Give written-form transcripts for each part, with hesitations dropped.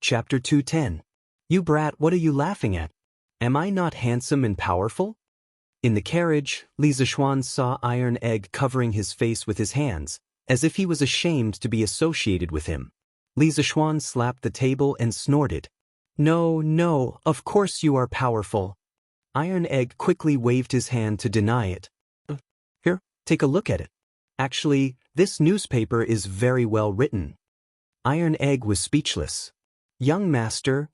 Chapter 210. You brat, what are you laughing at? Am I not handsome and powerful? In the carriage, Li Zixuan saw Iron Egg covering his face with his hands, as if he was ashamed to be associated with him. Li Zixuan slapped the table and snorted. No, no, of course you are powerful. Iron Egg quickly waved his hand to deny it. Here, take a look at it. Actually, this newspaper is very well written. Iron Egg was speechless. Young master,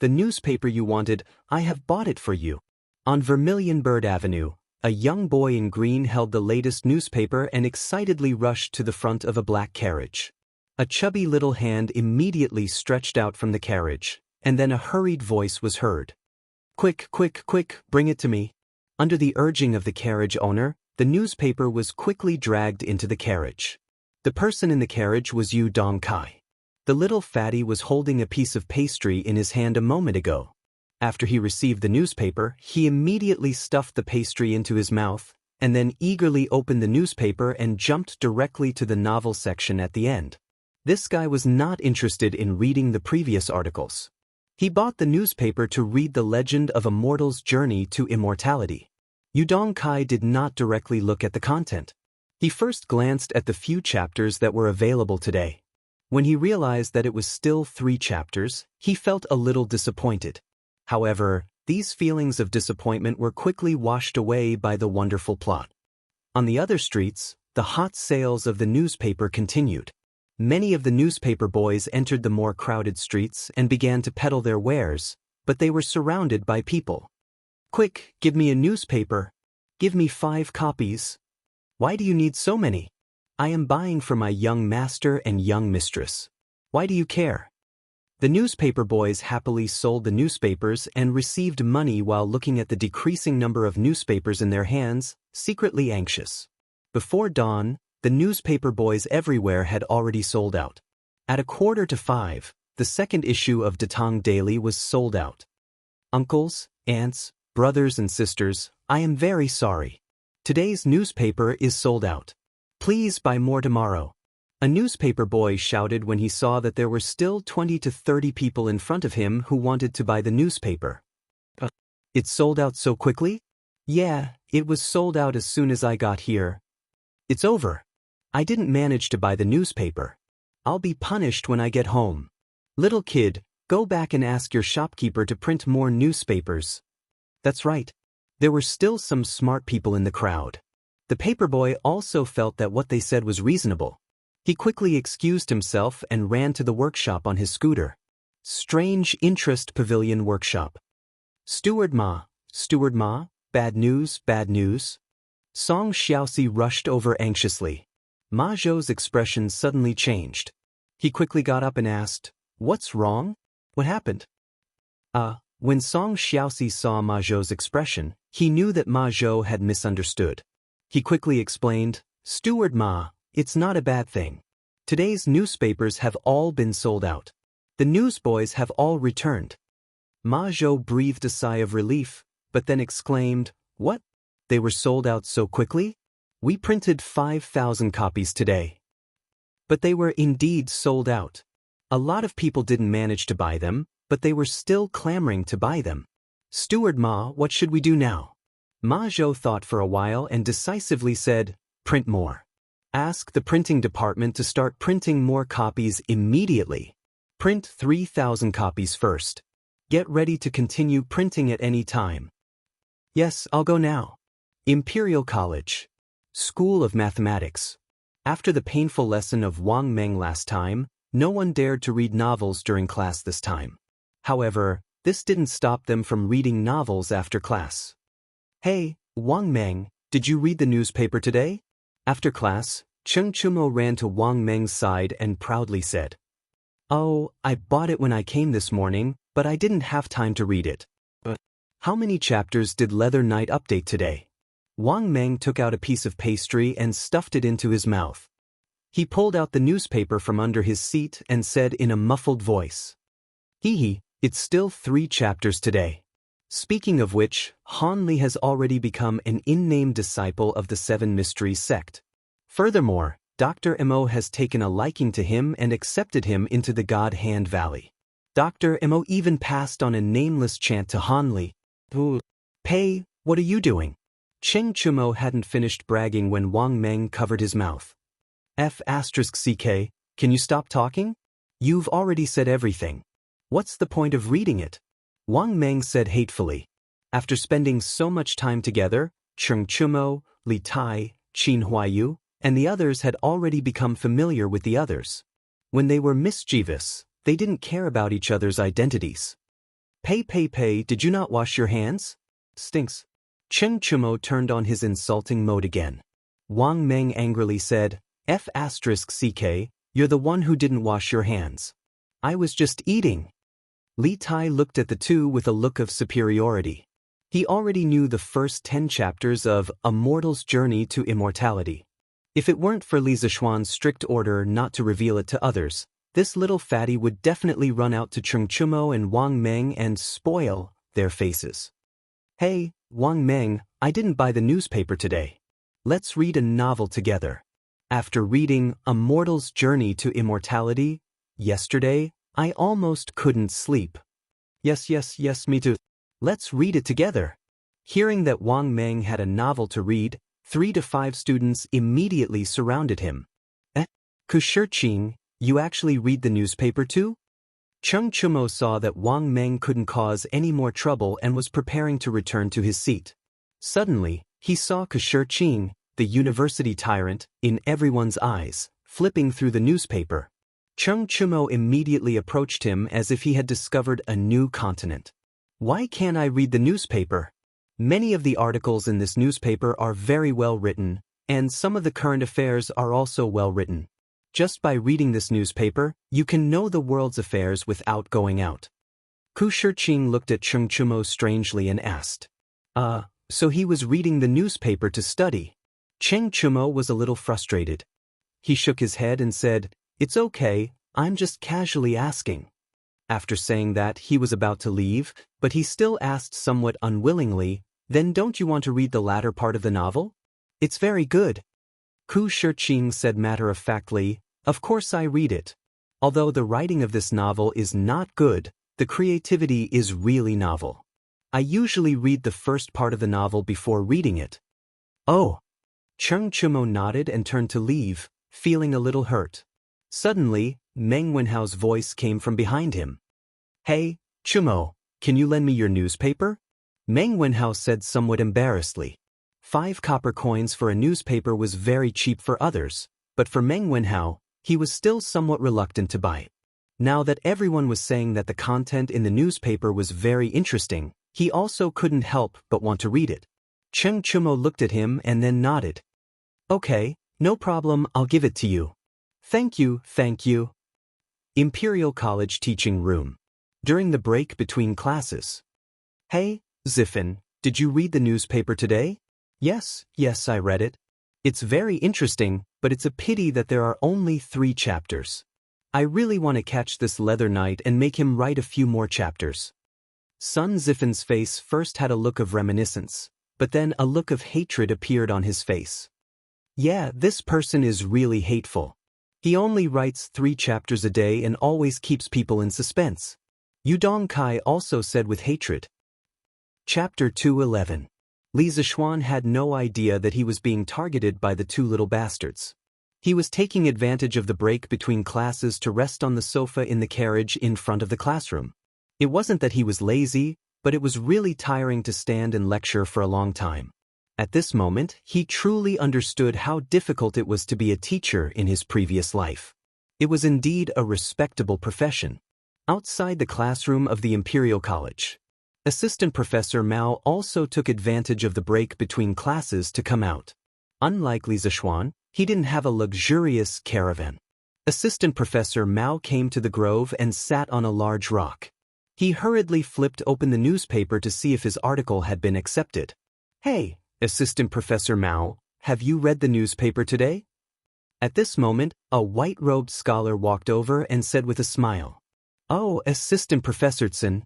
the newspaper you wanted, I have bought it for you. On Vermilion Bird Avenue, a young boy in green held the latest newspaper and excitedly rushed to the front of a black carriage. A chubby little hand immediately stretched out from the carriage, and then a hurried voice was heard. Quick, quick, quick, bring it to me. Under the urging of the carriage owner, the newspaper was quickly dragged into the carriage. The person in the carriage was Yu Dongkai. The little fatty was holding a piece of pastry in his hand a moment ago. After he received the newspaper, he immediately stuffed the pastry into his mouth, and then eagerly opened the newspaper and jumped directly to the novel section at the end. This guy was not interested in reading the previous articles. He bought the newspaper to read the legend of a mortal's journey to immortality. Yu Dongkai did not directly look at the content. He first glanced at the few chapters that were available today. When he realized that it was still 3 chapters, he felt a little disappointed. However, these feelings of disappointment were quickly washed away by the wonderful plot. On the other streets, the hot sales of the newspaper continued. Many of the newspaper boys entered the more crowded streets and began to peddle their wares, but they were surrounded by people. Quick, give me a newspaper. Give me 5 copies. Why do you need so many? I am buying for my young master and young mistress. Why do you care? The newspaper boys happily sold the newspapers and received money while looking at the decreasing number of newspapers in their hands, secretly anxious. Before dawn, the newspaper boys everywhere had already sold out. At 4:45, the second issue of Datang Daily was sold out. Uncles, aunts, brothers and sisters, I am very sorry. Today's newspaper is sold out. Please buy more tomorrow. A newspaper boy shouted when he saw that there were still 20 to 30 people in front of him who wanted to buy the newspaper. It sold out so quickly? Yeah, it was sold out as soon as I got here. It's over. I didn't manage to buy the newspaper. I'll be punished when I get home. Little kid, go back and ask your shopkeeper to print more newspapers. That's right. There were still some smart people in the crowd. The paperboy also felt that what they said was reasonable. He quickly excused himself and ran to the workshop on his scooter. Strange Interest Pavilion Workshop. Steward Ma, bad news, bad news. Song Xiaoxi rushed over anxiously. Ma Zhou's expression suddenly changed. He quickly got up and asked, What's wrong? What happened? When Song Xiaoxi saw Ma Zhou's expression, he knew that Ma Zhou had misunderstood. He quickly explained, Steward Ma, it's not a bad thing. Today's newspapers have all been sold out. The newsboys have all returned. Ma Zhou breathed a sigh of relief, but then exclaimed, What? They were sold out so quickly? We printed 5,000 copies today. But they were indeed sold out. A lot of people didn't manage to buy them, but they were still clamoring to buy them. Steward Ma, what should we do now? Ma Zhou thought for a while and decisively said, Print more. Ask the printing department to start printing more copies immediately. Print 3,000 copies first. Get ready to continue printing at any time. Yes, I'll go now. Imperial College. School of Mathematics. After the painful lesson of Wang Meng last time, no one dared to read novels during class this time. However, this didn't stop them from reading novels after class. Hey, Wang Meng, did you read the newspaper today? After class, Cheng Chumo ran to Wang Meng's side and proudly said, Oh, I bought it when I came this morning, but I didn't have time to read it. How many chapters did Leather Knight update today? Wang Meng took out a piece of pastry and stuffed it into his mouth. He pulled out the newspaper from under his seat and said in a muffled voice, Hee, it's still 3 chapters today. Speaking of which, Han Li has already become an in-name disciple of the 7 Mysteries sect. Furthermore, Dr. Mo has taken a liking to him and accepted him into the God Hand Valley. Dr. Mo even passed on a nameless chant to Hanli. Pei, what are you doing? Cheng Chumo hadn't finished bragging when Wang Meng covered his mouth. F***ck, can you stop talking? You've already said everything. What's the point of reading it? Wang Meng said hatefully. After spending so much time together, Cheng Chumo, Li Tai, Qin Huayu, and the others had already become familiar with the others. When they were mischievous, they didn't care about each other's identities. Pei, did you not wash your hands? Stinks. Cheng Chumo turned on his insulting mode again. Wang Meng angrily said, F***ck, you're the one who didn't wash your hands. I was just eating. Li Tai looked at the two with a look of superiority. He already knew the first 10 chapters of A Mortal's Journey to Immortality. If it weren't for Li Zishuan's strict order not to reveal it to others, this little fatty would definitely run out to Cheng Chumo and Wang Meng and spoil their faces. Hey, Wang Meng, I didn't buy the newspaper today. Let's read a novel together. After reading A Mortal's Journey to Immortality yesterday, I almost couldn't sleep. Yes, me too. Let's read it together. Hearing that Wang Meng had a novel to read, 3 to 5 students immediately surrounded him. Kushirqing, you actually read the newspaper too? Cheng Chumo saw that Wang Meng couldn't cause any more trouble and was preparing to return to his seat. Suddenly, he saw Kushirqing, the university tyrant, in everyone's eyes, flipping through the newspaper. Cheng Chumo immediately approached him as if he had discovered a new continent. Why can't I read the newspaper? Many of the articles in this newspaper are very well written, and some of the current affairs are also well written. Just by reading this newspaper, you can know the world's affairs without going out. Kushirqing looked at Cheng Chumo strangely and asked. So he was reading the newspaper to study. Cheng Chumo was a little frustrated. He shook his head and said, It's okay, I'm just casually asking. After saying that, he was about to leave, but he still asked somewhat unwillingly, Then don't you want to read the latter part of the novel? It's very good. Kushirqing said matter-of-factly, Of course I read it. Although the writing of this novel is not good, the creativity is really novel. I usually read the first part of the novel before reading it. Oh. Cheng Chumo nodded and turned to leave, feeling a little hurt. Suddenly, Meng Wenhao's voice came from behind him. Hey, Chumo, can you lend me your newspaper? Meng Wenhao said somewhat embarrassedly. 5 copper coins for a newspaper was very cheap for others, but for Meng Wenhao, he was still somewhat reluctant to buy it. Now that everyone was saying that the content in the newspaper was very interesting, he also couldn't help but want to read it. Cheng Chumo looked at him and then nodded. Okay, no problem, I'll give it to you. Thank you. Imperial College Teaching Room. During the break between classes. Hey, Zifan, did you read the newspaper today? Yes, I read it. It's very interesting, but it's a pity that there are only 3 chapters. I really want to catch this leather knight and make him write a few more chapters. Sun Zifan's face first had a look of reminiscence, but then a look of hatred appeared on his face. Yeah, this person is really hateful. He only writes 3 chapters a day and always keeps people in suspense. Yudong Kai also said with hatred. Chapter 211. Li Zishuan had no idea that he was being targeted by the 2 little bastards. He was taking advantage of the break between classes to rest on the sofa in the carriage in front of the classroom. It wasn't that he was lazy, but it was really tiring to stand and lecture for a long time. At this moment, he truly understood how difficult it was to be a teacher in his previous life. It was indeed a respectable profession. Outside the classroom of the Imperial College, Assistant Professor Mao also took advantage of the break between classes to come out. Unlike Li Zishuan, he didn't have a luxurious caravan. Assistant Professor Mao came to the grove and sat on a large rock. He hurriedly flipped open the newspaper to see if his article had been accepted. Hey, Assistant Professor Mao, have you read the newspaper today? At this moment, a white-robed scholar walked over and said with a smile. Oh, Assistant Professor Tsin,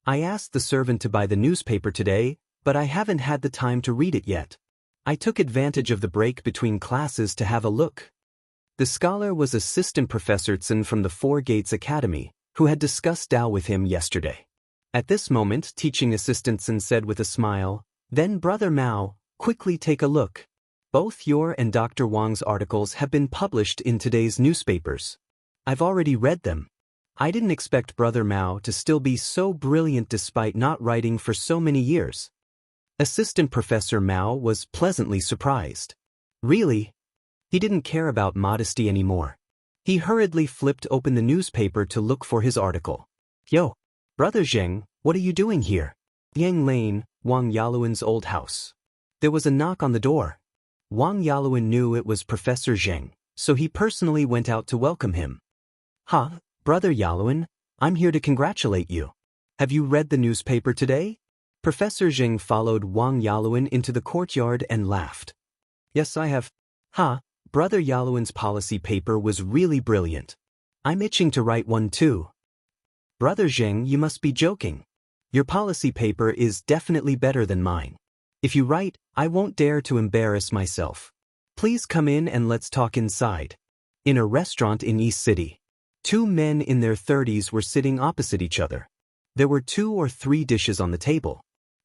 I asked the servant to buy the newspaper today, but I haven't had the time to read it yet. I took advantage of the break between classes to have a look. The scholar was Assistant Professor Tsun from the Four Gates Academy, who had discussed Tao with him yesterday. At this moment, teaching assistant Tsun said with a smile, "Then Brother Mao, quickly take a look. Both your and Dr. Wang's articles have been published in today's newspapers. I've already read them. I didn't expect Brother Mao to still be so brilliant despite not writing for so many years." Assistant Professor Mao was pleasantly surprised. Really? He didn't care about modesty anymore. He hurriedly flipped open the newspaper to look for his article. "Yo, Brother Zheng, what are you doing here?" Yang Lane, Wang Yaluan's old house. There was a knock on the door. Wang Yaluan knew it was Professor Zheng, so he personally went out to welcome him. "Huh, Brother Yaluan, I'm here to congratulate you. Have you read the newspaper today?" Professor Zheng followed Wang Yaluan into the courtyard and laughed. "Yes, I have." "Ha, Brother Yaluan's policy paper was really brilliant. I'm itching to write one too." "Brother Zheng, you must be joking. Your policy paper is definitely better than mine. If you write, I won't dare to embarrass myself. Please come in and let's talk inside." In a restaurant in East City, two men in their 30s were sitting opposite each other. There were 2 or 3 dishes on the table.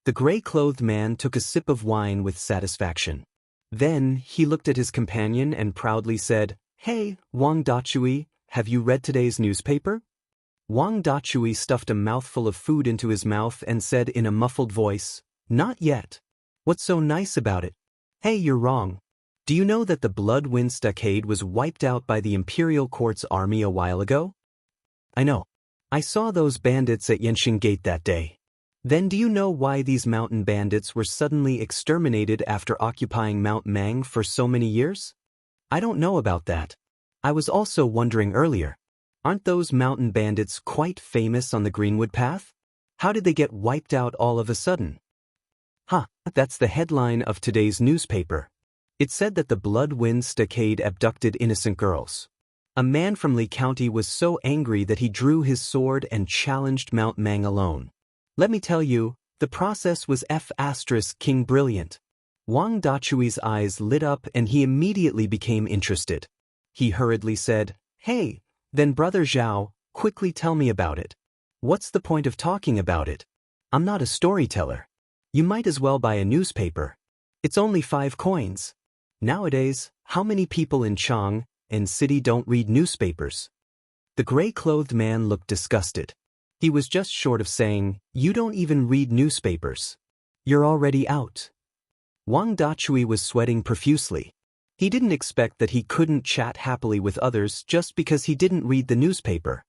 The gray-clothed man took a sip of wine with satisfaction. Then he looked at his companion and proudly said, "Hey, Wang Dachui, have you read today's newspaper?" Wang Dachui stuffed a mouthful of food into his mouth and said in a muffled voice, "Not yet." "What's so nice about it?" "Hey, you're wrong. Do you know that the Blood Wind Stockade was wiped out by the Imperial Court's army a while ago?" "I know. I saw those bandits at Yenshing Gate that day." "Then do you know why these mountain bandits were suddenly exterminated after occupying Mount Mang for so many years?" "I don't know about that. I was also wondering earlier. Aren't those mountain bandits quite famous on the Greenwood Path? How did they get wiped out all of a sudden?" "Huh, that's the headline of today's newspaper. It said that the Blood Wind Stockade abducted innocent girls. A man from Lee County was so angry that he drew his sword and challenged Mount Mang alone. Let me tell you, the process was King brilliant." Wang Dachui's eyes lit up and he immediately became interested. He hurriedly said, "Hey, then Brother Zhao, quickly tell me about it. What's the point of talking about it? I'm not a storyteller. You might as well buy a newspaper. It's only 5 coins. Nowadays, how many people in Chang and city don't read newspapers?" The gray-clothed man looked disgusted. He was just short of saying, "You don't even read newspapers. You're already out." Wang Dachui was sweating profusely. He didn't expect that he couldn't chat happily with others just because he didn't read the newspaper.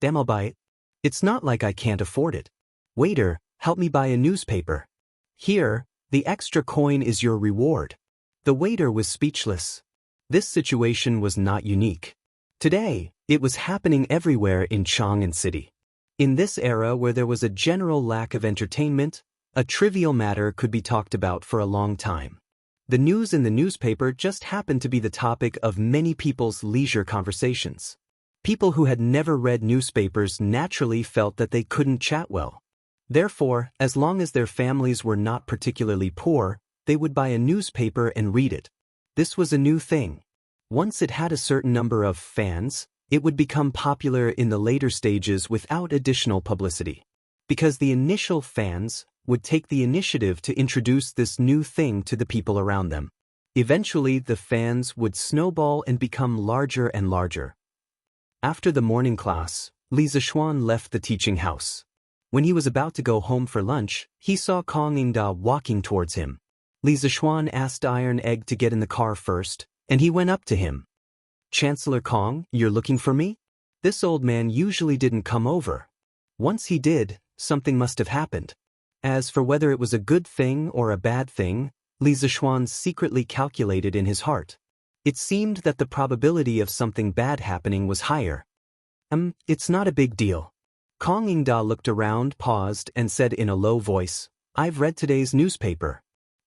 "Damn, I'll buy it. It's not like I can't afford it. Waiter, help me buy a newspaper. Here, the extra coin is your reward." The waiter was speechless. This situation was not unique. Today, it was happening everywhere in Chang'an City. In this era where there was a general lack of entertainment, a trivial matter could be talked about for a long time. The news in the newspaper just happened to be the topic of many people's leisure conversations. People who had never read newspapers naturally felt that they couldn't chat well. Therefore, as long as their families were not particularly poor, they would buy a newspaper and read it. This was a new thing. Once it had a certain number of fans, it would become popular in the later stages without additional publicity. Because the initial fans would take the initiative to introduce this new thing to the people around them. Eventually, the fans would snowball and become larger and larger. After the morning class, Li Zishuan left the teaching house. When he was about to go home for lunch, he saw Kong Yingda walking towards him. Li Zishuan asked Iron Egg to get in the car first, and he went up to him. "Chancellor Kong, you're looking for me?" This old man usually didn't come over. Once he did, something must have happened. As for whether it was a good thing or a bad thing, Li Zishuan secretly calculated in his heart. It seemed that the probability of something bad happening was higher. It's not a big deal." Kong Yingda looked around, paused, and said in a low voice, "I've read today's newspaper.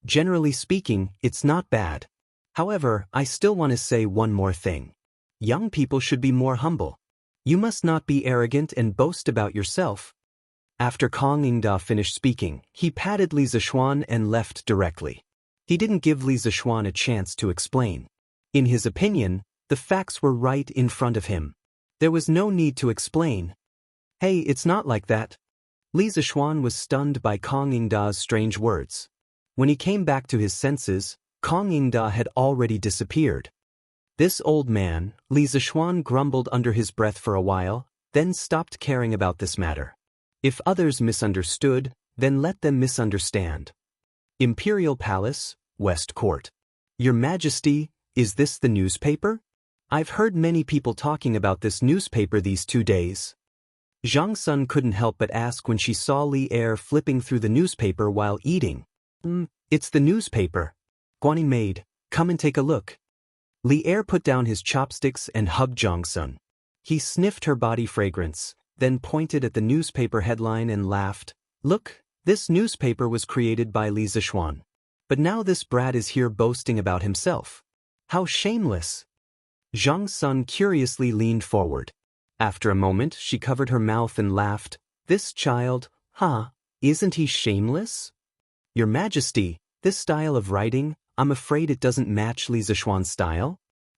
Generally speaking, it's not bad. However, I still want to say one more thing. Young people should be more humble. You must not be arrogant and boast about yourself." After Kong Yingda finished speaking, he patted Li Zishuan and left directly. He didn't give Li Zishuan a chance to explain. In his opinion, The facts were right in front of him. There was no need to explain. Hey, it's not like that. Li Zixuan was stunned by Kong Yingda's strange words. When he came back to his senses, Kong Yingda had already disappeared. This old man, Li Zixuan grumbled under his breath for a while, then stopped caring about this matter. If others misunderstood, then let them misunderstand. Imperial Palace, West Court. Your Majesty, is this the newspaper? I've heard many people talking about this newspaper these 2 days. Zhang Sun couldn't help but ask when she saw Li Er flipping through the newspaper while eating. It's the newspaper. Guanyin maid, come and take a look. Li Er put down his chopsticks and hugged Zhang Sun. He sniffed her body fragrance, then pointed at the newspaper headline and laughed. Look, this newspaper was created by Li Zixuan. But now this brat is here boasting about himself. How shameless! Zhang Sun curiously leaned forward. After a moment, she covered her mouth and laughed. This child, isn't he shameless? Your Majesty, this style of writing, I'm afraid it doesn't match Li Zixuan's style.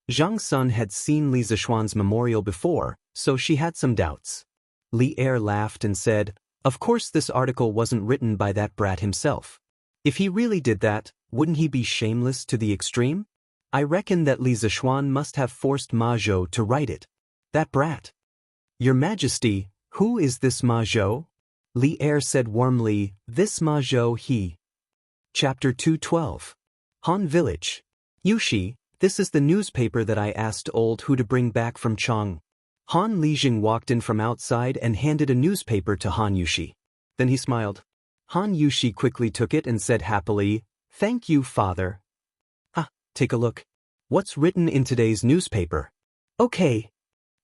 Zhang Sun had seen Li Zixuan's memorial before, so she had some doubts. Li Er laughed and said, of course this article wasn't written by that brat himself. If he really did that, wouldn't he be shameless to the extreme? I reckon that Li Zixuan must have forced Ma Zhou to write it. That brat. Your Majesty, who is this Ma Zhou? Li Er said warmly, this Ma Zhou he. Chapter 212. Han Village. Yushi, this is the newspaper that I asked old Hu to bring back from Chang. Han Lijing walked in from outside and handed a newspaper to Han Yushi. Then he smiled. Han Yushi quickly took it and said happily, thank you, father. Take a look. What's written in today's newspaper? Okay.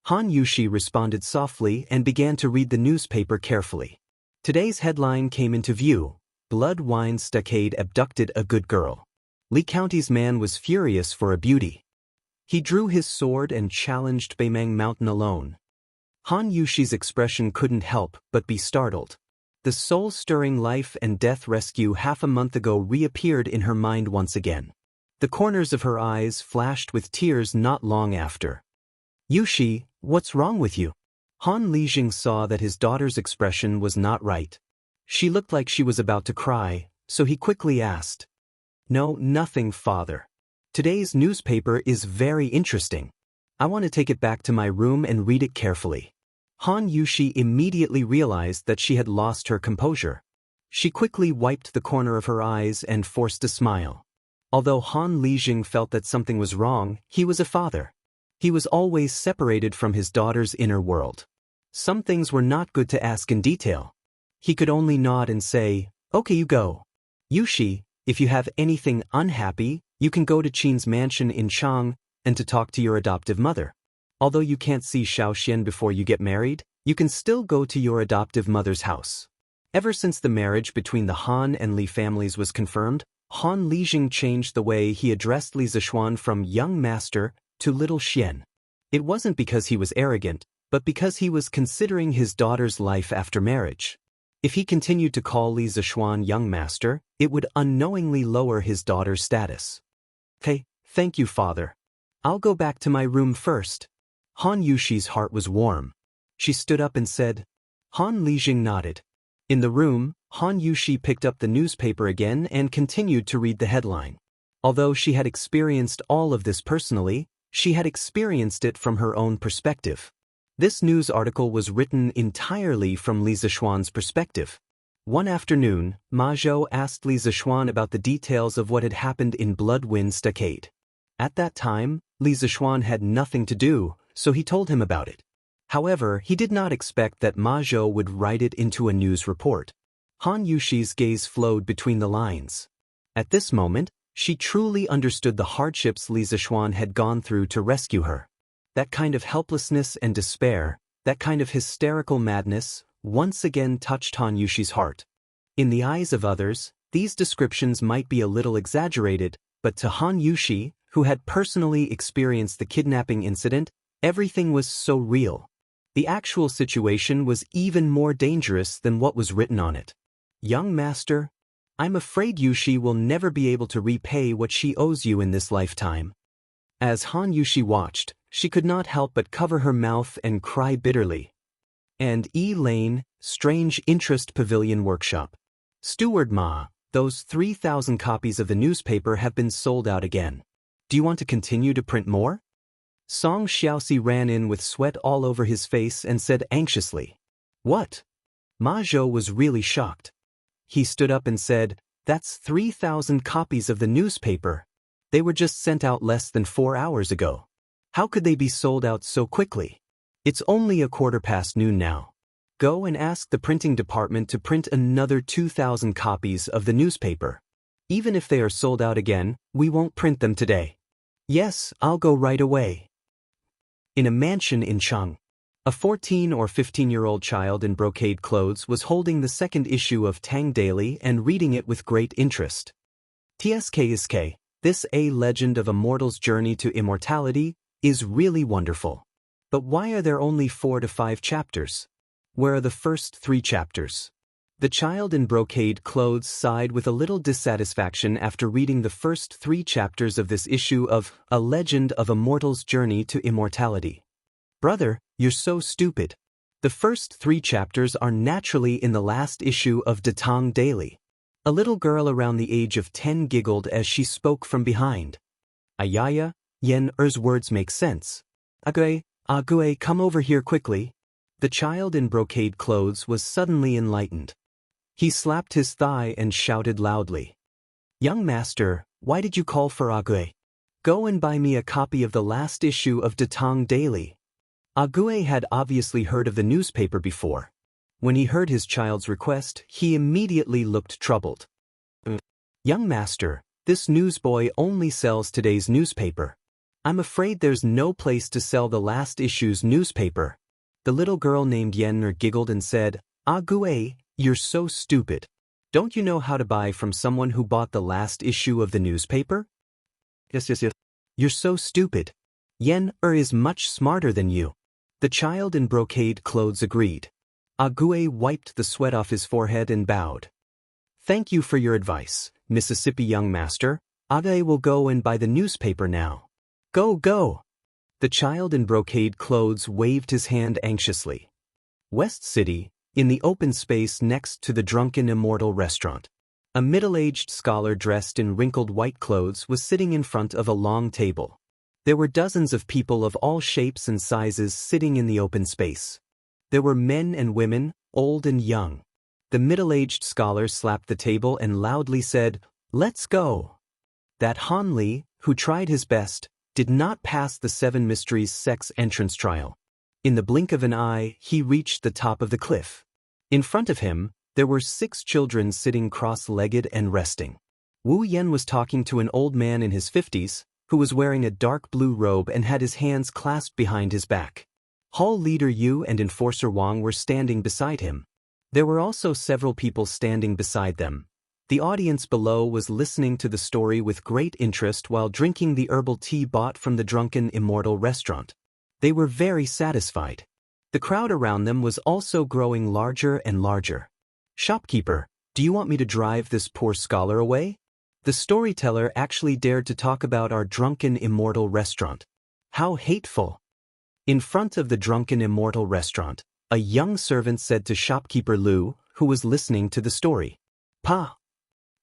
Han Yushi responded softly and began to read the newspaper carefully. Today's headline came into view. Blood Wine Stockade abducted a good girl. Li County's man was furious for a beauty. He drew his sword and challenged Beimeng Mountain alone. Han Yushi's expression couldn't help but be startled. The soul-stirring life and death rescue half a month ago reappeared in her mind once again. The corners of her eyes flashed with tears not long after. Yushi, what's wrong with you? Han Lijing saw that his daughter's expression was not right. She looked like she was about to cry, so he quickly asked. No, nothing, father. Today's newspaper is very interesting. I want to take it back to my room and read it carefully. Han Yushi immediately realized that she had lost her composure. She quickly wiped the corner of her eyes and forced a smile. Although Han Lijing felt that something was wrong, he was a father. He was always separated from his daughter's inner world. Some things were not good to ask in detail. He could only nod and say, okay, you go. Yushi, if you have anything unhappy, you can go to Qin's mansion in Chang and to talk to your adoptive mother. Although you can't see Xiaoxian before you get married, you can still go to your adoptive mother's house. Ever since the marriage between the Han and Li families was confirmed, Han Lijing changed the way he addressed Li Zixuan from young master to little Xian. It wasn't because he was arrogant, but because he was considering his daughter's life after marriage. If he continued to call Li Zixuan young master, it would unknowingly lower his daughter's status. Hey, thank you, father. I'll go back to my room first. Han Yushi's heart was warm. She stood up and said. Han Lijing nodded. In the room, Han Yushi picked up the newspaper again and continued to read the headline. Although she had experienced all of this personally, she had experienced it from her own perspective. This news article was written entirely from Li Zixuan's perspective. One afternoon, Ma Zhou asked Li Zixuan about the details of what had happened in Blood Wind Stockade. At that time, Li Zixuan had nothing to do, so he told him about it. However, he did not expect that Ma Zhou would write it into a news report. Han Yushi's gaze flowed between the lines. At this moment, she truly understood the hardships Li Zixuan had gone through to rescue her. That kind of helplessness and despair, that kind of hysterical madness, once again touched Han Yushi's heart. In the eyes of others, these descriptions might be a little exaggerated, but to Han Yushi, who had personally experienced the kidnapping incident, everything was so real. The actual situation was even more dangerous than what was written on it. Young master, I'm afraid Yushi will never be able to repay what she owes you in this lifetime. As Han Yushi watched, She could not help but cover her mouth and cry bitterly. And E. Lane, Strange Interest Pavilion Workshop. Steward Ma, those 3,000 copies of the newspaper have been sold out again. Do you want to continue to print more? Song Xiaoxi ran in with sweat all over his face and said anxiously. What? Ma Zhou was really shocked. He stood up and said, That's 3,000 copies of the newspaper. They were just sent out less than 4 hours ago. How could they be sold out so quickly? It's only noon now. Go and ask the printing department to print another 2,000 copies of the newspaper. Even if they are sold out again, we won't print them today. Yes, I'll go right away. In a mansion in Cheng, a 14 or 15-year-old child in brocade clothes was holding the second issue of Tang Daily and reading it with great interest. TSK, this A Legend of a Mortal's Journey to Immortality, is really wonderful. But why are there only 4 to 5 chapters? Where are the first 3 chapters? The child in brocade clothes sighed with a little dissatisfaction after reading the first 3 chapters of this issue of A Legend of a Mortal's Journey to Immortality. Brother, you're so stupid. The first 3 chapters are naturally in the last issue of Datang Daily. A little girl around the age of 10 giggled as she spoke from behind. Ayaya, Yen Er's words make sense. Ague, come over here quickly. The child in brocade clothes was suddenly enlightened. He slapped his thigh and shouted loudly. Young master, why did you call for Ague? Go and buy me a copy of the last issue of Datang Daily. Ague had obviously heard of the newspaper before. When he heard his child's request, he immediately looked troubled. Young master, this newsboy only sells today's newspaper. I'm afraid there's no place to sell the last issue's newspaper. The little girl named Yenner giggled and said, Ague, you're so stupid. Don't you know how to buy from someone who bought the last issue of the newspaper? Yes. You're so stupid. Yen is much smarter than you. The child in brocade clothes agreed. Ague wiped the sweat off his forehead and bowed. Thank you for your advice, Mississippi young master. Ague will go and buy the newspaper now. Go. The child in brocade clothes waved his hand anxiously. West City, in the open space next to the Drunken Immortal restaurant. A middle-aged scholar dressed in wrinkled white clothes was sitting in front of a long table. There were dozens of people of all shapes and sizes sitting in the open space. There were men and women, old and young. The middle-aged scholar slapped the table and loudly said, Let's go. That Han Li, who tried his best, did not pass the 7 Mysteries sex entrance trial. In the blink of an eye, he reached the top of the cliff. In front of him, there were 6 children sitting cross-legged and resting. Wu Yen was talking to an old man in his 50s, who was wearing a dark blue robe and had his hands clasped behind his back. Hall leader Yu and enforcer Wang were standing beside him. There were also several people standing beside them. The audience below was listening to the story with great interest while drinking the herbal tea bought from the Drunken Immortal restaurant. They were very satisfied. The crowd around them was also growing larger and larger. Shopkeeper, do you want me to drive this poor scholar away? The storyteller actually dared to talk about our Drunken Immortal restaurant. How hateful! In front of the Drunken Immortal restaurant, a young servant said to shopkeeper Lu, who was listening to the story, Pa!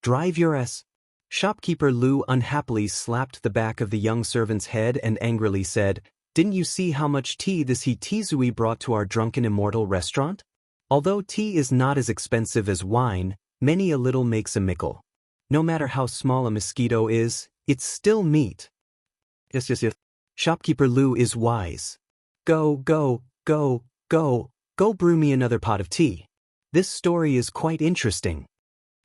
Drive your ass. Shopkeeper Lu unhappily slapped the back of the young servant's head and angrily said, Didn't you see how much tea this he Tizui brought to our Drunken Immortal restaurant? Although tea is not as expensive as wine, many a little makes a mickle. No matter how small a mosquito is, it's still meat. Yes. Shopkeeper Lu is wise. Go brew me another pot of tea. This story is quite interesting.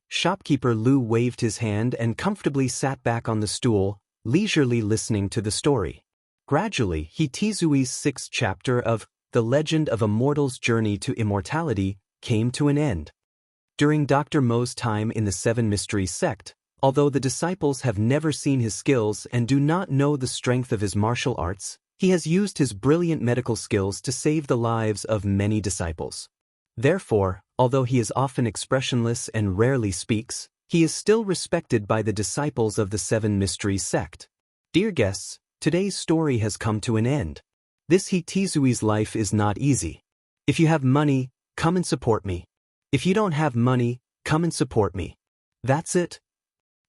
Shopkeeper Lu waved his hand and comfortably sat back on the stool, leisurely listening to the story. Gradually, Tizui's 6th chapter of The Legend of a Mortal's Journey to Immortality came to an end. During Dr. Mo's time in the 7 Mysteries sect, although the disciples have never seen his skills and do not know the strength of his martial arts, he has used his brilliant medical skills to save the lives of many disciples. Therefore, although he is often expressionless and rarely speaks, he is still respected by the disciples of the 7 Mysteries sect. Dear guests, Today's story has come to an end. This Hitizui's life is not easy. If you have money, come and support me. If you don't have money, come and support me. That's it?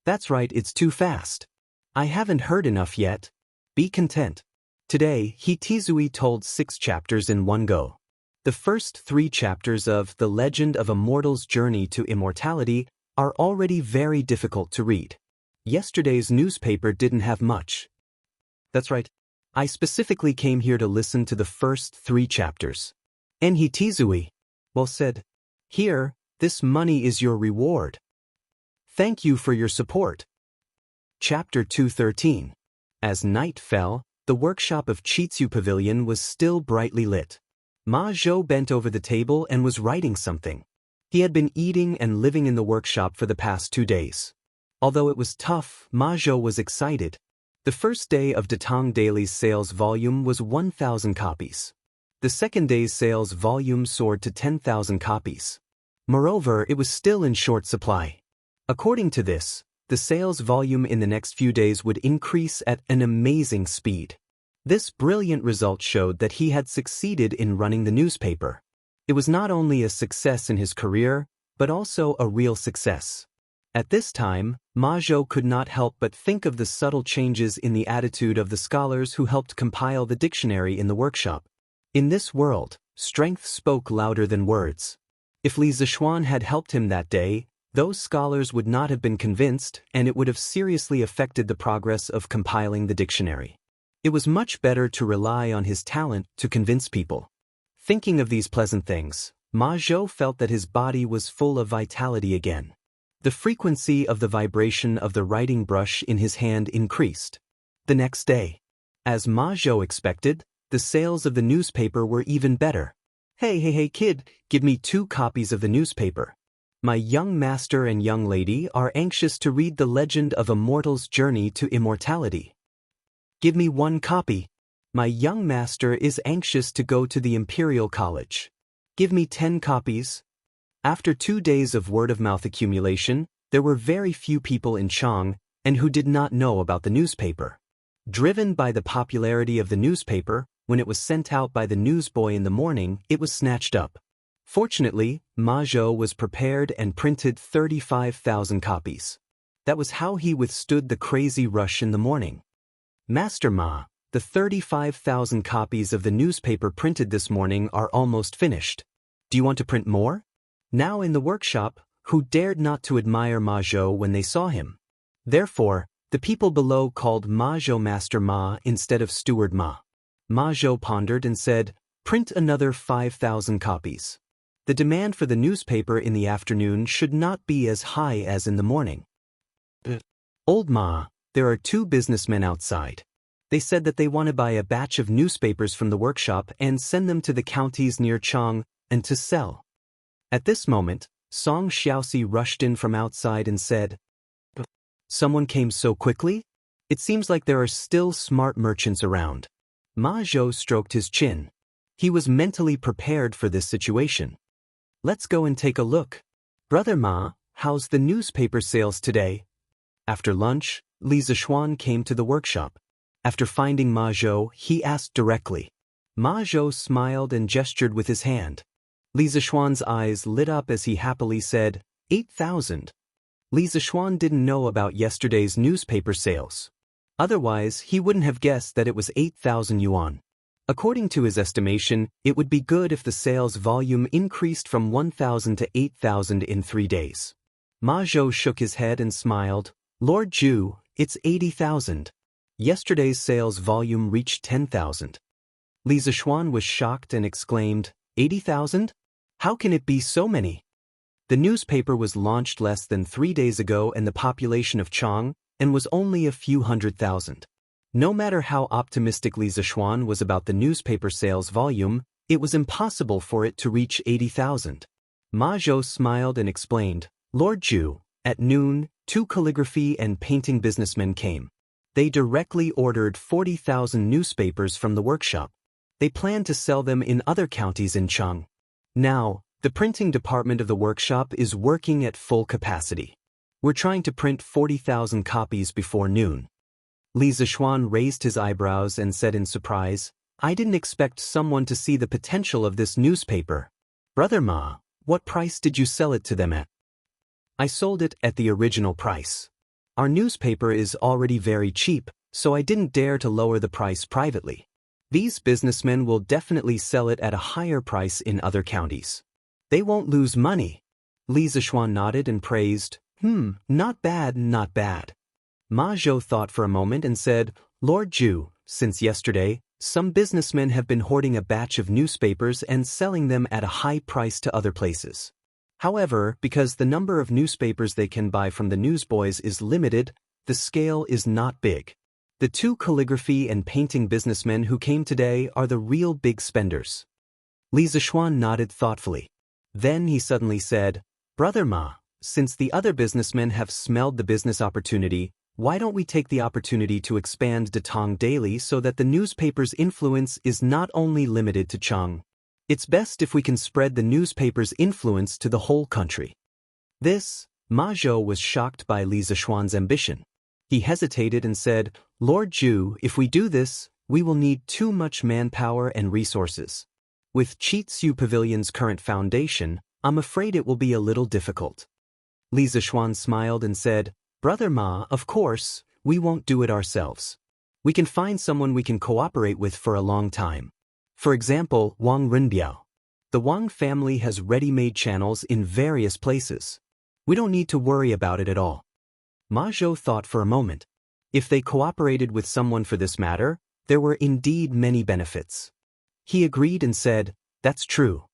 That's right, it's too fast. I haven't heard enough yet. Be content. Today, Hitizui told 6 chapters in one go. The first 3 chapters of The Legend of a Mortal's Journey to Immortality are already very difficult to read. Yesterday's newspaper didn't have much. That's right. I specifically came here to listen to the first 3 chapters. And Hitizui, well said. Here, this money is your reward. Thank you for your support. Chapter 213. As night fell, the workshop of Chitsu Pavilion was still brightly lit. Ma Zhou bent over the table and was writing something. He had been eating and living in the workshop for the past 2 days. Although it was tough, Ma Zhou was excited. The first day of Datang Daily's sales volume was 1,000 copies. The second day's sales volume soared to 10,000 copies. Moreover, it was still in short supply. According to this, the sales volume in the next few days would increase at an amazing speed. This brilliant result showed that he had succeeded in running the newspaper. It was not only a success in his career, but also a real success. At this time, Ma Zhou could not help but think of the subtle changes in the attitude of the scholars who helped compile the dictionary in the workshop. In this world, strength spoke louder than words. If Li Zishuan had helped him that day, those scholars would not have been convinced, and it would have seriously affected the progress of compiling the dictionary. It was much better to rely on his talent to convince people. Thinking of these pleasant things, Ma Zhou felt that his body was full of vitality again. The frequency of the vibration of the writing brush in his hand increased. The next day, as Ma Zhou expected, the sales of the newspaper were even better. Hey kid, give me 2 copies of the newspaper. My young master and young lady are anxious to read The Legend of a Mortal's Journey to Immortality. Give me 1 copy. My young master is anxious to go to the Imperial College. Give me 10 copies. After 2 days of word-of-mouth accumulation, there were very few people in Chang and who did not know about the newspaper. Driven by the popularity of the newspaper, when it was sent out by the newsboy in the morning, it was snatched up. Fortunately, Ma Zhou was prepared and printed 35,000 copies. That was how he withstood the crazy rush in the morning. Master Ma, the 35,000 copies of the newspaper printed this morning are almost finished. Do you want to print more? Now in the workshop, who dared not to admire Ma Zhou when they saw him? Therefore, the people below called Ma Zhou Master Ma instead of Steward Ma. Ma Zhou pondered and said, print another 5,000 copies. The demand for the newspaper in the afternoon should not be as high as in the morning. Old Ma, there are 2 businessmen outside. They said that they want to buy a batch of newspapers from the workshop and send them to the counties near Chang and to sell. At this moment, Song Xiaoxi rushed in from outside and said, someone came so quickly? It seems like there are still smart merchants around. Ma Zhou stroked his chin. He was mentally prepared for this situation. Let's go and take a look. Brother Ma, how's the newspaper sales today? After lunch, Li Zishuan came to the workshop. After finding Ma Zhou, he asked directly. Ma Zhou smiled and gestured with his hand. Li Zishuan's eyes lit up as he happily said, 8,000. Li Zishuan didn't know about yesterday's newspaper sales. Otherwise, he wouldn't have guessed that it was 8,000 yuan. According to his estimation, it would be good if the sales volume increased from 1,000 to 8,000 in 3 days. Ma Zhou shook his head and smiled. Lord Zhu, it's 80,000. Yesterday's sales volume reached 10,000. Li Zishuan was shocked and exclaimed, 80,000? How can it be so many? The newspaper was launched less than 3 days ago and the population of Chang and was only a few 100,000. No matter how optimistic Li Zishuan was about the newspaper sales volume, it was impossible for it to reach 80,000. Ma Zhou smiled and explained, Lord Zhu, at noon, 2 calligraphy and painting businessmen came. They directly ordered 40,000 newspapers from the workshop. They planned to sell them in other counties in Chang. Now, the printing department of the workshop is working at full capacity. We're trying to print 40,000 copies before noon. Li Zixuan raised his eyebrows and said in surprise, I didn't expect someone to see the potential of this newspaper. Brother Ma, what price did you sell it to them at? I sold it at the original price. Our newspaper is already very cheap, so I didn't dare to lower the price privately. These businessmen will definitely sell it at a higher price in other counties. They won't lose money. Li Zixuan nodded and praised, not bad, not bad. Ma Zhou thought for a moment and said, Lord Zhu, since yesterday, some businessmen have been hoarding a batch of newspapers and selling them at a high price to other places. However, because the number of newspapers they can buy from the newsboys is limited, the scale is not big. The two calligraphy and painting businessmen who came today are the real big spenders. Li Zixuan nodded thoughtfully. Then he suddenly said, Brother Ma, since the other businessmen have smelled the business opportunity, why don't we take the opportunity to expand Datong Daily so that the newspaper's influence is not only limited to Chang? It's best if we can spread the newspaper's influence to the whole country. This, Ma Zhou was shocked by Li Zixuan's ambition. He hesitated and said, Lord Zhu, if we do this, we will need too much manpower and resources. With Qiziu Pavilion's current foundation, I'm afraid it will be a little difficult. Li Zixuan smiled and said, Brother Ma, of course, we won't do it ourselves. We can find someone we can cooperate with for a long time. For example, Wang Renbiao. The Wang family has ready-made channels in various places. We don't need to worry about it at all. Ma Zhou thought for a moment. If they cooperated with someone for this matter, there were indeed many benefits. He agreed and said, That's true.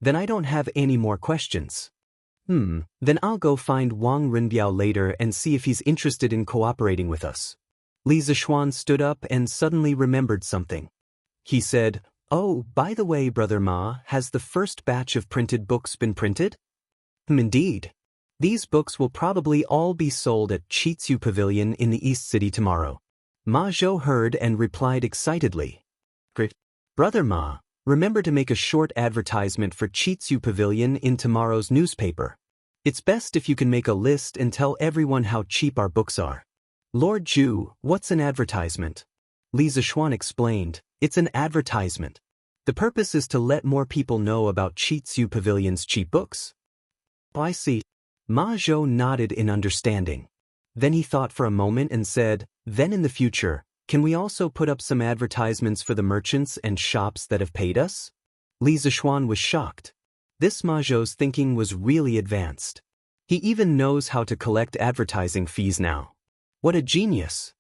Then I don't have any more questions. Then I'll go find Wang Renbiao later and see if he's interested in cooperating with us. Li Zixuan stood up and suddenly remembered something. He said, Oh, by the way, Brother Ma, has the first batch of printed books been printed? Indeed. These books will probably all be sold at Qiziu Pavilion in the East City tomorrow. Ma Zhou heard and replied excitedly. Great. Brother Ma, remember to make a short advertisement for Qiziu Pavilion in tomorrow's newspaper. It's best if you can make a list and tell everyone how cheap our books are. Lord Zhu, what's an advertisement? Li Zixuan explained, It's an advertisement. The purpose is to let more people know about Qiziu Pavilion's cheap books. I see. Ma Zhou nodded in understanding. Then he thought for a moment and said, Then in the future, can we also put up some advertisements for the merchants and shops that have paid us? Li Zixuan was shocked. This Ma Zhou's thinking was really advanced. He even knows how to collect advertising fees now. What a genius.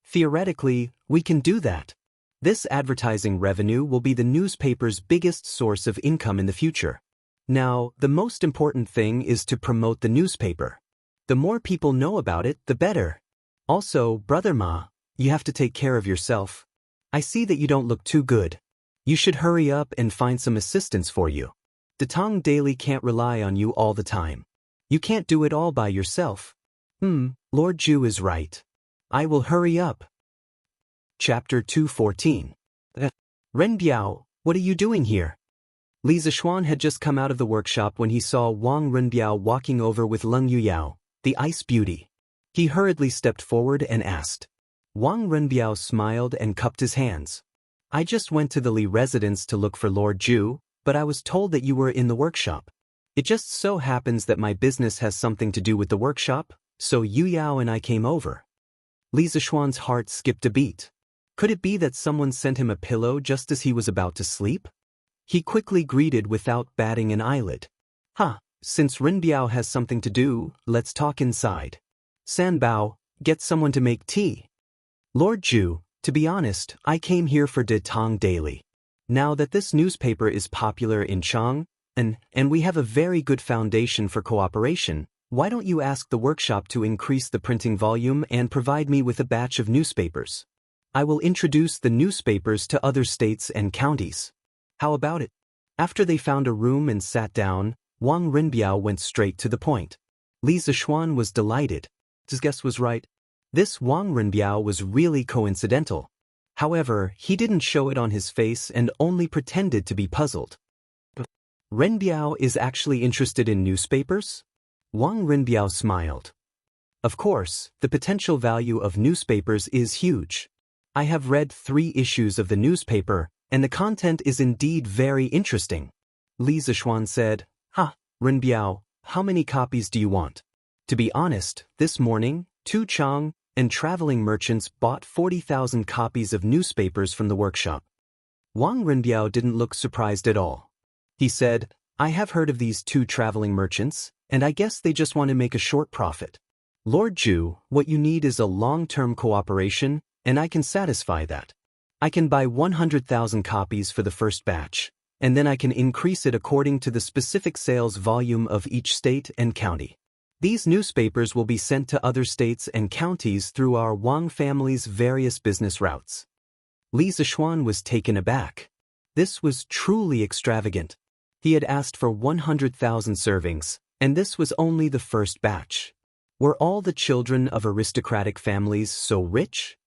Theoretically, we can do that. This advertising revenue will be the newspaper's biggest source of income in the future. Now, the most important thing is to promote the newspaper. The more people know about it, the better. Also, Brother Ma, you have to take care of yourself. I see that you don't look too good. You should hurry up and find some assistance for you. Datong Daily can't rely on you all the time. You can't do it all by yourself. Lord Zhu is right. I will hurry up. Chapter 214. Renbiao, what are you doing here? Li Zixuan had just come out of the workshop when he saw Wang Renbiao walking over with Leng Yuyao, the ice beauty. He hurriedly stepped forward and asked. Wang Renbiao smiled and cupped his hands. I just went to the Li residence to look for Lord Zhu, but I was told that you were in the workshop. It just so happens that my business has something to do with the workshop, so Yuyao and I came over. Li Zixuan's heart skipped a beat. Could it be that someone sent him a pillow just as he was about to sleep? He quickly greeted without batting an eyelid. Since Renbiao has something to do, let's talk inside. Sanbao, get someone to make tea. Lord Zhu, to be honest, I came here for Datong Daily. Now that this newspaper is popular in Chang, and we have a very good foundation for cooperation, why don't you ask the workshop to increase the printing volume and provide me with a batch of newspapers? I will introduce the newspapers to other states and counties. How about it? After they found a room and sat down, Wang Renbiao went straight to the point. Li Zixuan was delighted. His guess was right. This Wang Renbiao was really coincidental. However, he didn't show it on his face and only pretended to be puzzled. Renbiao is actually interested in newspapers? Wang Renbiao smiled. Of course, the potential value of newspapers is huge. I have read 3 issues of the newspaper, and the content is indeed very interesting. Li Zishuan said, "Ha, Renbiao, how many copies do you want?" To be honest, this morning, Tu Chang and traveling merchants bought 40,000 copies of newspapers from the workshop. Wang Renbiao didn't look surprised at all. He said, "I have heard of these 2 traveling merchants, and I guess they just want to make a short profit. Lord Zhu, what you need is a long-term cooperation, and I can satisfy that. I can buy 100,000 copies for the first batch, and then I can increase it according to the specific sales volume of each state and county. These newspapers will be sent to other states and counties through our Wang family's various business routes." Li Zishuan was taken aback. This was truly extravagant. He had asked for 100,000 servings, and this was only the first batch. Were all the children of aristocratic families so rich?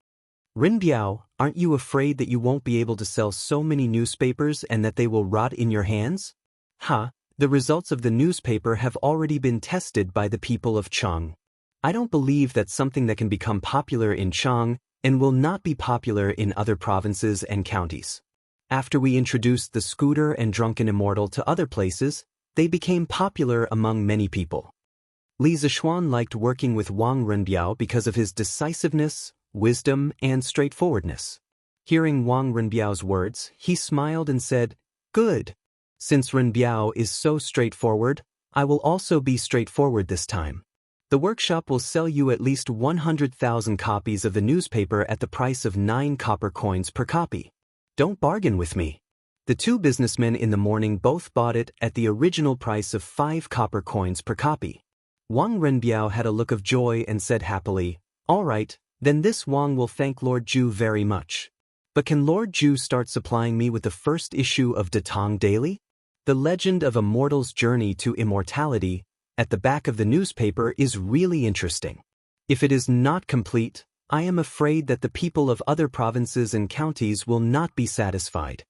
"Renbiao, aren't you afraid that you won't be able to sell so many newspapers and that they will rot in your hands?" "Ha, the results of the newspaper have already been tested by the people of Chang. I don't believe that something that can become popular in Chang and will not be popular in other provinces and counties. After we introduced the scooter and drunken immortal to other places, they became popular among many people." Li Zishuan liked working with Wang Renbiao because of his decisiveness, wisdom, and straightforwardness. Hearing Wang Renbiao's words, he smiled and said, "Good. Since Renbiao is so straightforward, I will also be straightforward this time. The workshop will sell you at least 100,000 copies of the newspaper at the price of 9 copper coins per copy. Don't bargain with me." The 2 businessmen in the morning both bought it at the original price of 5 copper coins per copy. Wang Renbiao had a look of joy and said happily, "All right, then this Wang will thank Lord Zhu very much. But can Lord Zhu start supplying me with the first issue of Datang Daily? The Legend of a Mortal's Journey to Immortality at the back of the newspaper is really interesting. If it is not complete, I am afraid that the people of other provinces and counties will not be satisfied."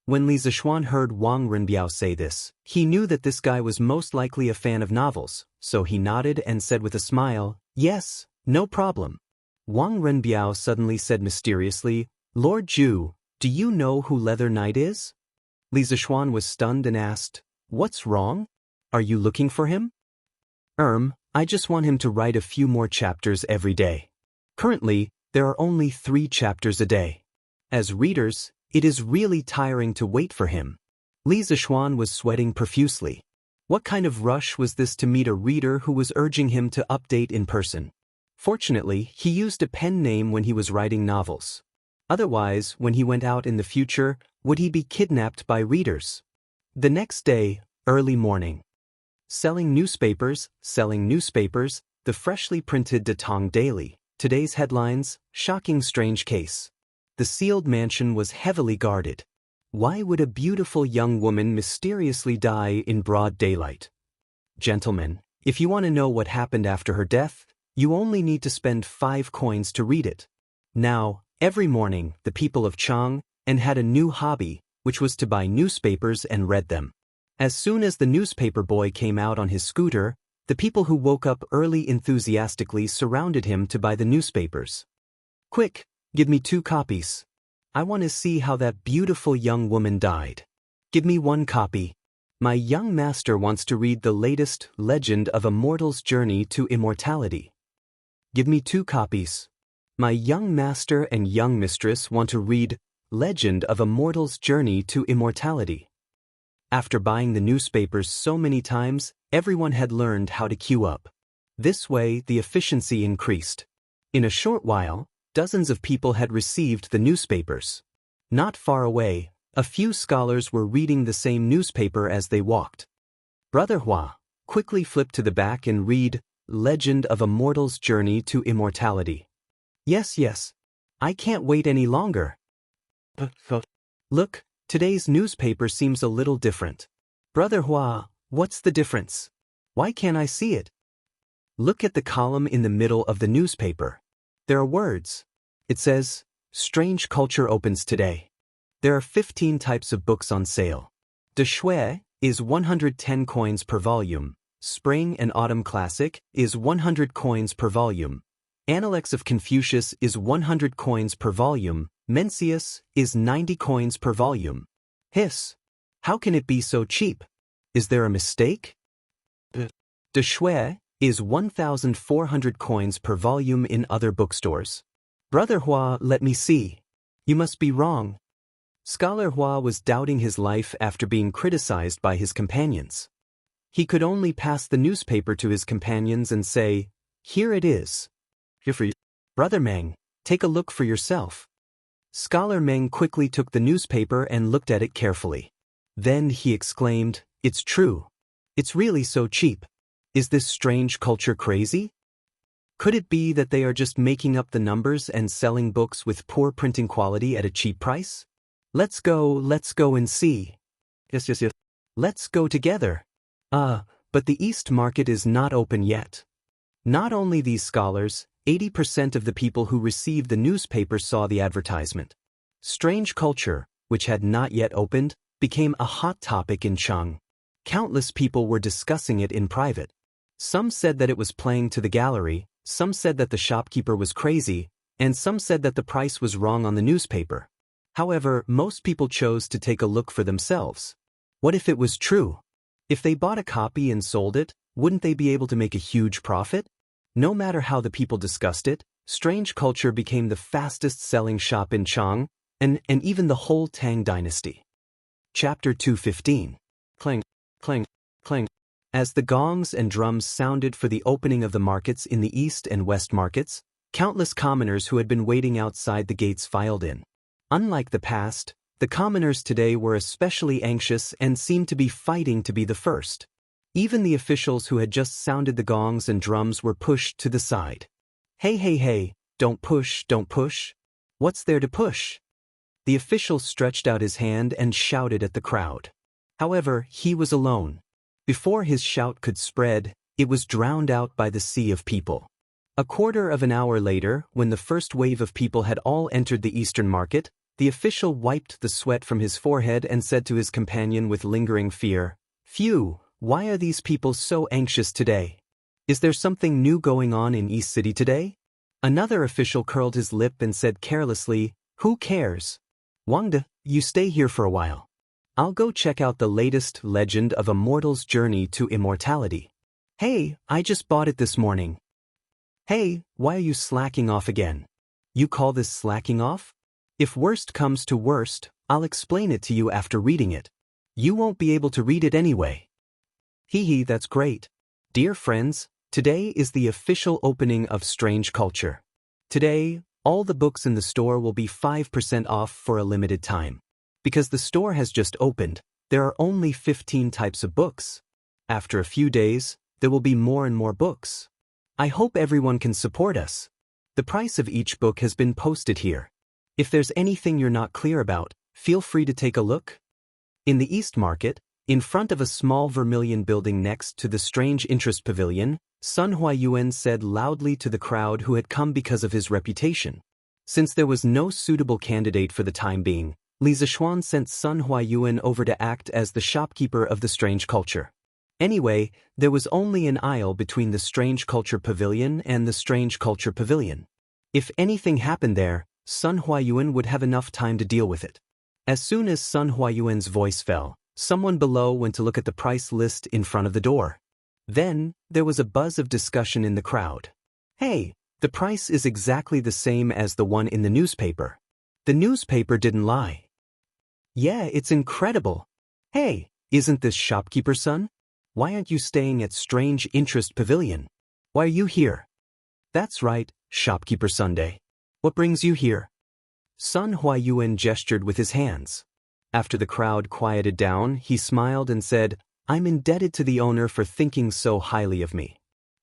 When Li Zishuan heard Wang Renbiao say this, he knew that this guy was most likely a fan of novels, so he nodded and said with a smile, "Yes, no problem." Wang Renbiao suddenly said mysteriously, "Lord Zhu, do you know who Leather Knight is?" Li Zishuan was stunned and asked, "What's wrong? Are you looking for him?" I just want him to write a few more chapters every day. Currently, there are only 3 chapters a day. As readers, it is really tiring to wait for him." Li Zishuan was sweating profusely. What kind of rush was this to meet a reader who was urging him to update in person? Fortunately, he used a pen name when he was writing novels. Otherwise, when he went out in the future, would he be kidnapped by readers? The next day, early morning. Selling newspapers, the freshly printed Datang Daily. Today's headlines, shocking strange case. The sealed mansion was heavily guarded. Why would a beautiful young woman mysteriously die in broad daylight? Gentlemen, if you want to know what happened after her death, you only need to spend 5 coins to read it. Now, every morning, the people of Chang had a new hobby, which was to buy newspapers and read them. As soon as the newspaper boy came out on his scooter, the people who woke up early enthusiastically surrounded him to buy the newspapers. "Quick, give me 2 copies. I want to see how that beautiful young woman died. Give me 1 copy. My young master wants to read the latest Legend of a Mortal's Journey to Immortality. Give me 2 copies. My young master and young mistress want to read Legend of a Mortal's Journey to Immortality." After buying the newspapers so many times, everyone had learned how to queue up. This way, the efficiency increased. In a short while, dozens of people had received the newspapers. Not far away, a few scholars were reading the same newspaper as they walked. "Brother Hua, quickly flip to the back and read Legend of a Mortal's Journey to Immortality." Yes. I can't wait any longer." "Look, today's newspaper seems a little different." "Brother Hua, what's the difference? Why can't I see it?" "Look at the column in the middle of the newspaper. There are words. It says, 'Strange Culture opens today.' There are 15 types of books on sale. De Shui is 110 coins per volume, Spring and Autumn Classic is 100 coins per volume. Analects of Confucius is 100 coins per volume. Mencius is 90 coins per volume. Hiss! How can it be so cheap? Is there a mistake? De Shui is 1,400 coins per volume in other bookstores. Brother Hua, let me see. You must be wrong. Scholar Hua was doubting his life after being criticized by his companions. He could only pass the newspaper to his companions and say, "Here it is. Here for you. Brother Meng, take a look for yourself." Scholar Meng quickly took the newspaper and looked at it carefully. Then he exclaimed, "It's true. It's really so cheap. Is this strange culture crazy? Could it be that they are just making up the numbers and selling books with poor printing quality at a cheap price? Let's go and see." Yes. Let's go together. But the East Market is not open yet. Not only these scholars, 80% of the people who received the newspaper saw the advertisement. Strange culture, which had not yet opened, became a hot topic in Cheng. Countless people were discussing it in private. Some said that it was playing to the gallery, some said that the shopkeeper was crazy, and some said that the price was wrong on the newspaper. However, most people chose to take a look for themselves. What if it was true? If they bought a copy and sold it, wouldn't they be able to make a huge profit? No matter how the people discussed it, Strange Culture became the fastest-selling shop in Cheng, and even the whole Tang dynasty. Chapter 215. Clang, clang, clang. As the gongs and drums sounded for the opening of the markets in the East and West markets, countless commoners who had been waiting outside the gates filed in. Unlike the past, the commoners today were especially anxious and seemed to be fighting to be the first. Even the officials who had just sounded the gongs and drums were pushed to the side. Hey, don't push. What's there to push? The official stretched out his hand and shouted at the crowd. However, he was alone. Before his shout could spread, it was drowned out by the sea of people. A quarter of an hour later, when the first wave of people had all entered the Eastern Market, the official wiped the sweat from his forehead and said to his companion with lingering fear, "Phew, why are these people so anxious today? Is there something new going on in East City today?" Another official curled his lip and said carelessly, "Who cares? Wangde, you stay here for a while. I'll go check out the latest legend of a mortal's journey to immortality. Hey, I just bought it this morning." "Hey, why are you slacking off again? You call this slacking off? If worst comes to worst, I'll explain it to you after reading it. You won't be able to read it anyway." Hee, that's great. Dear friends, today is the official opening of Strange Culture. Today, all the books in the store will be 5% off for a limited time. Because the store has just opened, there are only 15 types of books. After a few days, there will be more and more books. I hope everyone can support us. The price of each book has been posted here. If there's anything you're not clear about, feel free to take a look. In the East Market, in front of a small vermilion building next to the Strange Interest Pavilion, Sun Huayuan said loudly to the crowd who had come because of his reputation. Since there was no suitable candidate for the time being, Li Zishuan sent Sun Huayuan over to act as the shopkeeper of the Strange Culture. Anyway, there was only an aisle between the Strange Culture Pavilion and the Strange Culture Pavilion. If anything happened there, Sun Huayuan would have enough time to deal with it. As soon as Sun Huayuan's voice fell, someone below went to look at the price list in front of the door. Then, there was a buzz of discussion in the crowd. Hey, the price is exactly the same as the one in the newspaper. The newspaper didn't lie. Yeah, it's incredible. Hey, isn't this shopkeeper son? Why aren't you staying at Strange Interest Pavilion? Why are you here? That's right, Shopkeeper Sunday. What brings you here? Sun Huayuan gestured with his hands. After the crowd quieted down, he smiled and said, "I'm indebted to the owner for thinking so highly of me.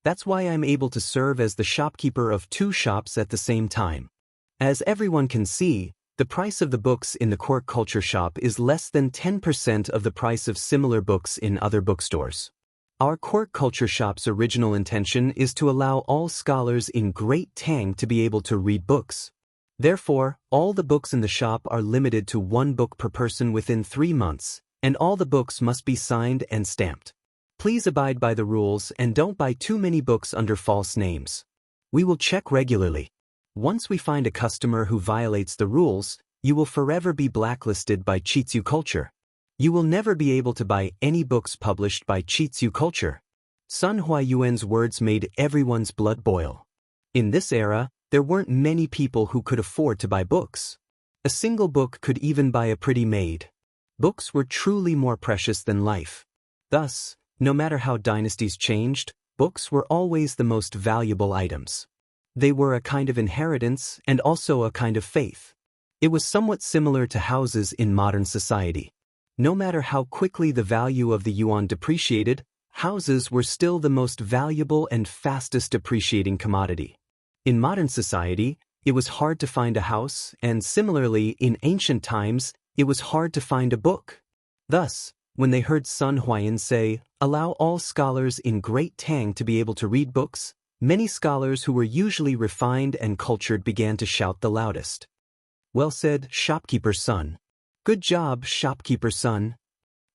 That's why I'm able to serve as the shopkeeper of 2 shops at the same time. As everyone can see, the price of the books in the Quirk Culture shop is less than 10% of the price of similar books in other bookstores. Our Quirk Culture shop's original intention is to allow all scholars in Great Tang to be able to read books. Therefore, all the books in the shop are limited to 1 book per person within 3 months, and all the books must be signed and stamped. Please abide by the rules and don't buy too many books under false names. We will check regularly. Once we find a customer who violates the rules, you will forever be blacklisted by Chitsu Culture. You will never be able to buy any books published by Chitsu Culture. Sun Huayuan's words made everyone's blood boil. In this era, there weren't many people who could afford to buy books. A single book could even buy a pretty maid. Books were truly more precious than life. Thus, no matter how dynasties changed, books were always the most valuable items. They were a kind of inheritance and also a kind of faith. It was somewhat similar to houses in modern society. No matter how quickly the value of the yuan depreciated, houses were still the most valuable and fastest depreciating commodity. In modern society, it was hard to find a house, and similarly, in ancient times, it was hard to find a book. Thus, when they heard Sun Huayan say, "Allow all scholars in Great Tang to be able to read books," many scholars who were usually refined and cultured began to shout the loudest. "Well said, shopkeeper's son. Good job, shopkeeper's son.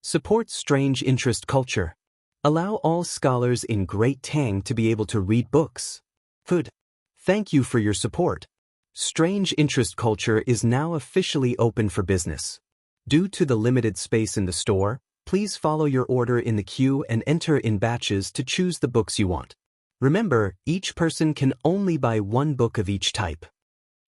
Support strange interest culture. Allow all scholars in Great Tang to be able to read books. Good. Thank you for your support. Strange interest culture is now officially open for business. Due to the limited space in the store, please follow your order in the queue and enter in batches to choose the books you want. Remember, each person can only buy one book of each type."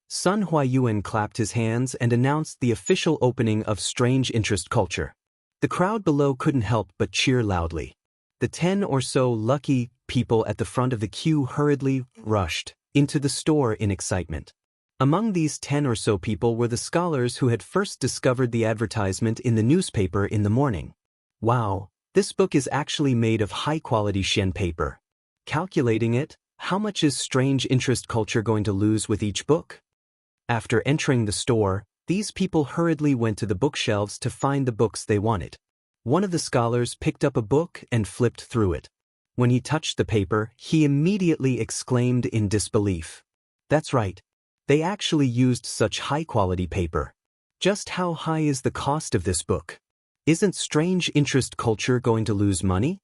Sun Huayuan clapped his hands and announced the official opening of Strange Interest Culture. The crowd below couldn't help but cheer loudly. The 10 or so lucky people at the front of the queue hurriedly rushed into the store in excitement. Among these 10 or so people were the scholars who had first discovered the advertisement in the newspaper in the morning. Wow, this book is actually made of high-quality Shen paper. Calculating it, how much is Strange Interest Culture going to lose with each book? After entering the store, these people hurriedly went to the bookshelves to find the books they wanted. One of the scholars picked up a book and flipped through it. When he touched the paper, he immediately exclaimed in disbelief. That's right. They actually used such high-quality paper. Just how high is the cost of this book? Isn't Strange Interest Culture going to lose money?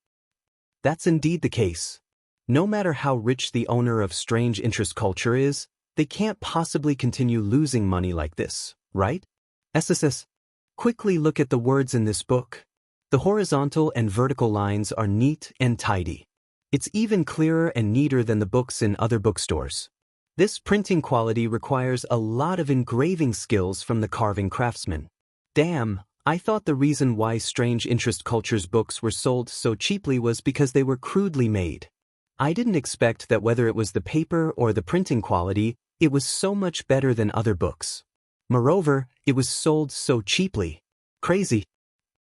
That's indeed the case. No matter how rich the owner of Strange Interest Culture is, they can't possibly continue losing money like this, right? SSS. Quickly look at the words in this book. The horizontal and vertical lines are neat and tidy. It's even clearer and neater than the books in other bookstores. This printing quality requires a lot of engraving skills from the carving craftsman. Damn, I thought the reason why Strange Interest Culture's books were sold so cheaply was because they were crudely made. I didn't expect that whether it was the paper or the printing quality, it was so much better than other books. Moreover, it was sold so cheaply. Crazy.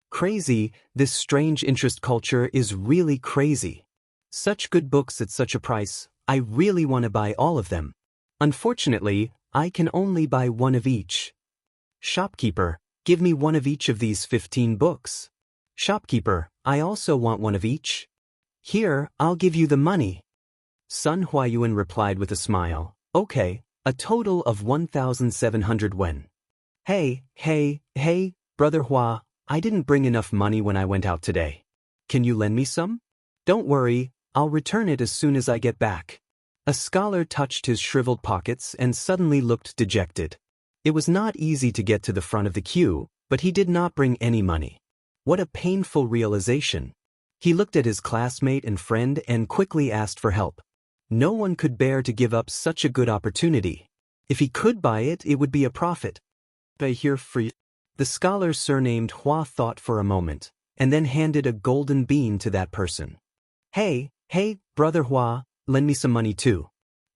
Crazy, this Strange Interest Culture is really crazy. Such good books at such a price, I really want to buy all of them. Unfortunately, I can only buy one of each. Shopkeeper, give me one of each of these 15 books. Shopkeeper, I also want one of each. Here, I'll give you the money. Sun Huayuan replied with a smile. Okay, a total of 1,700 wen. Hey, Brother Hua, I didn't bring enough money when I went out today. Can you lend me some? Don't worry, I'll return it as soon as I get back. A scholar touched his shriveled pockets and suddenly looked dejected. It was not easy to get to the front of the queue, but he did not bring any money. What a painful realization. He looked at his classmate and friend and quickly asked for help. No one could bear to give up such a good opportunity. If he could buy it, it would be a profit. Pay here free. The scholar surnamed Hua thought for a moment, and then handed a golden bean to that person. Hey, Brother Hua, lend me some money too.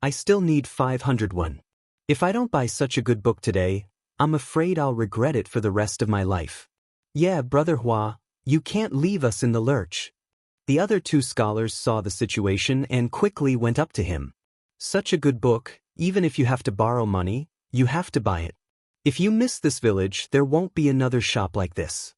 I still need 500 won. If I don't buy such a good book today, I'm afraid I'll regret it for the rest of my life. Yeah, Brother Hua, you can't leave us in the lurch. The other two scholars saw the situation and quickly went up to him. Such a good book, even if you have to borrow money, you have to buy it. If you miss this village, there won't be another shop like this.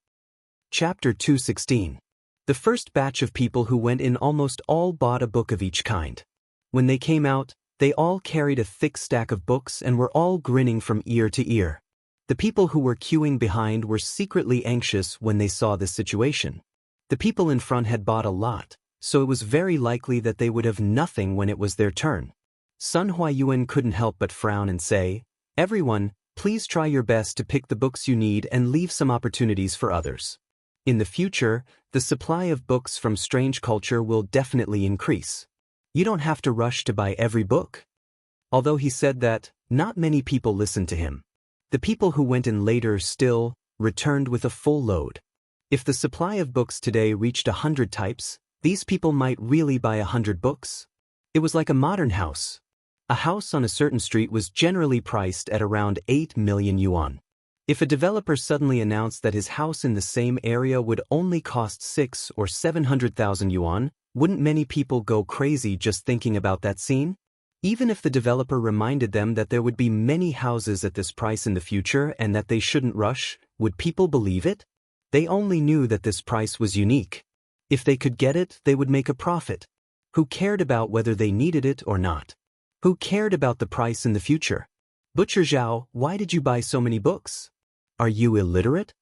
Chapter 216. The first batch of people who went in almost all bought a book of each kind. When they came out, they all carried a thick stack of books and were all grinning from ear to ear. The people who were queuing behind were secretly anxious when they saw this situation. The people in front had bought a lot, so it was very likely that they would have nothing when it was their turn. Sun Huayuan couldn't help but frown and say, "Everyone, please try your best to pick the books you need and leave some opportunities for others. In the future, the supply of books from strange culture will definitely increase. You don't have to rush to buy every book." Although he said that, not many people listened to him. The people who went in later still returned with a full load. If the supply of books today reached 100 types, these people might really buy 100 books. It was like a modern house. A house on a certain street was generally priced at around 8 million yuan. If a developer suddenly announced that his house in the same area would only cost 6 or 700,000 yuan, wouldn't many people go crazy just thinking about that scene? Even if the developer reminded them that there would be many houses at this price in the future and that they shouldn't rush, would people believe it? They only knew that this price was unique. If they could get it, they would make a profit. Who cared about whether they needed it or not? Who cared about the price in the future? "Butcher Zhao, why did you buy so many books? Are you illiterate?"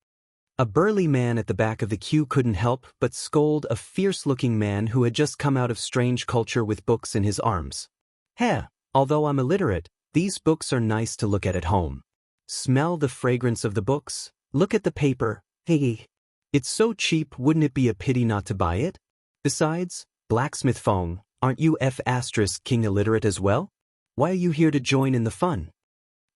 A burly man at the back of the queue couldn't help but scold a fierce-looking man who had just come out of strange culture with books in his arms. "Heh, although I'm illiterate, these books are nice to look at home. Smell the fragrance of the books, look at the paper, hey. It's so cheap, wouldn't it be a pity not to buy it? Besides, Blacksmith Feng, aren't you King illiterate as well? Why are you here to join in the fun?"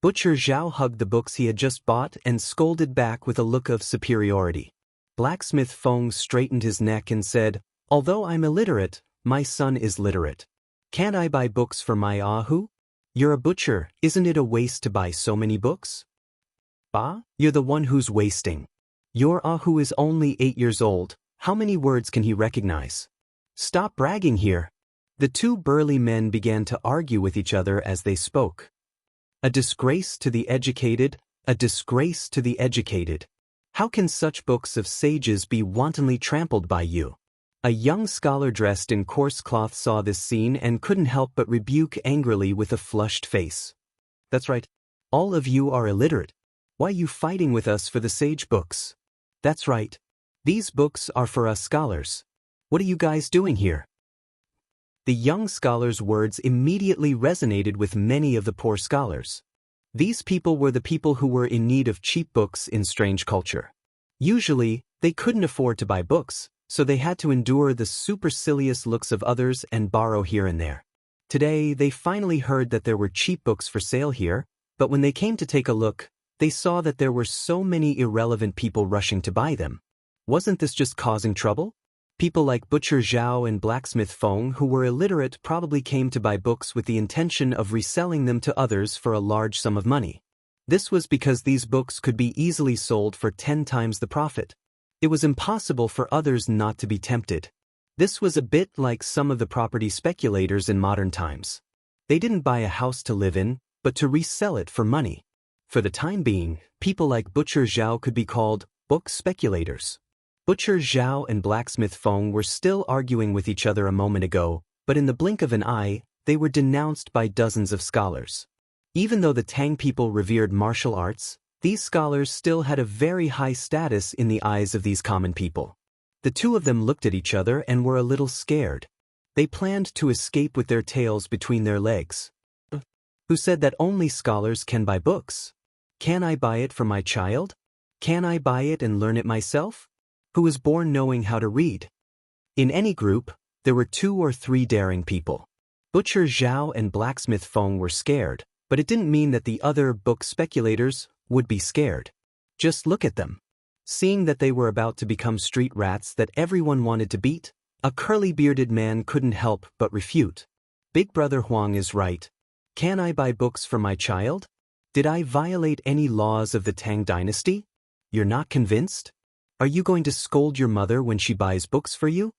Butcher Zhao hugged the books he had just bought and scolded back with a look of superiority. Blacksmith Feng straightened his neck and said, "Although I'm illiterate, my son is literate. Can't I buy books for my ahu? You're a butcher, isn't it a waste to buy so many books?" "Bah, you're the one who's wasting. Your ahu is only 8 years old, how many words can he recognize? Stop bragging here." The two burly men began to argue with each other as they spoke. "A disgrace to the educated, a disgrace to the educated. How can such books of sages be wantonly trampled by you?" A young scholar dressed in coarse cloth saw this scene and couldn't help but rebuke angrily with a flushed face. "That's right. All of you are illiterate. Why are you fighting with us for the sage books? That's right. These books are for us scholars. What are you guys doing here?" The young scholar's words immediately resonated with many of the poor scholars. These people were the people who were in need of cheap books in strange culture. Usually, they couldn't afford to buy books, so they had to endure the supercilious looks of others and borrow here and there. Today, they finally heard that there were cheap books for sale here, but when they came to take a look, they saw that there were so many irrelevant people rushing to buy them. Wasn't this just causing trouble? People like Butcher Zhao and Blacksmith Feng who were illiterate probably came to buy books with the intention of reselling them to others for a large sum of money. This was because these books could be easily sold for 10 times the profit. It was impossible for others not to be tempted. This was a bit like some of the property speculators in modern times. They didn't buy a house to live in, but to resell it for money. For the time being, people like Butcher Zhao could be called book speculators. Butcher Zhao and Blacksmith Feng were still arguing with each other a moment ago, but in the blink of an eye, they were denounced by dozens of scholars. Even though the Tang people revered martial arts, these scholars still had a very high status in the eyes of these common people. The two of them looked at each other and were a little scared. They planned to escape with their tails between their legs. Who said that only scholars can buy books? Can I buy it for my child? Can I buy it and learn it myself? Who was born knowing how to read? In any group, there were 2 or 3 daring people. Butcher Zhao and Blacksmith Feng were scared, but it didn't mean that the other book speculators would be scared. Just look at them. Seeing that they were about to become street rats that everyone wanted to beat, a curly-bearded man couldn't help but refute. Big Brother Huang is right. Can I buy books for my child? Did I violate any laws of the Tang dynasty? You're not convinced? Are you going to scold your mother when she buys books for you?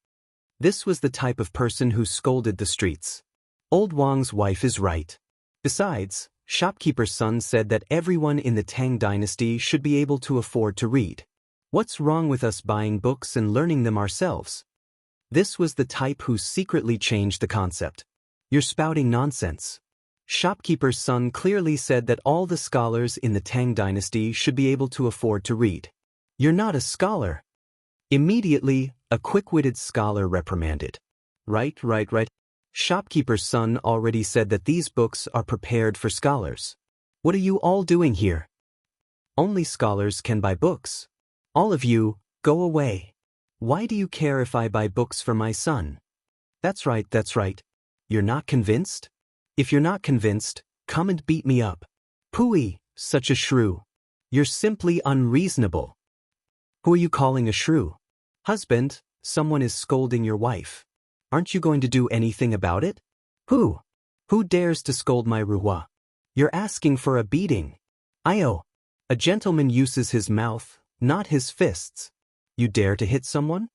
This was the type of person who scolded the streets. Old Wang's wife is right. Besides, shopkeeper's son said that everyone in the Tang dynasty should be able to afford to read. What's wrong with us buying books and learning them ourselves? This was the type who secretly changed the concept. You're spouting nonsense. Shopkeeper's son clearly said that all the scholars in the Tang dynasty should be able to afford to read. You're not a scholar. Immediately, a quick-witted scholar reprimanded. Right. Shopkeeper's son already said that these books are prepared for scholars. What are you all doing here? Only scholars can buy books. All of you, go away. Why do you care if I buy books for my son? That's right. You're not convinced? If you're not convinced, come and beat me up. Pooey, such a shrew. You're simply unreasonable. Who are you calling a shrew? Husband, someone is scolding your wife. Aren't you going to do anything about it? Who? Who dares to scold my ruwa? You're asking for a beating. Io. A gentleman uses his mouth, not his fists. You dare to hit someone?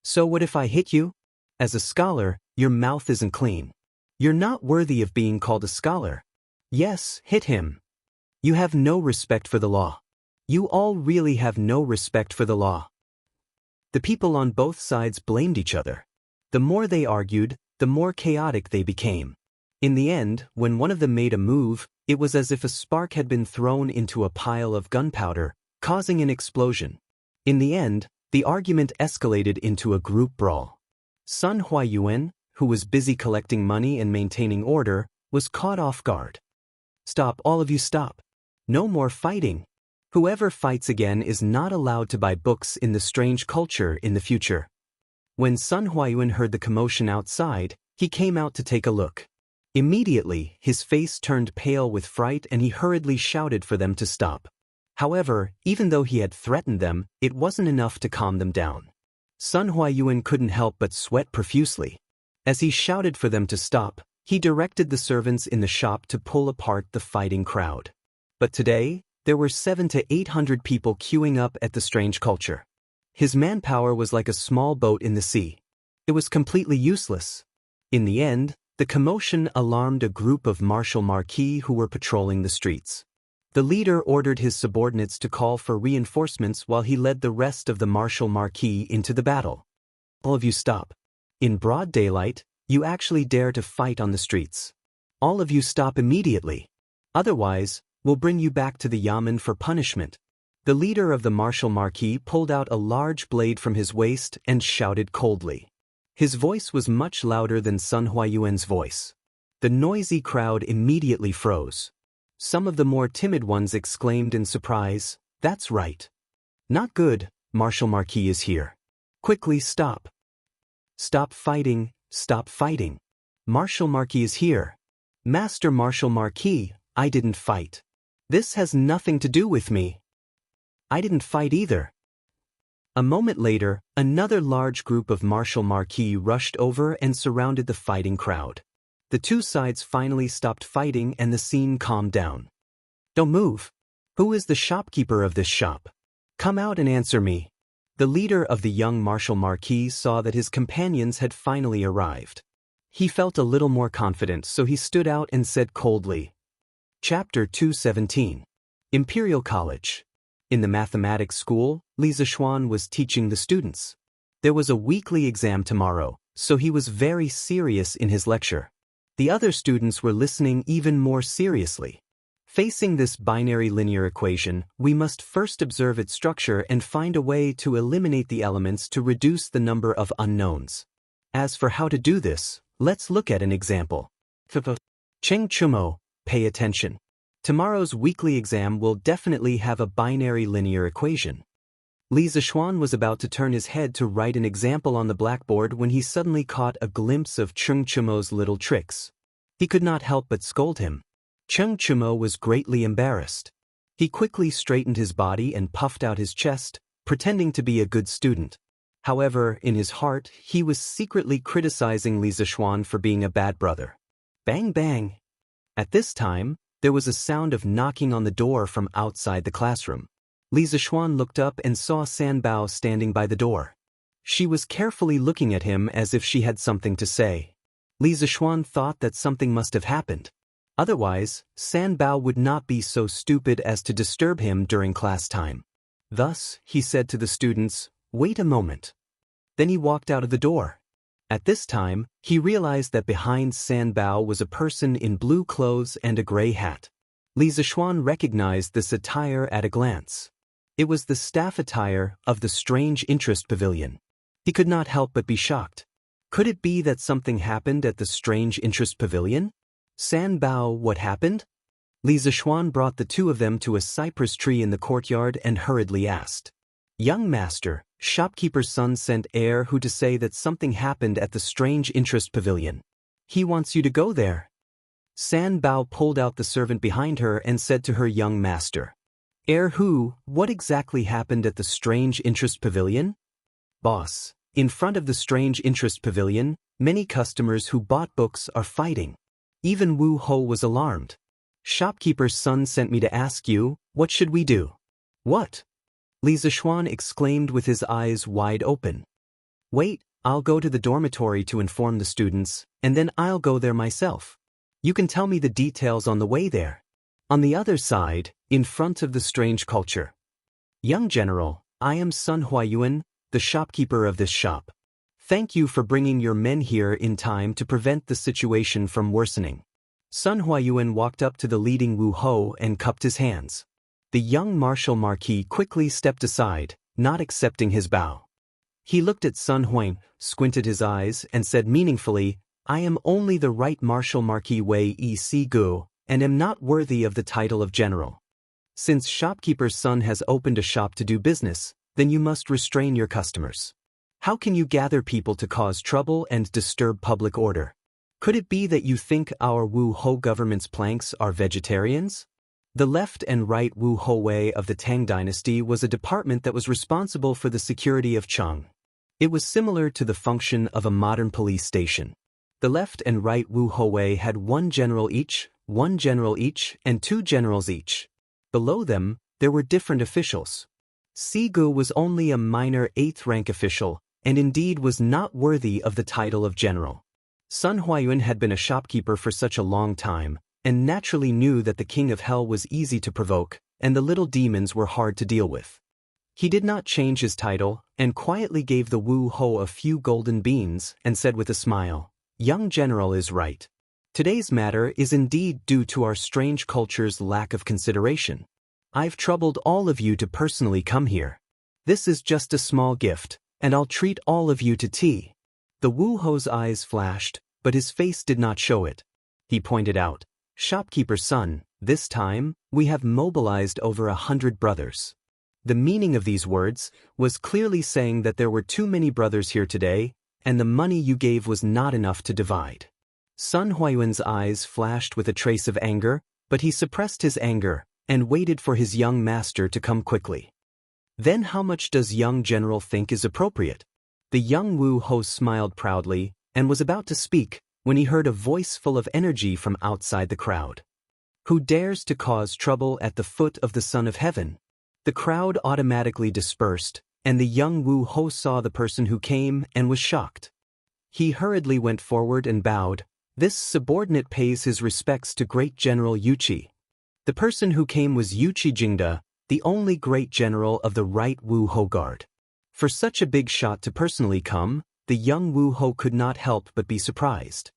So what if I hit you? As a scholar, your mouth isn't clean. You're not worthy of being called a scholar. Yes, hit him. You have no respect for the law. You all really have no respect for the law. The people on both sides blamed each other. The more they argued, the more chaotic they became. In the end, when one of them made a move, it was as if a spark had been thrown into a pile of gunpowder, causing an explosion. In the end, the argument escalated into a group brawl. Sun Huayuan, who was busy collecting money and maintaining order, was caught off guard. Stop, all of you stop. No more fighting. Whoever fights again is not allowed to buy books in the strange culture in the future. When Sun Huayuan heard the commotion outside, he came out to take a look. Immediately, his face turned pale with fright and he hurriedly shouted for them to stop. However, even though he had threatened them, it wasn't enough to calm them down. Sun Huayuan couldn't help but sweat profusely. As he shouted for them to stop, he directed the servants in the shop to pull apart the fighting crowd. But today, there were 700 to 800 people queuing up at the strange culture. His manpower was like a small boat in the sea. It was completely useless. In the end, the commotion alarmed a group of martial marquis who were patrolling the streets. The leader ordered his subordinates to call for reinforcements while he led the rest of the martial marquis into the battle. All of you stop. In broad daylight, you actually dare to fight on the streets. All of you stop immediately. Otherwise, we'll bring you back to the yamen for punishment. The leader of the martial marquis pulled out a large blade from his waist and shouted coldly. His voice was much louder than Sun Huayuan's voice. The noisy crowd immediately froze. Some of the more timid ones exclaimed in surprise, "That's right. Not good, Martial Marquis is here. Quickly stop. Stop fighting, stop fighting. Martial Marquis is here. Master Martial Marquis, I didn't fight. This has nothing to do with me. I didn't fight either." A moment later, another large group of martial marquis rushed over and surrounded the fighting crowd. The two sides finally stopped fighting and the scene calmed down. "Don't move. Who is the shopkeeper of this shop? Come out and answer me." The leader of the young martial marquis saw that his companions had finally arrived. He felt a little more confident, so he stood out and said coldly. Chapter 217. Imperial College. In the mathematics school, Li Zishuan was teaching the students. There was a weekly exam tomorrow, so he was very serious in his lecture. The other students were listening even more seriously. Facing this binary linear equation, we must first observe its structure and find a way to eliminate the elements to reduce the number of unknowns. As for how to do this, let's look at an example. Cheng Chumo, pay attention. Tomorrow's weekly exam will definitely have a binary linear equation. Li Zishuan was about to turn his head to write an example on the blackboard when he suddenly caught a glimpse of Cheng Chumo's little tricks. He could not help but scold him. Cheng Chumo was greatly embarrassed. He quickly straightened his body and puffed out his chest, pretending to be a good student. However, in his heart, he was secretly criticizing Li Zishuan for being a bad brother. Bang bang! At this time, there was a sound of knocking on the door from outside the classroom. Li Zishuan looked up and saw San Bao standing by the door. She was carefully looking at him as if she had something to say. Li Zishuan thought that something must have happened. Otherwise, San Bao would not be so stupid as to disturb him during class time. Thus, he said to the students, "Wait a moment." Then he walked out of the door. At this time, he realized that behind San Bao was a person in blue clothes and a gray hat. Li Zishuan recognized this attire at a glance. It was the staff attire of the Strange Interest Pavilion. He could not help but be shocked. Could it be that something happened at the Strange Interest Pavilion? San Bao, what happened? Li Zishuan brought the two of them to a cypress tree in the courtyard and hurriedly asked. Young master, shopkeeper's son sent heir who to say that something happened at the Strange Interest Pavilion. He wants you to go there. San Bao pulled out the servant behind her and said to her young master. Heir who, what exactly happened at the Strange Interest Pavilion? Boss, in front of the Strange Interest Pavilion, many customers who bought books are fighting. Even Wu Ho was alarmed. Shopkeeper's son sent me to ask you, what should we do? What? Li Zishuan exclaimed with his eyes wide open. Wait, I'll go to the dormitory to inform the students, and then I'll go there myself. You can tell me the details on the way there. On the other side, in front of the strange culture. Young General, I am Sun Huayuan, the shopkeeper of this shop. Thank you for bringing your men here in time to prevent the situation from worsening. Sun Huayuan walked up to the leading Wu Ho and cupped his hands. The young martial marquis quickly stepped aside, not accepting his bow. He looked at Sun Huang, squinted his eyes, and said meaningfully, I am only the right martial marquis Wei Yi Si Gu, and am not worthy of the title of general. Since shopkeeper's son has opened a shop to do business, then you must restrain your customers. How can you gather people to cause trouble and disturb public order? Could it be that you think our Wu Ho government's planks are vegetarians? The left and right Wu Ho Wei of the Tang dynasty was a department that was responsible for the security of Cheng. It was similar to the function of a modern police station. The left and right Wu Ho Wei had one general each, and two generals each. Below them, there were different officials. Si Gu was only a minor 8th rank official, and indeed was not worthy of the title of general. Sun Huayuan had been a shopkeeper for such a long time, and naturally knew that the king of hell was easy to provoke, and the little demons were hard to deal with. He did not change his title, and quietly gave the Wu Ho a few golden beans, and said with a smile, Young General is right. Today's matter is indeed due to our strange culture's lack of consideration. I've troubled all of you to personally come here. This is just a small gift, and I'll treat all of you to tea. The Wu Ho's eyes flashed, but his face did not show it. He pointed out, Shopkeeper's son, this time, we have mobilized over 100 brothers. The meaning of these words was clearly saying that there were too many brothers here today, and the money you gave was not enough to divide. Sun Huayuan's eyes flashed with a trace of anger, but he suppressed his anger and waited for his young master to come quickly. Then how much does young general think is appropriate? The young Wu Ho smiled proudly and was about to speak when he heard a voice full of energy from outside the crowd. Who dares to cause trouble at the foot of the Son of Heaven? The crowd automatically dispersed, and the young Wu Ho saw the person who came and was shocked. He hurriedly went forward and bowed. This subordinate pays his respects to great General Yuqi. The person who came was Yuqi Jingda, the only great general of the right Wu Ho Guard. For such a big shot to personally come, the young Wu Ho could not help but be surprised.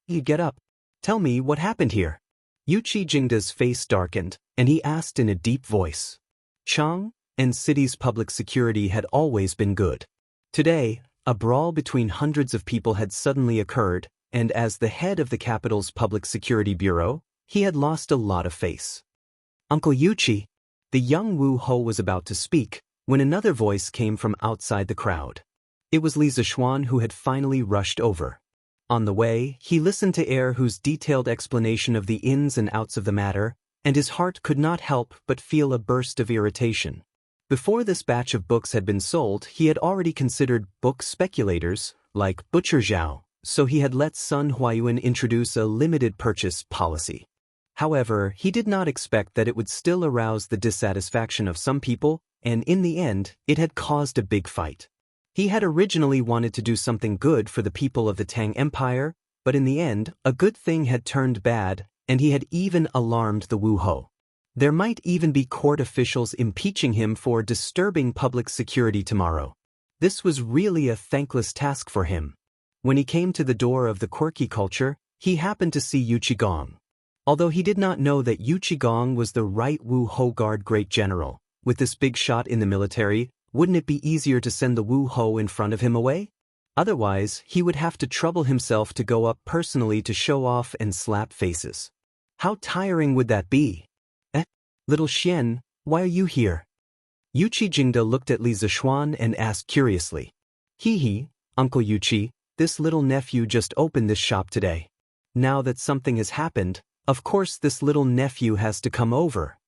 You get up. Tell me what happened here. Yuqi Jingda's face darkened, and he asked in a deep voice. Chang and city's public security had always been good. Today, a brawl between hundreds of people had suddenly occurred, and as the head of the capital's public security bureau, he had lost a lot of face. Uncle Yuqi, the young Wu Ho was about to speak, when another voice came from outside the crowd. It was Li Zishuan who had finally rushed over. On the way, he listened to Heir Hu's detailed explanation of the ins and outs of the matter, and his heart could not help but feel a burst of irritation. Before this batch of books had been sold, he had already considered book speculators, like Butcher Zhao, so he had let Sun Huayuan introduce a limited purchase policy. However, he did not expect that it would still arouse the dissatisfaction of some people, and in the end, it had caused a big fight. He had originally wanted to do something good for the people of the Tang Empire, but in the end, a good thing had turned bad, and he had even alarmed the Wu Ho. There might even be court officials impeaching him for disturbing public security tomorrow. This was really a thankless task for him. When he came to the door of the quirky culture, he happened to see Yu Qigong. Although he did not know that Yu Qigong was the right Wu Ho Guard great general, With this big shot in the military, wouldn't it be easier to send the Wu Ho in front of him away? Otherwise, he would have to trouble himself to go up personally to show off and slap faces. How tiring would that be? Little Xian, why are you here? Yuqi Jingde looked at Li Zishuan and asked curiously. Hee, Uncle Yuqi, this little nephew just opened this shop today. Now that something has happened, of course this little nephew has to come over.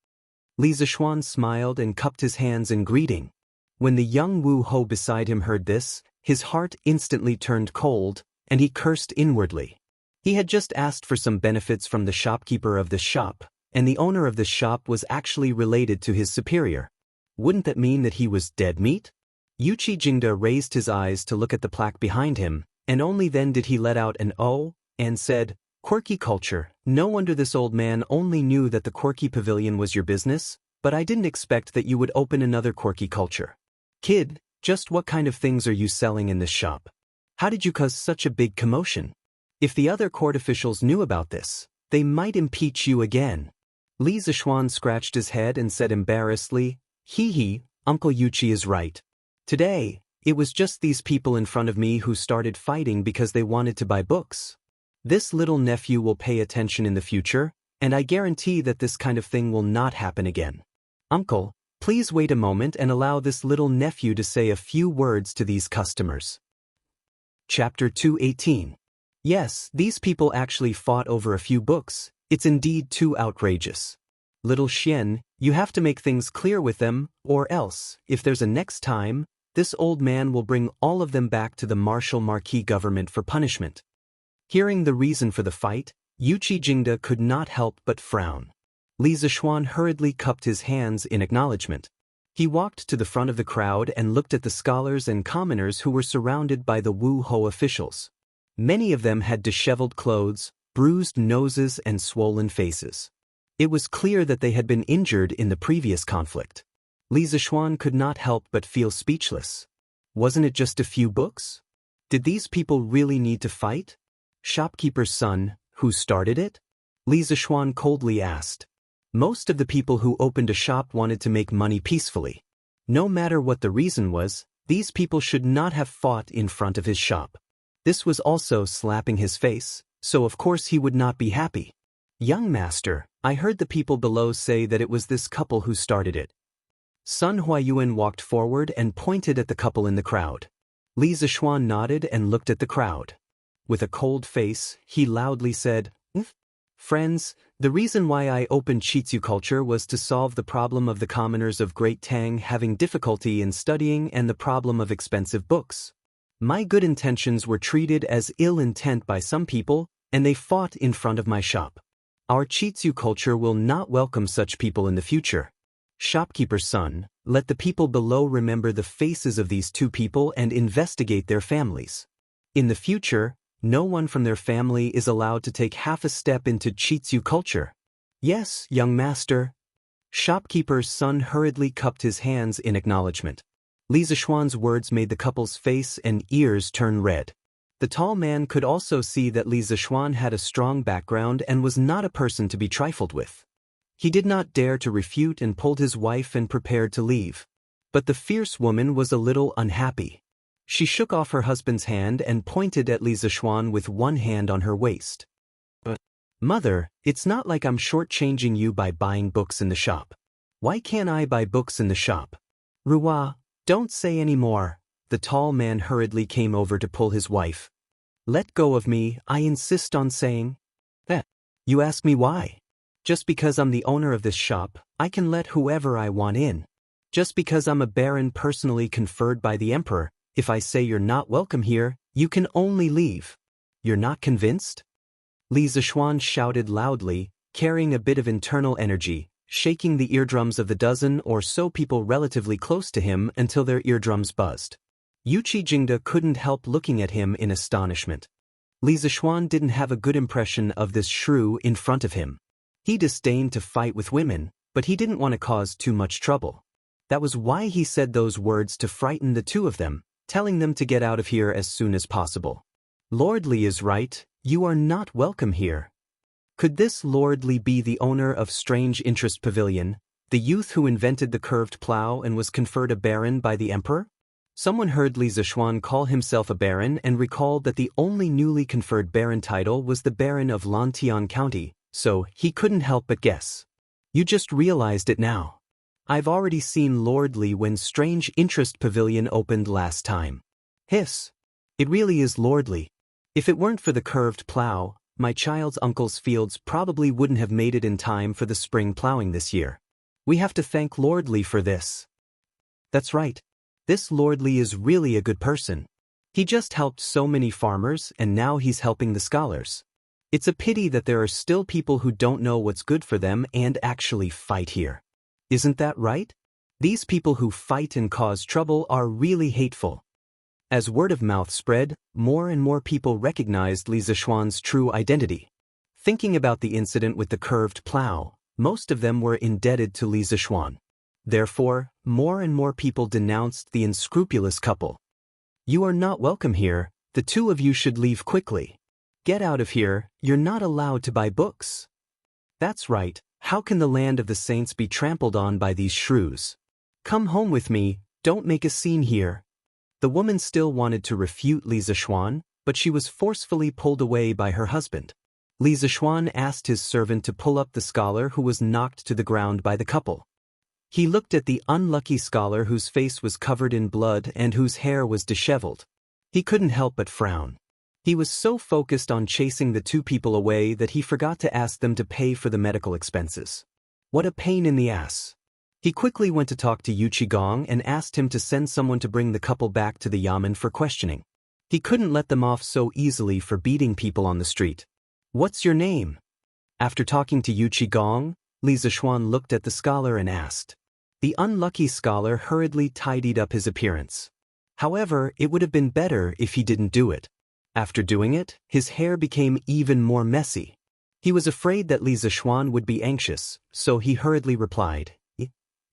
Li Zishuan smiled and cupped his hands in greeting. When the young Wu Ho beside him heard this, his heart instantly turned cold, and he cursed inwardly. He had just asked for some benefits from the shopkeeper of this shop, and the owner of this shop was actually related to his superior. Wouldn't that mean that he was dead meat? Yuqi Jingde raised his eyes to look at the plaque behind him, and only then did he let out an "oh," and said, Quirky culture. No wonder this old man only knew that the quirky pavilion was your business, but I didn't expect that you would open another quirky culture. Kid, just what kind of things are you selling in this shop? How did you cause such a big commotion? If the other court officials knew about this, they might impeach you again. Li Zishuan scratched his head and said embarrassedly, Hee, Uncle Yuqi is right. Today, it was just these people in front of me who started fighting because they wanted to buy books. This little nephew will pay attention in the future, and I guarantee that this kind of thing will not happen again. Uncle, please wait a moment and allow this little nephew to say a few words to these customers. Chapter 218. Yes, these people actually fought over a few books. It's indeed too outrageous. Little Xian, you have to make things clear with them, or else, if there's a next time, this old man will bring all of them back to the martial Marquis government for punishment. Hearing the reason for the fight, Yuqi Jingde could not help but frown. Li Zishuan hurriedly cupped his hands in acknowledgement. He walked to the front of the crowd and looked at the scholars and commoners who were surrounded by the Wu Ho officials. Many of them had disheveled clothes, bruised noses and swollen faces. It was clear that they had been injured in the previous conflict. Li Zishuan could not help but feel speechless. Wasn't it just a few books? Did these people really need to fight? Shopkeeper's son, who started it? Li Zishuan coldly asked. Most of the people who opened a shop wanted to make money peacefully. No matter what the reason was, these people should not have fought in front of his shop. This was also slapping his face, so of course he would not be happy. Young master, I heard the people below say that it was this couple who started it. Sun Huayuan walked forward and pointed at the couple in the crowd. Li Zishuan nodded and looked at the crowd. With a cold face, he loudly said, Friends, the reason why I opened Chitsu culture was to solve the problem of the commoners of Great Tang having difficulty in studying and the problem of expensive books. My good intentions were treated as ill intent by some people, and they fought in front of my shop. Our Chitsu culture will not welcome such people in the future. Shopkeeper's son, let the people below remember the faces of these two people and investigate their families. In the future, no one from their family is allowed to take half a step into Chitsu culture. Yes, young master. Shopkeeper's son hurriedly cupped his hands in acknowledgement. Li Zishuan's words made the couple's face and ears turn red. The tall man could also see that Li Zishuan had a strong background and was not a person to be trifled with. He did not dare to refute and pulled his wife and prepared to leave. But the fierce woman was a little unhappy. She shook off her husband's hand and pointed at Li Zishuan with one hand on her waist. But, Mother, it's not like I'm shortchanging you by buying books in the shop. Why can't I buy books in the shop? Ruwa, don't say any more. The tall man hurriedly came over to pull his wife. Let go of me, I insist on saying. That. You ask me why? Just because I'm the owner of this shop, I can let whoever I want in. Just because I'm a baron personally conferred by the emperor, if I say you're not welcome here, you can only leave. You're not convinced? Li Zishuan shouted loudly, carrying a bit of internal energy, shaking the eardrums of the dozen or so people relatively close to him until their eardrums buzzed. Yuqi Jingde couldn't help looking at him in astonishment. Li Zishuan didn't have a good impression of this shrew in front of him. He disdained to fight with women, but he didn't want to cause too much trouble. That was why he said those words to frighten the two of them, telling them to get out of here as soon as possible. Lord Li is right, you are not welcome here. Could this Lord Li be the owner of Strange Interest Pavilion? The youth who invented the curved plow and was conferred a baron by the emperor? Someone heard Li Zishuan call himself a baron and recalled that the only newly conferred baron title was the Baron of Lantian County, so he couldn't help but guess. You just realized it now. I've already seen Lord Li when Strange Interest Pavilion opened last time. Hiss. It really is Lord Li. If it weren't for the curved plow, my child's uncle's fields probably wouldn't have made it in time for the spring plowing this year. We have to thank Lord Li for this. That's right. This Lord Li is really a good person. He just helped so many farmers and now he's helping the scholars. It's a pity that there are still people who don't know what's good for them and actually fight here. Isn't that right? These people who fight and cause trouble are really hateful. As word of mouth spread, more and more people recognized Li Zishuan's true identity. Thinking about the incident with the curved plow, most of them were indebted to Li Zishuan. Therefore, more and more people denounced the unscrupulous couple. You are not welcome here, the two of you should leave quickly. Get out of here, you're not allowed to buy books. That's right, how can the land of the saints be trampled on by these shrews? Come home with me, don't make a scene here. The woman still wanted to refute Li Zishuan, but she was forcefully pulled away by her husband. Li Zishuan asked his servant to pull up the scholar who was knocked to the ground by the couple. He looked at the unlucky scholar whose face was covered in blood and whose hair was disheveled. He couldn't help but frown. He was so focused on chasing the two people away that he forgot to ask them to pay for the medical expenses. What a pain in the ass. He quickly went to talk to Yu Qigong and asked him to send someone to bring the couple back to the yamen for questioning. He couldn't let them off so easily for beating people on the street. What's your name? After talking to Yu Qigong, Li Zishuan looked at the scholar and asked. The unlucky scholar hurriedly tidied up his appearance. However, it would have been better if he didn't do it. After doing it, his hair became even more messy. He was afraid that Li Zishuan would be anxious, so he hurriedly replied.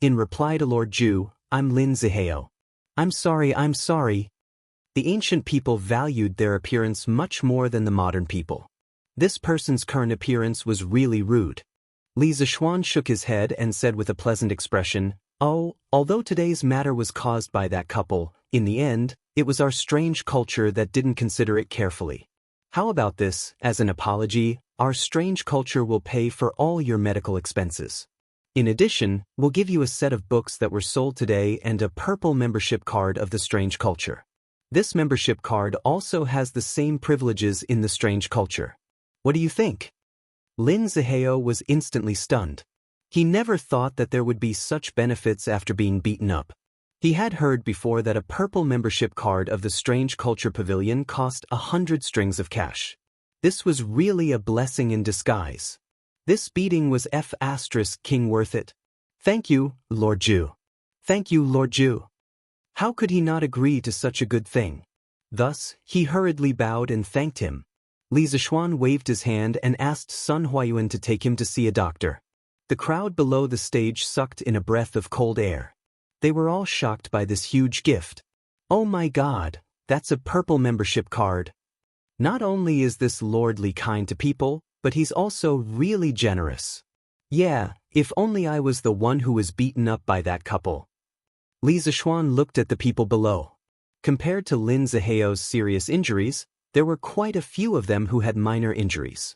In reply to Lord Zhu, I'm Lin Zihao. I'm sorry. The ancient people valued their appearance much more than the modern people. This person's current appearance was really rude. Li Zishuan shook his head and said with a pleasant expression, Oh, although today's matter was caused by that couple, in the end, it was our strange culture that didn't consider it carefully. How about this, as an apology, our strange culture will pay for all your medical expenses. In addition, we'll give you a set of books that were sold today and a purple membership card of the strange culture. This membership card also has the same privileges in the strange culture. What do you think? Lin Zihao was instantly stunned. He never thought that there would be such benefits after being beaten up. He had heard before that a purple membership card of the Strange Culture Pavilion cost 100 strings of cash. This was really a blessing in disguise. This beating was King worth it. Thank you, Lord Zhu. Thank you, Lord Zhu. How could he not agree to such a good thing? Thus, he hurriedly bowed and thanked him. Li Zishuan waved his hand and asked Sun Huayuan to take him to see a doctor. The crowd below the stage sucked in a breath of cold air. They were all shocked by this huge gift. Oh my God, that's a purple membership card. Not only is this Lord Li kind to people, but he's also really generous. Yeah, if only I was the one who was beaten up by that couple. Li Zishuan looked at the people below. Compared to Lin Zihao's serious injuries, there were quite a few of them who had minor injuries.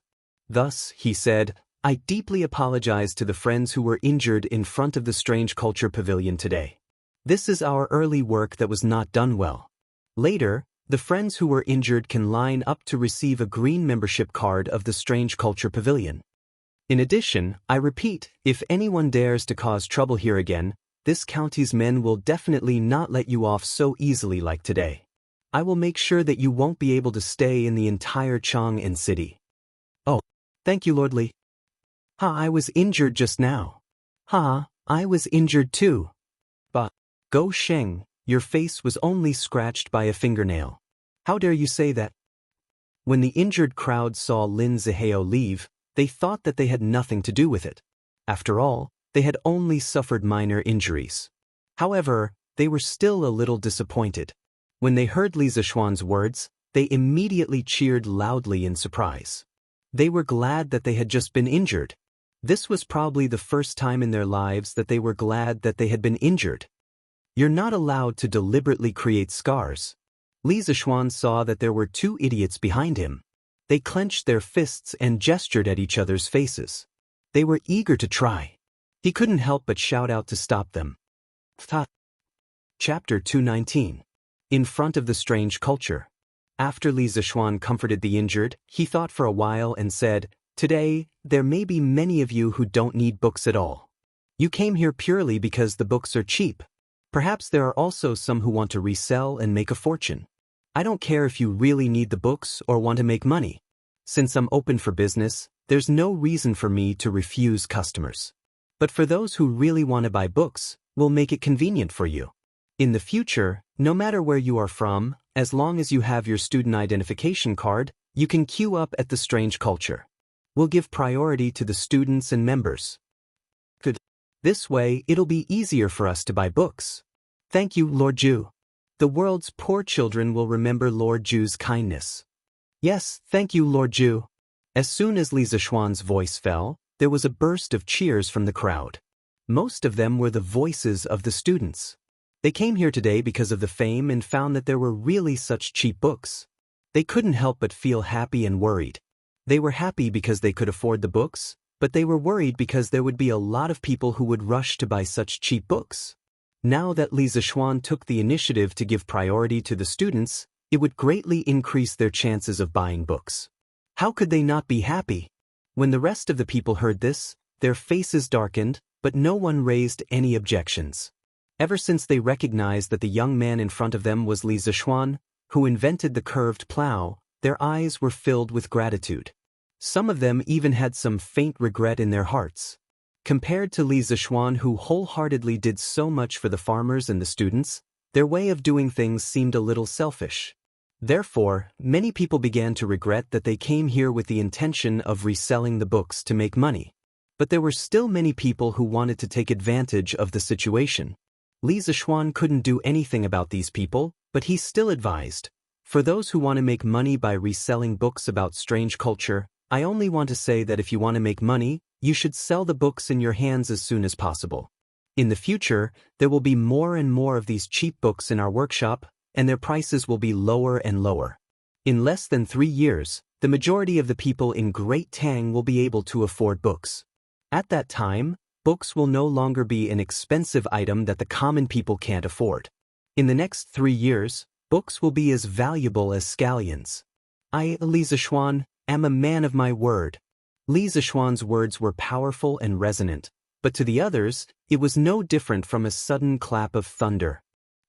Thus, he said, I deeply apologize to the friends who were injured in front of the Strange Culture Pavilion today. This is our early work that was not done well. Later, the friends who were injured can line up to receive a green membership card of the Strange Culture Pavilion. In addition, I repeat, if anyone dares to cause trouble here again, this county's men will definitely not let you off so easily like today. I will make sure that you won't be able to stay in the entire Chang'an city. Oh, thank you, Lord Li. I was injured just now. I was injured too. But, Go Sheng, your face was only scratched by a fingernail. How dare you say that? When the injured crowd saw Lin Zihao leave, they thought that they had nothing to do with it. After all, they had only suffered minor injuries. However, they were still a little disappointed. When they heard Li Zishuan's words, they immediately cheered loudly in surprise. They were glad that they had just been injured. This was probably the first time in their lives that they were glad that they had been injured. You're not allowed to deliberately create scars. Li Zishuan saw that there were two idiots behind him. They clenched their fists and gestured at each other's faces. They were eager to try. He couldn't help but shout out to stop them. Chapter 219. In front of the strange culture. After Li Zishuan comforted the injured, he thought for a while and said, "Today, there may be many of you who don't need books at all. You came here purely because the books are cheap. Perhaps there are also some who want to resell and make a fortune. I don't care if you really need the books or want to make money. Since I'm open for business, there's no reason for me to refuse customers. But for those who really want to buy books, we'll make it convenient for you. In the future, no matter where you are from, as long as you have your student identification card, you can queue up at the strange culture. We'll give priority to the students and members. Good. This way, it'll be easier for us to buy books. Thank you, Lord Ju. The world's poor children will remember Lord Ju's kindness." "Yes, thank you, Lord Ju." As soon as Li Zishuan's voice fell, there was a burst of cheers from the crowd. Most of them were the voices of the students. They came here today because of the fame and found that there were really such cheap books. They couldn't help but feel happy and worried. They were happy because they could afford the books, but they were worried because there would be a lot of people who would rush to buy such cheap books. Now that Li Zishuan took the initiative to give priority to the students, it would greatly increase their chances of buying books. How could they not be happy? When the rest of the people heard this, their faces darkened, but no one raised any objections. Ever since they recognized that the young man in front of them was Li Zishuan, who invented the curved plow, their eyes were filled with gratitude. Some of them even had some faint regret in their hearts. Compared to Li Zishuan, who wholeheartedly did so much for the farmers and the students, their way of doing things seemed a little selfish. Therefore, many people began to regret that they came here with the intention of reselling the books to make money. But there were still many people who wanted to take advantage of the situation. Li Zishuan couldn't do anything about these people, but he still advised, "For those who want to make money by reselling books about strange culture, I only want to say that if you want to make money, you should sell the books in your hands as soon as possible. In the future, there will be more and more of these cheap books in our workshop, and their prices will be lower and lower. In less than 3 years, the majority of the people in Great Tang will be able to afford books. At that time, books will no longer be an expensive item that the common people can't afford. In the next 3 years, books will be as valuable as scallions. I, Li Zishuan, am a man of my word." Li Zishuan's words were powerful and resonant, but to the others, it was no different from a sudden clap of thunder.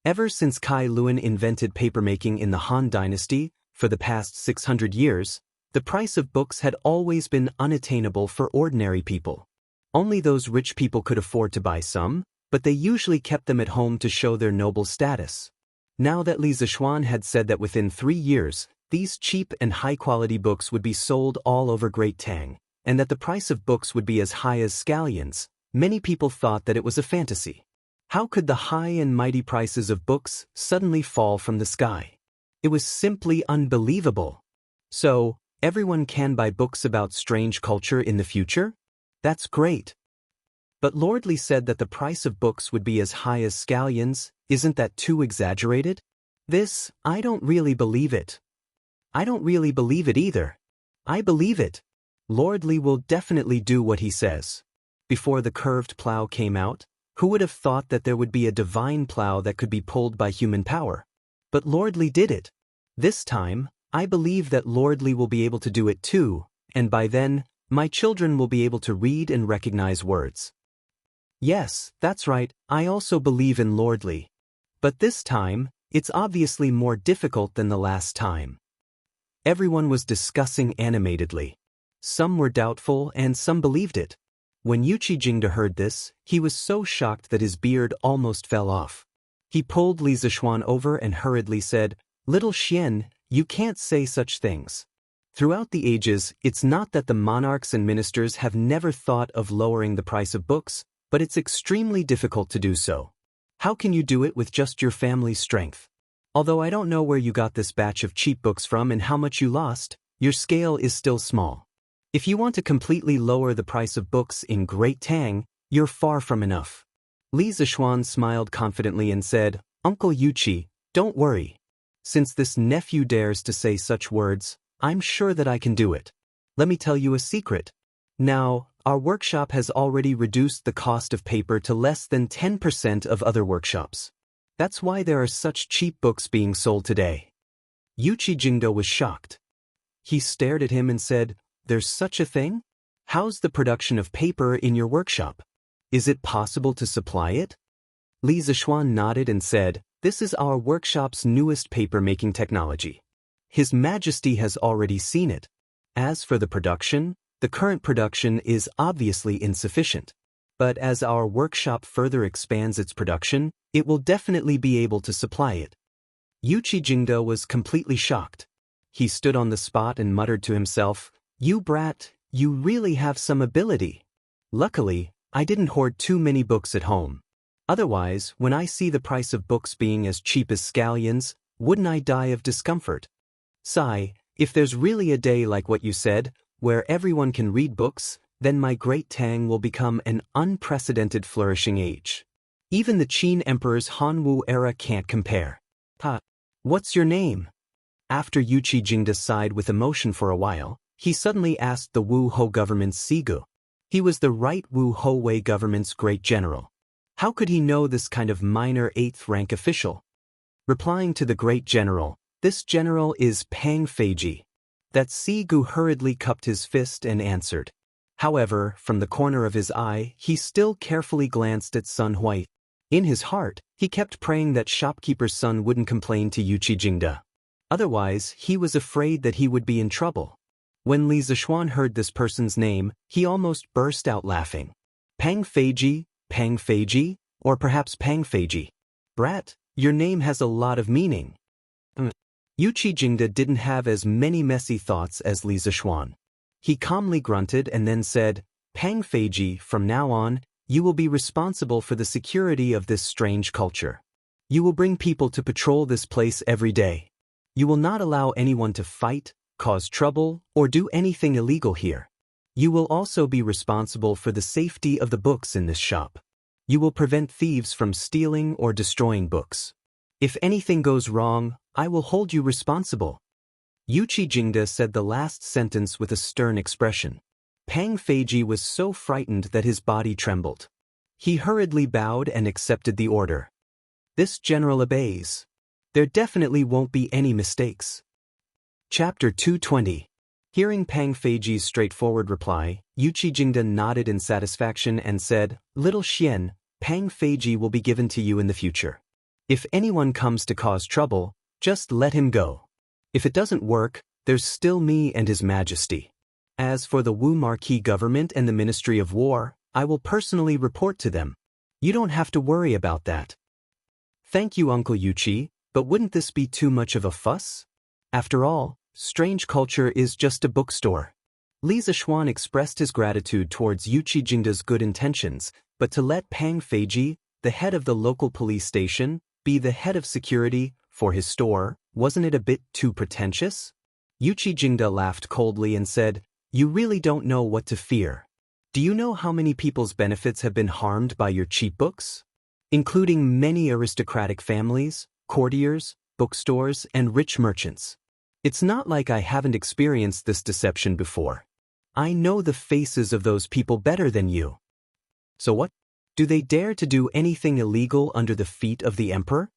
Ever since Kai Luan invented papermaking in the Han Dynasty, for the past 600 years, the price of books had always been unattainable for ordinary people. Only those rich people could afford to buy some, but they usually kept them at home to show their noble status. Now that Li Zishuan had said that within 3 years, these cheap and high-quality books would be sold all over Great Tang, and that the price of books would be as high as scallions, many people thought that it was a fantasy. How could the high and mighty prices of books suddenly fall from the sky? It was simply unbelievable. So, everyone can buy books about strange culture in the future? That's great. But Lord Li said that the price of books would be as high as scallions. Isn't that too exaggerated? I don't really believe it. I don't really believe it either. I believe it. Lord Li will definitely do what he says. Before the curved plow came out, who would have thought that there would be a divine plow that could be pulled by human power? But Lord Li did it. This time, I believe that Lord Li will be able to do it too, and by then, my children will be able to read and recognize words. Yes, that's right, I also believe in Lord Li. But this time, it's obviously more difficult than the last time. Everyone was discussing animatedly. Some were doubtful and some believed it. When Yuchi Jingda heard this, he was so shocked that his beard almost fell off. He pulled Li Zishuan over and hurriedly said, "Little Xian, you can't say such things. Throughout the ages, it's not that the monarchs and ministers have never thought of lowering the price of books, but it's extremely difficult to do so. How can you do it with just your family's strength? Although I don't know where you got this batch of cheap books from and how much you lost, your scale is still small. If you want to completely lower the price of books in Great Tang, you're far from enough. Li Zishuan smiled confidently and said, Uncle Yuqi, don't worry. Since this nephew dares to say such words, I'm sure that I can do it. Let me tell you a secret. Now, our workshop has already reduced the cost of paper to less than 10% of other workshops. That's why there are such cheap books being sold today. Yuqi Jingdo was shocked. He stared at him and said, There's such a thing? How's the production of paper in your workshop? Is it possible to supply it? Li Zishuan nodded and said, This is our workshop's newest paper-making technology. His Majesty has already seen it. As for the production, the current production is obviously insufficient. But as our workshop further expands its production, it will definitely be able to supply it. Yuqi Jingdo was completely shocked. He stood on the spot and muttered to himself, You brat, you really have some ability. Luckily, I didn't hoard too many books at home. Otherwise, when I see the price of books being as cheap as scallions, wouldn't I die of discomfort? Sigh, if there's really a day like what you said, where everyone can read books, then my Great Tang will become an unprecedented flourishing age. Even the Qin Emperor's Hanwu era can't compare. What's your name? After Yuqi Jingda sighed with emotion for a while, he suddenly asked the Wu Ho government's Sigu. He was the right Wu Ho Wei government's great general. How could he know this kind of minor 8th rank official? Replying to the great general, this general is Pang Feiji. That Sigu hurriedly cupped his fist and answered. However, from the corner of his eye, he still carefully glanced at Sun Hui. In his heart, he kept praying that shopkeeper's son wouldn't complain to Yuqi Jingda. Otherwise, he was afraid that he would be in trouble. When Li Zishuan heard this person's name, he almost burst out laughing. Pang Feiji, or perhaps Pang Feiji. Brat, your name has a lot of meaning. Yuqi Jingda didn't have as many messy thoughts as Li Zishuan. He calmly grunted and then said, Pang Feiji, from now on, you will be responsible for the security of this strange culture. You will bring people to patrol this place every day. You will not allow anyone to fight, cause trouble, or do anything illegal here. You will also be responsible for the safety of the books in this shop. You will prevent thieves from stealing or destroying books. If anything goes wrong, I will hold you responsible. Yuqi Jingda said the last sentence with a stern expression. Pang Feiji was so frightened that his body trembled. He hurriedly bowed and accepted the order. This general obeys. There definitely won't be any mistakes. Chapter 220. Hearing Pang Feiji's straightforward reply, Yuqi Jingda nodded in satisfaction and said, Little Xian, Pang Feiji will be given to you in the future. If anyone comes to cause trouble, just let him go. If it doesn't work, there's still me and His Majesty. As for the Wu Marquis government and the Ministry of War, I will personally report to them. You don't have to worry about that. Thank you, Uncle Yuqi, but wouldn't this be too much of a fuss? After all, Strange Culture is just a bookstore. Li Zishuan expressed his gratitude towards Yuqi Jingda's good intentions, but to let Pang Feiji, the head of the local police station, be the head of security for his store, wasn't it a bit too pretentious? Yuqi Jingda laughed coldly and said, You really don't know what to fear. Do you know how many people's benefits have been harmed by your cheap books? Including many aristocratic families, courtiers, bookstores, and rich merchants. It's not like I haven't experienced this deception before. I know the faces of those people better than you. So what? Do they dare to do anything illegal under the feet of the emperor?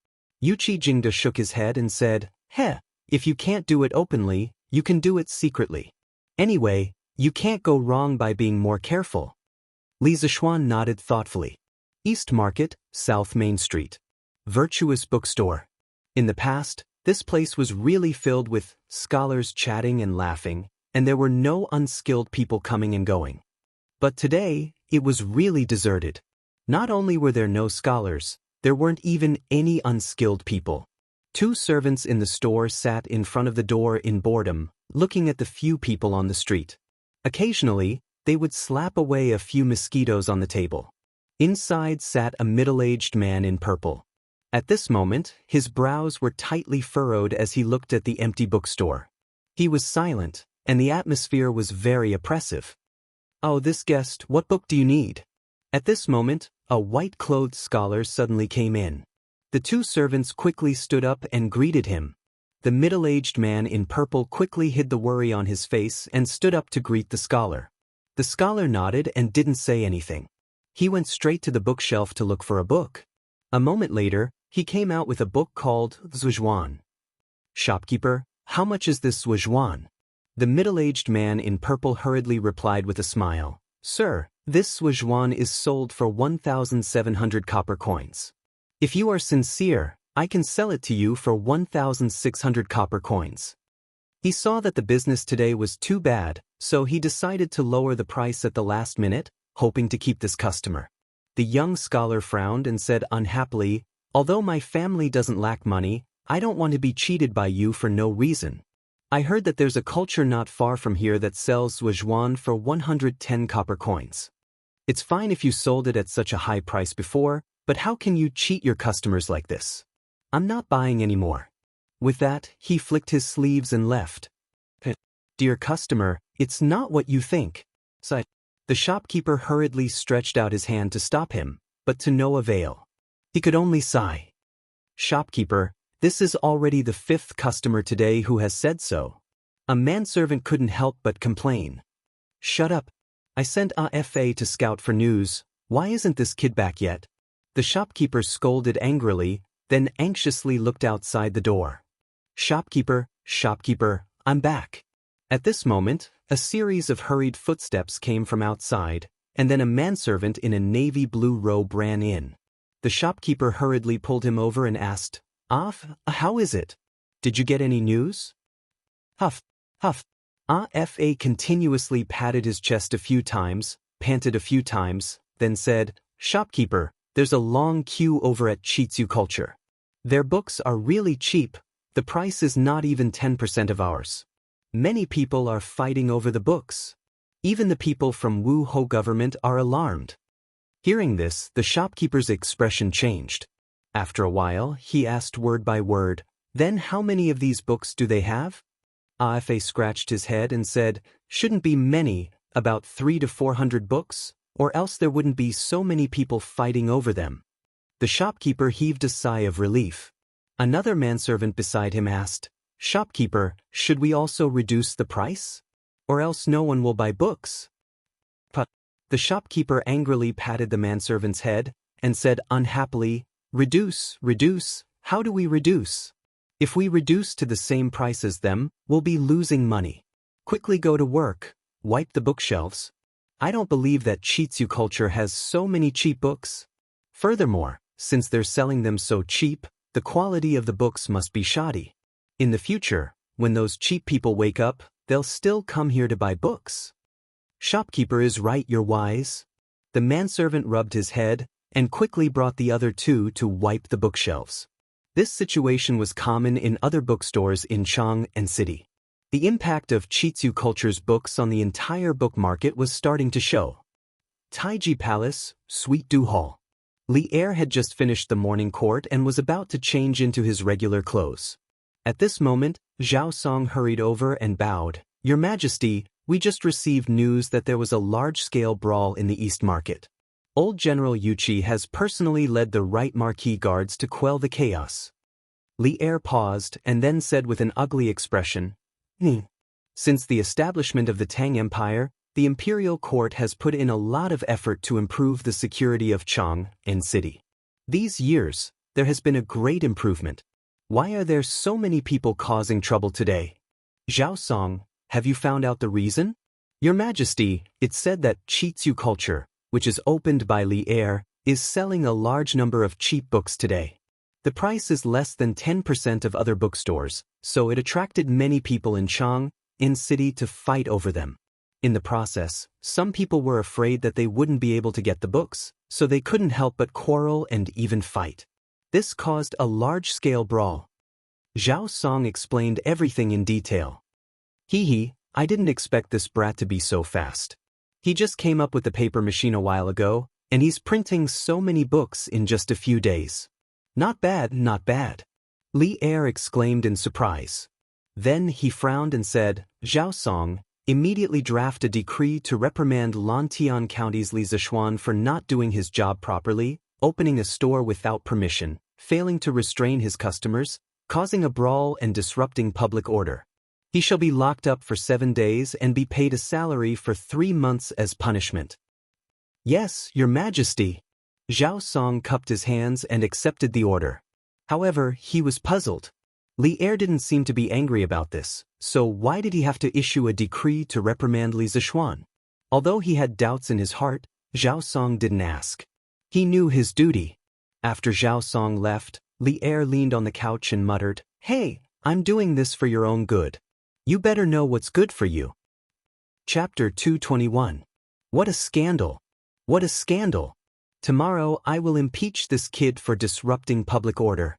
Yuqi Jingda shook his head and said, if you can't do it openly, you can do it secretly. Anyway, you can't go wrong by being more careful. Li Zishuan nodded thoughtfully. East Market, South Main Street. Virtuous bookstore. In the past, this place was really filled with scholars chatting and laughing, and there were no unskilled people coming and going. But today, it was really deserted. Not only were there no scholars, there weren't even any unskilled people. 2 servants in the store sat in front of the door in boredom, looking at the few people on the street. Occasionally, they would slap away a few mosquitoes on the table. Inside sat a middle-aged man in purple. At this moment, his brows were tightly furrowed as he looked at the empty bookstore. He was silent, and the atmosphere was very oppressive. "Oh, this guest, what book do you need?" At this moment, a white-clothed scholar suddenly came in. The two servants quickly stood up and greeted him. The middle-aged man in purple quickly hid the worry on his face and stood up to greet the scholar. The scholar nodded and didn't say anything. He went straight to the bookshelf to look for a book. A moment later, he came out with a book called Zhuan. "Shopkeeper, how much is this Zhuan?" The middle-aged man in purple hurriedly replied with a smile. "Sir, this Zhuan is sold for 1,700 copper coins. If you are sincere, I can sell it to you for 1,600 copper coins." He saw that the business today was too bad, so he decided to lower the price at the last minute, hoping to keep this customer. The young scholar frowned and said unhappily, "Although my family doesn't lack money, I don't want to be cheated by you for no reason. I heard that there's a culture not far from here that sells Zhuan for 110 copper coins. It's fine if you sold it at such a high price before, but how can you cheat your customers like this? I'm not buying anymore." With that, he flicked his sleeves and left. "Dear customer, it's not what you think." The shopkeeper hurriedly stretched out his hand to stop him, but to no avail. He could only sigh. "Shopkeeper, this is already the 5th customer today who has said so." A manservant couldn't help but complain. "Shut up. I sent AFA to scout for news. Why isn't this kid back yet?" The shopkeeper scolded angrily, then anxiously looked outside the door. "Shopkeeper, shopkeeper, I'm back." At this moment, a series of hurried footsteps came from outside, and then a manservant in a navy blue robe ran in. The shopkeeper hurriedly pulled him over and asked, How is it? Did you get any news?" Huff, huff. AFA continuously patted his chest a few times, panted a few times, then said, "Shopkeeper, there's a long queue over at Chitsu Culture. Their books are really cheap, the price is not even 10% of ours. Many people are fighting over the books. Even the people from Wu Ho government are alarmed." Hearing this, the shopkeeper's expression changed. After a while, he asked word by word, "Then how many of these books do they have?" AFA scratched his head and said, "Shouldn't be many, about 300 to 400 books, or else there wouldn't be so many people fighting over them." The shopkeeper heaved a sigh of relief. Another manservant beside him asked, "Shopkeeper, should we also reduce the price? Or else no one will buy books." But the shopkeeper angrily patted the manservant's head and said unhappily, "Reduce, reduce, how do we reduce? If we reduce to the same price as them, we'll be losing money. Quickly go to work, wipe the bookshelves. I don't believe that Chitsu Culture has so many cheap books. Furthermore, since they're selling them so cheap, the quality of the books must be shoddy. In the future, when those cheap people wake up, they'll still come here to buy books." "Shopkeeper is right, you're wise." The manservant rubbed his head and quickly brought the other two to wipe the bookshelves. This situation was common in other bookstores in Chang and City. The impact of Chitsu Culture's books on the entire book market was starting to show. Taiji Palace, Suite Du Hall. Li Er had just finished the morning court and was about to change into his regular clothes. At this moment, Zhao Song hurried over and bowed. "Your Majesty, we just received news that there was a large-scale brawl in the East Market. Old General Yuchi has personally led the right marquee guards to quell the chaos." Li Er paused and then said with an ugly expression, "Since the establishment of the Tang Empire, the imperial court has put in a lot of effort to improve the security of Chang and City. These years, there has been a great improvement. Why are there so many people causing trouble today? Zhao Song, have you found out the reason?" "Your Majesty, it's said that Chitsu Culture, which is opened by Li Er, is selling a large number of cheap books today. The price is less than 10% of other bookstores, so it attracted many people in Chang, in City to fight over them. In the process, some people were afraid that they wouldn't be able to get the books, so they couldn't help but quarrel and even fight. This caused a large-scale brawl." Zhao Song explained everything in detail. I didn't expect this brat to be so fast. He just came up with the paper machine a while ago, and he's printing so many books in just a few days. Not bad, not bad." Li Er exclaimed in surprise. Then he frowned and said, Zhao Song, immediately draft a decree to reprimand Lantian County's Li Zishuan for not doing his job properly, opening a store without permission, failing to restrain his customers, causing a brawl and disrupting public order. He shall be locked up for 7 days and be paid a salary for 3 months as punishment. Yes, Your Majesty. Zhao Song cupped his hands and accepted the order. However, he was puzzled. Li Er didn't seem to be angry about this, so why did he have to issue a decree to reprimand Li Zishuan? Although he had doubts in his heart, Zhao Song didn't ask. He knew his duty. After Zhao Song left, Li Er leaned on the couch and muttered, "Hey, I'm doing this for your own good. You better know what's good for you." Chapter 221. What a scandal! What a scandal! Tomorrow I will impeach this kid for disrupting public order.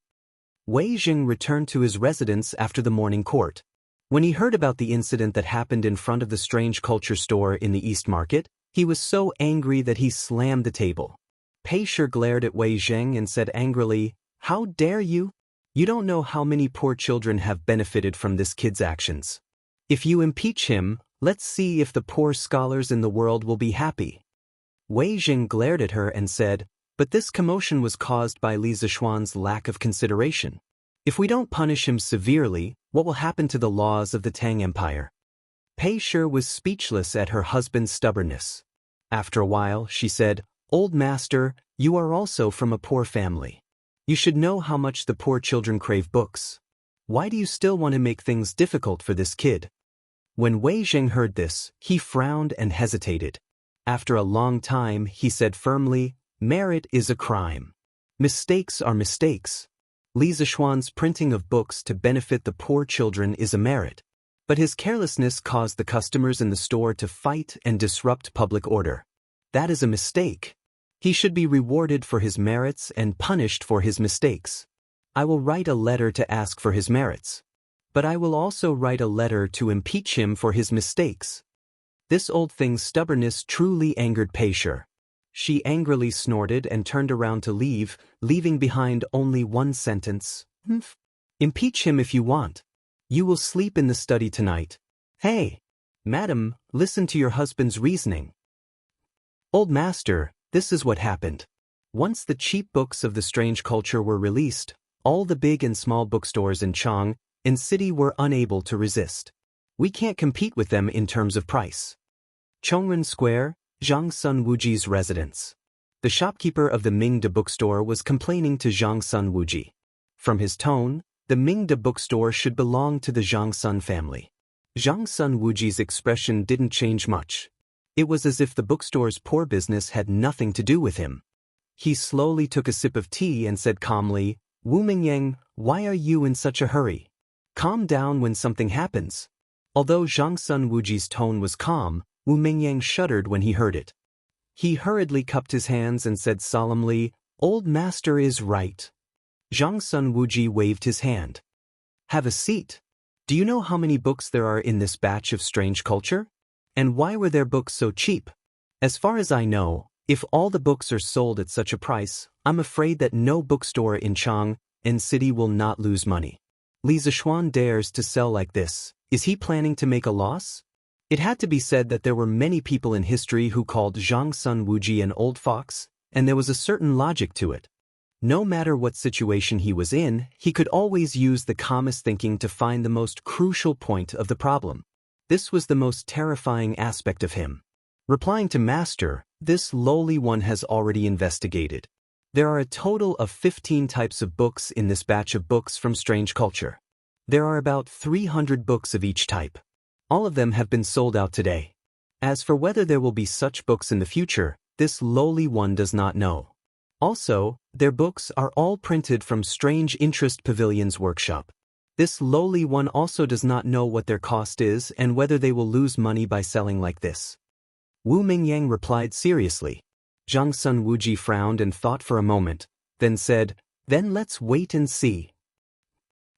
Wei Jing returned to his residence after the morning court. When he heard about the incident that happened in front of the strange culture store in the East Market, he was so angry that he slammed the table. Pei Shi glared at Wei Jing and said angrily, "How dare you? You don't know how many poor children have benefited from this kid's actions. If you impeach him, let's see if the poor scholars in the world will be happy." Wei Jing glared at her and said, "But this commotion was caused by Li Zishuan's lack of consideration. If we don't punish him severely, what will happen to the laws of the Tang Empire?" Pei Shi was speechless at her husband's stubbornness. After a while, she said, "Old master, you are also from a poor family. You should know how much the poor children crave books. Why do you still want to make things difficult for this kid?" When Wei Jing heard this, he frowned and hesitated. After a long time, he said firmly, "Merit is a crime. Mistakes are mistakes. Li Zishuan's printing of books to benefit the poor children is a merit. But his carelessness caused the customers in the store to fight and disrupt public order. That is a mistake. He should be rewarded for his merits and punished for his mistakes. I will write a letter to ask for his merits. But I will also write a letter to impeach him for his mistakes." This old thing's stubbornness truly angered Pei Shi. She angrily snorted and turned around to leave, leaving behind only one sentence. "Impeach him if you want. You will sleep in the study tonight. Hey, madam, listen to your husband's reasoning." "Old master, this is what happened. Once the cheap books of the strange culture were released, all the big and small bookstores in Chang and city were unable to resist. We can't compete with them in terms of price." Chongren Square, Zhang Sun Wuji's residence. The shopkeeper of the Mingda bookstore was complaining to Zhang Sun Wuji. From his tone, the Mingda bookstore should belong to the Zhang Sun family. Zhang Sun Wuji's expression didn't change much. It was as if the bookstore's poor business had nothing to do with him. He slowly took a sip of tea and said calmly, "Wu Mingyang, why are you in such a hurry? Calm down when something happens." Although Zhang Sun Wuji's tone was calm, Wu Mingyang shuddered when he heard it. He hurriedly cupped his hands and said solemnly, "Old master is right." Zhang Sun Wuji waved his hand. "Have a seat. Do you know how many books there are in this batch of strange culture? And why were their books so cheap? As far as I know, if all the books are sold at such a price, I'm afraid that no bookstore in Chang and city will not lose money. Li Zishuan dares to sell like this. Is he planning to make a loss?" It had to be said that there were many people in history who called Zhang Sun Wuji an old fox, and there was a certain logic to it. No matter what situation he was in, he could always use the calmest thinking to find the most crucial point of the problem. This was the most terrifying aspect of him. Replying to Master, this lowly one has already investigated. There are a total of 15 types of books in this batch of books from strange culture. There are about 300 books of each type. All of them have been sold out today. As for whether there will be such books in the future, this lowly one does not know. Also, their books are all printed from Strange Interest Pavilion's workshop. This lowly one also does not know what their cost is and whether they will lose money by selling like this. Wu Mingyang replied seriously. Zhang Sun Wuji frowned and thought for a moment, then said, "Then let's wait and see."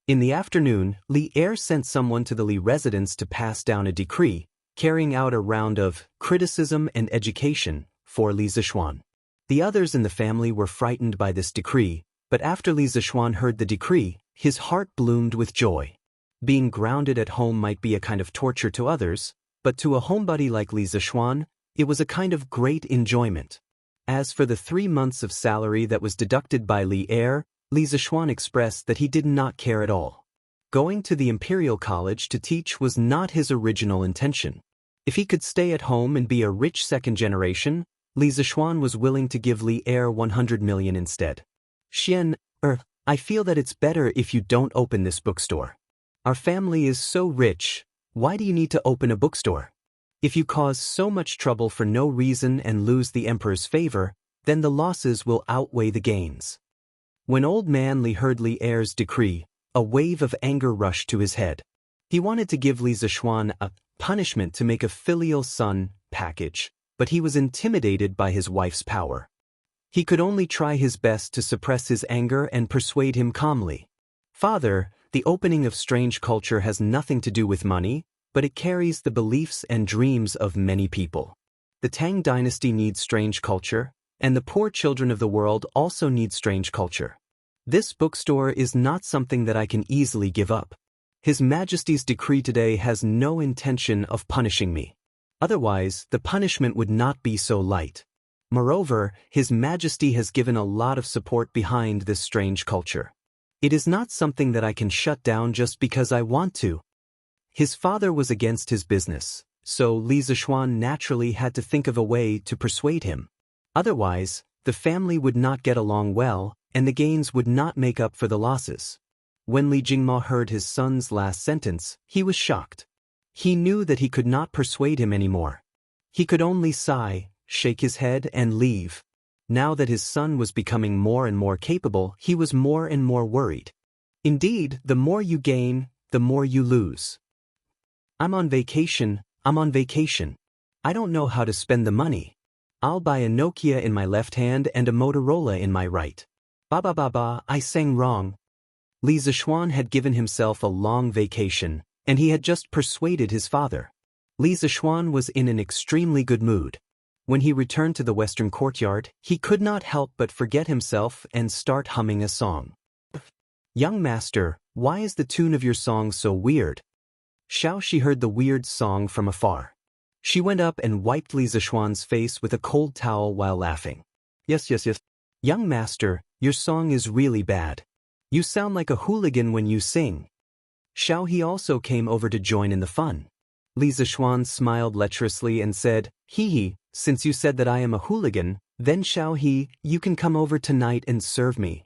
In the afternoon, Li Er sent someone to the Li residence to pass down a decree, carrying out a round of criticism and education for Li Zishuan. The others in the family were frightened by this decree, but after Li Zishuan heard the decree, his heart bloomed with joy. Being grounded at home might be a kind of torture to others, but to a homebody like Li Zixuan, it was a kind of great enjoyment. As for the 3 months of salary that was deducted by Li Zixuan expressed that he did not care at all. Going to the Imperial College to teach was not his original intention. If he could stay at home and be a rich second generation, Li Zixuan was willing to give Li 100 million instead. Xian, I feel that it's better if you don't open this bookstore. Our family is so rich, why do you need to open a bookstore? If you cause so much trouble for no reason and lose the emperor's favor, then the losses will outweigh the gains. When old man Li heard Li Er's decree, a wave of anger rushed to his head. He wanted to give Li Zixuan a punishment to make a filial son package, but he was intimidated by his wife's power. He could only try his best to suppress his anger and persuade him calmly. Father, the opening of strange culture has nothing to do with money, but it carries the beliefs and dreams of many people. The Tang dynasty needs strange culture, and the poor children of the world also need strange culture. This bookstore is not something that I can easily give up. His Majesty's decree today has no intention of punishing me. Otherwise, the punishment would not be so light. Moreover, His Majesty has given a lot of support behind this strange culture. It is not something that I can shut down just because I want to. His father was against his business, so Li Zixuan naturally had to think of a way to persuade him. Otherwise, the family would not get along well, and the gains would not make up for the losses. When Li Jingma heard his son's last sentence, he was shocked. He knew that he could not persuade him anymore. He could only sigh, shake his head, and leave. Now that his son was becoming more and more capable, he was more and more worried. Indeed, the more you gain, the more you lose. I'm on vacation. I don't know how to spend the money. I'll buy a Nokia in my left hand and a Motorola in my right. I sang wrong. Li Zixuan had given himself a long vacation, and he had just persuaded his father. Li Zixuan was in an extremely good mood. When he returned to the western courtyard, he could not help but forget himself and start humming a song. Young master, why is the tune of your song so weird? Xiao Shi heard the weird song from afar. She went up and wiped Li Zixuan's face with a cold towel while laughing. Yes. Young master, your song is really bad. You sound like a hooligan when you sing. Xiao He also came over to join in the fun. Li Zixuan smiled lecherously and said, He, since you said that I am a hooligan, then Xiao He, you can come over tonight and serve me.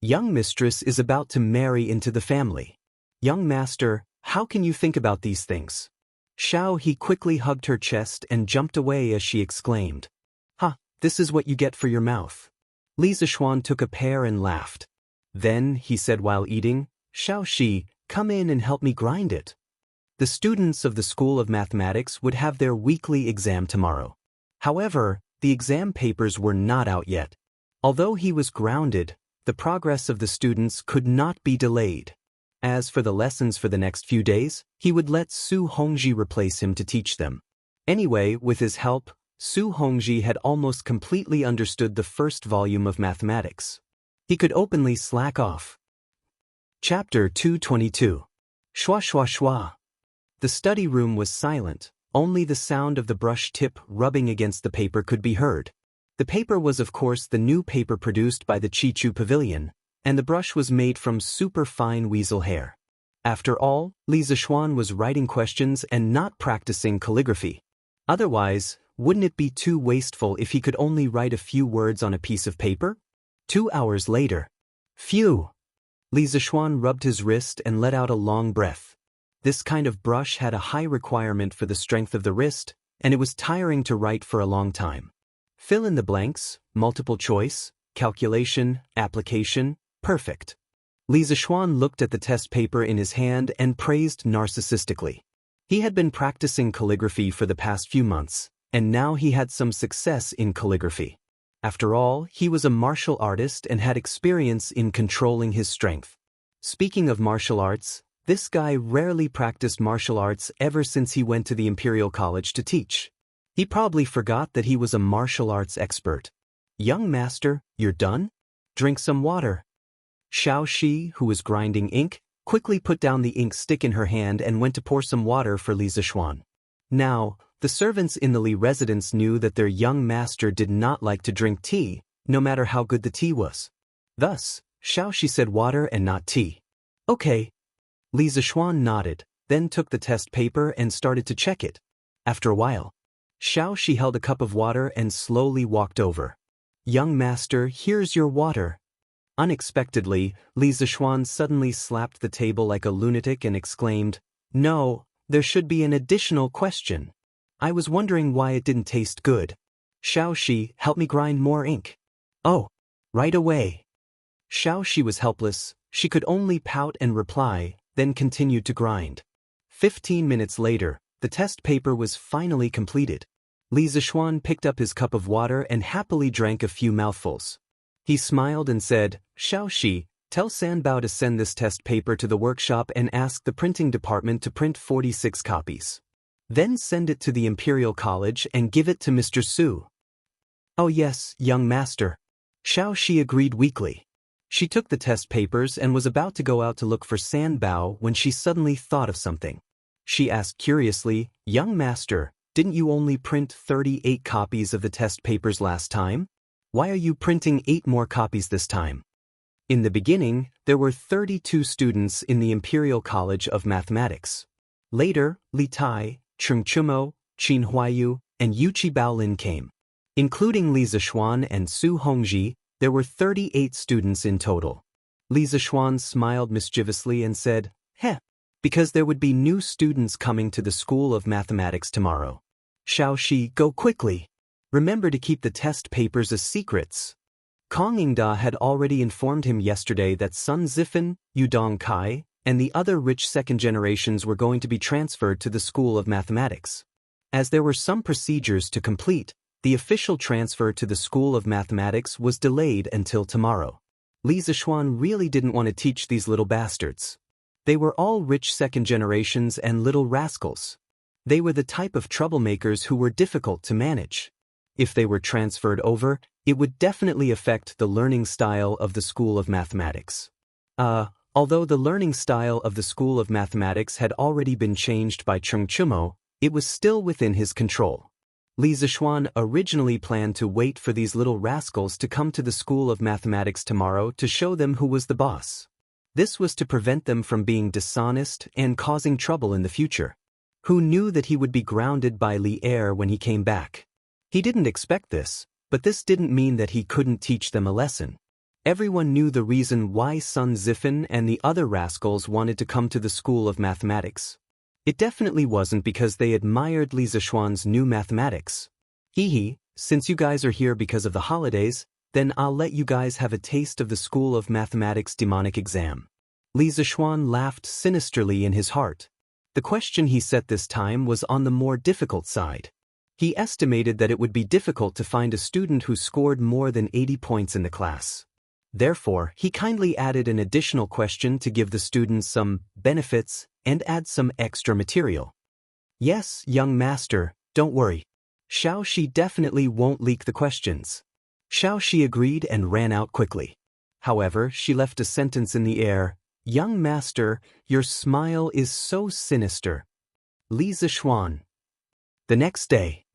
Young mistress is about to marry into the family. Young master, how can you think about these things? Xiao He quickly hugged her chest and jumped away as she exclaimed. This is what you get for your mouth. Li Zixuan took a pear and laughed. Then, he said while eating, Xiao Shi, come in and help me grind it. The students of the School of Mathematics would have their weekly exam tomorrow. However, the exam papers were not out yet. Although he was grounded, the progress of the students could not be delayed. As for the lessons for the next few days, he would let Su Hongji replace him to teach them. Anyway, with his help, Su Hongji had almost completely understood the first volume of mathematics. He could openly slack off. Chapter 222. Shwa. The study room was silent, only the sound of the brush tip rubbing against the paper could be heard. The paper was of course the new paper produced by the Chichu Pavilion, and the brush was made from super fine weasel hair. After all, Li Zixuan was writing questions and not practicing calligraphy. Otherwise, wouldn't it be too wasteful if he could only write a few words on a piece of paper? 2 hours later. Phew! Li Zixuan rubbed his wrist and let out a long breath. This kind of brush had a high requirement for the strength of the wrist, and it was tiring to write for a long time. Fill in the blanks, multiple choice, calculation, application, perfect. Li Zixuan looked at the test paper in his hand and praised narcissistically. He had been practicing calligraphy for the past few months, and now he had some success in calligraphy. After all, he was a martial artist and had experience in controlling his strength. Speaking of martial arts, this guy rarely practiced martial arts ever since he went to the Imperial College to teach. He probably forgot that he was a martial arts expert. Young master, you're done? Drink some water. Xiao Shi, who was grinding ink, quickly put down the ink stick in her hand and went to pour some water for Li Zixuan. Now, the servants in the Li residence knew that their young master did not like to drink tea, no matter how good the tea was. Thus, Xiaoxi said water and not tea. Okay. Li Zixuan nodded, then took the test paper and started to check it. After a while, Xiaoxi held a cup of water and slowly walked over. Young master, here's your water. Unexpectedly, Li Zixuan suddenly slapped the table like a lunatic and exclaimed, No, there should be an additional question. I was wondering why it didn't taste good. Xiaoxi, help me grind more ink. Oh, right away. Xiaoxi was helpless, she could only pout and reply, then continued to grind. 15 minutes later, the test paper was finally completed. Li Zixuan picked up his cup of water and happily drank a few mouthfuls. He smiled and said, Xiaoxi, tell Sanbao to send this test paper to the workshop and ask the printing department to print 46 copies. Then send it to the Imperial College and give it to Mr. Su. Oh yes, young master. Xiaoxi agreed weakly. She took the test papers and was about to go out to look for Sanbao when she suddenly thought of something. She asked curiously, Young master, didn't you only print 38 copies of the test papers last time? Why are you printing 8 more copies this time? In the beginning, there were 32 students in the Imperial College of Mathematics. Later, Li Tai, Cheng Chumo, Qin Huayu, and Yuqi Baolin came. Including Li Zixuan and Su Hongji, there were 38 students in total. Li Zixuan smiled mischievously and said, Heh, because there would be new students coming to the School of Mathematics tomorrow. Xiaoxi, go quickly. Remember to keep the test papers as secrets. Kong Yingda had already informed him yesterday that Sun Zifan, Yu Dongkai, and the other rich second generations were going to be transferred to the School of Mathematics. As there were some procedures to complete, the official transfer to the School of Mathematics was delayed until tomorrow. Li Zixuan really didn't want to teach these little bastards. They were all rich second generations and little rascals. They were the type of troublemakers who were difficult to manage. If they were transferred over, it would definitely affect the learning style of the School of Mathematics. Although the learning style of the School of Mathematics had already been changed by Cheng Chumo, it was still within his control. Li Zixuan originally planned to wait for these little rascals to come to the School of Mathematics tomorrow to show them who was the boss. This was to prevent them from being dishonest and causing trouble in the future. Who knew that he would be grounded by Li Er when he came back? He didn't expect this, but this didn't mean that he couldn't teach them a lesson. Everyone knew the reason why Sun Zifan and the other rascals wanted to come to the School of Mathematics. It definitely wasn't because they admired Li Zixuan's new mathematics. Hee, since you guys are here because of the holidays, then I'll let you guys have a taste of the School of Mathematics demonic exam. Li Zixuan laughed sinisterly in his heart. The question he set this time was on the more difficult side. He estimated that it would be difficult to find a student who scored more than 80 points in the class. Therefore, he kindly added an additional question to give the students some benefits and add some extra material. Yes, young master, don't worry. Xiaoxi definitely won't leak the questions. Xiaoxi agreed and ran out quickly. However, she left a sentence in the air. Young master, your smile is so sinister. Li Zixuan. The next day.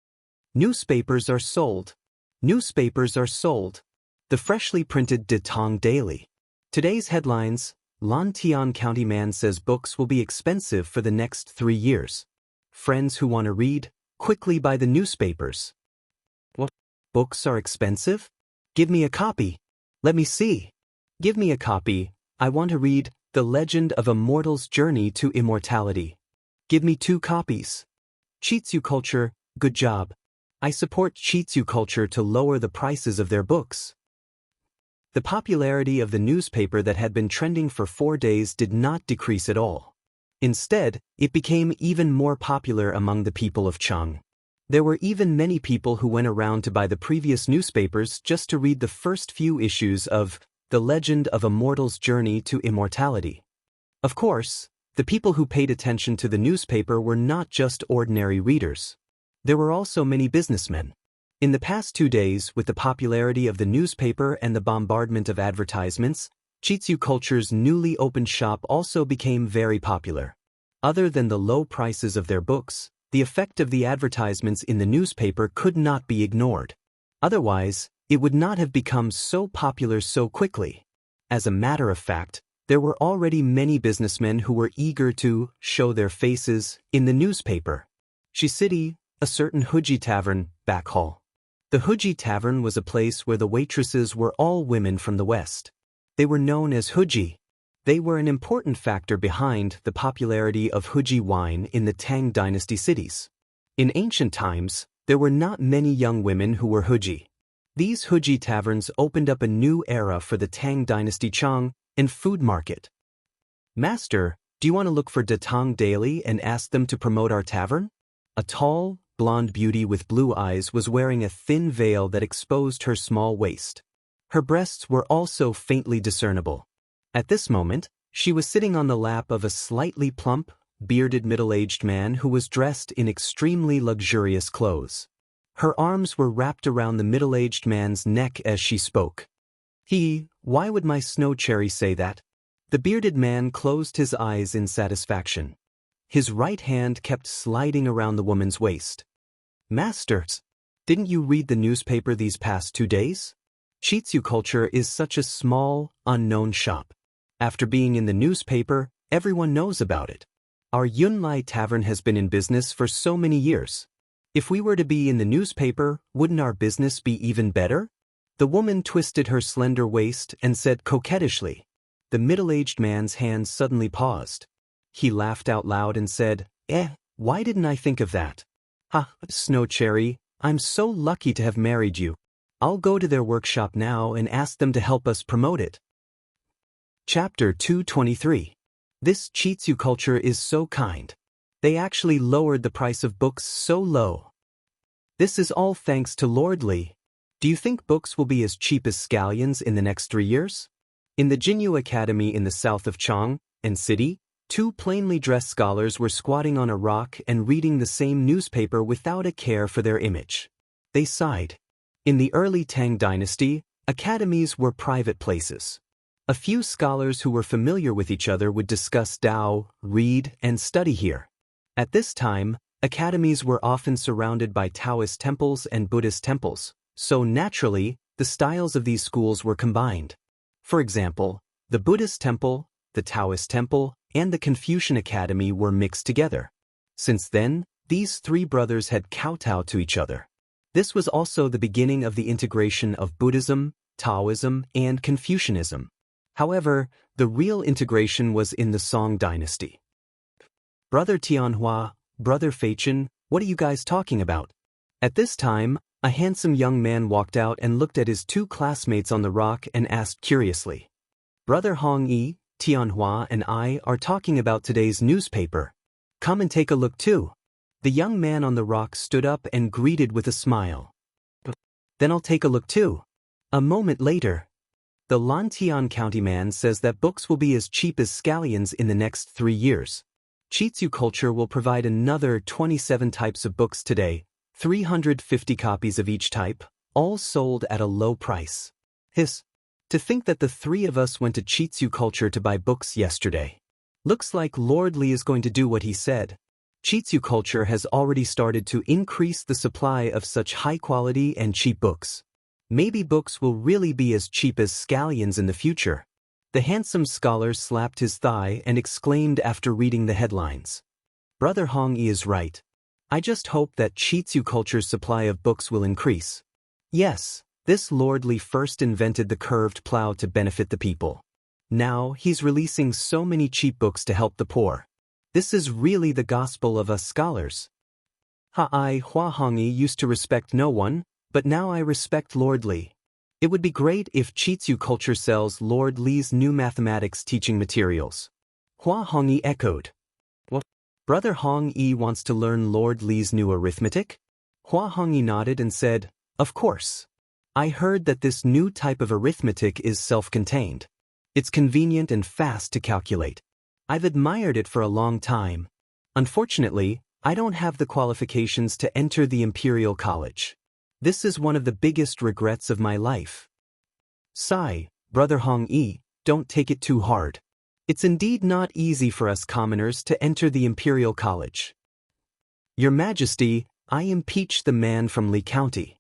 Newspapers are sold. Newspapers are sold. The freshly printed De Tong Daily. Today's headlines, Lan Tian County man says books will be expensive for the next 3 years. Friends who want to read, quickly buy the newspapers. What? Books are expensive? Give me a copy. Let me see. Give me a copy. I want to read The Legend of a Mortal's Journey to Immortality. Give me 2 copies. Chitsu Culture, good job. I support Chitsu Culture to lower the prices of their books. The popularity of the newspaper that had been trending for 4 days did not decrease at all. Instead, it became even more popular among the people of Cheng. There were even many people who went around to buy the previous newspapers just to read the first few issues of The Legend of a Mortal's Journey to Immortality. Of course, the people who paid attention to the newspaper were not just ordinary readers. There were also many businessmen. In the past 2 days, with the popularity of the newspaper and the bombardment of advertisements, Chitsu Culture's newly opened shop also became very popular. Other than the low prices of their books, the effect of the advertisements in the newspaper could not be ignored. Otherwise, it would not have become so popular so quickly. As a matter of fact, there were already many businessmen who were eager to show their faces in the newspaper. City, a certain Huji Tavern, back hall. The Huji Tavern was a place where the waitresses were all women from the West. They were known as Huji. They were an important factor behind the popularity of Huji wine in the Tang Dynasty cities. In ancient times, there were not many young women who were Huji. These Huji taverns opened up a new era for the Tang Dynasty Chang and food market. Master, do you want to look for Datang daily and ask them to promote our tavern? A tall, blonde beauty with blue eyes was wearing a thin veil that exposed her small waist. Her breasts were also faintly discernible. At this moment, she was sitting on the lap of a slightly plump, bearded middle-aged man who was dressed in extremely luxurious clothes. Her arms were wrapped around the middle-aged man's neck as she spoke. Why would my snow cherry say that? The bearded man closed his eyes in satisfaction. His right hand kept sliding around the woman's waist. Masters, didn't you read the newspaper these past 2 days? Chitsu Culture is such a small, unknown shop. After being in the newspaper, everyone knows about it. Our Yunlai Tavern has been in business for so many years. If we were to be in the newspaper, wouldn't our business be even better? The woman twisted her slender waist and said coquettishly. The middle-aged man's hands suddenly paused. He laughed out loud and said, why didn't I think of that? Snow Cherry, I'm so lucky to have married you. I'll go to their workshop now and ask them to help us promote it. Chapter 223. This Chitsu Culture is so kind. They actually lowered the price of books so low. This is all thanks to Lord Li. Do you think books will be as cheap as scallions in the next 3 years? In the Jinyu Academy in the south of Chang and City, 2 plainly dressed scholars were squatting on a rock and reading the same newspaper without a care for their image. They sighed. In the early Tang Dynasty, academies were private places. A few scholars who were familiar with each other would discuss Tao, read, and study here. At this time, academies were often surrounded by Taoist temples and Buddhist temples, so naturally, the styles of these schools were combined. For example, the Buddhist temple, the Taoist temple, and the Confucian Academy were mixed together. Since then, these 3 brothers had kowtowed to each other. This was also the beginning of the integration of Buddhism, Taoism, and Confucianism. However, the real integration was in the Song dynasty. Brother Tianhua, Brother Feichen, what are you guys talking about? At this time, a handsome young man walked out and looked at his 2 classmates on the rock and asked curiously. Brother Hong Yi, Tianhua and I are talking about today's newspaper. Come and take a look too. The young man on the rock stood up and greeted with a smile. Then I'll take a look too. A moment later, the Lantian County man says that books will be as cheap as scallions in the next 3 years. Chitsu Culture will provide another 27 types of books today, 350 copies of each type, all sold at a low price. To think that the 3 of us went to Chitsu Culture to buy books yesterday. Looks like Lord Li is going to do what he said. Chitsu Culture has already started to increase the supply of such high-quality and cheap books. Maybe books will really be as cheap as scallions in the future. The handsome scholar slapped his thigh and exclaimed after reading the headlines. Brother Hong Yi is right. I just hope that Chitsu Culture's supply of books will increase. Yes, this Lord Li first invented the curved plow to benefit the people. Now he's releasing so many cheap books to help the poor. This is really the gospel of us scholars. I, Hua Hongyi, used to respect no one, but now I respect Lord Li. It would be great if Chitsu Culture sells Lord Li's new mathematics teaching materials. Hua Hongyi echoed. What? Brother Hong Yi wants to learn Lord Li's new arithmetic? Hua Hongyi nodded and said, of course. I heard that this new type of arithmetic is self-contained. It's convenient and fast to calculate. I've admired it for a long time. Unfortunately, I don't have the qualifications to enter the Imperial College. This is one of the biggest regrets of my life. Sigh, Brother Hong Yi, don't take it too hard. It's indeed not easy for us commoners to enter the Imperial College. Your Majesty, I impeach the man from Li County.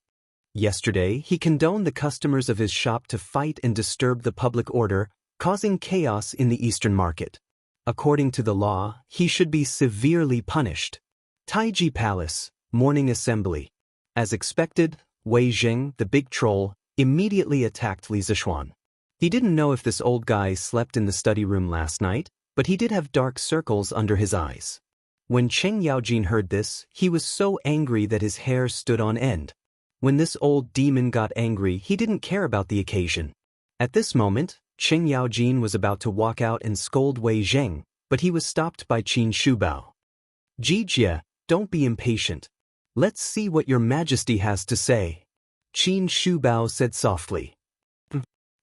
Yesterday, he condoned the customers of his shop to fight and disturb the public order, causing chaos in the Eastern Market. According to the law, he should be severely punished. Taiji Palace, Morning Assembly. As expected, Wei Jing, the big troll, immediately attacked Li Zishuan. He didn't know if this old guy slept in the study room last night, but he did have dark circles under his eyes. When Cheng Yaojin heard this, he was so angry that his hair stood on end. When this old demon got angry, he didn't care about the occasion. At this moment, Cheng Yaojin was about to walk out and scold Wei Zheng, but he was stopped by Qin Shubao. Jijia, don't be impatient. Let's see what your Majesty has to say. Qin Shubao said softly.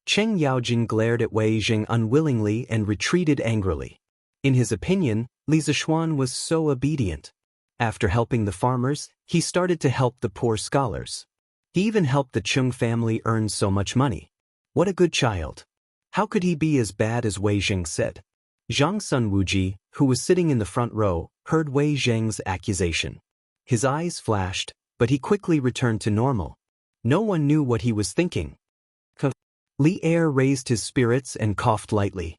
Cheng Yaojin glared at Wei Zheng unwillingly and retreated angrily. In his opinion, Li Zishuan was so obedient. After helping the farmers, he started to help the poor scholars. He even helped the Chung family earn so much money. What a good child. How could he be as bad as Wei Zheng said? Zhang Sun Wuji, who was sitting in the front row, heard Wei Zheng's accusation. His eyes flashed, but he quickly returned to normal. No one knew what he was thinking. Li Er raised his spirits and coughed lightly.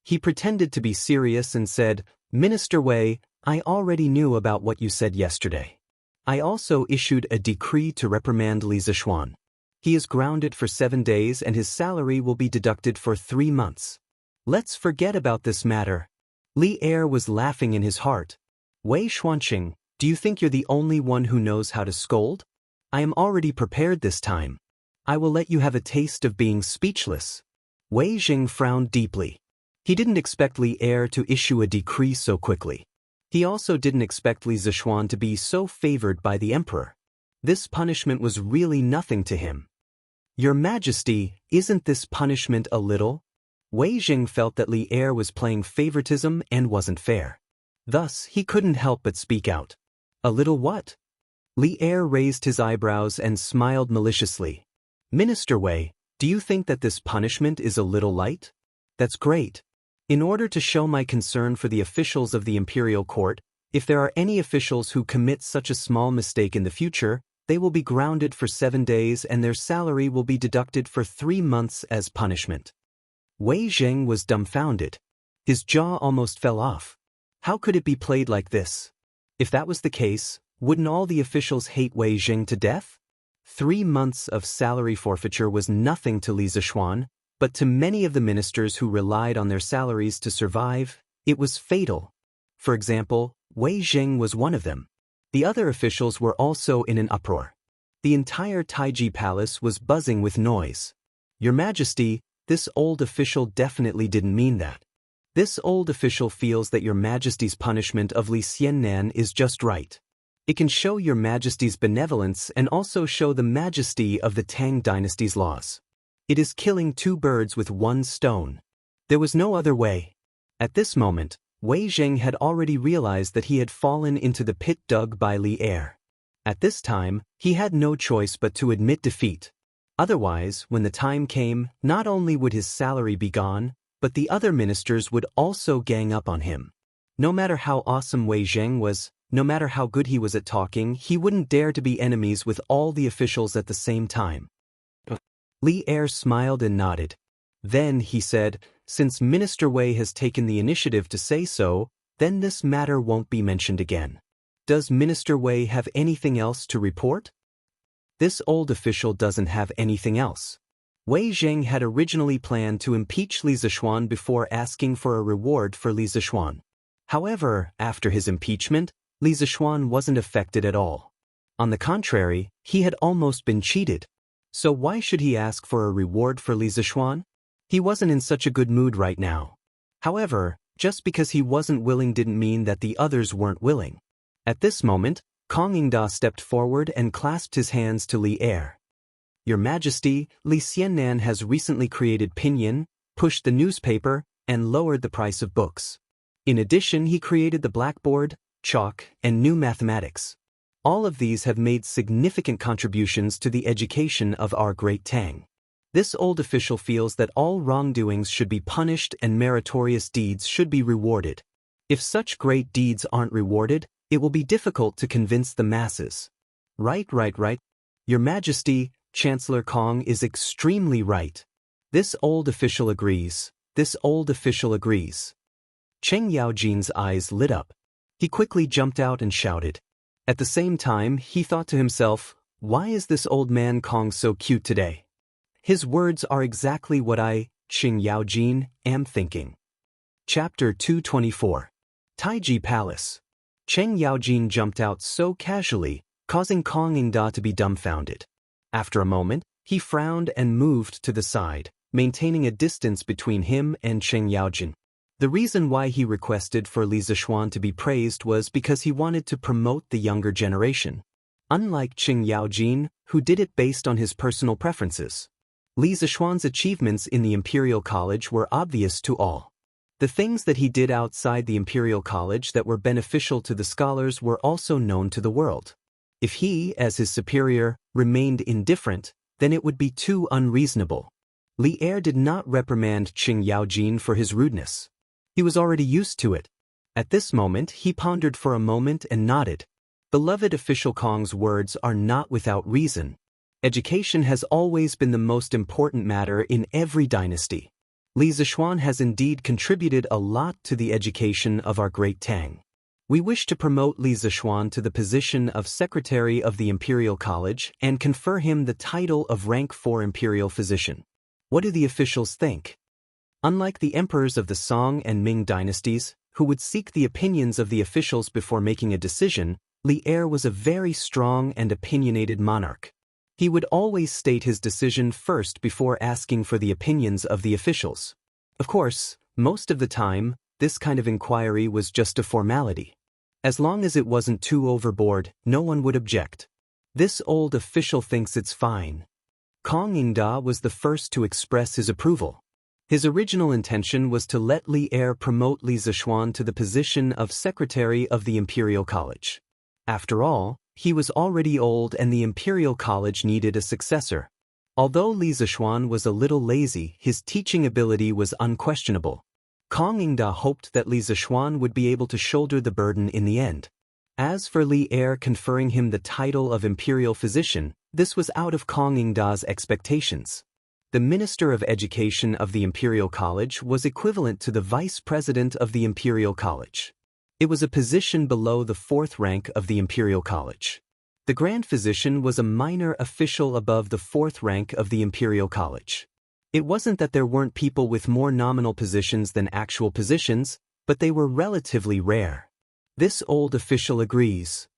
He pretended to be serious and said, Minister Wei, I already knew about what you said yesterday. I also issued a decree to reprimand Li Zishuan. He is grounded for 7 days and his salary will be deducted for 3 months. Let's forget about this matter. Li Er was laughing in his heart. Wei Xuanqing, do you think you're the only one who knows how to scold? I am already prepared this time. I will let you have a taste of being speechless. Wei Jing frowned deeply. He didn't expect Li Er to issue a decree so quickly. He also didn't expect Li Zishuan to be so favored by the emperor. This punishment was really nothing to him. Your Majesty, isn't this punishment a little? Wei Jing felt that Li Er was playing favoritism and wasn't fair. Thus, he couldn't help but speak out. A little what? Li Er raised his eyebrows and smiled maliciously. Minister Wei, do you think that this punishment is a little light? That's great. In order to show my concern for the officials of the imperial court, if there are any officials who commit such a small mistake in the future, they will be grounded for 7 days and their salary will be deducted for 3 months as punishment. Wei Zheng was dumbfounded. His jaw almost fell off. How could it be played like this? If that was the case, wouldn't all the officials hate Wei Zheng to death? 3 months of salary forfeiture was nothing to Li Zishuan, but to many of the ministers who relied on their salaries to survive, it was fatal. For example, Wei Zheng was one of them. The other officials were also in an uproar. The entire Taiji Palace was buzzing with noise. Your Majesty, this old official definitely didn't mean that. This old official feels that your Majesty's punishment of Li Xiannan is just right. It can show your Majesty's benevolence and also show the majesty of the Tang dynasty's laws. It is killing 2 birds with 1 stone. There was no other way. At this moment, Wei Zheng had already realized that he had fallen into the pit dug by Li Er. At this time, he had no choice but to admit defeat. Otherwise, when the time came, not only would his salary be gone, but the other ministers would also gang up on him. No matter how awesome Wei Zheng was, no matter how good he was at talking, he wouldn't dare to be enemies with all the officials at the same time. Li Er smiled and nodded. Then, he said, since Minister Wei has taken the initiative to say so, then this matter won't be mentioned again. Does Minister Wei have anything else to report? This old official doesn't have anything else. Wei Zheng had originally planned to impeach Li Zishuan before asking for a reward for Li Zishuan. However, after his impeachment, Li Zishuan wasn't affected at all. On the contrary, he had almost been cheated. So why should he ask for a reward for Li Zishuan? He wasn't in such a good mood right now. However, just because he wasn't willing didn't mean that the others weren't willing. At this moment, Kong Yingda stepped forward and clasped his hands to Li Er. Your Majesty, Li Xiannan has recently created Pinyin, pushed the newspaper, and lowered the price of books. In addition, he created the blackboard, chalk, and new mathematics. All of these have made significant contributions to the education of our great Tang. This old official feels that all wrongdoings should be punished and meritorious deeds should be rewarded. If such great deeds aren't rewarded, it will be difficult to convince the masses. Right. Your Majesty, Chancellor Kong is extremely right. This old official agrees. Cheng Yaojin's eyes lit up. He quickly jumped out and shouted. At the same time, he thought to himself, why is this old man Kong so cute today? His words are exactly what I, Cheng Yaojin, am thinking. Chapter 224. Taiji Palace. Cheng Yaojin jumped out so casually, causing Kong Ingda to be dumbfounded. After a moment, he frowned and moved to the side, maintaining a distance between him and Cheng Yaojin. The reason why he requested for Li Zixuan to be praised was because he wanted to promote the younger generation. Unlike Cheng Yaojin, who did it based on his personal preferences. Li Zixuan's achievements in the Imperial College were obvious to all. The things that he did outside the Imperial College that were beneficial to the scholars were also known to the world. If he, as his superior, remained indifferent, then it would be too unreasonable. Li Er did not reprimand Cheng Yaojin for his rudeness. He was already used to it. At this moment, he pondered for a moment and nodded. Beloved official Kong's words are not without reason. Education has always been the most important matter in every dynasty. Li Zixuan has indeed contributed a lot to the education of our great Tang. We wish to promote Li Zixuan to the position of Secretary of the Imperial College and confer him the title of Rank 4 Imperial Physician. What do the officials think? Unlike the emperors of the Song and Ming dynasties, who would seek the opinions of the officials before making a decision, Li Er was a very strong and opinionated monarch. He would always state his decision first before asking for the opinions of the officials. Of course, most of the time, this kind of inquiry was just a formality. As long as it wasn't too overboard, no one would object. This old official thinks it's fine. Kong Ingda was the first to express his approval. His original intention was to let Li Er promote Li Zixuan to the position of Secretary of the Imperial College. After all, he was already old and the Imperial College needed a successor. Although Li Zixuan was a little lazy, his teaching ability was unquestionable. Kong Ingda hoped that Li Zixuan would be able to shoulder the burden in the end. As for Li Er conferring him the title of Imperial Physician, this was out of Kong Ingda's expectations. The Minister of Education of the Imperial College was equivalent to the Vice President of the Imperial College. It was a position below the 4th rank of the Imperial College. The Grand Physician was a minor official above the 4th rank of the Imperial College. It wasn't that there weren't people with more nominal positions than actual positions, but they were relatively rare. This old official agrees.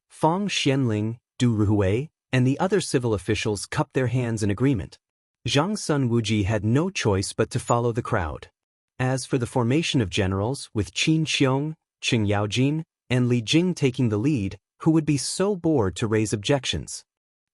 Fong Xianling, Du Ruhui, and the other civil officials cupped their hands in agreement. Zhang Sun Wuji had no choice but to follow the crowd. As for the formation of generals, with Qin Xiong, Cheng Yaojin, and Li Jing taking the lead, who would be so bored to raise objections?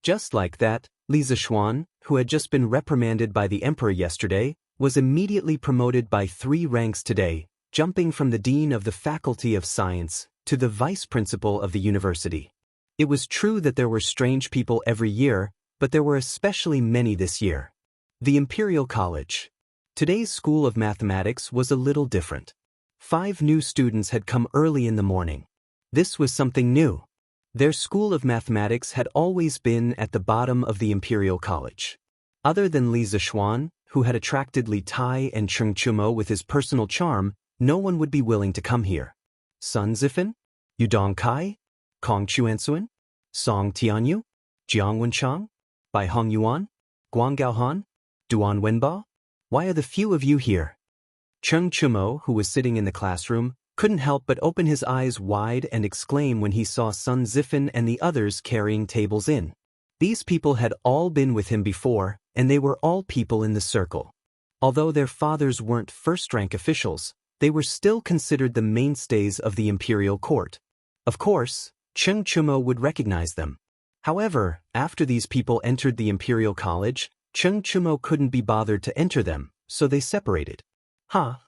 Just like that, Li Zixuan, who had just been reprimanded by the emperor yesterday, was immediately promoted by 3 ranks today, jumping from the dean of the Faculty of Science to the vice principal of the university. It was true that there were strange people every year, but there were especially many this year. The Imperial College. Today's School of Mathematics was a little different. 5 new students had come early in the morning. This was something new. Their School of Mathematics had always been at the bottom of the Imperial College. Other than Li Zixuan, who had attracted Li Tai and Cheng Chumo with his personal charm, no one would be willing to come here. Sun Zifan? Yudong Kai? Kong Chuansuan? Song Tianyu? Jiang Wenchang? Bai Hong Yuan? Guang Gaohan? Duan Wenba? Why are the few of you here? Cheng Chumo, who was sitting in the classroom, couldn't help but open his eyes wide and exclaim when he saw Sun Zifan and the others carrying tables in. These people had all been with him before, and they were all people in the circle. Although their fathers weren't first-rank officials, they were still considered the mainstays of the imperial court. Of course, Cheng Chumo would recognize them. However, after these people entered the Imperial College, Cheng Chumo couldn't be bothered to enter them, so they separated.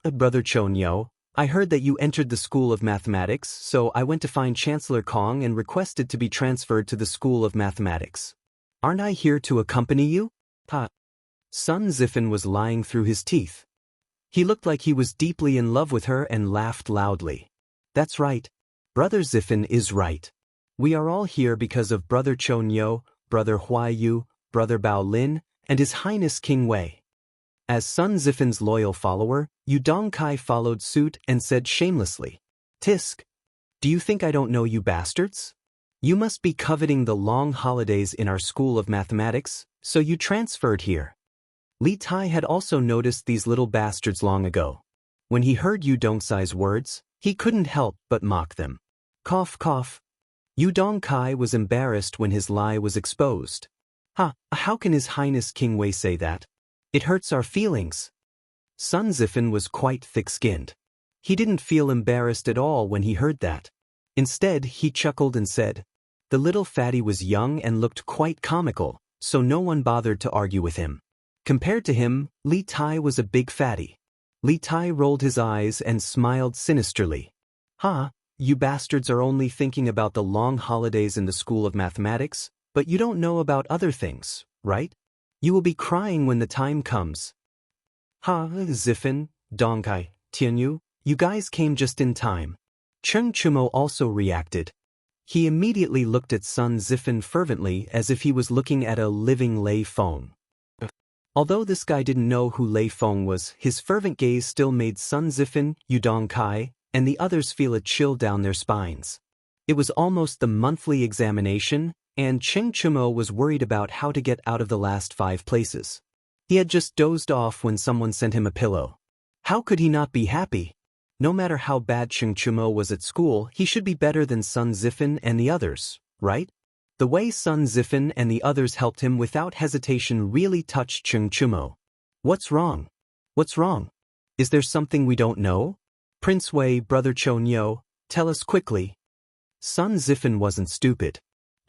Brother Chonyo, I heard that you entered the School of Mathematics, so I went to find Chancellor Kong and requested to be transferred to the School of Mathematics. Aren't I here to accompany you? Ha. Sun Zifen was lying through his teeth. He looked like he was deeply in love with her and laughed loudly. That's right. Brother Zifen is right. We are all here because of Brother Chou Nyo, Brother Huai Yu, Brother Bao Lin, and His Highness King Wei. As Sun Zifen's loyal follower, Yu Dongkai followed suit and said shamelessly, Tisk. Do you think I don't know you bastards? You must be coveting the long holidays in our school of mathematics, so you transferred here. Li Tai had also noticed these little bastards long ago. When he heard Yu Dongcai's words, he couldn't help but mock them. Cough cough. Yu Dongkai was embarrassed when his lie was exposed. How can His Highness King Wei say that? It hurts our feelings. Sun Zifen was quite thick-skinned. He didn't feel embarrassed at all when he heard that. Instead, he chuckled and said, the little fatty was young and looked quite comical, so no one bothered to argue with him. Compared to him, Li Tai was a big fatty. Li Tai rolled his eyes and smiled sinisterly. You bastards are only thinking about the long holidays in the School of Mathematics, but you don't know about other things, right? You will be crying when the time comes. Zifen, Dongkai, Tianyu, you guys came just in time. Cheng Chumo also reacted. He immediately looked at Sun Zifen fervently as if he was looking at a living Lei Feng. Although this guy didn't know who Lei Feng was, his fervent gaze still made Sun Zifen, Yu Dongkai, and the others feel a chill down their spines. It was almost the monthly examination, and Cheng Chumo was worried about how to get out of the last 5 places. He had just dozed off when someone sent him a pillow. How could he not be happy? No matter how bad Cheng Chumo was at school, he should be better than Sun Zifen and the others, right? The way Sun Zifen and the others helped him without hesitation really touched Cheng Chumo. What's wrong? What's wrong? Is there something we don't know? Prince Wei, Brother Chou Nyo, tell us quickly. Sun Zifen wasn't stupid.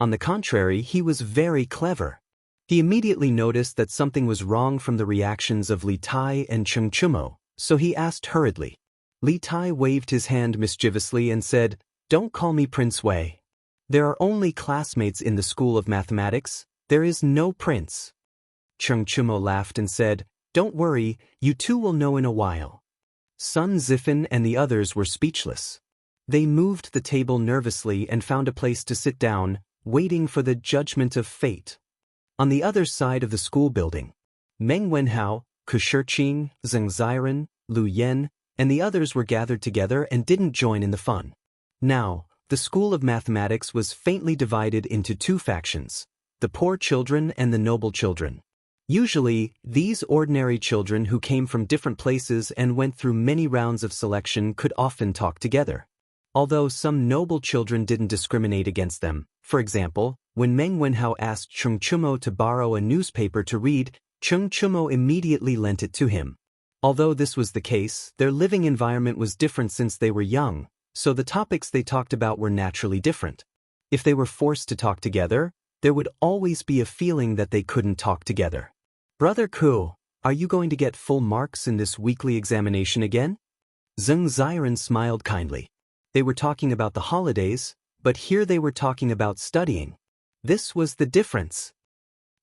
On the contrary, he was very clever. He immediately noticed that something was wrong from the reactions of Li Tai and Cheng Chumo, so he asked hurriedly. Li Tai waved his hand mischievously and said, Don't call me Prince Wei. There are only classmates in the School of Mathematics. There is no prince. Cheng Chumo laughed and said, Don't worry, you two will know in a while. Sun Zifen and the others were speechless. They moved the table nervously and found a place to sit down, waiting for the judgment of fate. On the other side of the school building, Meng Wenhao, Ku Shiqing, Zheng Ziren, Lu Yen, and the others were gathered together and didn't join in the fun. Now, the School of Mathematics was faintly divided into 2 factions, the poor children and the noble children. Usually, these ordinary children who came from different places and went through many rounds of selection could often talk together. Although some noble children didn't discriminate against them. For example, when Meng Wenhao asked Cheng Chumo to borrow a newspaper to read, Cheng Chumo immediately lent it to him. Although this was the case, their living environment was different since they were young, so the topics they talked about were naturally different. If they were forced to talk together, there would always be a feeling that they couldn't talk together. Brother Ku, are you going to get full marks in this weekly examination again? Zheng Ziren smiled kindly. They were talking about the holidays, but here they were talking about studying. This was the difference.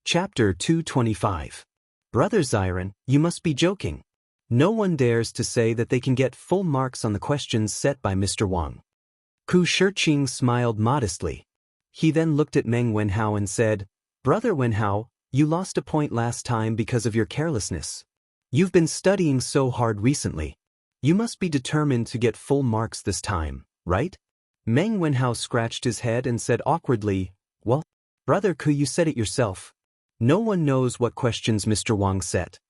Chapter 225. Brother Ziren, you must be joking. No one dares to say that they can get full marks on the questions set by Mr. Wang. Ku Shiqing smiled modestly. He then looked at Meng Wenhao and said, Brother Wenhao, you lost a point last time because of your carelessness. You've been studying so hard recently. You must be determined to get full marks this time, right? Meng Wenhao scratched his head and said awkwardly, Well, Brother Ku, you said it yourself. No one knows what questions Mr. Wang set.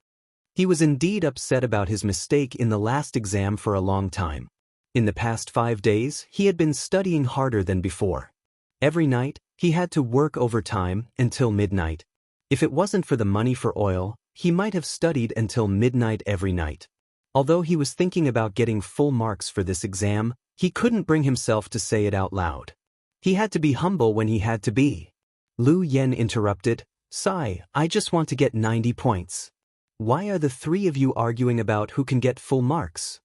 He was indeed upset about his mistake in the last exam for a long time. In the past 5 days, he had been studying harder than before. Every night, he had to work overtime until midnight. If it wasn't for the money for oil, he might have studied until midnight every night. Although he was thinking about getting full marks for this exam, he couldn't bring himself to say it out loud. He had to be humble when he had to be. Lu Yen interrupted, Sai, I just want to get 90 points. Why are the 3 of you arguing about who can get full marks?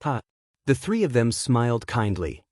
The 3 of them smiled kindly.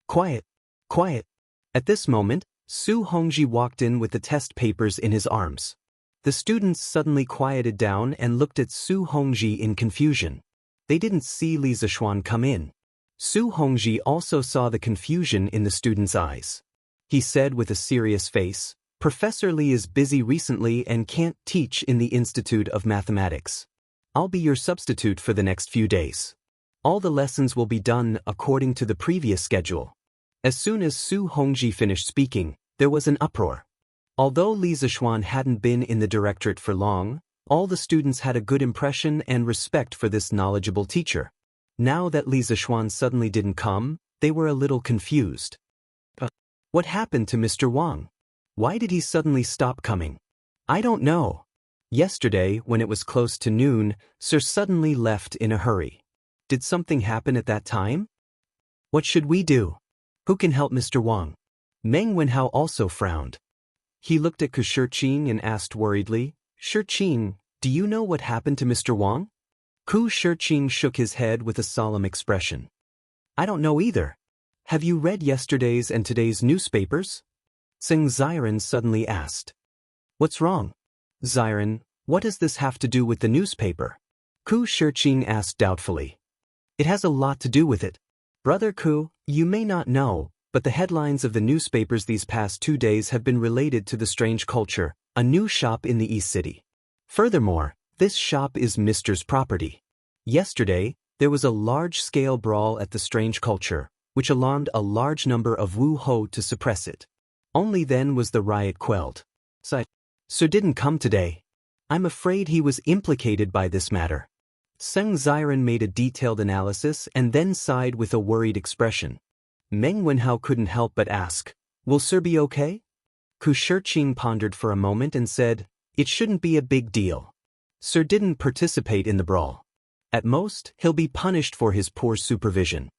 Quiet, quiet. At this moment, Su Hongji walked in with the test papers in his arms. The students suddenly quieted down and looked at Su Hongji in confusion. They didn't see Li Zishuan come in. Su Hongji also saw the confusion in the students' eyes. He said with a serious face, "Professor Li is busy recently and can't teach in the Institute of Mathematics. I'll be your substitute for the next few days. All the lessons will be done according to the previous schedule." As soon as Su Hongji finished speaking, there was an uproar. Although Li Zishuan hadn't been in the directorate for long, all the students had a good impression and respect for this knowledgeable teacher. Now that Li Zishuan suddenly didn't come, they were a little confused. What happened to Mr. Wang? Why did he suddenly stop coming? I don't know. Yesterday, when it was close to noon, Sir suddenly left in a hurry. Did something happen at that time? What should we do? Who can help Mr. Wang? Meng Wenhao also frowned. He looked at Ku Shiqing and asked worriedly, "Shiqing, do you know what happened to Mr. Wang?" Ku Shiqing shook his head with a solemn expression. "I don't know either. Have you read yesterday's and today's newspapers?" Tseng Ziren suddenly asked. "What's wrong?" "Ziren, what does this have to do with the newspaper?" Ku Shiqing asked doubtfully. "It has a lot to do with it. Brother Ku, you may not know, but the headlines of the newspapers these past 2 days have been related to the Strange Culture, a new shop in the East City. Furthermore, this shop is Mr.'s property. Yesterday, there was a large-scale brawl at the Strange Culture, which alarmed a large number of Wu Ho to suppress it. Only then was the riot quelled. Sir didn't come today. I'm afraid he was implicated by this matter." Tseng Ziren made a detailed analysis and then sighed with a worried expression. Meng Wenhao couldn't help but ask, "Will Sir be okay?" Ku Shiqing pondered for a moment and said, "It shouldn't be a big deal. Sir didn't participate in the brawl. At most, he'll be punished for his poor supervision."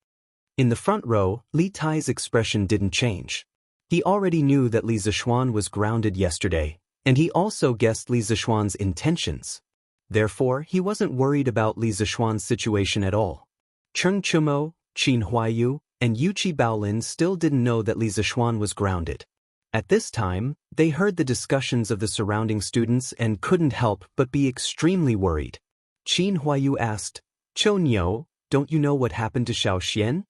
In the front row, Li Tai's expression didn't change. He already knew that Li Zishuan was grounded yesterday, and he also guessed Li Zishuan's intentions. Therefore, he wasn't worried about Li Zishuan's situation at all. Cheng Chumo, Qin Huayu, and Yuqi Baolin still didn't know that Li Zishuan was grounded. At this time, they heard the discussions of the surrounding students and couldn't help but be extremely worried. Qin Huayu asked, "Chou Niu, don't you know what happened to Xiao Xian?"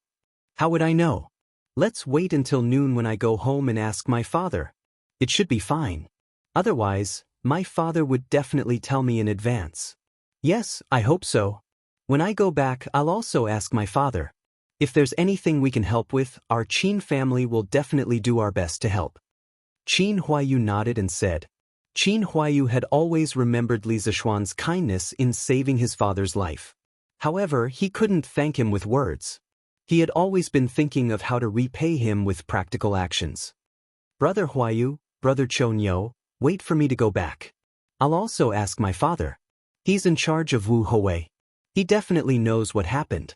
"How would I know? Let's wait until noon when I go home and ask my father. It should be fine. Otherwise, my father would definitely tell me in advance." "Yes, I hope so. When I go back, I'll also ask my father. If there's anything we can help with, our Qin family will definitely do our best to help." Qin Huayu nodded and said. Qin Huayu had always remembered Li Zishuan's kindness in saving his father's life. However, he couldn't thank him with words. He had always been thinking of how to repay him with practical actions. "Brother Huayu, Brother Chou Niu, wait for me to go back. I'll also ask my father. He's in charge of Wu Hui. He definitely knows what happened."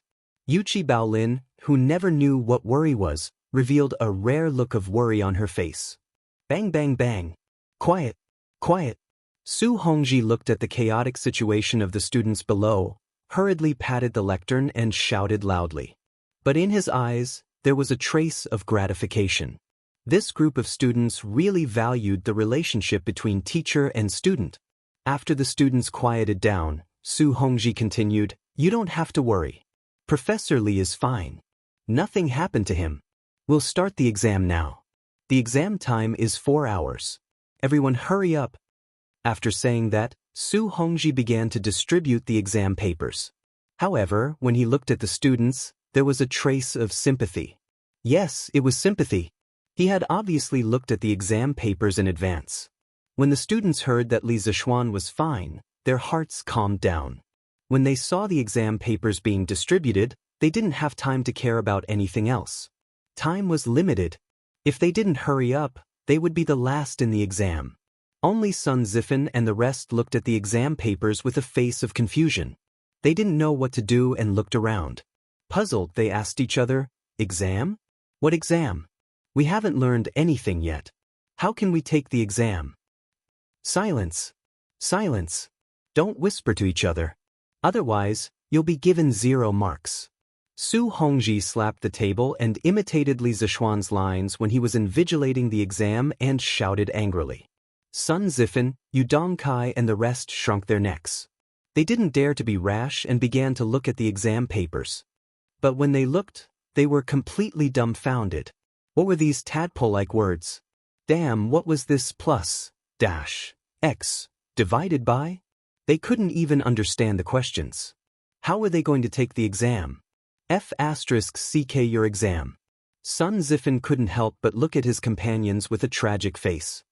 Yuqi Baolin, who never knew what worry was, revealed a rare look of worry on her face. Bang bang bang. "Quiet, quiet." Su Hongji looked at the chaotic situation of the students below, hurriedly patted the lectern and shouted loudly. But in his eyes, there was a trace of gratification. This group of students really valued the relationship between teacher and student. After the students quieted down, Su Hongji continued, "You don't have to worry. Professor Li is fine. Nothing happened to him. We'll start the exam now. The exam time is 4 hours. Everyone hurry up." After saying that, Su Hongji began to distribute the exam papers. However, when he looked at the students, there was a trace of sympathy. Yes, it was sympathy. He had obviously looked at the exam papers in advance. When the students heard that Li Zishuan was fine, their hearts calmed down. When they saw the exam papers being distributed, they didn't have time to care about anything else. Time was limited. If they didn't hurry up, they would be the last in the exam. Only Sun Zifen and the rest looked at the exam papers with a face of confusion. They didn't know what to do and looked around. Puzzled, they asked each other, "Exam? What exam? We haven't learned anything yet. How can we take the exam?" "Silence. Silence. Don't whisper to each other. Otherwise, you'll be given 0 marks." Su Hongji slapped the table and imitated Li Zishuan's lines when he was invigilating the exam and shouted angrily. Sun Zifan, Yu Dongkai and the rest shrunk their necks. They didn't dare to be rash and began to look at the exam papers. But when they looked, they were completely dumbfounded. What were these tadpole-like words? Damn, what was this plus, dash, x, divided by? They couldn't even understand the questions. How were they going to take the exam? F***ck your exam. Sun Zifan couldn't help but look at his companions with a tragic face.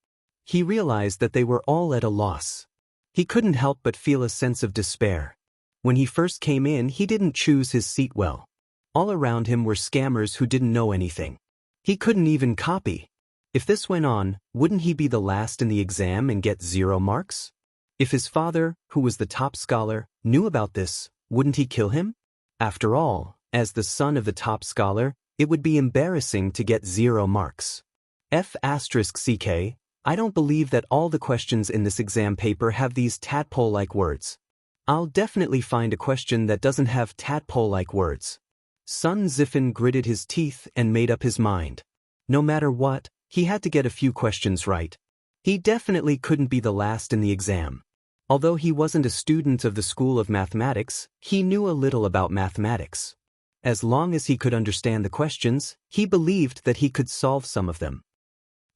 He realized that they were all at a loss. He couldn't help but feel a sense of despair. When he first came in, he didn't choose his seat well. All around him were scammers who didn't know anything. He couldn't even copy. If this went on, wouldn't he be the last in the exam and get 0 marks? If his father, who was the top scholar, knew about this, wouldn't he kill him? After all, as the son of the top scholar, it would be embarrassing to get 0 marks. F***ck, I don't believe that all the questions in this exam paper have these tadpole-like words. I'll definitely find a question that doesn't have tadpole-like words. Sun Zifan gritted his teeth and made up his mind. No matter what, he had to get a few questions right. He definitely couldn't be the last in the exam. Although he wasn't a student of the School of Mathematics, he knew a little about mathematics. As long as he could understand the questions, he believed that he could solve some of them.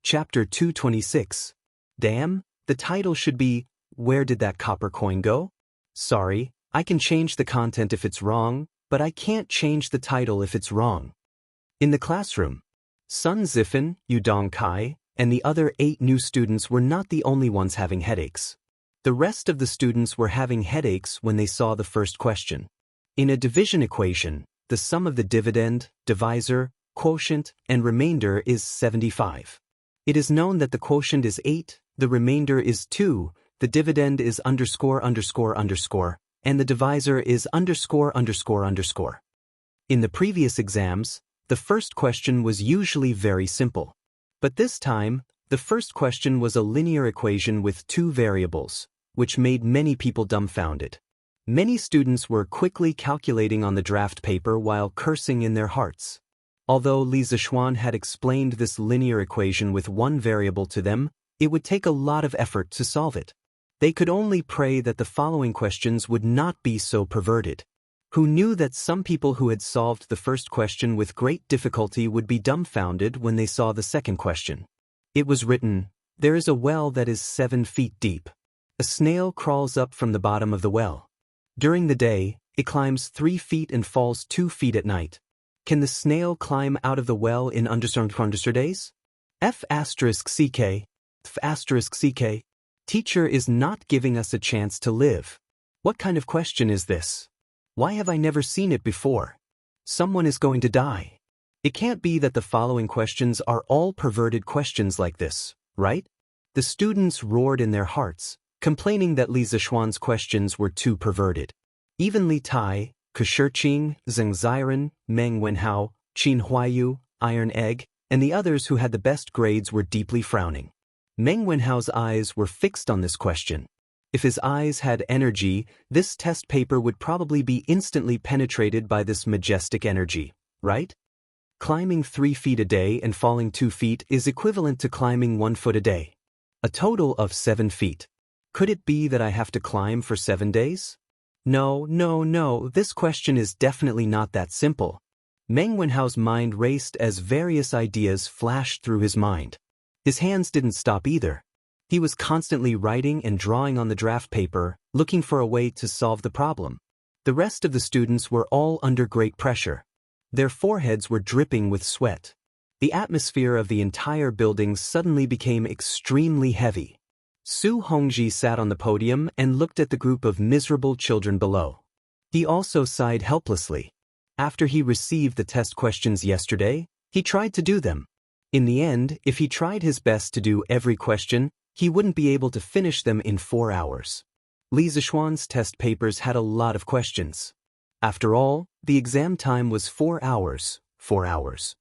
Chapter 226. Damn, the title should be, Where Did That Copper Coin Go? Sorry, I can change the content if it's wrong, but I can't change the title if it's wrong. In the classroom, Sun Zifan, Yu Dongkai, and the other 8 new students were not the only ones having headaches. The rest of the students were having headaches when they saw the first question. In a division equation, the sum of the dividend, divisor, quotient, and remainder is 75. It is known that the quotient is 8, the remainder is 2, the dividend is underscore underscore underscore, and the divisor is underscore underscore underscore. In the previous exams, the first question was usually very simple. But this time, the first question was a linear equation with 2 variables, which made many people dumbfounded. Many students were quickly calculating on the draft paper while cursing in their hearts. Although Li Zishuan had explained this linear equation with 1 variable to them, it would take a lot of effort to solve it. They could only pray that the following questions would not be so perverted. Who knew that some people who had solved the first question with great difficulty would be dumbfounded when they saw the second question? It was written, there is a well that is 7 feet deep. A snail crawls up from the bottom of the well. During the day, it climbs 3 feet and falls 2 feet at night. Can the snail climb out of the well in under days? F***ck. F***ck. Teacher is not giving us a chance to live. What kind of question is this? Why have I never seen it before? Someone is going to die. It can't be that the following questions are all perverted questions like this, right? The students roared in their hearts, complaining that Li Zishuan's questions were too perverted. Even Li Tai, Kushirqing, Zheng Ziren, Meng Wenhao, Qin Huayu, Iron Egg, and the others who had the best grades were deeply frowning. Meng Wenhao's eyes were fixed on this question. If his eyes had energy, this test paper would probably be instantly penetrated by this majestic energy, right? Climbing 3 feet a day and falling 2 feet is equivalent to climbing 1 foot a day. A total of 7 feet. Could it be that I have to climb for 7 days? No, this question is definitely not that simple. Meng Wenhao's mind raced as various ideas flashed through his mind. His hands didn't stop either. He was constantly writing and drawing on the draft paper, looking for a way to solve the problem. The rest of the students were all under great pressure. Their foreheads were dripping with sweat. The atmosphere of the entire building suddenly became extremely heavy. Su Hongji sat on the podium and looked at the group of miserable children below. He also sighed helplessly. After he received the test questions yesterday, he tried to do them. In the end, if he tried his best to do every question, he wouldn't be able to finish them in 4 hours. Li Zishuan's test papers had a lot of questions. After all, the exam time was 4 hours. 4 hours.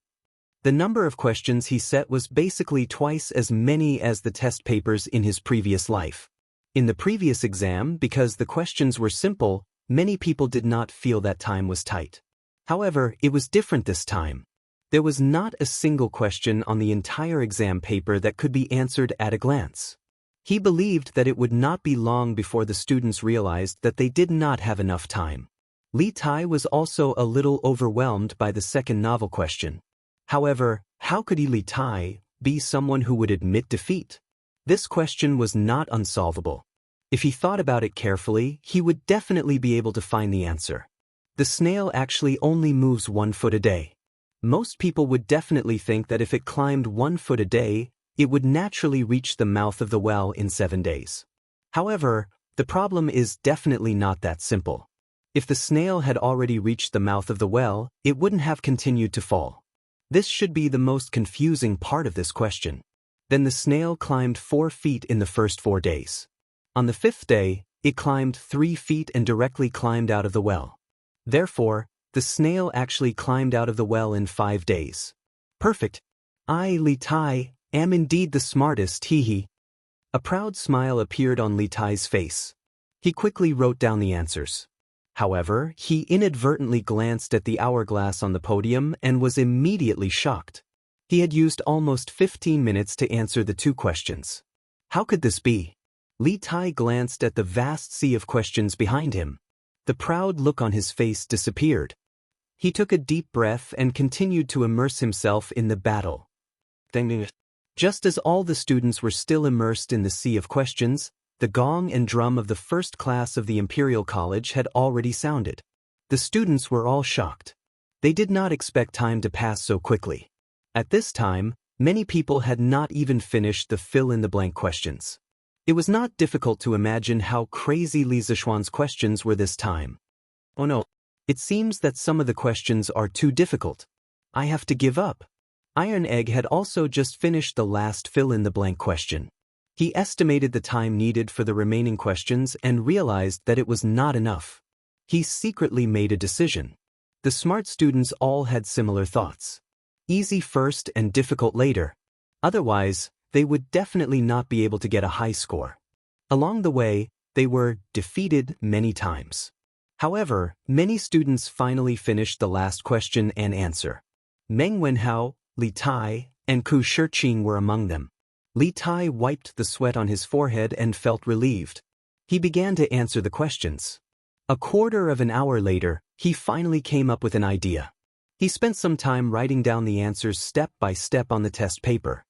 The number of questions he set was basically twice as many as the test papers in his previous life. In the previous exam, because the questions were simple, many people did not feel that time was tight. However, it was different this time. There was not a single question on the entire exam paper that could be answered at a glance. He believed that it would not be long before the students realized that they did not have enough time. Li Tai was also a little overwhelmed by the second novel question. However, how could Li Tai be someone who would admit defeat? This question was not unsolvable. If he thought about it carefully, he would definitely be able to find the answer. The snail actually only moves 1 foot a day. Most people would definitely think that if it climbed 1 foot a day, it would naturally reach the mouth of the well in 7 days. However, the problem is definitely not that simple. If the snail had already reached the mouth of the well, it wouldn't have continued to fall. This should be the most confusing part of this question. Then the snail climbed 4 feet in the first 4 days. On the 5th day, it climbed 3 feet and directly climbed out of the well. Therefore, the snail actually climbed out of the well in 5 days. Perfect. I, Li Tai, am indeed the smartest, hee. A proud smile appeared on Li Tai's face. He quickly wrote down the answers. However, he inadvertently glanced at the hourglass on the podium and was immediately shocked. He had used almost 15 minutes to answer the 2 questions. How could this be? Li Tai glanced at the vast sea of questions behind him. The proud look on his face disappeared. He took a deep breath and continued to immerse himself in the battle. Just as all the students were still immersed in the sea of questions, the gong and drum of the first class of the Imperial College had already sounded. The students were all shocked. They did not expect time to pass so quickly. At this time, many people had not even finished the fill-in-the-blank questions. It was not difficult to imagine how crazy Li Zishuan's questions were this time. Oh no, it seems that some of the questions are too difficult. I have to give up. Iron Egg had also just finished the last fill-in-the-blank question. He estimated the time needed for the remaining questions and realized that it was not enough. He secretly made a decision. The smart students all had similar thoughts. Easy first and difficult later. Otherwise, they would definitely not be able to get a high score. Along the way, they were defeated many times. However, many students finally finished the last question and answer. Meng Wenhao, Li Tai, and Ku Shiqing were among them. Li Tai wiped the sweat on his forehead and felt relieved. He began to answer the questions. A quarter of an hour later, he finally came up with an idea. He spent some time writing down the answers step by step on the test paper.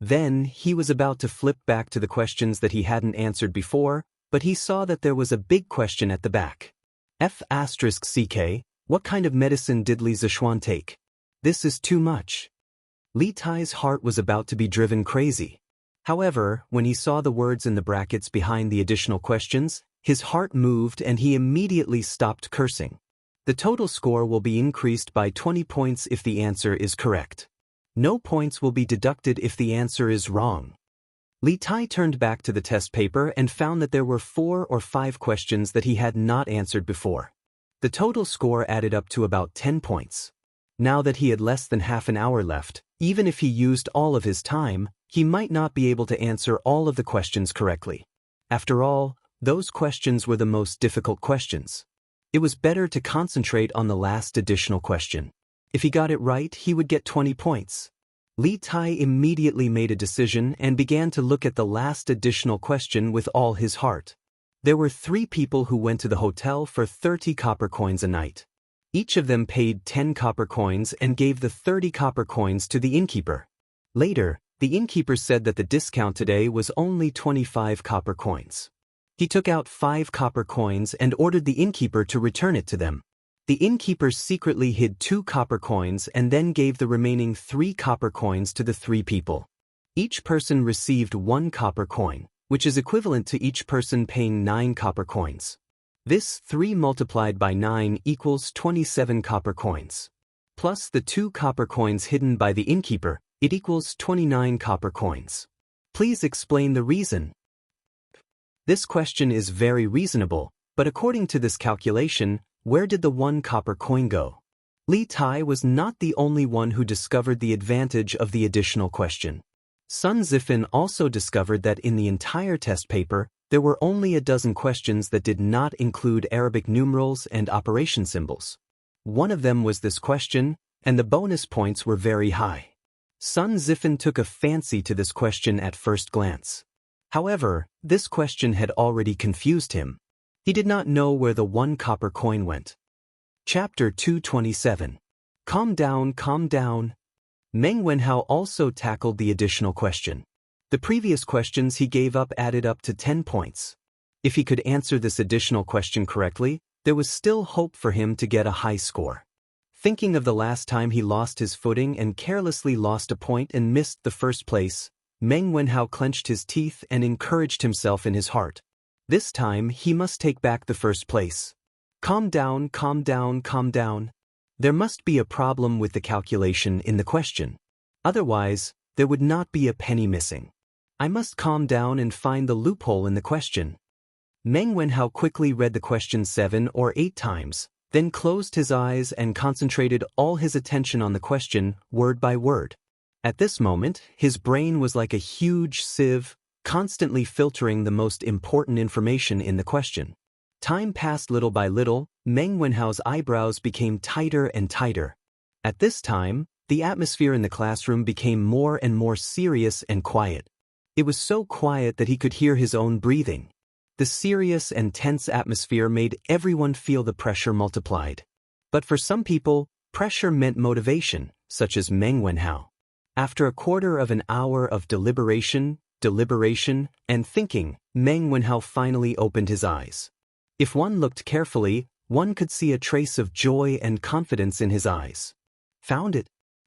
Then, he was about to flip back to the questions that he hadn't answered before, but he saw that there was a big question at the back. F***CK, what kind of medicine did Li Zishuan take? This is too much. Li Tai's heart was about to be driven crazy. However, when he saw the words in the brackets behind the additional questions, his heart moved and he immediately stopped cursing. The total score will be increased by 20 points if the answer is correct. No points will be deducted if the answer is wrong. Li Tai turned back to the test paper and found that there were 4 or 5 questions that he had not answered before. The total score added up to about 10 points. Now that he had less than half an hour left, even if he used all of his time, he might not be able to answer all of the questions correctly. After all, those questions were the most difficult questions. It was better to concentrate on the last additional question. If he got it right, he would get 20 points. Li Tai immediately made a decision and began to look at the last additional question with all his heart. There were 3 people who went to the hotel for 30 copper coins a night. Each of them paid 10 copper coins and gave the 30 copper coins to the innkeeper. Later, the innkeeper said that the discount today was only 25 copper coins. He took out 5 copper coins and ordered the innkeeper to return it to them. The innkeeper secretly hid 2 copper coins and then gave the remaining 3 copper coins to the 3 people. Each person received 1 copper coin, which is equivalent to each person paying 9 copper coins. This 3 multiplied by 9 equals 27 copper coins. Plus the 2 copper coins hidden by the innkeeper, it equals 29 copper coins. Please explain the reason. This question is very reasonable, but according to this calculation, where did the 1 copper coin go? Li Tai was not the only one who discovered the advantage of the additional question. Sun Zifan also discovered that in the entire test paper, there were only a dozen questions that did not include Arabic numerals and operation symbols. One of them was this question, and the bonus points were very high. Sun Zifen took a fancy to this question at first glance. However, this question had already confused him. He did not know where the 1 copper coin went. Chapter 227. Calm down, calm down. Meng Wenhao also tackled the additional question. The previous questions he gave up added up to 10 points. If he could answer this additional question correctly, there was still hope for him to get a high score. Thinking of the last time he lost his footing and carelessly lost a point and missed the first place, Meng Wenhao clenched his teeth and encouraged himself in his heart. This time he must take back the first place. Calm down, calm down, calm down. There must be a problem with the calculation in the question. Otherwise, there would not be a penny missing. I must calm down and find the loophole in the question. Meng Wenhao quickly read the question 7 or 8 times, then closed his eyes and concentrated all his attention on the question, word by word. At this moment, his brain was like a huge sieve, constantly filtering the most important information in the question. Time passed little by little. Meng Wenhao's eyebrows became tighter and tighter. At this time, the atmosphere in the classroom became more and more serious and quiet. It was so quiet that he could hear his own breathing. The serious and tense atmosphere made everyone feel the pressure multiplied. But for some people, pressure meant motivation, such as Meng Wenhao. After a quarter of an hour of deliberation, and thinking, Meng Wenhao finally opened his eyes. If one looked carefully, one could see a trace of joy and confidence in his eyes. Found it.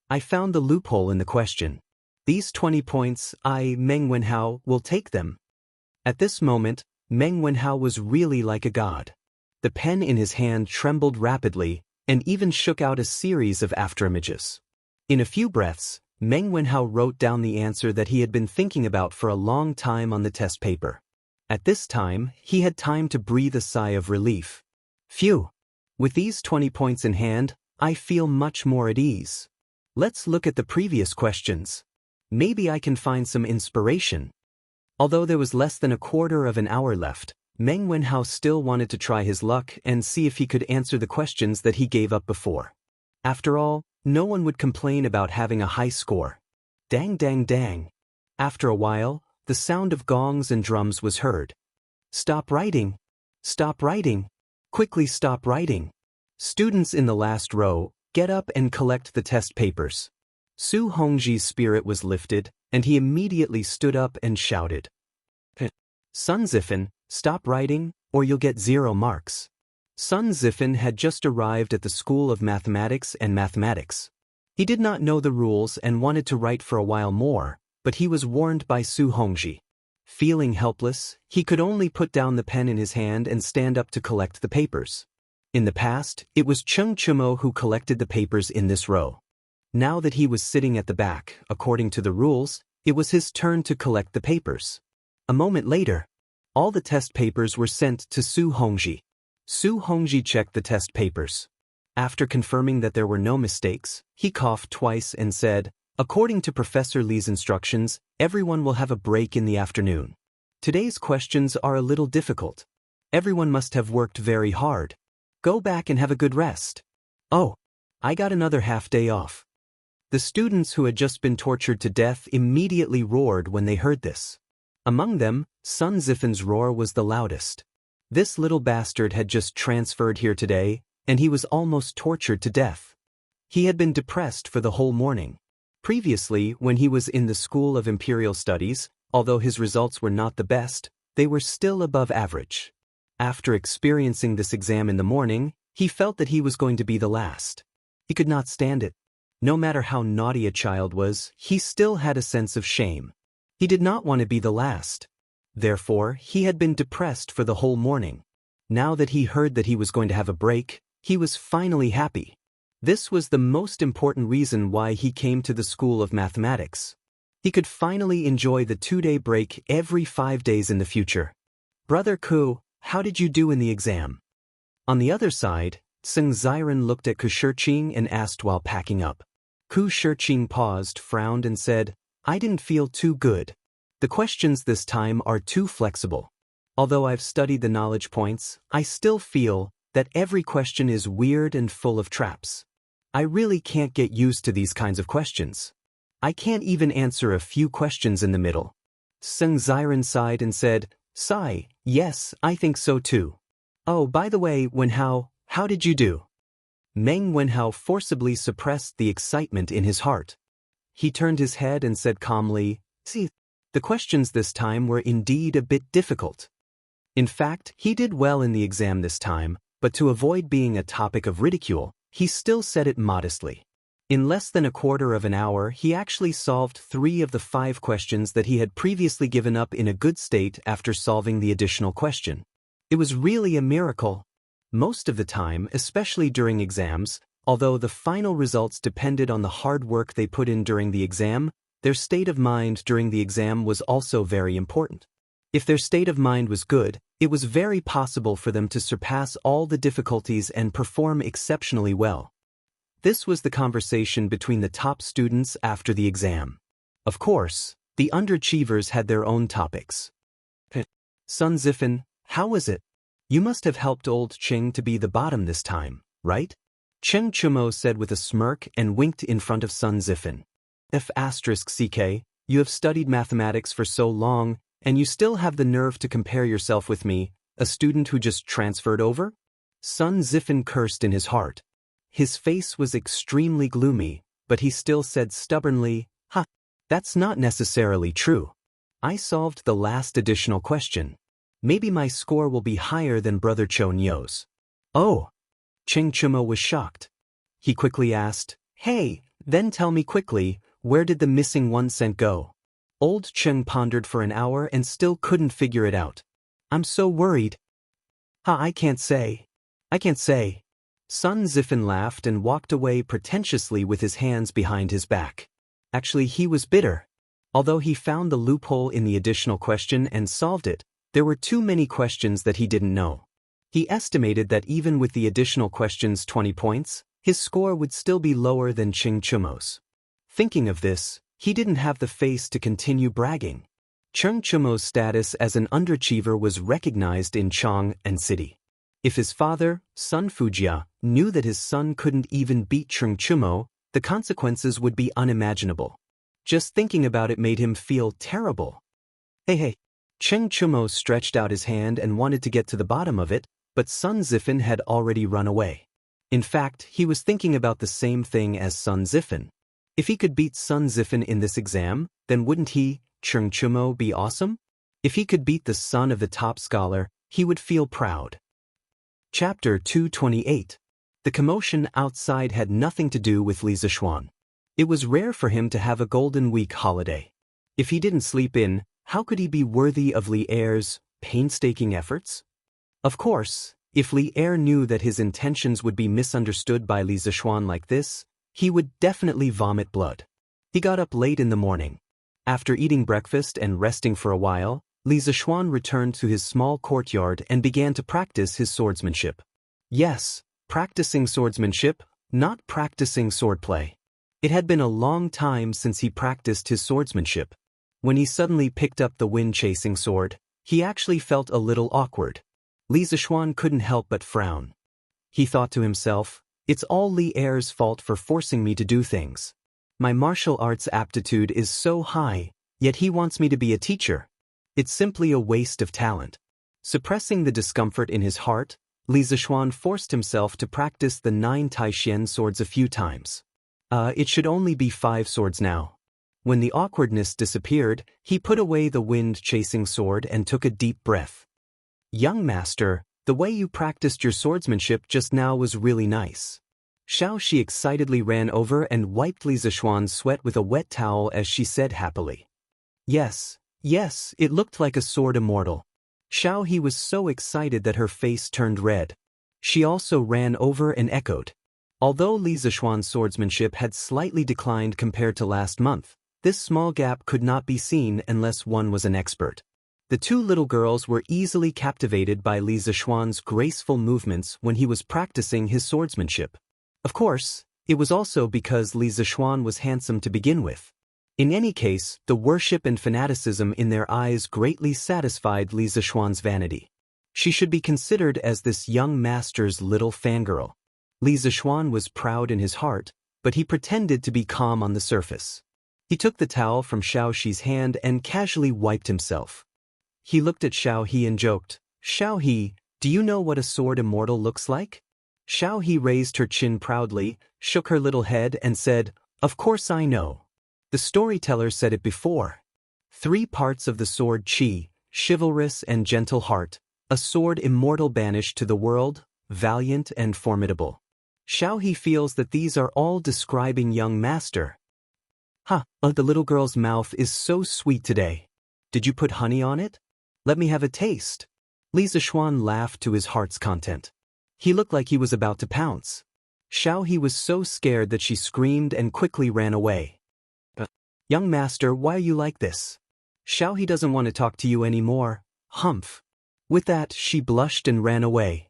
I found the loophole in the question. These 20 points, Meng Wenhao, will take them. At this moment, Meng Wenhao was really like a god. The pen in his hand trembled rapidly, and even shook out a series of afterimages. In a few breaths, Meng Wenhao wrote down the answer that he had been thinking about for a long time on the test paper. At this time, he had time to breathe a sigh of relief. Phew! With these 20 points in hand, I feel much more at ease. Let's look at the previous questions. Maybe I can find some inspiration. Although there was less than a quarter of an hour left, Meng Wenhao still wanted to try his luck and see if he could answer the questions that he gave up before. After all, no one would complain about having a high score. Dang, dang, dang. After a while, the sound of gongs and drums was heard. Stop writing. Stop writing. Quickly stop writing. Students in the last row, get up and collect the test papers. Su Hongji's spirit was lifted, and he immediately stood up and shouted. Sun Zifen, stop writing, or you'll get 0 marks. Sun Zifen had just arrived at the School of Mathematics and Mathematics. He did not know the rules and wanted to write for a while more, but he was warned by Su Hongji. Feeling helpless, he could only put down the pen in his hand and stand up to collect the papers. In the past, it was Chung Chumo who collected the papers in this row. Now that he was sitting at the back, according to the rules, it was his turn to collect the papers. A moment later, all the test papers were sent to Su Hongji. Su Hongji checked the test papers. After confirming that there were no mistakes, he coughed twice and said, according to Professor Li's instructions, everyone will have a break in the afternoon. Today's questions are a little difficult. Everyone must have worked very hard. Go back and have a good rest. Oh, I got another half day off. The students who had just been tortured to death immediately roared when they heard this. Among them, Sun Zifen's roar was the loudest. This little bastard had just transferred here today, and he was almost tortured to death. He had been depressed for the whole morning. Previously, when he was in the School of Imperial Studies, although his results were not the best, they were still above average. After experiencing this exam in the morning, he felt that he was going to be the last. He could not stand it. No matter how naughty a child was, he still had a sense of shame. He did not want to be the last. Therefore, he had been depressed for the whole morning. Now that he heard that he was going to have a break, he was finally happy. This was the most important reason why he came to the School of Mathematics. He could finally enjoy the 2-day break every 5 days in the future. Brother Ku, how did you do in the exam? On the other side, Seng Ziren looked at Ku Shiqing and asked while packing up. Ku Shiqing paused, frowned and said, I didn't feel too good. The questions this time are too flexible. Although I've studied the knowledge points, I still feel that every question is weird and full of traps. I really can't get used to these kinds of questions. I can't even answer a few questions in the middle. Sung Ziren sighed and said, "Sigh, yes, I think so too. Oh, by the way, Wenhao, how did you do?" Meng Wenhao forcibly suppressed the excitement in his heart. He turned his head and said calmly, "See, the questions this time were indeed a bit difficult." In fact, he did well in the exam this time, but to avoid being a topic of ridicule, he still said it modestly. In less than a quarter of an hour, he actually solved 3 of the 5 questions that he had previously given up in a good state after solving the additional question. It was really a miracle. Most of the time, especially during exams, although the final results depended on the hard work they put in during the exam, their state of mind during the exam was also very important. If their state of mind was good, it was very possible for them to surpass all the difficulties and perform exceptionally well. This was the conversation between the top students after the exam. Of course, the underachievers had their own topics. "Sun Zifen, how was it? You must have helped old Cheng to be the bottom this time, right?" Cheng Chumo said with a smirk and winked in front of Sun Zifen. "F***CK, you have studied mathematics for so long, and you still have the nerve to compare yourself with me, a student who just transferred over?" Sun Zifen cursed in his heart. His face was extremely gloomy, but he still said stubbornly, "Ha, that's not necessarily true. I solved the last additional question. Maybe my score will be higher than Brother Cho Nyo's." "Oh." Cheng Chumo was shocked. He quickly asked, "Hey, then tell me quickly, where did the missing 1 cent go?" Old Cheng pondered for an hour and still couldn't figure it out. "I'm so worried." I can't say. I can't say." Sun Zifen laughed and walked away pretentiously with his hands behind his back. Actually, he was bitter. Although he found the loophole in the additional question and solved it, there were too many questions that he didn't know. He estimated that even with the additional questions 20 points, his score would still be lower than Cheng Chumo's. Thinking of this, he didn't have the face to continue bragging. Cheng Chumo's status as an underachiever was recognized in Chang and City. If his father, Sun Fujia, knew that his son couldn't even beat Cheng Chumo, the consequences would be unimaginable. Just thinking about it made him feel terrible. Hey. Cheng Chumo stretched out his hand and wanted to get to the bottom of it, but Sun Zifen had already run away. In fact, he was thinking about the same thing as Sun Zifen. If he could beat Sun Zifen in this exam, then wouldn't he, Cheng Chumo, be awesome? If he could beat the son of the top scholar, he would feel proud. Chapter 228. The commotion outside had nothing to do with Li Zishuan. It was rare for him to have a Golden Week holiday. If he didn't sleep in, how could he be worthy of Li Er's painstaking efforts? Of course, if Li Er knew that his intentions would be misunderstood by Li Zishuan like this, he would definitely vomit blood. He got up late in the morning. After eating breakfast and resting for a while, Li Zishuan returned to his small courtyard and began to practice his swordsmanship. Yes, practicing swordsmanship, not practicing swordplay. It had been a long time since he practiced his swordsmanship. When he suddenly picked up the wind-chasing sword, he actually felt a little awkward. Li Zishuan couldn't help but frown. He thought to himself, "It's all Li Er's fault for forcing me to do things. My martial arts aptitude is so high, yet he wants me to be a teacher. It's simply a waste of talent." Suppressing the discomfort in his heart, Li Zishuan forced himself to practice the 9 Taishen swords a few times. It should only be 5 swords now. When the awkwardness disappeared, he put away the wind-chasing sword and took a deep breath. "Young master, the way you practiced your swordsmanship just now was really nice." Xiao Shi excitedly ran over and wiped Li Zishuan's sweat with a wet towel as she said happily. Yes, it looked like a sword immortal." Xiao He was so excited that her face turned red. She also ran over and echoed. Although Li Zishuan's swordsmanship had slightly declined compared to last month, this small gap could not be seen unless one was an expert. The 2 little girls were easily captivated by Li Zishuan's graceful movements when he was practicing his swordsmanship. Of course, it was also because Li Zishuan was handsome to begin with. In any case, the worship and fanaticism in their eyes greatly satisfied Li Zishuan's vanity. She should be considered as this young master's little fangirl. Li Zixuan was proud in his heart, but he pretended to be calm on the surface. He took the towel from Xiao Xi's hand and casually wiped himself. He looked at Xiao He and joked, "Xiao He, do you know what a sword immortal looks like?" Xiao He raised her chin proudly, shook her little head and said, "Of course I know. The storyteller said it before. 3 parts of the sword qi, chivalrous and gentle heart, a sword immortal banished to the world, valiant and formidable." Xiao He feels that these are all describing young master. The little girl's mouth is so sweet today. Did you put honey on it? Let me have a taste. Li Zixuan laughed to his heart's content. He looked like he was about to pounce. Xiao He was so scared that she screamed and quickly ran away. "Young master, why are you like this? Xiao He doesn't want to talk to you anymore, humph." With that, she blushed and ran away.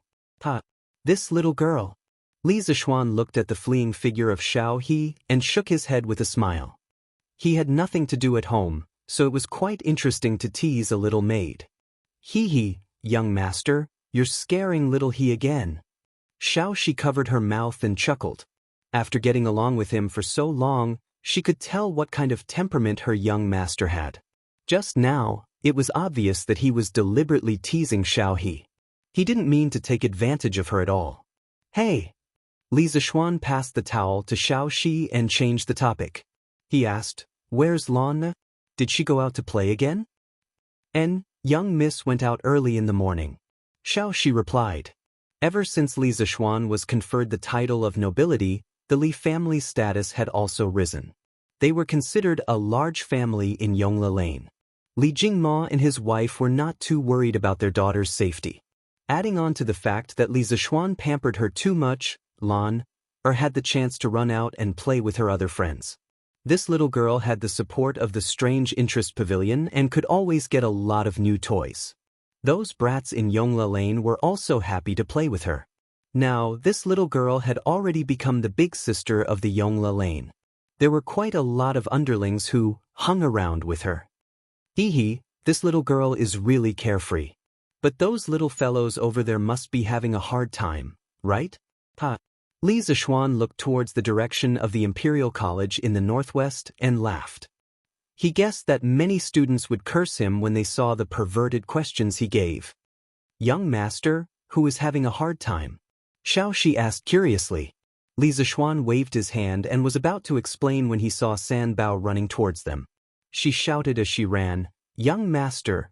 This little girl. Li Zixuan looked at the fleeing figure of Xiao He and shook his head with a smile. He had nothing to do at home, so it was quite interesting to tease a little maid. He, young master, you're scaring little he again." Xiao Shi covered her mouth and chuckled. After getting along with him for so long, she could tell what kind of temperament her young master had. Just now, it was obvious that he was deliberately teasing Xiao He. He didn't mean to take advantage of her at all. "Hey!" Li Zixuan passed the towel to Xiao Shi and changed the topic. He asked, "Where's Lon? Did she go out to play again?" Young miss went out early in the morning." Xiao Shi replied. Ever since Li Zixuan was conferred the title of nobility, the Li family's status had also risen. They were considered a large family in Yongla Lane. Li Jingma and his wife were not too worried about their daughter's safety. Adding on to the fact that Li Zixuan pampered her too much, Lan had the chance to run out and play with her other friends. This little girl had the support of the Strange Interest Pavilion and could always get a lot of new toys. Those brats in Yongla Lane were also happy to play with her. Now, this little girl had already become the big sister of the Yongla Lane. There were quite a lot of underlings who hung around with her. This little girl is really carefree. But those little fellows over there must be having a hard time, right? Li Zixuan looked towards the direction of the Imperial College in the northwest and laughed. He guessed that many students would curse him when they saw the perverted questions he gave. "Young master, who is having a hard time?" Xiao Shi asked curiously. Li Zixuan waved his hand and was about to explain when he saw San Bao running towards them. She shouted as she ran, young master,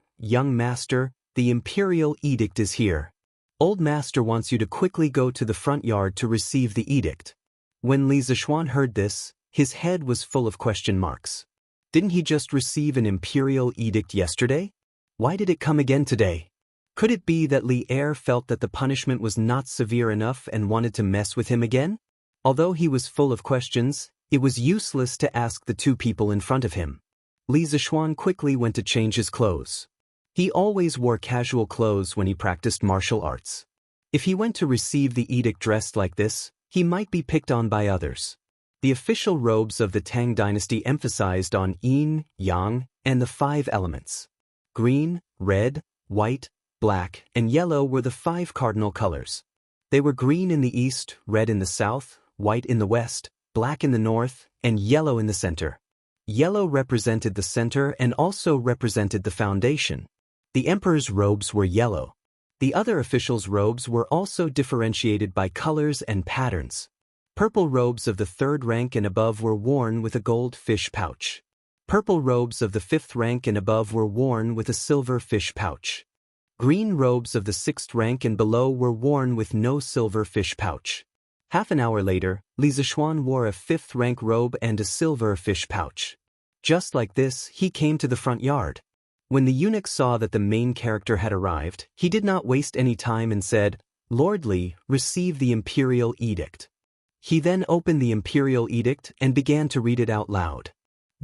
the Imperial Edict is here. Old master wants you to quickly go to the front yard to receive the edict." When Li Zixuan heard this, his head was full of question marks. Didn't he just receive an imperial edict yesterday? Why did it come again today? Could it be that Li Er felt that the punishment was not severe enough and wanted to mess with him again? Although he was full of questions, it was useless to ask the 2 people in front of him. Li Zixuan quickly went to change his clothes. He always wore casual clothes when he practiced martial arts. If he went to receive the edict dressed like this, he might be picked on by others. The official robes of the Tang dynasty emphasized on yin, yang, and the 5 elements. Green, red, white, black, and yellow were the 5 cardinal colors. They were green in the east, red in the south, white in the west, black in the north, and yellow in the center. Yellow represented the center and also represented the foundation. The emperor's robes were yellow. The other officials' robes were also differentiated by colors and patterns. Purple robes of the 3rd rank and above were worn with a gold fish pouch. Purple robes of the 5th rank and above were worn with a silver fish pouch. Green robes of the 6th rank and below were worn with no silver fish pouch. Half an hour later, Li Zixuan wore a 5th rank robe and a silver fish pouch. Just like this, he came to the front yard. When the eunuch saw that the main character had arrived, he did not waste any time and said, "Lord Li, receive the imperial edict." He then opened the imperial edict and began to read it out loud.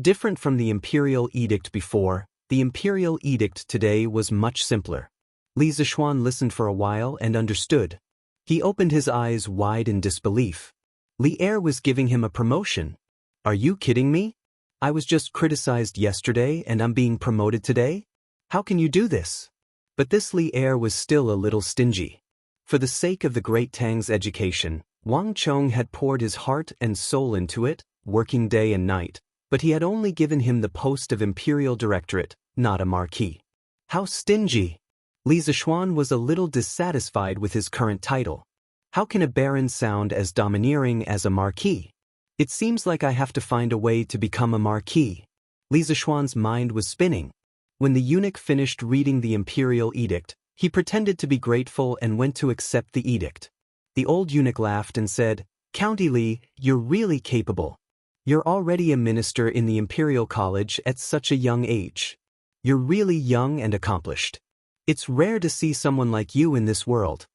Different from the imperial edict before, the imperial edict today was much simpler. Li Zixuan listened for a while and understood. He opened his eyes wide in disbelief. Li Er was giving him a promotion. Are you kidding me? I was just criticized yesterday and I'm being promoted today? How can you do this? But this Li Er was still a little stingy. For the sake of the great Tang's education, Wang Chong had poured his heart and soul into it, working day and night, but he had only given him the post of imperial directorate, not a marquis. How stingy! Li Zishuan was a little dissatisfied with his current title. How can a baron sound as domineering as a marquis? It seems like I have to find a way to become a marquis. Li Zishuan's mind was spinning. When the eunuch finished reading the imperial edict, he pretended to be grateful and went to accept the edict. The old eunuch laughed and said, "County Li, you're really capable. You're already a minister in the Imperial College at such a young age. You're really young and accomplished. It's rare to see someone like you in this world."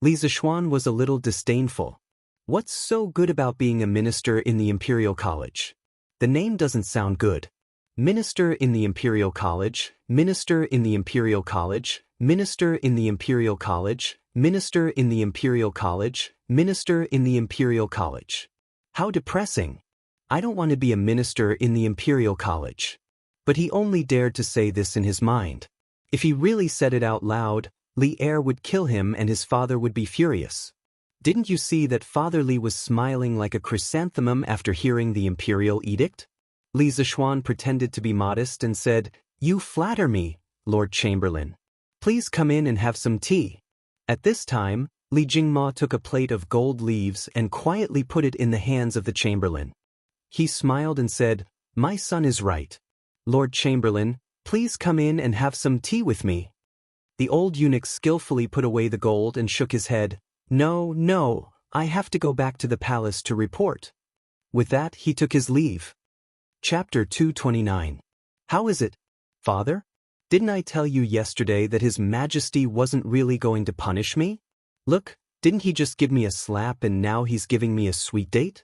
Li Zishuan was a little disdainful. What's so good about being a minister in the Imperial College? The name doesn't sound good. Minister in the Imperial College, Minister in the Imperial College, Minister in the Imperial College, Minister in the Imperial College, Minister in the Imperial College. How depressing. I don't want to be a minister in the Imperial College. But he only dared to say this in his mind. If he really said it out loud, Li Er would kill him and his father would be furious. Didn't you see that Father Li was smiling like a chrysanthemum after hearing the imperial edict? Li Zishuan pretended to be modest and said, "You flatter me, Lord Chamberlain. Please come in and have some tea." At this time, Li Jingma took a plate of gold leaves and quietly put it in the hands of the Chamberlain. He smiled and said, "My son is right. Lord Chamberlain, please come in and have some tea with me." The old eunuch skillfully put away the gold and shook his head. "No, no, I have to go back to the palace to report." With that, he took his leave. Chapter 229. How is it, Father? Didn't I tell you yesterday that His Majesty wasn't really going to punish me? Look, didn't he just give me a slap and now he's giving me a sweet date?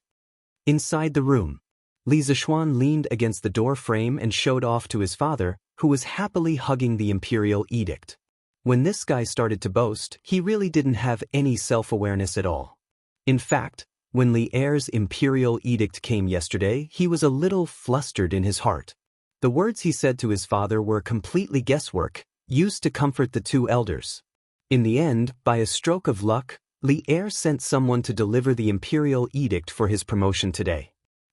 Inside the room, Li Zishuan leaned against the door frame and showed off to his father, who was happily hugging the imperial edict. When this guy started to boast, he really didn't have any self-awareness at all. In fact, when Li Er's imperial edict came yesterday, he was a little flustered in his heart. The words he said to his father were completely guesswork, used to comfort the two elders. In the end, by a stroke of luck, Li Er sent someone to deliver the imperial edict for his promotion today.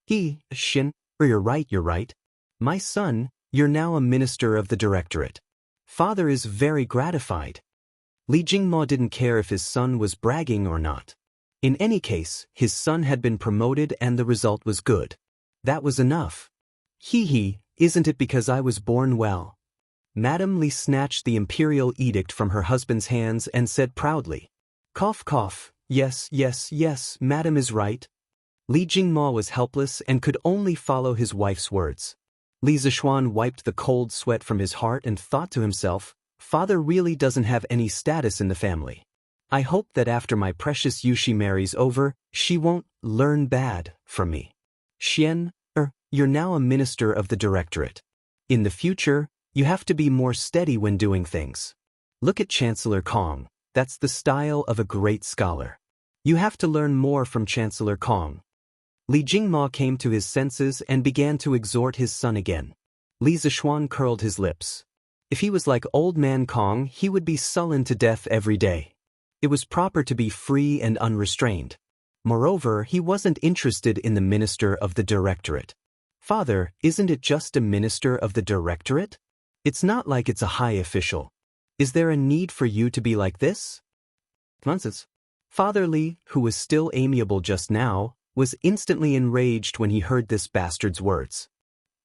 You're right. My son, you're now a minister of the directorate. Father is very gratified. Li Jingmo didn't care if his son was bragging or not. In any case, his son had been promoted and the result was good. That was enough. Isn't it because I was born well? Madame Li snatched the imperial edict from her husband's hands and said proudly, "Cough cough, yes, Madame is right." Li Jingmo was helpless and could only follow his wife's words. Li Zishuan wiped the cold sweat from his heart and thought to himself, Father really doesn't have any status in the family. I hope that after my precious Yushi marries over, she won't learn bad from me. You're now a minister of the directorate. In the future, you have to be more steady when doing things. Look at Chancellor Kong, that's the style of a great scholar. You have to learn more from Chancellor Kong. Li Jingmo came to his senses and began to exhort his son again. Li Zishuan curled his lips. If he was like old man Kong, he would be sullen to death every day. It was proper to be free and unrestrained. Moreover, he wasn't interested in the minister of the directorate. Father, isn't it just a minister of the directorate? It's not like it's a high official. Is there a need for you to be like this? Nonsense. Father Li, who was still amiable just now, was instantly enraged when he heard this bastard's words.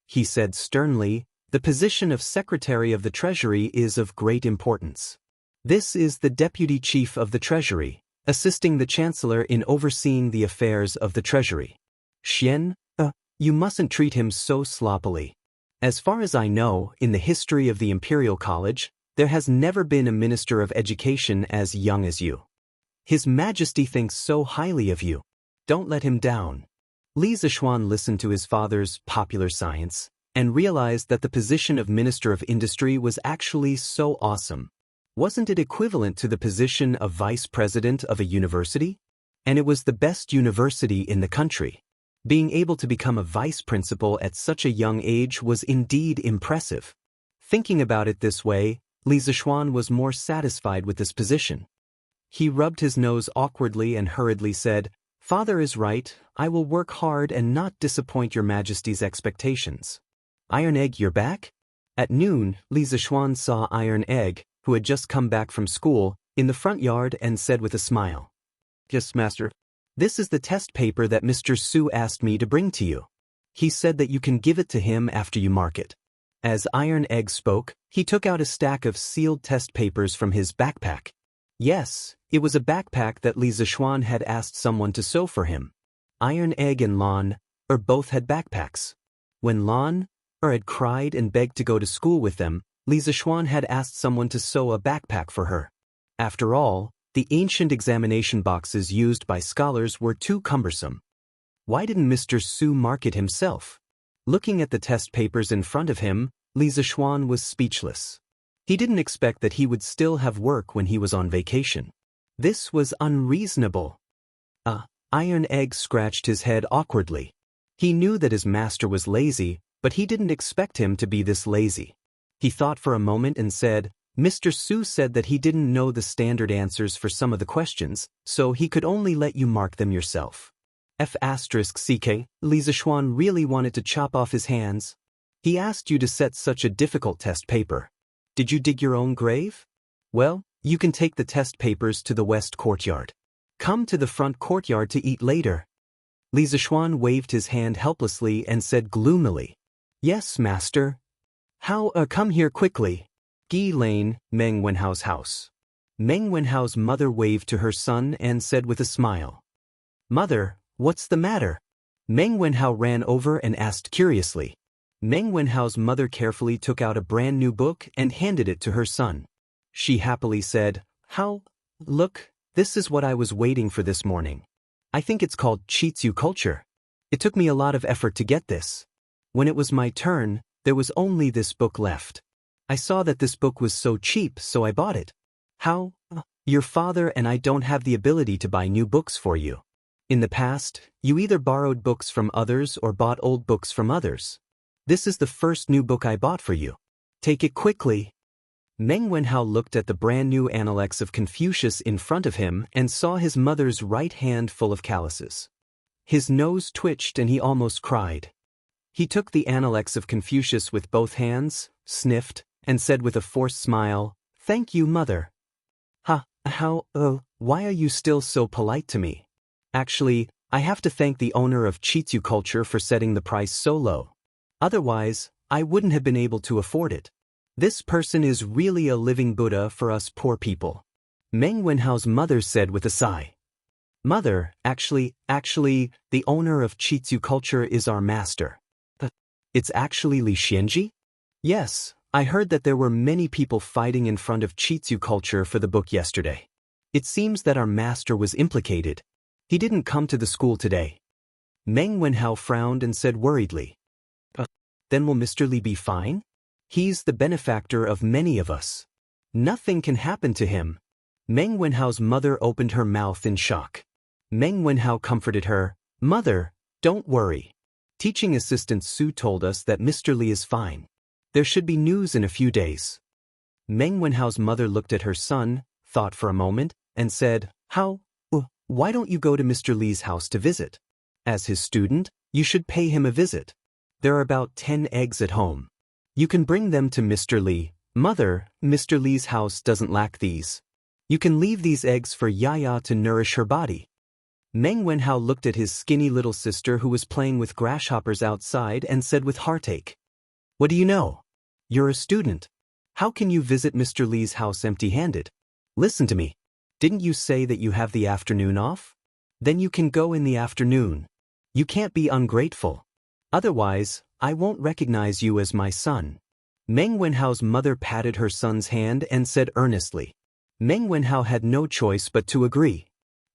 He said sternly, "The position of Secretary of the Treasury is of great importance. This is the Deputy Chief of the Treasury, assisting the Chancellor in overseeing the affairs of the Treasury. You mustn't treat him so sloppily. As far as I know, in the history of the Imperial College, there has never been a Minister of Education as young as you. His Majesty thinks so highly of you. Don't let him down." Li Zishuan listened to his father's popular science and realized that the position of Minister of Industry was actually so awesome. Wasn't it equivalent to the position of Vice President of a university? And it was the best university in the country. Being able to become a vice principal at such a young age was indeed impressive. Thinking about it this way, Li Zishuan was more satisfied with this position. He rubbed his nose awkwardly and hurriedly said, "Father is right, I will work hard and not disappoint your Majesty's expectations." Iron Egg, you're back? At noon, Li Zishuan saw Iron Egg, who had just come back from school, in the front yard and said with a smile, "Yes, master. This is the test paper that Mr. Su asked me to bring to you. He said that you can give it to him after you mark it." As Iron Egg spoke, he took out a stack of sealed test papers from his backpack. Yes, it was a backpack that Li Zishuan had asked someone to sew for him. Iron Egg and Lan both had backpacks. When Lan had cried and begged to go to school with them, Li Zishuan had asked someone to sew a backpack for her. After all, the ancient examination boxes used by scholars were too cumbersome. Why didn't Mr. Su mark it himself? Looking at the test papers in front of him, Li Zishuan was speechless. He didn't expect that he would still have work when he was on vacation. This was unreasonable. Iron Egg scratched his head awkwardly. He knew that his master was lazy, but he didn't expect him to be this lazy. He thought for a moment and said, "Mr. Su said that he didn't know the standard answers for some of the questions, so he could only let you mark them yourself." F***ck, Li Zishuan really wanted to chop off his hands. He asked you to set such a difficult test paper. Did you dig your own grave? Well, you can take the test papers to the west courtyard. Come to the front courtyard to eat later. Li Zishuan waved his hand helplessly and said gloomily, "Yes, master." "How, come here quickly." Gi Lane, Meng Wenhao's house. Meng Wenhao's mother waved to her son and said with a smile, "Mother, what's the matter?" Meng Wenhao ran over and asked curiously. Meng Wenhao's mother carefully took out a brand new book and handed it to her son. She happily said, Look, this is what I was waiting for this morning. I think it's called Chitsu culture. It took me a lot of effort to get this. When it was my turn, there was only this book left. I saw that this book was so cheap, so I bought it." "How? Your father and I don't have the ability to buy new books for you. In the past, you either borrowed books from others or bought old books from others. This is the first new book I bought for you. Take it quickly." Meng Wenhao looked at the brand new Analects of Confucius in front of him and saw his mother's right hand full of calluses. His nose twitched and he almost cried. He took the Analects of Confucius with both hands, sniffed, and said with a forced smile, "Thank you, mother." Why are you still so polite to me? Actually, I have to thank the owner of Chitsu culture for setting the price so low. Otherwise, I wouldn't have been able to afford it. This person is really a living Buddha for us poor people. Meng Wenhao's mother said with a sigh. "Mother, actually, the owner of Chitsu culture is our master." "It's actually Li Xianji?" "Yes, I heard that there were many people fighting in front of Chitsu culture for the book yesterday. It seems that our master was implicated. He didn't come to the school today." Meng Wenhao frowned and said worriedly, "Then will Mr. Li be fine? He's the benefactor of many of us. Nothing can happen to him." Meng Wenhao's mother opened her mouth in shock. Meng Wenhao comforted her, "Mother, don't worry. Teaching assistant Su told us that Mr. Li is fine. There should be news in a few days." Meng Wenhao's mother looked at her son, thought for a moment, and said, Why don't you go to Mr. Li's house to visit? As his student, you should pay him a visit. There are about 10 eggs at home. You can bring them to Mr. Li. Mother, Mr. Li's house doesn't lack these. You can leave these eggs for Yaya to nourish her body." Meng Wenhao looked at his skinny little sister who was playing with grasshoppers outside and said with heartache, "What do you know? You're a student. How can you visit Mr. Li's house empty-handed? Listen to me. Didn't you say that you have the afternoon off? Then you can go in the afternoon. You can't be ungrateful. Otherwise, I won't recognize you as my son." Meng Wenhao's mother patted her son's hand and said earnestly. Meng Wenhao had no choice but to agree.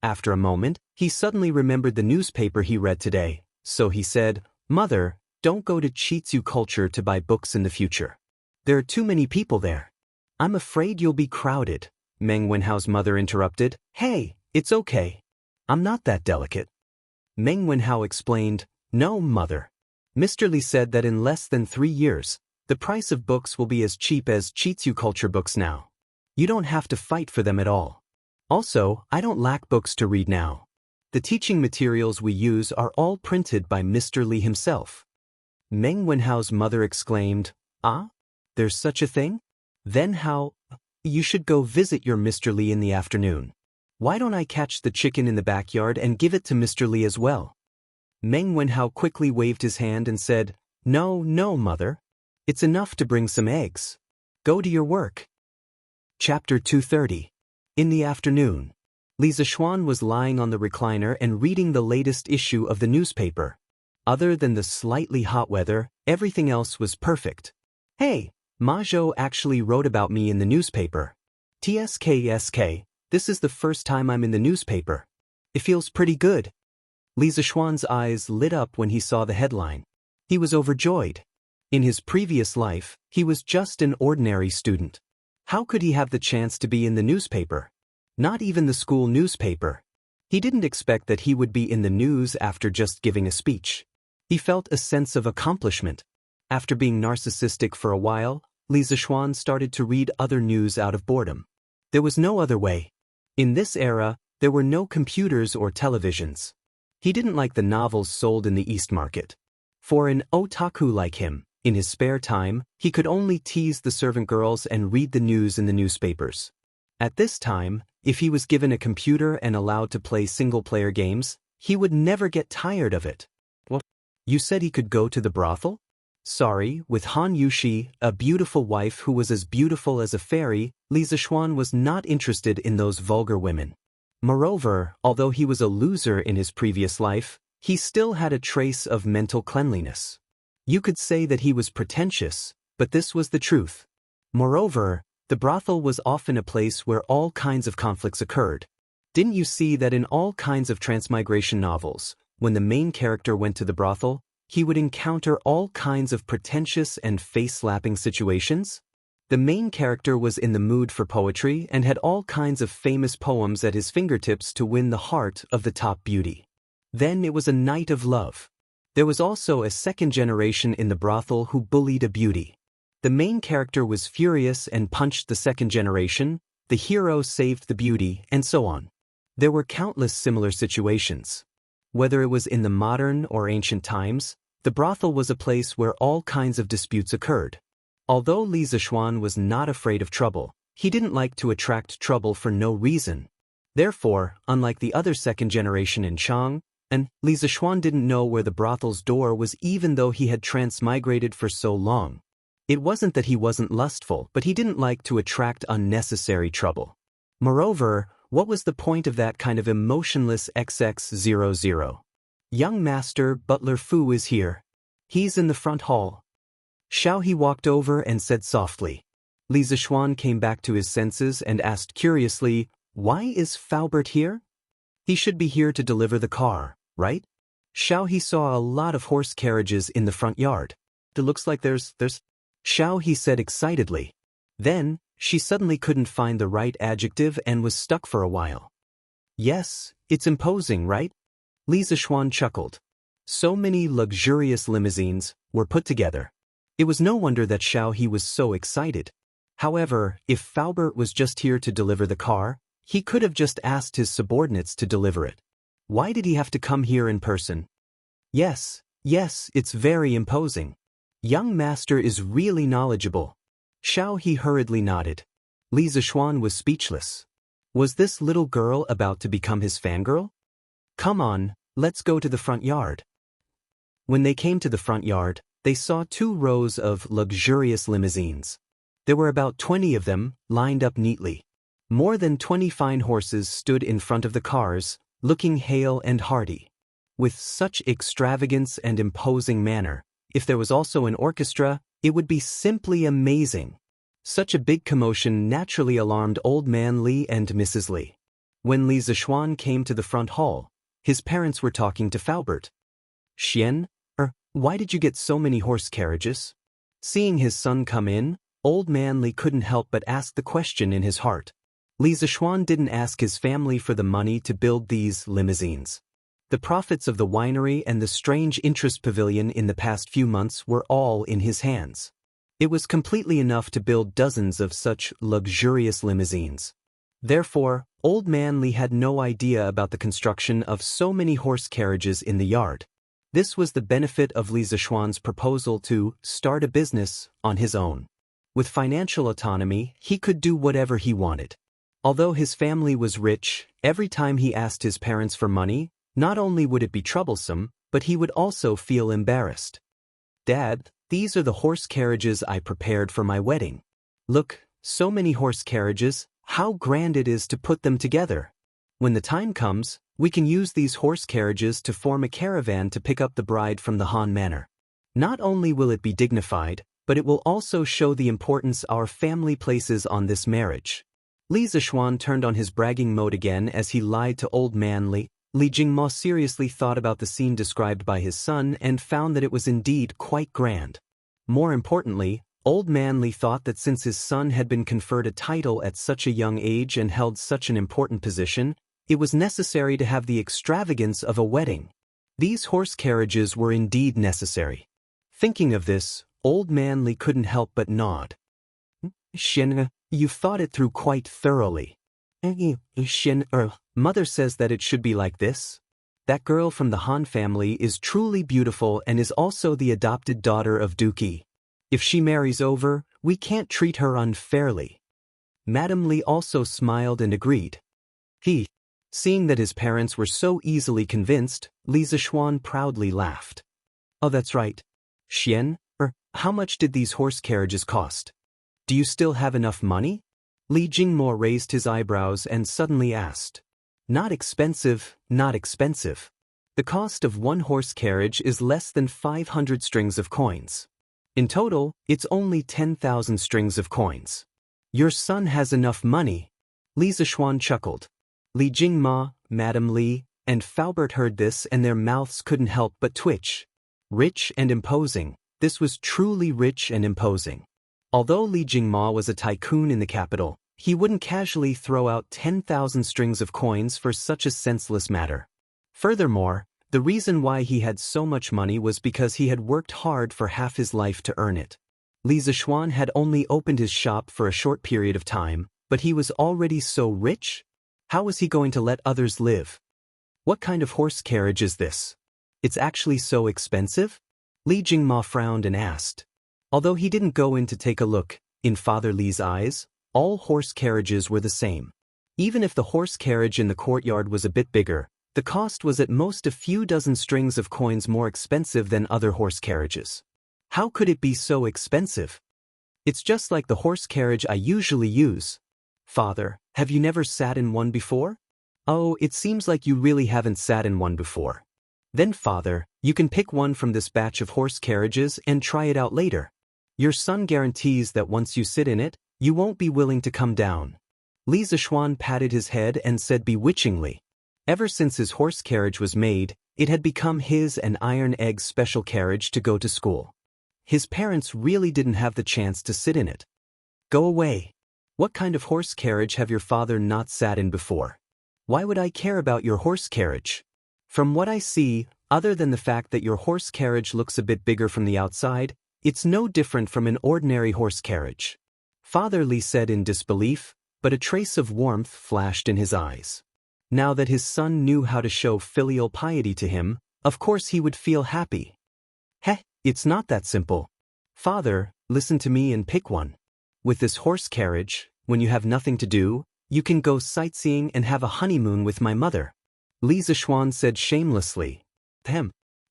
After a moment, he suddenly remembered the newspaper he read today, so he said, "Mother, don't go to Chitsu culture to buy books in the future. There are too many people there. I'm afraid you'll be crowded." Meng Wenhao's mother interrupted, "Hey, it's okay. I'm not that delicate." Meng Wenhao explained, "No, mother. Mr. Li said that in less than 3 years, The price of books will be as cheap as Chitsu culture books now. You don't have to fight for them at all. Also, I don't lack books to read now. The teaching materials we use are all printed by Mr. Li himself. Meng Wenhao's mother exclaimed, "Ah? There's such a thing? Then how? You should go visit your Mr. Li in the afternoon. Why don't I catch the chicken in the backyard and give it to Mr. Li as well?" Meng Wenhao quickly waved his hand and said, "No, no, mother. It's enough to bring some eggs. Go to your work." Chapter 230. In the afternoon, Li Zishuan was lying on the recliner and reading the latest issue of the newspaper. Other than the slightly hot weather, everything else was perfect. "Hey, Ma Zhou actually wrote about me in the newspaper. TSK, this is the first time I'm in the newspaper. It feels pretty good." Li Zishuan's eyes lit up when he saw the headline. He was overjoyed. In his previous life, he was just an ordinary student. How could he have the chance to be in the newspaper? Not even the school newspaper. He didn't expect that he would be in the news after just giving a speech. He felt a sense of accomplishment. After being narcissistic for a while, Li Zishuan started to read other news out of boredom. There was no other way. In this era, there were no computers or televisions. He didn't like the novels sold in the East Market. For an otaku like him, in his spare time, he could only tease the servant girls and read the news in the newspapers. At this time, if he was given a computer and allowed to play single-player games, he would never get tired of it. "What? You said he could go to the brothel?" Sorry, with Han Yushi, a beautiful wife who was as beautiful as a fairy, Li Zishuan was not interested in those vulgar women. Moreover, although he was a loser in his previous life, he still had a trace of mental cleanliness. You could say that he was pretentious, but this was the truth. Moreover, the brothel was often a place where all kinds of conflicts occurred. Didn't you see that in all kinds of transmigration novels, when the main character went to the brothel, he would encounter all kinds of pretentious and face-slapping situations? The main character was in the mood for poetry and had all kinds of famous poems at his fingertips to win the heart of the top beauty. Then it was a night of love. There was also a second generation in the brothel who bullied a beauty. The main character was furious and punched the second generation, the hero saved the beauty, and so on. There were countless similar situations. Whether it was in the modern or ancient times, the brothel was a place where all kinds of disputes occurred. Although Li Zishuan was not afraid of trouble, he didn't like to attract trouble for no reason. Therefore, unlike the other second generation in Chang, Li Zishuan didn't know where the brothel's door was even though he had transmigrated for so long. It wasn't that he wasn't lustful, but he didn't like to attract unnecessary trouble. Moreover, what was the point of that kind of emotionless XX00? "Young master, Butler Fu is here. He's in the front hall." Xiao He walked over and said softly. Li Zishuan came back to his senses and asked curiously, "Why is Faubert here?" "He should be here to deliver the car, right?" Xiao He saw a lot of horse carriages in the front yard. "It looks like there's... Xiao He said excitedly. Then, she suddenly couldn't find the right adjective and was stuck for a while. "Yes, it's imposing, right?" Li Zishuan chuckled. So many luxurious limousines were put together. It was no wonder that Xiao He was so excited. However, if Faubert was just here to deliver the car, he could have just asked his subordinates to deliver it. Why did he have to come here in person? Yes, it's very imposing. Young master is really knowledgeable." Xiao He hurriedly nodded. Li Zishuan was speechless. Was this little girl about to become his fangirl? "Come on, let's go to the front yard." When they came to the front yard, they saw 2 rows of luxurious limousines. There were about 20 of them, lined up neatly. More than 20 fine horses stood in front of the cars, looking hale and hearty. With such extravagance and imposing manner, if there was also an orchestra, it would be simply amazing. Such a big commotion naturally alarmed Old Man Li and Mrs. Li. When Li Zishuan came to the front hall, his parents were talking to Faubert. "Xian, why did you get so many horse carriages?" Seeing his son come in, Old Man Li couldn't help but ask the question in his heart. Li Zishuan didn't ask his family for the money to build these limousines. The profits of the winery and the strange interest pavilion in the past few months were all in his hands. It was completely enough to build dozens of such luxurious limousines. Therefore, Old Man Li had no idea about the construction of so many horse carriages in the yard. This was the benefit of Li Zishuan's proposal to start a business on his own. With financial autonomy, he could do whatever he wanted. Although his family was rich, every time he asked his parents for money, not only would it be troublesome, but he would also feel embarrassed. "Dad, these are the horse carriages I prepared for my wedding. Look, so many horse carriages, how grand it is to put them together. When the time comes, we can use these horse carriages to form a caravan to pick up the bride from the Han Manor. Not only will it be dignified, but it will also show the importance our family places on this marriage." Li Zishuan turned on his bragging mode again as he lied to Old Man Li. Li Jingma seriously thought about the scene described by his son and found that it was indeed quite grand. More importantly, Old Man Li thought that since his son had been conferred a title at such a young age and held such an important position, it was necessary to have the extravagance of a wedding. These horse carriages were indeed necessary. Thinking of this, Old Man Li couldn't help but nod. "Xian, you've thought it through quite thoroughly." "Xian, Mother says that it should be like this. That girl from the Han family is truly beautiful and is also the adopted daughter of Duki. If she marries over, we can't treat her unfairly." Madame Li also smiled and agreed. Seeing that his parents were so easily convinced, Li Zishuan proudly laughed. "Oh, that's right. Xian, how much did these horse carriages cost? Do you still have enough money?" Li Jingmo raised his eyebrows and suddenly asked. "Not expensive, not expensive. The cost of one horse carriage is less than 500 strings of coins. In total, it's only 10,000 strings of coins. Your son has enough money." Li Zishuan chuckled. Li Jingma, Madame Li, and Faubert heard this and their mouths couldn't help but twitch. Rich and imposing, this was truly rich and imposing. Although Li Jingma was a tycoon in the capital, he wouldn't casually throw out 10,000 strings of coins for such a senseless matter. Furthermore, the reason why he had so much money was because he had worked hard for half his life to earn it. Li Zishuan had only opened his shop for a short period of time, but he was already so rich? How was he going to let others live? "What kind of horse carriage is this? It's actually so expensive?" Li Jingma frowned and asked. Although he didn't go in to take a look, in Father Li's eyes, all horse carriages were the same. Even if the horse carriage in the courtyard was a bit bigger, the cost was at most a few dozen strings of coins more expensive than other horse carriages. How could it be so expensive? "It's just like the horse carriage I usually use." "Father, have you never sat in one before?" "Oh, it seems like you really haven't sat in one before. Then Father, you can pick one from this batch of horse carriages and try it out later. Your son guarantees that once you sit in it, you won't be willing to come down." Li Zishuan patted his head and said bewitchingly. Ever since his horse carriage was made, it had become his and Iron Egg's special carriage to go to school. His parents really didn't have the chance to sit in it. "Go away. What kind of horse carriage have your father not sat in before? Why would I care about your horse carriage? From what I see, other than the fact that your horse carriage looks a bit bigger from the outside, it's no different from an ordinary horse carriage." Father Li said in disbelief, but a trace of warmth flashed in his eyes. Now that his son knew how to show filial piety to him, of course he would feel happy. It's not that simple. Father, listen to me and pick one. With this horse carriage, when you have nothing to do, you can go sightseeing and have a honeymoon with my mother." Li Zishuan said shamelessly.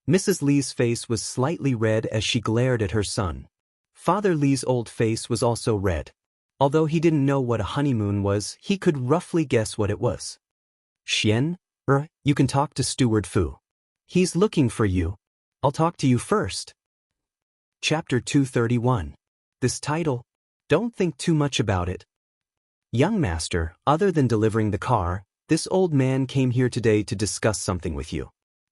Mrs. Li's face was slightly red as she glared at her son. Father Li's old face was also red. Although he didn't know what a honeymoon was, he could roughly guess what it was. "Xian, you can talk to Steward Fu. He's looking for you. I'll talk to you first." Chapter 231. This title, don't think too much about it. "Young master, other than delivering the car, this old man came here today to discuss something with you."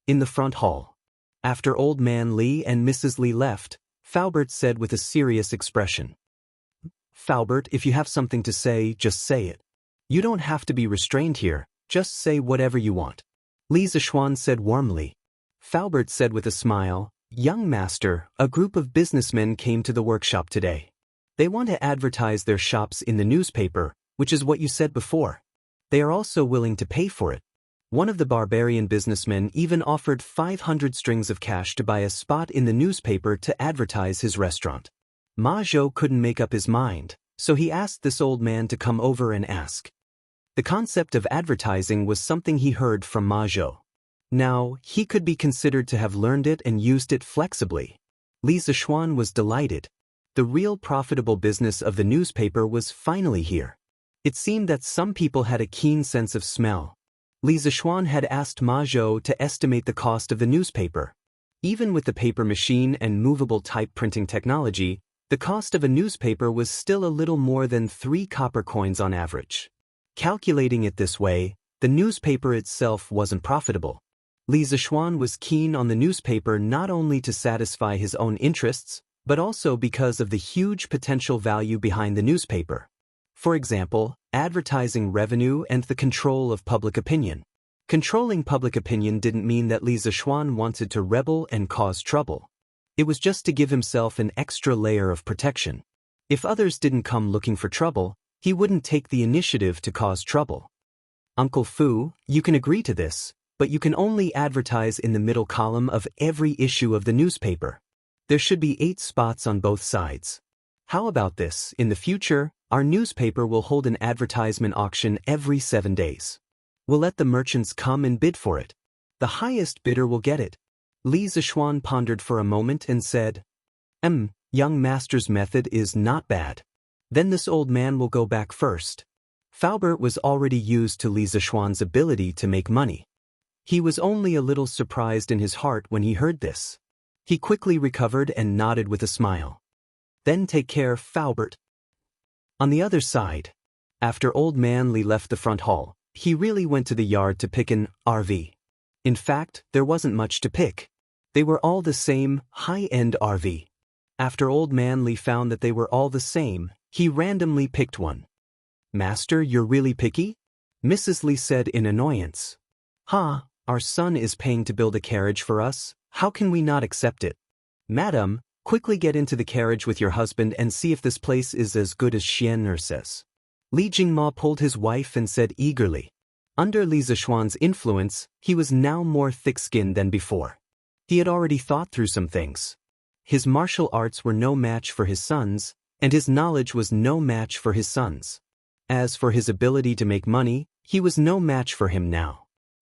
In the front hall. After Old Man Li and Mrs. Li left, Faubert said with a serious expression. "Faubert, if you have something to say, just say it. You don't have to be restrained here, just say whatever you want." Li Zishuan said warmly. Faubert said with a smile, Young master, a group of businessmen came to the workshop today. They want to advertise their shops in the newspaper, which is what you said before. They are also willing to pay for it. One of the barbarian businessmen even offered 500 strings of cash to buy a spot in the newspaper to advertise his restaurant. Ma Zhou couldn't make up his mind, so he asked this old man to come over and ask. The concept of advertising was something he heard from Ma Zhou. Now, he could be considered to have learned it and used it flexibly. Li Zishuan was delighted. The real profitable business of the newspaper was finally here. It seemed that some people had a keen sense of smell. Li Zishuan had asked Ma Zhou to estimate the cost of the newspaper. Even with the paper machine and movable type printing technology, the cost of a newspaper was still a little more than 3 copper coins on average. Calculating it this way, the newspaper itself wasn't profitable. Li Zishuan was keen on the newspaper not only to satisfy his own interests, but also because of the huge potential value behind the newspaper. For example, advertising revenue and the control of public opinion. Controlling public opinion didn't mean that Li Zishuan wanted to rebel and cause trouble. It was just to give himself an extra layer of protection. If others didn't come looking for trouble, he wouldn't take the initiative to cause trouble. Uncle Fu, you can agree to this, but you can only advertise in the middle column of every issue of the newspaper. There should be 8 spots on both sides. How about this? In the future, our newspaper will hold an advertisement auction every 7 days. We'll let the merchants come and bid for it. The highest bidder will get it. Li Zishuan pondered for a moment and said, Young master's method is not bad. Then this old man will go back first. Faubert was already used to Li Zishuan's ability to make money. He was only a little surprised in his heart when he heard this. He quickly recovered and nodded with a smile. Then take care, Faubert. On the other side, after old man Li left the front hall, he really went to the yard to pick an RV. In fact, there wasn't much to pick. They were all the same, high-end RV. After old man Li found that they were all the same, he randomly picked one. Master, you're really picky? Mrs. Li said in annoyance. Our son is paying to build a carriage for us, how can we not accept it? Madam, quickly get into the carriage with your husband and see if this place is as good as Xian'er says. Li Jingma pulled his wife and said eagerly. Under Li Zishuan's influence, he was now more thick-skinned than before. He had already thought through some things. His martial arts were no match for his son's, and his knowledge was no match for his son's. As for his ability to make money, he was no match for him now.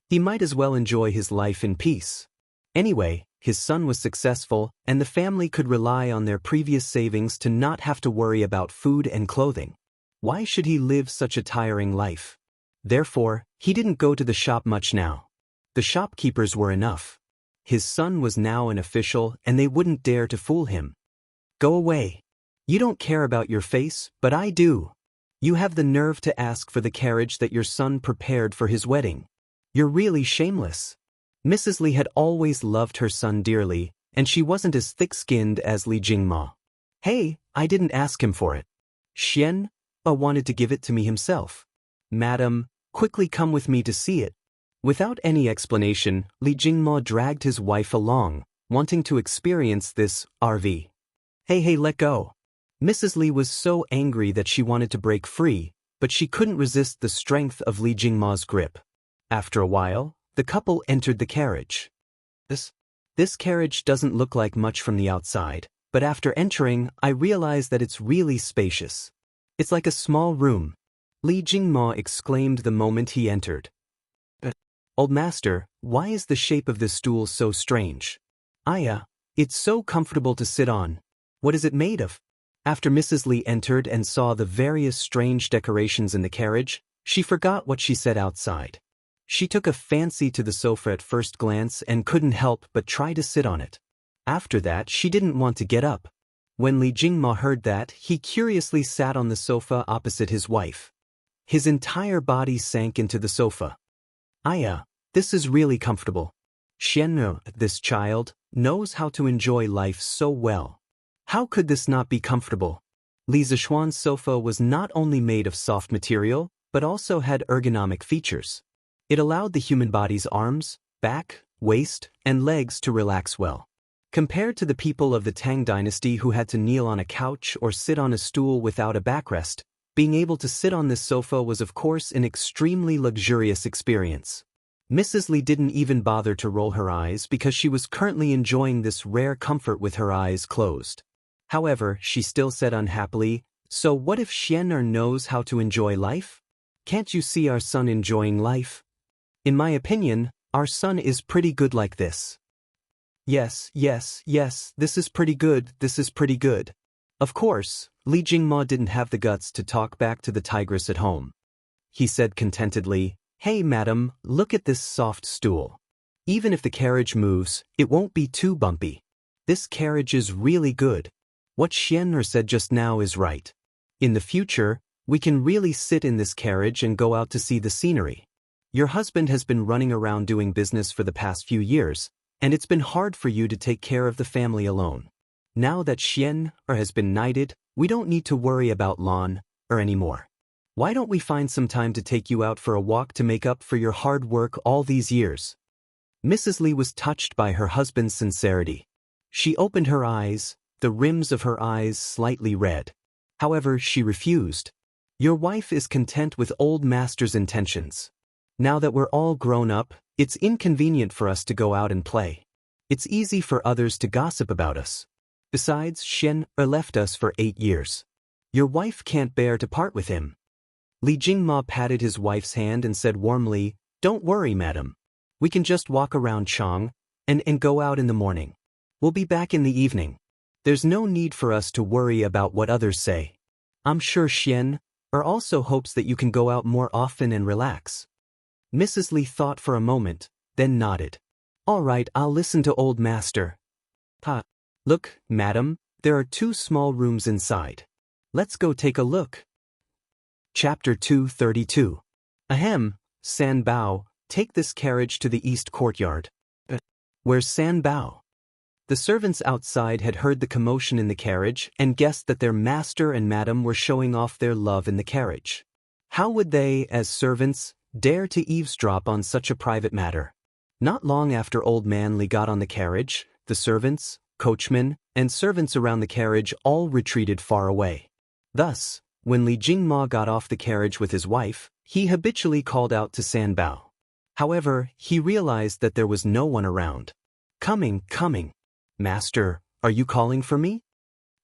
He might as well enjoy his life in peace. Anyway, his son was successful, and the family could rely on their previous savings to not have to worry about food and clothing. Why should he live such a tiring life? Therefore, he didn't go to the shop much now. The shopkeepers were enough. His son was now an official, and they wouldn't dare to fool him. Go away. You don't care about your face, but I do. You have the nerve to ask for the carriage that your son prepared for his wedding. You're really shameless. Mrs. Li had always loved her son dearly, and she wasn't as thick-skinned as Li Jingma. Hey, I didn't ask him for it. Xian wanted to give it to me himself. Madam, quickly come with me to see it. Without any explanation, Li Jingma dragged his wife along, wanting to experience this RV. Hey, let go. Mrs. Li was so angry that she wanted to break free, but she couldn't resist the strength of Li Jingma's grip. After a while, the couple entered the carriage. This carriage doesn't look like much from the outside, but after entering, I realized that it's really spacious. It's like a small room. Li Jingma exclaimed the moment he entered. Old master, why is the shape of this stool so strange? It's so comfortable to sit on. What is it made of? After Mrs. Li entered and saw the various strange decorations in the carriage, she forgot what she said outside. She took a fancy to the sofa at first glance and couldn't help but try to sit on it. After that, she didn't want to get up. When Li Jingma heard that, he curiously sat on the sofa opposite his wife. His entire body sank into the sofa. This is really comfortable. Xian'er, this child, knows how to enjoy life so well. How could this not be comfortable? Li Zishuan's sofa was not only made of soft material, but also had ergonomic features. It allowed the human body's arms, back, waist, and legs to relax well. Compared to the people of the Tang dynasty who had to kneel on a couch or sit on a stool without a backrest, being able to sit on this sofa was of course an extremely luxurious experience. Mrs. Li didn't even bother to roll her eyes because she was currently enjoying this rare comfort with her eyes closed. However, she still said unhappily, "So what if Xian'er knows how to enjoy life? Can't you see our son enjoying life? In my opinion, our son is pretty good like this." Yes, this is pretty good, this is pretty good. Of course, Li Jingma didn't have the guts to talk back to the tigress at home. He said contentedly, "Hey madam, look at this soft stool. Even if the carriage moves, it won't be too bumpy. This carriage is really good. What Xian'er said just now is right. In the future, we can really sit in this carriage and go out to see the scenery. Your husband has been running around doing business for the past few years, and it's been hard for you to take care of the family alone. Now that Xian'er has been knighted, we don't need to worry about Lan anymore. Why don't we find some time to take you out for a walk to make up for your hard work all these years?" Mrs. Li was touched by her husband's sincerity. She opened her eyes, the rims of her eyes slightly red. However, she refused. "Your wife is content with old master's intentions. Now that we're all grown up, it's inconvenient for us to go out and play. It's easy for others to gossip about us. Besides, Xian'er left us for 8 years. Your wife can't bear to part with him." Li Jingma patted his wife's hand and said warmly, "Don't worry, madam. We can just walk around Chang and go out in the morning. We'll be back in the evening. There's no need for us to worry about what others say. I'm sure Xian'er also hopes that you can go out more often and relax." Mrs. Li thought for a moment, then nodded. "All right, I'll listen to old master." "Look, madam, there are 2 small rooms inside. Let's go take a look." Chapter 232. Ahem, San Bao, take this carriage to the east courtyard. Where's San Bao? The servants outside had heard the commotion in the carriage and guessed that their master and madam were showing off their love in the carriage. How would they, as servants, dare to eavesdrop on such a private matter? Not long after Old Man Li got on the carriage, the servants, coachmen, and servants around the carriage all retreated far away. Thus, when Li Jingma got off the carriage with his wife, he habitually called out to San Bao. However, he realized that there was no one around. Coming. Master, are you calling for me?"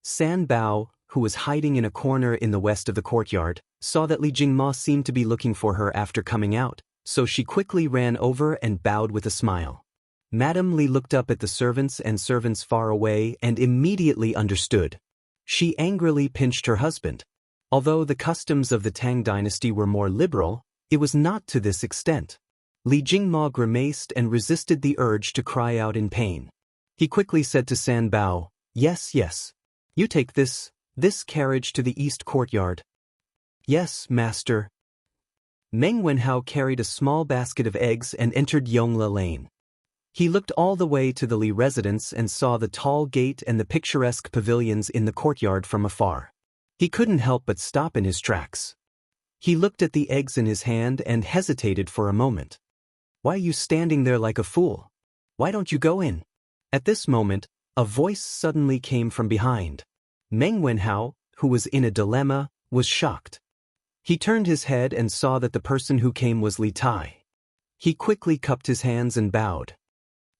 San Bao, who was hiding in a corner in the west of the courtyard, saw that Li Jingma seemed to be looking for her after coming out, so she quickly ran over and bowed with a smile. Madame Li looked up at the servants far away and immediately understood. She angrily pinched her husband. Although the customs of the Tang dynasty were more liberal, it was not to this extent. Li Jingma grimaced and resisted the urge to cry out in pain. He quickly said to San Bao, Yes. You take this carriage to the east courtyard." "Yes, master." Meng Wenhao carried a small basket of eggs and entered Yongla Lane. He looked all the way to the Li residence and saw the tall gate and the picturesque pavilions in the courtyard from afar. He couldn't help but stop in his tracks. He looked at the eggs in his hand and hesitated for a moment. "Why are you standing there like a fool? Why don't you go in?" At this moment, a voice suddenly came from behind. Meng Wenhao, who was in a dilemma, was shocked. He turned his head and saw that the person who came was Li Tai. He quickly cupped his hands and bowed.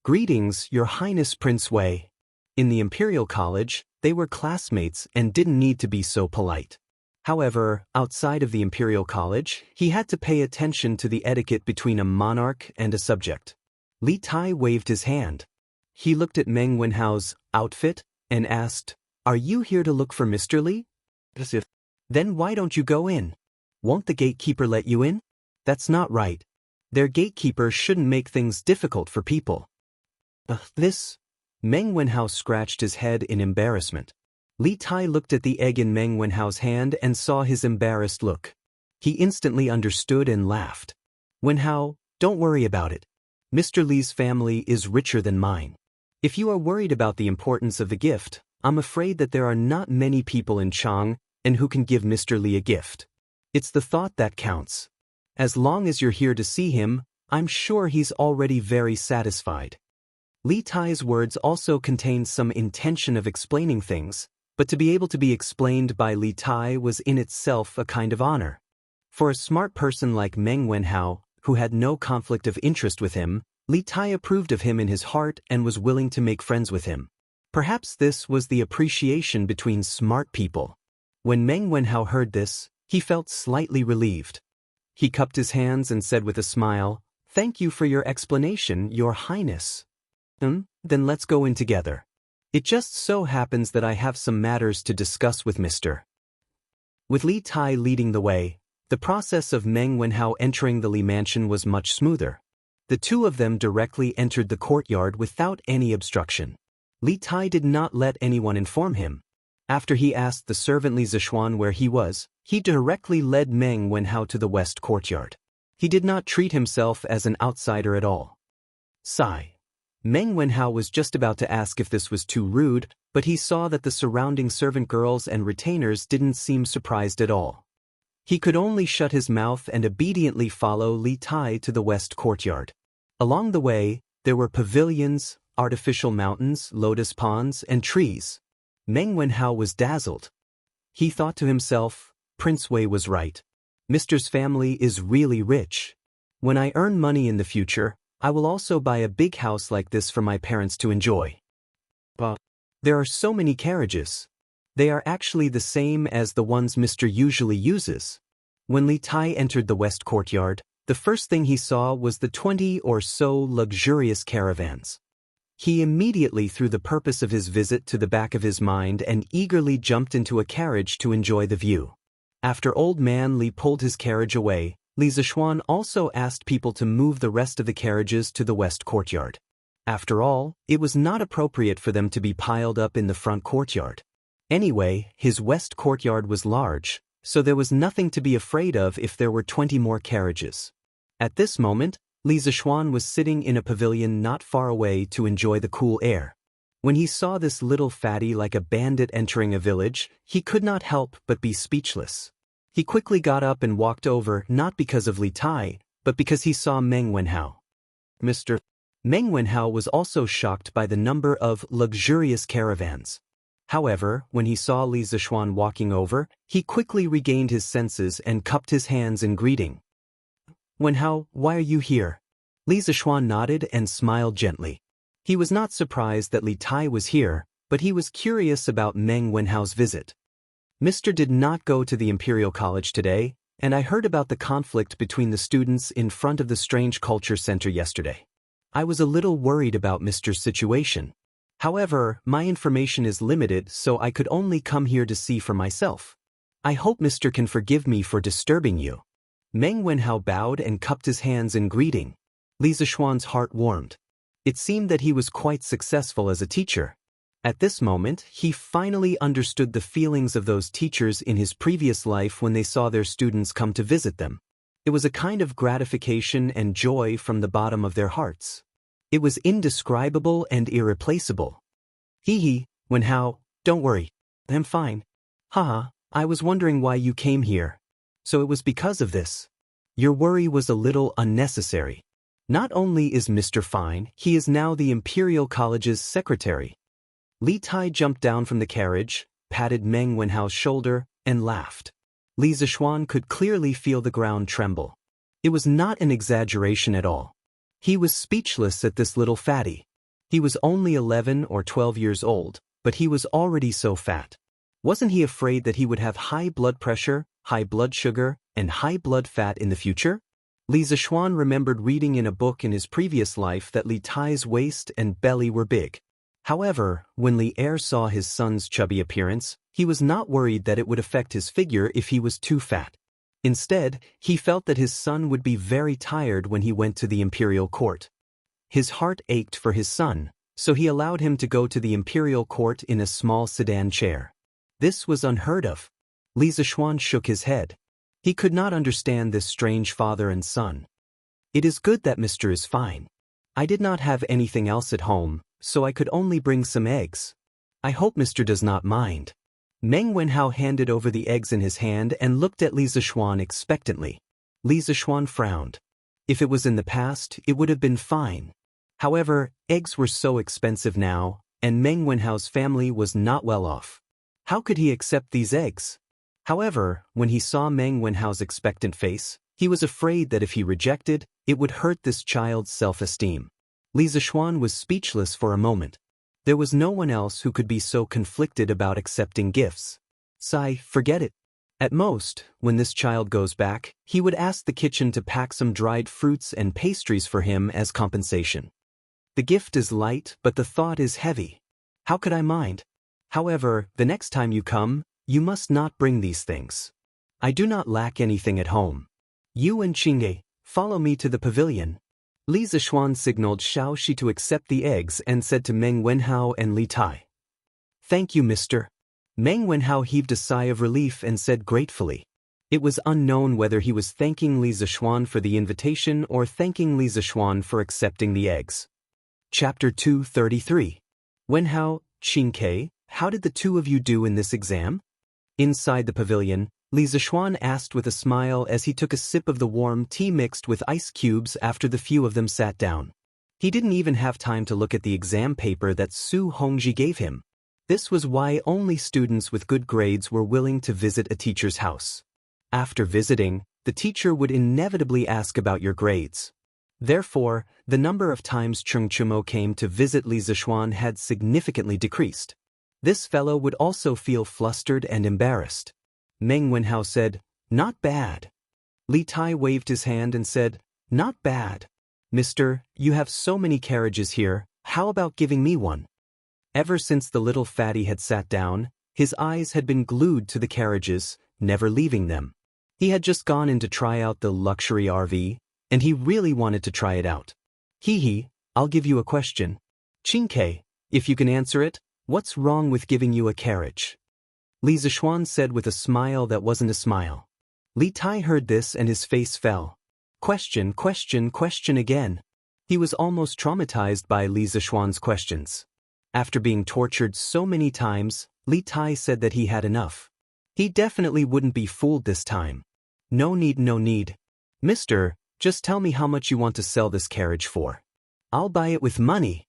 "Greetings, Your Highness Prince Wei." In the Imperial College, they were classmates and didn't need to be so polite. However, outside of the Imperial College, he had to pay attention to the etiquette between a monarch and a subject. Li Tai waved his hand. He looked at Meng Wenhao's outfit and asked, "Are you here to look for Mr. Li?" "Then why don't you go in? Won't the gatekeeper let you in?" "That's not right. Their gatekeeper shouldn't make things difficult for people." Meng Wenhao scratched his head in embarrassment. Li Tai looked at the egg in Meng Wenhao's hand and saw his embarrassed look. He instantly understood and laughed. "Wenhao, don't worry about it. Mr. Li's family is richer than mine. If you are worried about the importance of the gift, I'm afraid that there are not many people in Chang and who can give Mr. Li a gift. It's the thought that counts. As long as you're here to see him, I'm sure he's already very satisfied." Li Tai's words also contained some intention of explaining things, but to be able to be explained by Li Tai was in itself a kind of honor. For a smart person like Meng Wenhao, who had no conflict of interest with him, Li Tai approved of him in his heart and was willing to make friends with him. Perhaps this was the appreciation between smart people. When Meng Wenhao heard this, he felt slightly relieved. He cupped his hands and said with a smile, "Thank you for your explanation, Your Highness." Then let's go in together. It just so happens that I have some matters to discuss with Mr. With Li Tai leading the way, the process of Meng Wenhao entering the Li mansion was much smoother. The two of them directly entered the courtyard without any obstruction. Li Tai did not let anyone inform him. After he asked the servant Li Zishuan where he was, he directly led Meng Wenhao to the west courtyard. He did not treat himself as an outsider at all. Sigh. Meng Wenhao was just about to ask if this was too rude, but he saw that the surrounding servant girls and retainers didn't seem surprised at all. He could only shut his mouth and obediently follow Li Tai to the west courtyard. Along the way, there were pavilions, artificial mountains, lotus ponds, and trees. Meng Wenhao was dazzled. He thought to himself, Prince Wei was right. Mister's family is really rich. When I earn money in the future, I will also buy a big house like this for my parents to enjoy. But there are so many carriages. They are actually the same as the ones Mr. usually uses. When Li Tai entered the west courtyard, the first thing he saw was the 20 or so luxurious caravans. He immediately threw the purpose of his visit to the back of his mind and eagerly jumped into a carriage to enjoy the view. After old man Li pulled his carriage away, Li Zishuan also asked people to move the rest of the carriages to the west courtyard. After all, it was not appropriate for them to be piled up in the front courtyard. Anyway, his west courtyard was large, so there was nothing to be afraid of if there were 20 more carriages. At this moment, Li Zishuan was sitting in a pavilion not far away to enjoy the cool air. When he saw this little fatty like a bandit entering a village, he could not help but be speechless. He quickly got up and walked over not because of Li Tai, but because he saw Meng Wenhao. Mr. Meng Wenhao was also shocked by the number of luxurious caravans. However, when he saw Li Zishuan walking over, he quickly regained his senses and cupped his hands in greeting. Wenhao, why are you here? Li Zishuan nodded and smiled gently. He was not surprised that Li Tai was here, but he was curious about Meng Wenhao's visit. Mr. did not go to the Imperial College today, and I heard about the conflict between the students in front of the Strange Culture Center yesterday. I was a little worried about Mr.'s situation. However, my information is limited, so I could only come here to see for myself. I hope Mr. can forgive me for disturbing you. Meng Wenhao bowed and cupped his hands in greeting. Li Zishuan's heart warmed. It seemed that he was quite successful as a teacher. At this moment, he finally understood the feelings of those teachers in his previous life when they saw their students come to visit them. It was a kind of gratification and joy from the bottom of their hearts. It was indescribable and irreplaceable. Hee, Wenhao, don't worry. I'm fine. Haha, I was wondering why you came here. So it was because of this. Your worry was a little unnecessary. Not only is Mr. fine, he is now the Imperial College's secretary. Li Tai jumped down from the carriage, patted Meng Wenhao's shoulder, and laughed. Li Zishuan could clearly feel the ground tremble. It was not an exaggeration at all. He was speechless at this little fatty. He was only 11 or 12 years old, but he was already so fat. Wasn't he afraid that he would have high blood pressure, high blood sugar, and high blood fat in the future? Li Zishuan remembered reading in a book in his previous life that Li Tai's waist and belly were big. However, when Li Er saw his son's chubby appearance, he was not worried that it would affect his figure if he was too fat. Instead, he felt that his son would be very tired when he went to the imperial court. His heart ached for his son, so he allowed him to go to the imperial court in a small sedan chair. This was unheard of. Li Zishuan shook his head. He could not understand this strange father and son. It is good that Mr. is fine. I did not have anything else at home, so I could only bring some eggs. I hope Mr. does not mind. Meng Wenhao handed over the eggs in his hand and looked at Li Zishuan expectantly. Li Zishuan frowned. If it was in the past, it would have been fine. However, eggs were so expensive now, and Meng Wenhao's family was not well off. How could he accept these eggs? However, when he saw Meng Wenhao's expectant face, he was afraid that if he rejected, it would hurt this child's self-esteem. Li Zishuan was speechless for a moment. There was no one else who could be so conflicted about accepting gifts. Forget it. At most, when this child goes back, he would ask the kitchen to pack some dried fruits and pastries for him as compensation. The gift is light, but the thought is heavy. How could I mind? However, the next time you come, you must not bring these things. I do not lack anything at home. You and Qingge, follow me to the pavilion. Li Zishuan signaled Xiao Shi to accept the eggs and said to Meng Wenhao and Li Tai, "Thank you, mister." Meng Wenhao heaved a sigh of relief and said gratefully. It was unknown whether he was thanking Li Zishuan for the invitation or thanking Li Zishuan for accepting the eggs. Chapter 233. Wenhao, Qingge, how did the two of you do in this exam? Inside the pavilion, Li Zishuan asked with a smile as he took a sip of the warm tea mixed with ice cubes after the few of them sat down. He didn't even have time to look at the exam paper that Su Hongji gave him. This was why only students with good grades were willing to visit a teacher's house. After visiting, the teacher would inevitably ask about your grades. Therefore, the number of times Chung Chumo came to visit Li Zishuan had significantly decreased. This fellow would also feel flustered and embarrassed. Meng Wenhao said, "Not bad." Li Tai waved his hand and said, "Not bad. Mister, you have so many carriages here, how about giving me one?" Ever since the little fatty had sat down, his eyes had been glued to the carriages, never leaving them. He had just gone in to try out the luxury RV, and he really wanted to try it out. Hee, I'll give you a question. Qingge, if you can answer it, what's wrong with giving you a carriage? Li Zishuan said with a smile that wasn't a smile. Li Tai heard this and his face fell. Question again. He was almost traumatized by Li Zishuan's questions. After being tortured so many times, Li Tai said that he had enough. He definitely wouldn't be fooled this time. No need. Mister, just tell me how much you want to sell this carriage for. I'll buy it with money.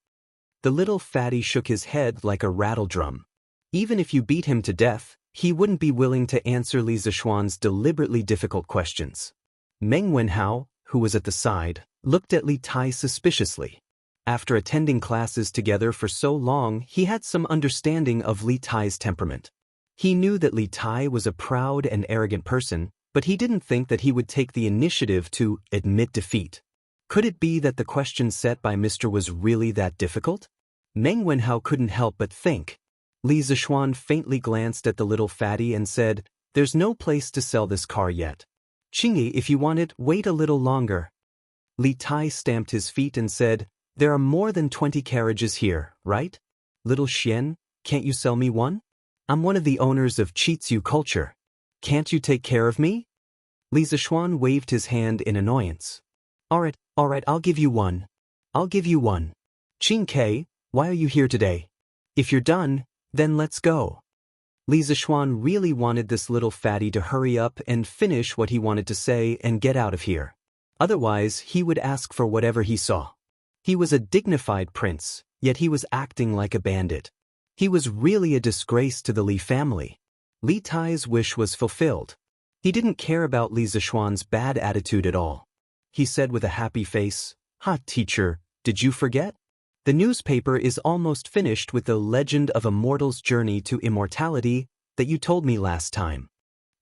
The little fatty shook his head like a rattledrum. Even if you beat him to death, he wouldn't be willing to answer Li Zishuan's deliberately difficult questions. Meng Wenhao, who was at the side, looked at Li Tai suspiciously. After attending classes together for so long, he had some understanding of Li Tai's temperament. He knew that Li Tai was a proud and arrogant person, but he didn't think that he would take the initiative to admit defeat. Could it be that the question set by Mr. was really that difficult? Meng Wenhao couldn't help but think. Li Zishuan faintly glanced at the little fatty and said, "There's no place to sell this car yet. Qingge, if you want it, wait a little longer." Li Tai stamped his feet and said, "There are more than 20 carriages here, right? Little Xian, can't you sell me one? I'm one of the owners of Chitsu Culture. Can't you take care of me?" Li Zishuan waved his hand in annoyance. All right, I'll give you one. Qingge, why are you here today? If you're done, then let's go. Li Zishuan really wanted this little fatty to hurry up and finish what he wanted to say and get out of here. Otherwise, he would ask for whatever he saw. He was a dignified prince, yet he was acting like a bandit. He was really a disgrace to the Li family. Li Tai's wish was fulfilled. He didn't care about Li Zishuan's bad attitude at all. He said with a happy face, "Ha, teacher, did you forget? The newspaper is almost finished with the legend of a mortal's journey to immortality that you told me last time.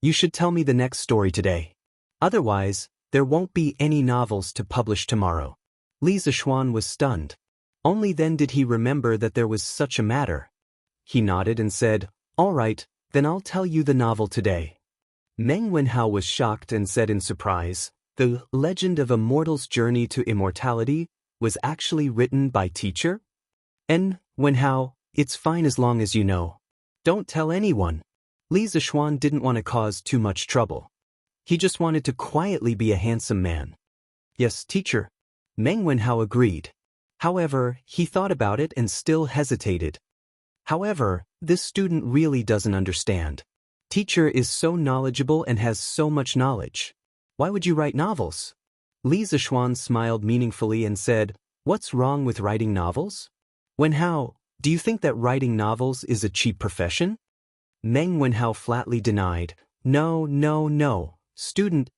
You should tell me the next story today. Otherwise, there won't be any novels to publish tomorrow." Li Zishuan was stunned. Only then did he remember that there was such a matter. He nodded and said, "All right, then I'll tell you the novel today." Meng Wenhao was shocked and said in surprise, "The legend of a mortal's journey to immortality was actually written by teacher?" Wenhao, it's fine as long as you know. Don't tell anyone." Li Zishuan didn't want to cause too much trouble. He just wanted to quietly be a handsome man. "Yes, teacher." Meng Wenhao agreed. However, he thought about it and still hesitated. However, this student really doesn't understand. Teacher is so knowledgeable and has so much knowledge. Why would you write novels? Li Zishuan smiled meaningfully and said, What's wrong with writing novels? Wenhao, do you think that writing novels is a cheap profession? Meng Wenhao flatly denied. No, no, no. Student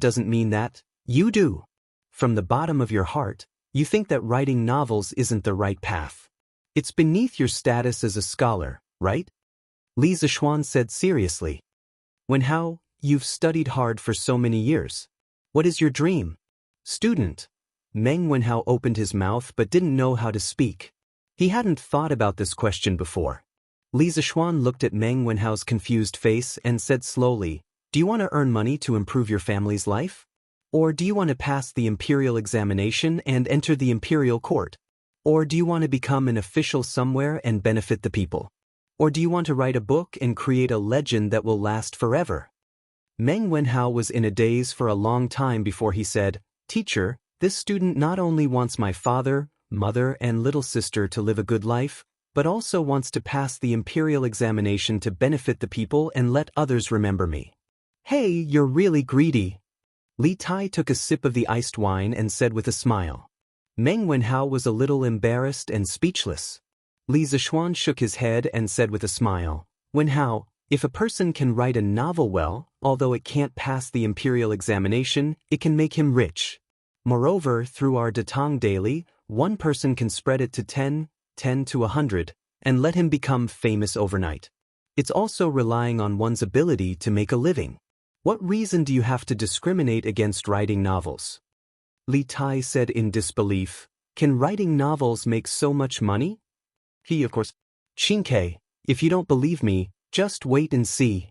doesn't mean that. You do. From the bottom of your heart, you think that writing novels isn't the right path. It's beneath your status as a scholar, right? Li Zixuan said seriously. Wenhao, you've studied hard for so many years. What is your dream? Student. Meng Wenhao opened his mouth but didn't know how to speak. He hadn't thought about this question before. Li Zixuan looked at Meng Wenhao's confused face and said slowly, do you want to earn money to improve your family's life? Or do you want to pass the imperial examination and enter the imperial court? Or do you want to become an official somewhere and benefit the people? Or do you want to write a book and create a legend that will last forever? Meng Wenhao was in a daze for a long time before he said, Teacher, this student not only wants my father, mother, and little sister to live a good life, but also wants to pass the imperial examination to benefit the people and let others remember me. Hey, you're really greedy. Li Tai took a sip of the iced wine and said with a smile. Meng Wenhao was a little embarrassed and speechless. Li Zixuan shook his head and said with a smile, Wenhao, if a person can write a novel well, although it can't pass the imperial examination, it can make him rich. Moreover, through our Datang daily, one person can spread it to 10 to 100, and let him become famous overnight. It's also relying on one's ability to make a living. What reason do you have to discriminate against writing novels? Li Tai said in disbelief, Can writing novels make so much money? He, of course, Qingke, if you don't believe me, just wait and see.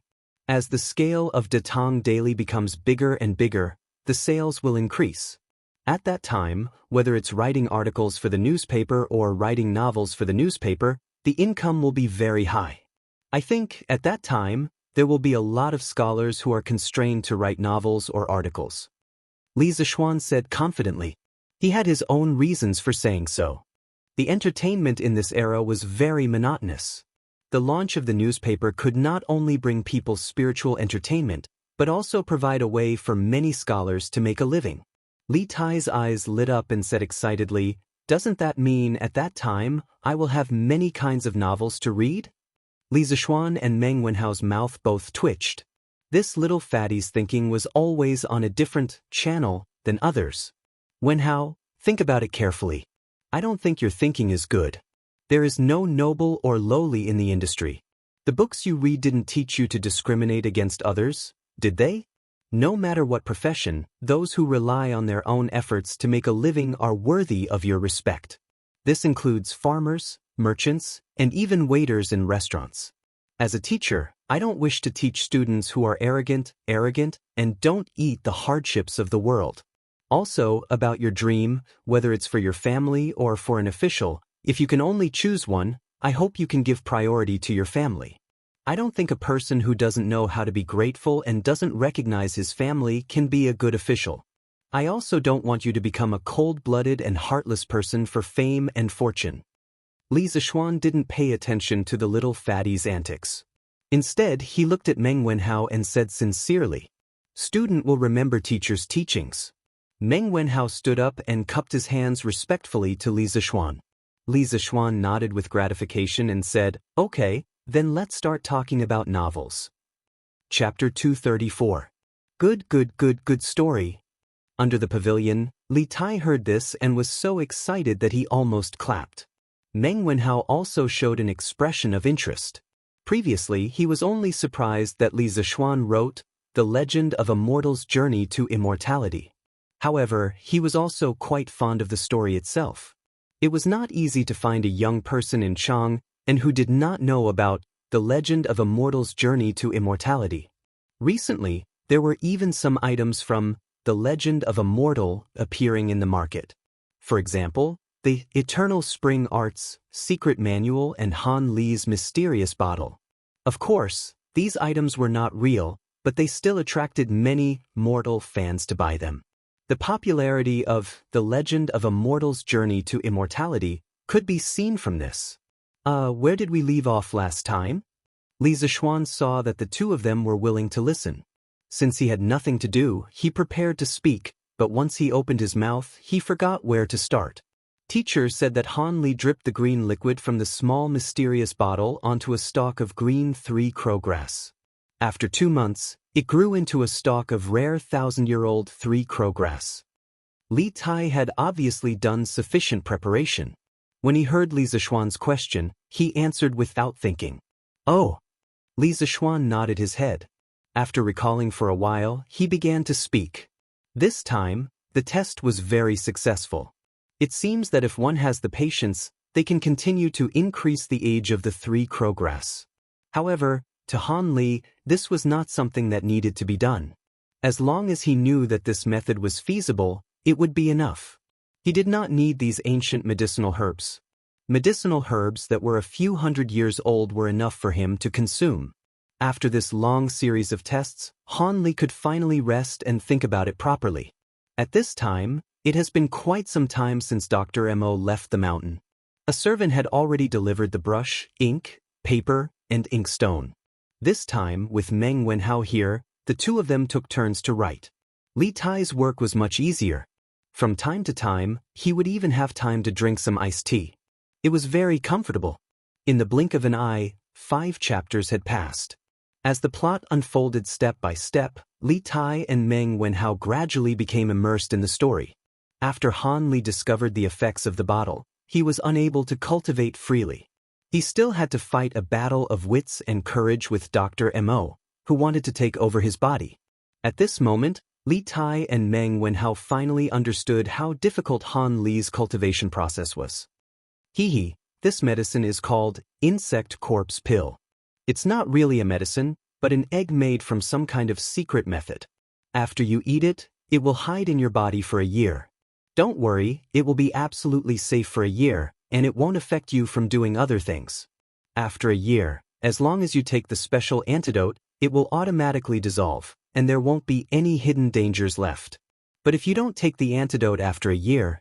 As the scale of Datang Daily becomes bigger and bigger, the sales will increase. At that time, whether it's writing articles for the newspaper or writing novels for the newspaper, the income will be very high. I think, at that time, there will be a lot of scholars who are constrained to write novels or articles. Li Zixuan said confidently. He had his own reasons for saying so. The entertainment in this era was very monotonous. The launch of the newspaper could not only bring people spiritual entertainment, but also provide a way for many scholars to make a living. Li Tai's eyes lit up and said excitedly, Doesn't that mean, at that time, I will have many kinds of novels to read? Li Zixuan and Meng Wenhao's mouth both twitched. This little fatty's thinking was always on a different channel than others. Wenhao, think about it carefully. I don't think your thinking is good. There is no noble or lowly in the industry. The books you read didn't teach you to discriminate against others, did they? No matter what profession, those who rely on their own efforts to make a living are worthy of your respect. This includes farmers, merchants, and even waiters in restaurants. As a teacher, I don't wish to teach students who are arrogant, and don't eat the hardships of the world. Also, about your dream, whether it's for your family or for an official, if you can only choose one, I hope you can give priority to your family. I don't think a person who doesn't know how to be grateful and doesn't recognize his family can be a good official. I also don't want you to become a cold-blooded and heartless person for fame and fortune. Li Zixuan didn't pay attention to the little fatty's antics. Instead, he looked at Meng Wenhao and said sincerely, Student will remember teacher's teachings. Meng Wenhao stood up and cupped his hands respectfully to Li Zixuan. Li Zixuan nodded with gratification and said, Okay, then let's start talking about novels. Chapter 234. Good story. Under the pavilion, Li Tai heard this and was so excited that he almost clapped. Meng Wenhao also showed an expression of interest. Previously, he was only surprised that Li Zixuan wrote The Legend of a Mortal's Journey to Immortality. However, he was also quite fond of the story itself. It was not easy to find a young person in Chang and who did not know about The Legend of a Mortal's Journey to Immortality. Recently, there were even some items from The Legend of a Mortal appearing in the market. For example, the Eternal Spring Arts Secret Manual and Han Li's Mysterious Bottle. Of course, these items were not real, but they still attracted many mortal fans to buy them. The popularity of The Legend of a Mortal's Journey to Immortality could be seen from this. Where did we leave off last time? Li Zixuan saw that the two of them were willing to listen. Since he had nothing to do, he prepared to speak, but once he opened his mouth, he forgot where to start. Teacher said that Han Li dripped the green liquid from the small mysterious bottle onto a stalk of green 3 crowgrass. After 2 months, it grew into a stalk of rare 1,000-year-old 3 crowgrass. Li Tai had obviously done sufficient preparation. When he heard Li Zishuan's question, he answered without thinking. Oh. Li Zishuan nodded his head. After recalling for a while, he began to speak. This time, the test was very successful. It seems that if one has the patience, they can continue to increase the age of the 3 crowgrass. However, to Han Li, this was not something that needed to be done. As long as he knew that this method was feasible, it would be enough. He did not need these ancient medicinal herbs. Medicinal herbs that were a few hundred years old were enough for him to consume. After this long series of tests, Han Li could finally rest and think about it properly. At this time, it has been quite some time since Dr. Mo left the mountain. A servant had already delivered the brush, ink, paper, and inkstone. This time, with Meng Wenhao here, the two of them took turns to write. Li Tai's work was much easier. From time to time, he would even have time to drink some iced tea. It was very comfortable. In the blink of an eye, 5 chapters had passed. As the plot unfolded step by step, Li Tai and Meng Wenhao gradually became immersed in the story. After Han Li discovered the effects of the bottle, he was unable to cultivate freely. He still had to fight a battle of wits and courage with Dr. Mo, who wanted to take over his body. At this moment, Li Tai and Meng Wenhao finally understood how difficult Han Li's cultivation process was. This medicine is called insect corpse pill. It's not really a medicine, but an egg made from some kind of secret method. After you eat it, it will hide in your body for a year. Don't worry, it will be absolutely safe for a year, and it won't affect you from doing other things. After a year, as long as you take the special antidote, it will automatically dissolve, and there won't be any hidden dangers left. But if you don't take the antidote after a year,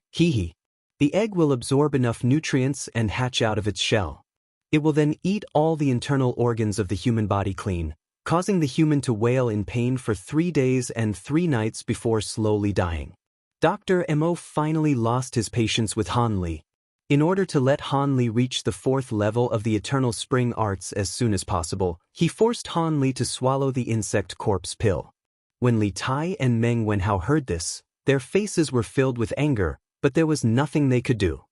the egg will absorb enough nutrients and hatch out of its shell. It will then eat all the internal organs of the human body clean, causing the human to wail in pain for 3 days and 3 nights before slowly dying. Dr. Mo finally lost his patience with Han Li. In order to let Han Li reach the 4th level of the Eternal Spring Arts as soon as possible, he forced Han Li to swallow the insect corpse pill. When Li Tai and Meng Wenhao heard this, their faces were filled with anger, but there was nothing they could do.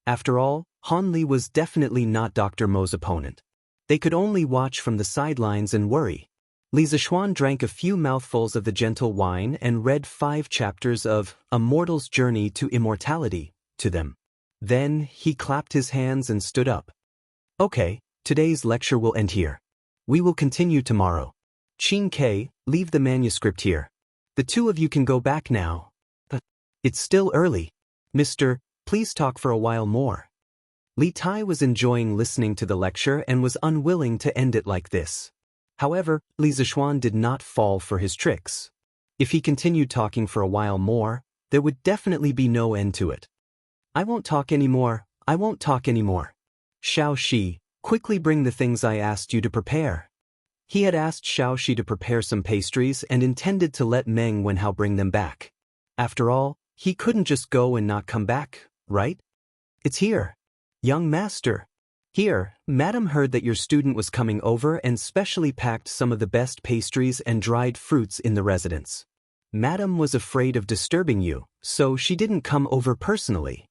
After all, Han Li was definitely not Dr. Mo's opponent. They could only watch from the sidelines and worry. Li Zishuan drank a few mouthfuls of the gentle wine and read 5 chapters of A Mortal's Journey to Immortality to them. Then, he clapped his hands and stood up. Okay, today's lecture will end here. We will continue tomorrow. Qin Ke, leave the manuscript here. The 2 of you can go back now. But it's still early. Mister, please talk for a while more. Li Tai was enjoying listening to the lecture and was unwilling to end it like this. However, Li Zishuan did not fall for his tricks. If he continued talking for a while more, there would definitely be no end to it. I won't talk anymore. Xiao Shi, quickly bring the things I asked you to prepare. He had asked Xiao Shi to prepare some pastries and intended to let Meng Wenhao bring them back. After all, he couldn't just go and not come back, right? It's here. Young master. Here, Madam heard that your student was coming over and specially packed some of the best pastries and dried fruits in the residence. Madam was afraid of disturbing you, so she didn't come over personally.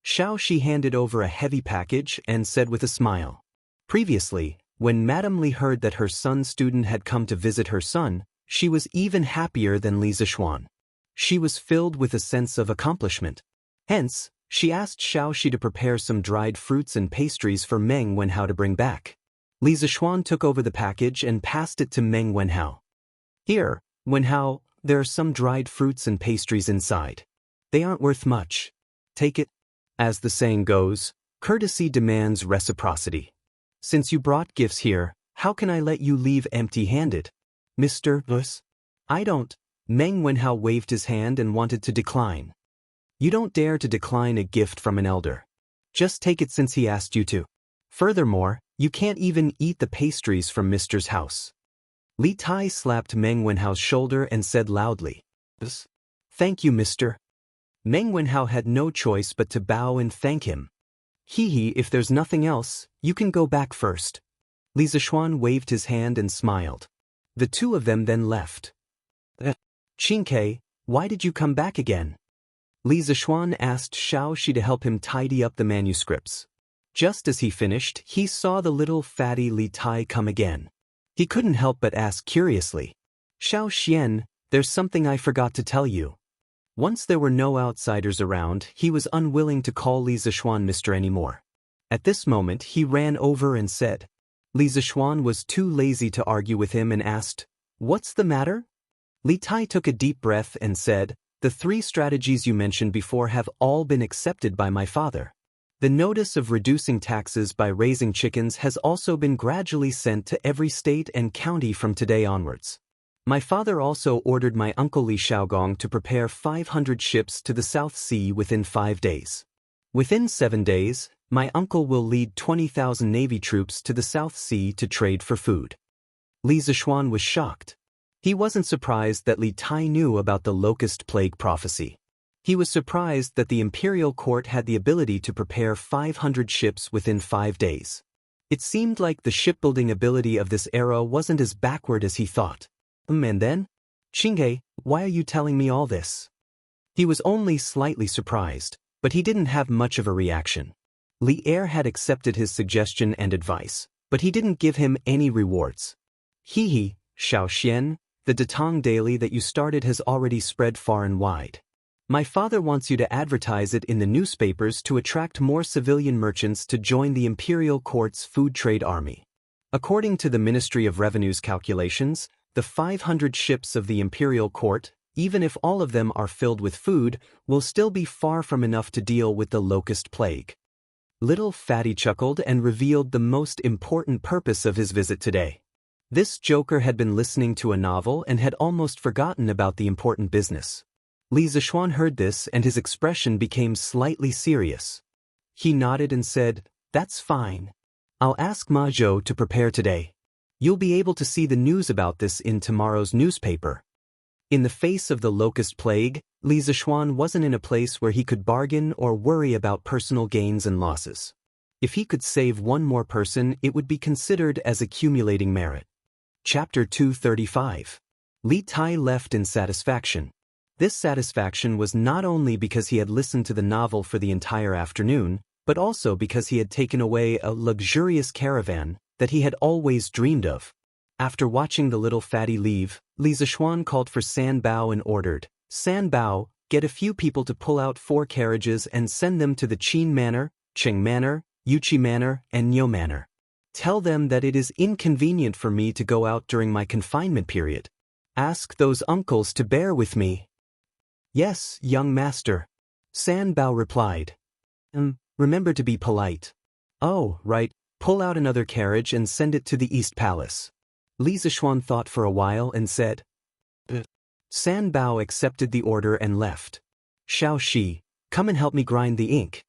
Xiao Shi handed over a heavy package and said with a smile. Previously, when Madam Li heard that her son's student had come to visit her son, she was even happier than Li Zishuan. She was filled with a sense of accomplishment. Hence, she asked Xiao Shi to prepare some dried fruits and pastries for Meng Wenhao to bring back. Li Zishuan took over the package and passed it to Meng Wenhao. Here, Wenhao, there are some dried fruits and pastries inside. They aren't worth much. Take it. As the saying goes, courtesy demands reciprocity. Since you brought gifts here, how can I let you leave empty-handed? Mr. Bus? I don't. Meng Wenhao waved his hand and wanted to decline. You don't dare to decline a gift from an elder. Just take it since he asked you to. Furthermore, you can't even eat the pastries from Mister's house. Li Tai slapped Meng Wenhao's shoulder and said loudly, Thank you, Mister. Meng Wenhao had no choice but to bow and thank him. Hee, if there's nothing else, you can go back first. Li Zishuan waved his hand and smiled. The two of them then left. Qingke, why did you come back again? Li Zishuan asked Xiao Shi to help him tidy up the manuscripts. Just as he finished, he saw the little fatty Li Tai come again. He couldn't help but ask curiously, Xiao Xian, there's something I forgot to tell you. Once there were no outsiders around, he was unwilling to call Li Zishuan Mr. anymore. At this moment he ran over and said. Li Zishuan was too lazy to argue with him and asked, What's the matter? Li Tai took a deep breath and said, The 3 strategies you mentioned before have all been accepted by my father. The notice of reducing taxes by raising chickens has also been gradually sent to every state and county from today onwards. My father also ordered my uncle Li Xiaogong to prepare 500 ships to the South Sea within 5 days. Within 7 days, my uncle will lead 20,000 Navy troops to the South Sea to trade for food. Li Zishuan was shocked. He wasn't surprised that Li Tai knew about the locust plague prophecy. He was surprised that the imperial court had the ability to prepare 500 ships within 5 days. It seemed like the shipbuilding ability of this era wasn't as backward as he thought. And then? Qinghe, why are you telling me all this? He was only slightly surprised, but he didn't have much of a reaction. Li Er had accepted his suggestion and advice, but he didn't give him any rewards. Xiao Xian, the Datong Daily that you started has already spread far and wide. My father wants you to advertise it in the newspapers to attract more civilian merchants to join the imperial court's food trade army. According to the Ministry of Revenue's calculations, the 500 ships of the imperial court, even if all of them are filled with food, will still be far from enough to deal with the locust plague. Little Fatty chuckled and revealed the most important purpose of his visit today. This joker had been listening to a novel and had almost forgotten about the important business. Li Zishuan heard this and his expression became slightly serious. He nodded and said, That's fine. I'll ask Ma Zhou to prepare today. You'll be able to see the news about this in tomorrow's newspaper. In the face of the locust plague, Li Zishuan wasn't in a place where he could bargain or worry about personal gains and losses. If he could save one more person, it would be considered as accumulating merit. Chapter 235. Li Tai left in satisfaction. This satisfaction was not only because he had listened to the novel for the entire afternoon, but also because he had taken away a luxurious caravan that he had always dreamed of. After watching the little fatty leave, Li Zishuan called for San Bao and ordered, San Bao, get a few people to pull out 4 carriages and send them to the Qin Manor, Cheng Manor, Yuqi Manor, and Niu Manor. Tell them that it is inconvenient for me to go out during my confinement period. Ask those uncles to bear with me. Yes, young master. San Bao replied. Remember to be polite. Oh, right, pull out another carriage and send it to the East Palace. Li Zishuan thought for a while and said. San Bao accepted the order and left. Xiao Shi, come and help me grind the ink.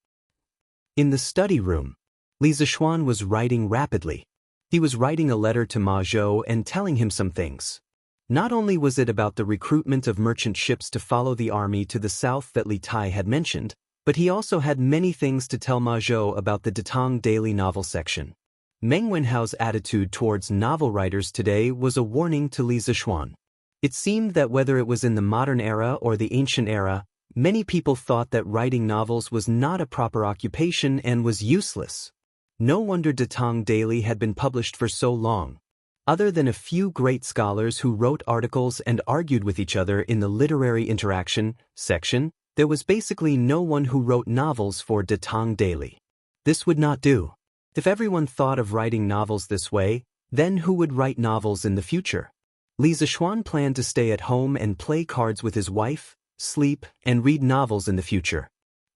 In the study room, Li Zishuan was writing rapidly. He was writing a letter to Ma Zhou and telling him some things. Not only was it about the recruitment of merchant ships to follow the army to the south that Li Tai had mentioned, but he also had many things to tell Ma Zhou about the Datong Daily Novel section. Meng Wenhao's attitude towards novel writers today was a warning to Li Zishuan. It seemed that whether it was in the modern era or the ancient era, many people thought that writing novels was not a proper occupation and was useless. No wonder Datong Daily had been published for so long. Other than a few great scholars who wrote articles and argued with each other in the literary interaction section, there was basically no one who wrote novels for Datong Daily. This would not do. If everyone thought of writing novels this way, then who would write novels in the future? Li Zishuan planned to stay at home and play cards with his wife, sleep, and read novels in the future.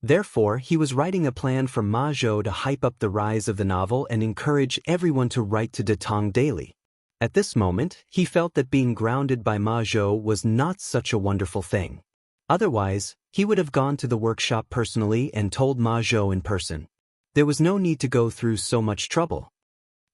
Therefore, he was writing a plan for Ma Zhou to hype up the rise of the novel and encourage everyone to write to Datong Daily. At this moment, he felt that being grounded by Ma Zhou was not such a wonderful thing. Otherwise, he would have gone to the workshop personally and told Ma Zhou in person. There was no need to go through so much trouble.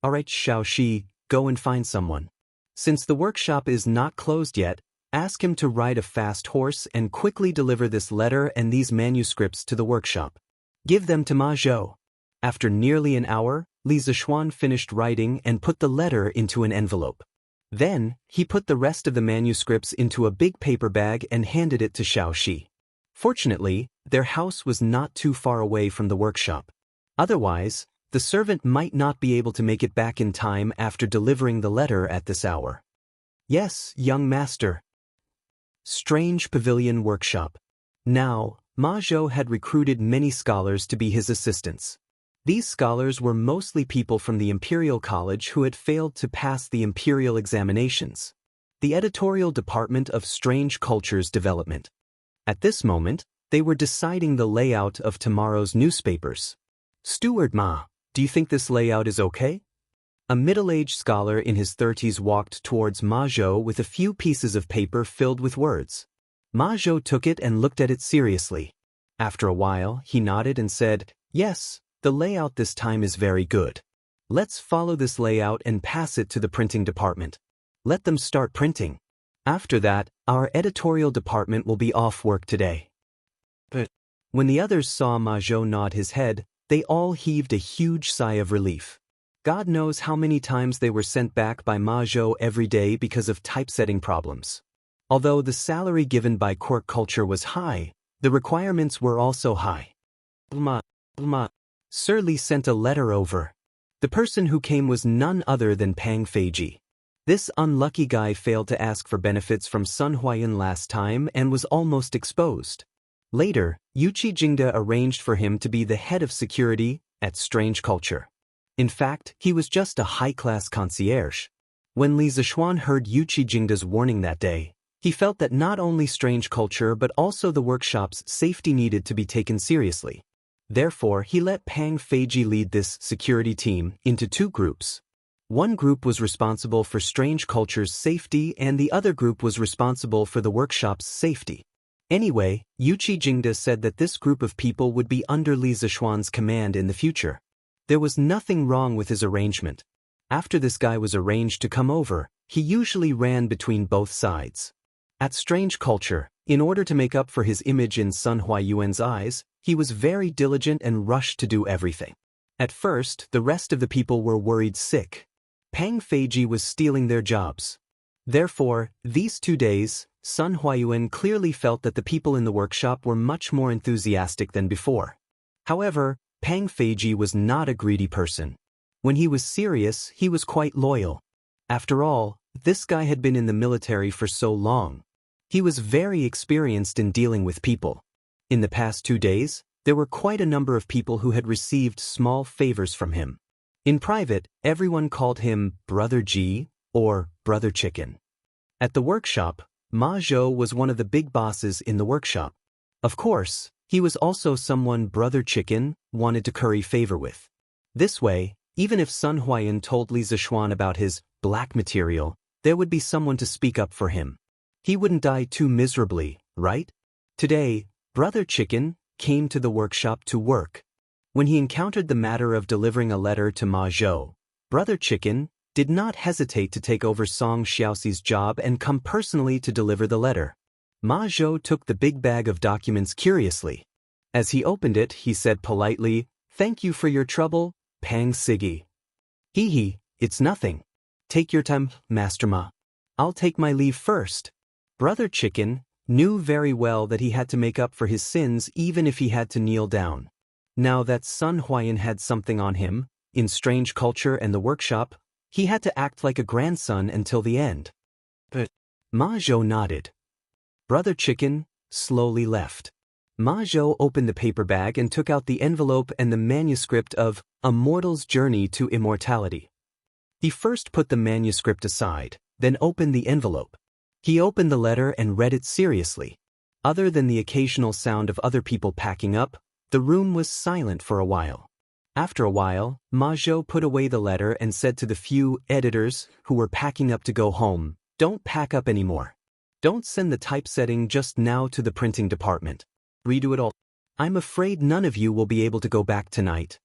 Alright, Xiao Shi, go and find someone. Since the workshop is not closed yet, Ask him to ride a fast horse and quickly deliver this letter and these manuscripts to the workshop. Give them to Ma Zhou. After nearly an hour, Li Zishuan finished writing and put the letter into an envelope. Then, he put the rest of the manuscripts into a big paper bag and handed it to Xiaoxi. Fortunately, their house was not too far away from the workshop. Otherwise, the servant might not be able to make it back in time after delivering the letter at this hour. Yes, young master. Strange Pavilion Workshop. Now, Ma Zhou had recruited many scholars to be his assistants. These scholars were mostly people from the Imperial College who had failed to pass the Imperial examinations. The editorial department of Strange Cultures Development. At this moment, they were deciding the layout of tomorrow's newspapers. Steward Ma, do you think this layout is okay? A middle-aged scholar in his 30s walked towards Ma Zhou with a few pieces of paper filled with words. Ma Zhou took it and looked at it seriously. After a while, he nodded and said, "Yes, the layout this time is very good. Let's follow this layout and pass it to the printing department. Let them start printing. After that, our editorial department will be off work today." But when the others saw Ma Zhou nod his head, they all heaved a huge sigh of relief. God knows how many times they were sent back by Ma Zhou every day because of typesetting problems. Although the salary given by quirk culture was high, the requirements were also high. Sir Li sent a letter over. The person who came was none other than Pang Feiji. This unlucky guy failed to ask for benefits from Sun Huayan last time and was almost exposed. Later, Yuqi Jingda arranged for him to be the head of security at Strange Culture. In fact, he was just a high-class concierge. When Li Zishuan heard Yuqi Jingda's warning that day, he felt that not only Strange Culture but also the workshop's safety needed to be taken seriously. Therefore, he let Pang Feiji lead this security team into two groups. One group was responsible for Strange Culture's safety and the other group was responsible for the workshop's safety. Anyway, Yuqi Jingda said that this group of people would be under Li Zishuan's command in the future. There was nothing wrong with his arrangement. After this guy was arranged to come over, he usually ran between both sides. At Strange Culture, in order to make up for his image in Sun Huayuan's eyes, he was very diligent and rushed to do everything. At first, the rest of the people were worried sick. Pang Feiji was stealing their jobs. Therefore, these 2 days, Sun Huayuan clearly felt that the people in the workshop were much more enthusiastic than before. However, Pang Feiji was not a greedy person. When he was serious, he was quite loyal. After all, this guy had been in the military for so long. He was very experienced in dealing with people. In the past 2 days, there were quite a number of people who had received small favors from him. In private, everyone called him Brother G or Brother Chicken. At the workshop, Ma Zhou was one of the big bosses in the workshop. Of course, he was also someone Brother Chicken wanted to curry favor with. This way, even if Sun Huayan told Li Zishuan about his black material, there would be someone to speak up for him. He wouldn't die too miserably, right? Today, Brother Chicken came to the workshop to work. When he encountered the matter of delivering a letter to Ma Zhou, Brother Chicken did not hesitate to take over Song Xiaoxi's job and come personally to deliver the letter. Ma Zhou took the big bag of documents curiously. As he opened it, he said politely, "Thank you for your trouble, Pang Sigi." "Hee, it's nothing. Take your time, Master Ma. I'll take my leave first." Brother Chicken knew very well that he had to make up for his sins even if he had to kneel down. Now that Sun Huayan had something on him, in Strange Culture and the workshop, he had to act like a grandson until the end. But Ma Zhou nodded. Brother Chicken slowly left. Ma Zhou opened the paper bag and took out the envelope and the manuscript of A Mortal's Journey to Immortality. He first put the manuscript aside, then opened the envelope. He opened the letter and read it seriously. Other than the occasional sound of other people packing up, the room was silent for a while. After a while, Ma Zhou put away the letter and said to the few editors who were packing up to go home, "Don't pack up anymore. Don't send the typesetting just now to the printing department. Redo it all. I'm afraid none of you will be able to go back tonight."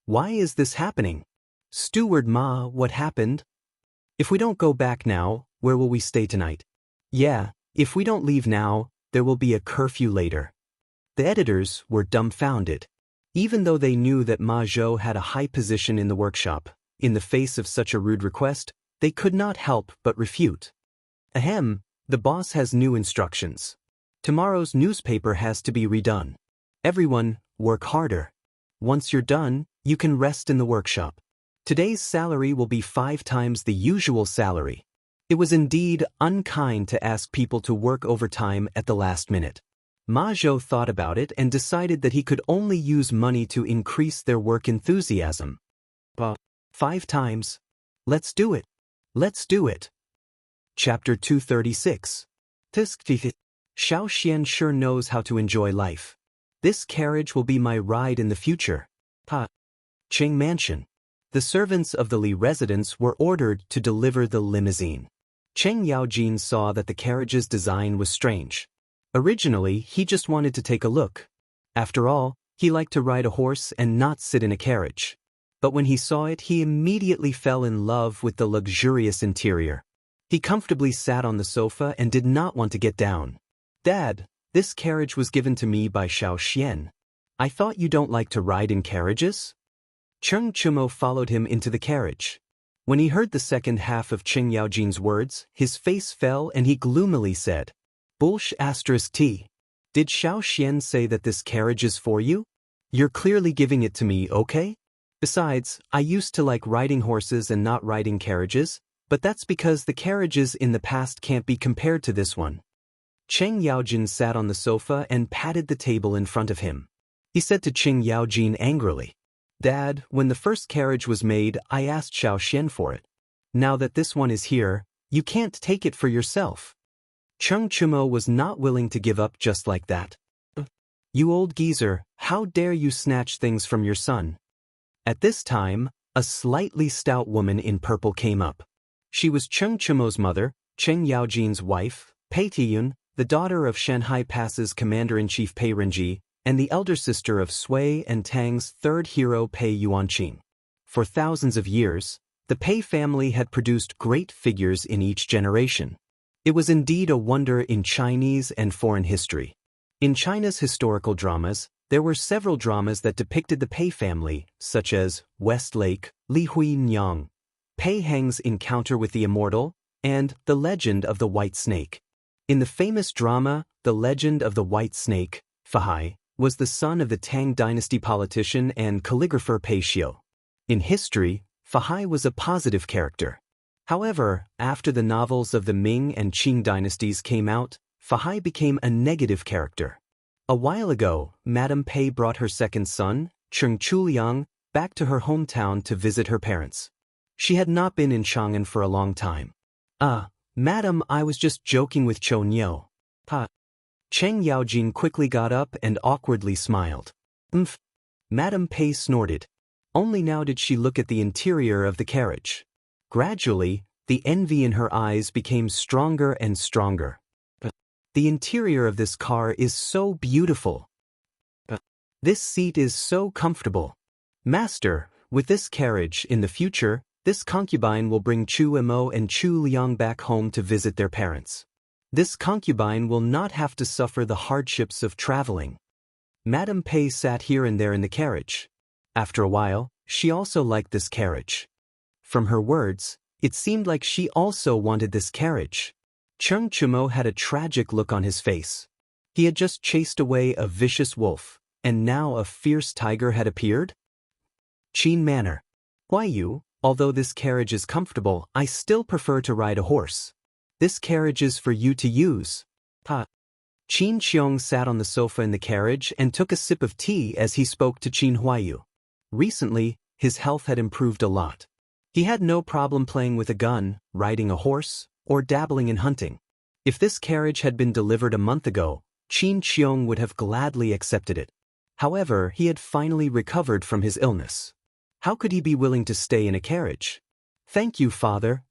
"Why is this happening? Steward Ma, what happened? If we don't go back now, where will we stay tonight?" Yeah, if we don't leave now, there will be a curfew later. The editors were dumbfounded. Even though they knew that Ma Zhou had a high position in the workshop, in the face of such a rude request, they could not help but refute. Ahem, the boss has new instructions. Tomorrow's newspaper has to be redone. Everyone, work harder. Once you're done, you can rest in the workshop. Today's salary will be 5 times the usual salary. It was indeed unkind to ask people to work overtime at the last minute. Ma Zhou thought about it and decided that he could only use money to increase their work enthusiasm. 5 times. Let's do it. Let's do it. Chapter 236. Xiao Xian sure knows how to enjoy life. This carriage will be my ride in the future. Qing Mansion. The servants of the Li residence were ordered to deliver the limousine. Cheng Yaojin saw that the carriage's design was strange. Originally, he just wanted to take a look. After all, he liked to ride a horse and not sit in a carriage. But when he saw it, he immediately fell in love with the luxurious interior. He comfortably sat on the sofa and did not want to get down. Dad, this carriage was given to me by Xiao Xian. I thought you don't like to ride in carriages? Cheng Chumo followed him into the carriage. When he heard the second half of Cheng Yaojin's words, his face fell and he gloomily said, T. Did Xiao Xian say that this carriage is for you? You're clearly giving it to me, okay? Besides, I used to like riding horses and not riding carriages, but that's because the carriages in the past can't be compared to this one. Cheng Yaojin sat on the sofa and patted the table in front of him. He said to Cheng Yaojin angrily, Dad, when the first carriage was made, I asked Xiao Xian for it. Now that this one is here, you can't take it for yourself. Cheng Chumo was not willing to give up just like that. You old geezer, how dare you snatch things from your son? At this time, a slightly stout woman in purple came up. She was Cheng Chumo's mother, Cheng Yaojin's wife, Pei Tiyun, the daughter of Shanhai Pass's commander-in-chief Pei Renji, and the elder sister of Sui and Tang's third hero Pei Yuanqing. For thousands of years, the Pei family had produced great figures in each generation. It was indeed a wonder in Chinese and foreign history. In China's historical dramas, there were several dramas that depicted the Pei family, such as Westlake, Li Hui Nyang, Pei Heng's encounter with the immortal, and The Legend of the White Snake. In the famous drama, The Legend of the White Snake, Fahai was the son of the Tang dynasty politician and calligrapher Pei Xiu. In history, Fahai was a positive character. However, after the novels of the Ming and Qing dynasties came out, Fahai became a negative character. A while ago, Madame Pei brought her second son, Cheng Chuliang, back to her hometown to visit her parents. She had not been in Chang'an for a long time. Madam, I was just joking with Chou Niu. Cheng Yaojin quickly got up and awkwardly smiled. Madame Pei snorted. Only now did she look at the interior of the carriage. Gradually, the envy in her eyes became stronger and stronger. The interior of this car is so beautiful. This seat is so comfortable. Master, with this carriage, in the future, this concubine will bring Chu Mo and Chu Liang back home to visit their parents. This concubine will not have to suffer the hardships of traveling. Madame Pei sat here and there in the carriage. After a while, she also liked this carriage. From her words, it seemed like she also wanted this carriage. Cheng Chumo had a tragic look on his face. He had just chased away a vicious wolf, and now a fierce tiger had appeared? Qin Manor. Huaiyu, although this carriage is comfortable, I still prefer to ride a horse. This carriage is for you to use. Qin Qiong sat on the sofa in the carriage and took a sip of tea as he spoke to Qin Huaiyu. Recently, his health had improved a lot. He had no problem playing with a gun, riding a horse, or dabbling in hunting. If this carriage had been delivered a month ago, Qin Qiong would have gladly accepted it. However, he had finally recovered from his illness. How could he be willing to stay in a carriage? Thank you, father.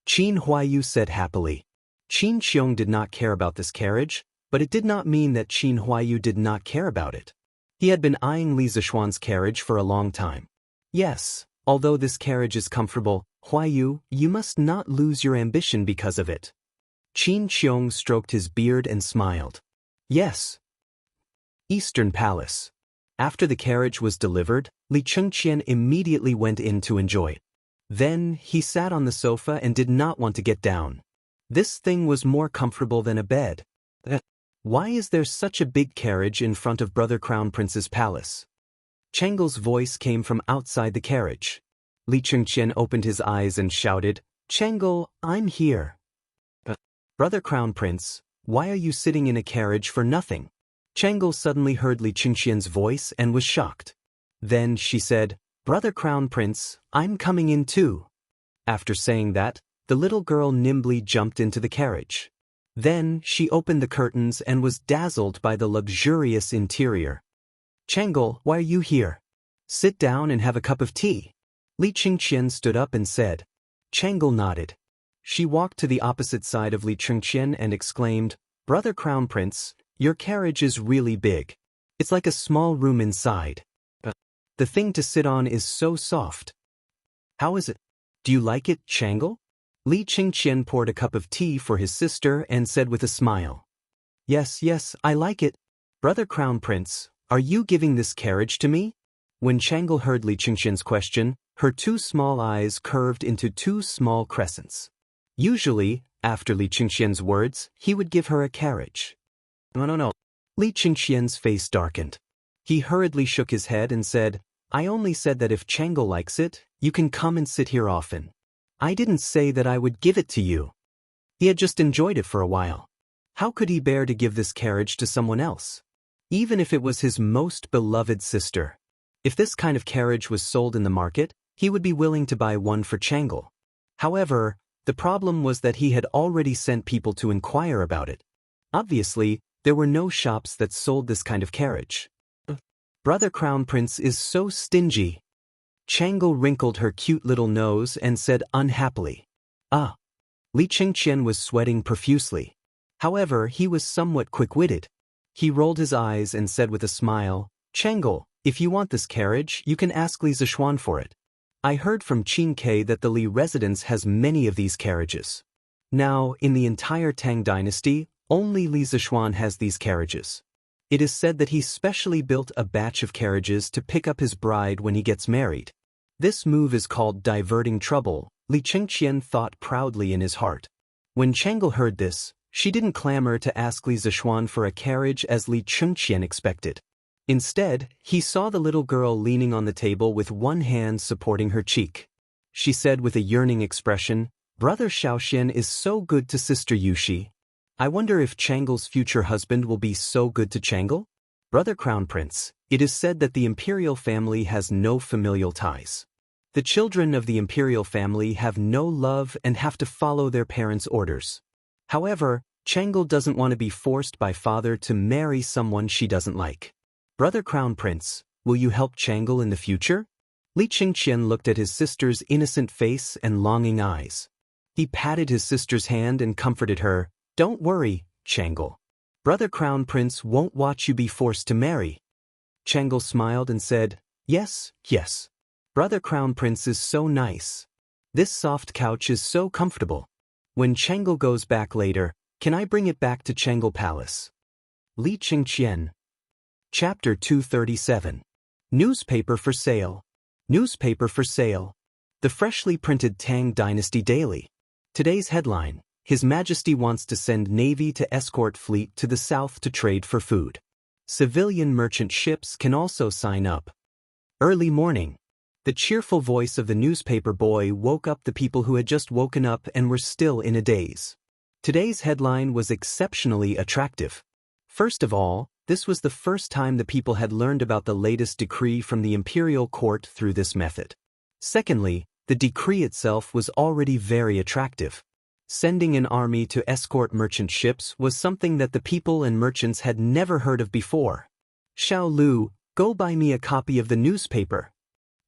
Qin Huaiyu said happily. Qin Qiong did not care about this carriage, but it did not mean that Qin Huaiyu did not care about it. He had been eyeing Li Zishuan's carriage for a long time. Yes, although this carriage is comfortable, Huaiyu, you must not lose your ambition because of it. Qin Qiong stroked his beard and smiled. Yes. Eastern Palace. After the carriage was delivered, Li Chengqian immediately went in to enjoy it. Then, he sat on the sofa and did not want to get down. This thing was more comfortable than a bed. Why is there such a big carriage in front of Brother Crown Prince's palace? Chengle's voice came from outside the carriage. Li Chengqian opened his eyes and shouted, Chengle, I'm here. Brother Crown Prince, why are you sitting in a carriage for nothing? Chengle suddenly heard Li Chengqian's voice and was shocked. Then she said, Brother Crown Prince, I'm coming in too. After saying that, the little girl nimbly jumped into the carriage. Then she opened the curtains and was dazzled by the luxurious interior. Chengle, why are you here? Sit down and have a cup of tea. Li Chengqian stood up and said. Chengle nodded. She walked to the opposite side of Li Chengqian and exclaimed, Brother Crown Prince, your carriage is really big. It's like a small room inside. The thing to sit on is so soft. How is it? Do you like it, Chengle? Li Chengqian poured a cup of tea for his sister and said with a smile. Yes, I like it. Brother Crown Prince, are you giving this carriage to me? When Chengle heard Li Chengqian's question, her two small eyes curved into two small crescents. Usually, after Li Chengqian's words, he would give her a carriage. No. Li Chengqian's face darkened. He hurriedly shook his head and said, I only said that if Chengle likes it, you can come and sit here often. I didn't say that I would give it to you. He had just enjoyed it for a while. How could he bear to give this carriage to someone else? Even if it was his most beloved sister. If this kind of carriage was sold in the market, he would be willing to buy one for Chengle. However, the problem was that he had already sent people to inquire about it. Obviously, there were no shops that sold this kind of carriage. Brother Crown Prince is so stingy. Chengle wrinkled her cute little nose and said unhappily. Li Chengqian was sweating profusely. However, he was somewhat quick-witted. He rolled his eyes and said with a smile, Chengle, if you want this carriage, you can ask Li Zishuan for it. I heard from Qin Ke that the Li residence has many of these carriages. Now, in the entire Tang dynasty, only Li Zishuan has these carriages. It is said that he specially built a batch of carriages to pick up his bride when he gets married. This move is called diverting trouble, Li Chengqian thought proudly in his heart. When Chengle heard this, she didn't clamor to ask Li Zishuan for a carriage as Li Chengqian expected. Instead, he saw the little girl leaning on the table with one hand supporting her cheek. She said with a yearning expression, Brother Xiaoxian is so good to Sister Yushi. I wonder if Chengle's future husband will be so good to Chengle? Brother Crown Prince, it is said that the imperial family has no familial ties. The children of the imperial family have no love and have to follow their parents' orders. However, Chengle doesn't want to be forced by father to marry someone she doesn't like. Brother Crown Prince, will you help Chengle in the future? Li Chengqian looked at his sister's innocent face and longing eyes. He patted his sister's hand and comforted her. Don't worry, Chengle. Brother Crown Prince won't watch you be forced to marry. Chengle smiled and said, Yes. Brother Crown Prince is so nice. This soft couch is so comfortable. When Chengle goes back later, can I bring it back to Chengle Palace? Li Chengqian. Chapter 237. Newspaper for sale. Newspaper for sale. The freshly printed Tang Dynasty Daily. Today's headline. His Majesty wants to send Navy to escort fleet to the south to trade for food. Civilian merchant ships can also sign up. Early morning. The cheerful voice of the newspaper boy woke up the people who had just woken up and were still in a daze. Today's headline was exceptionally attractive. First of all, this was the first time the people had learned about the latest decree from the imperial court through this method. Secondly, the decree itself was already very attractive. Sending an army to escort merchant ships was something that the people and merchants had never heard of before. Xiao Lu, go buy me a copy of the newspaper.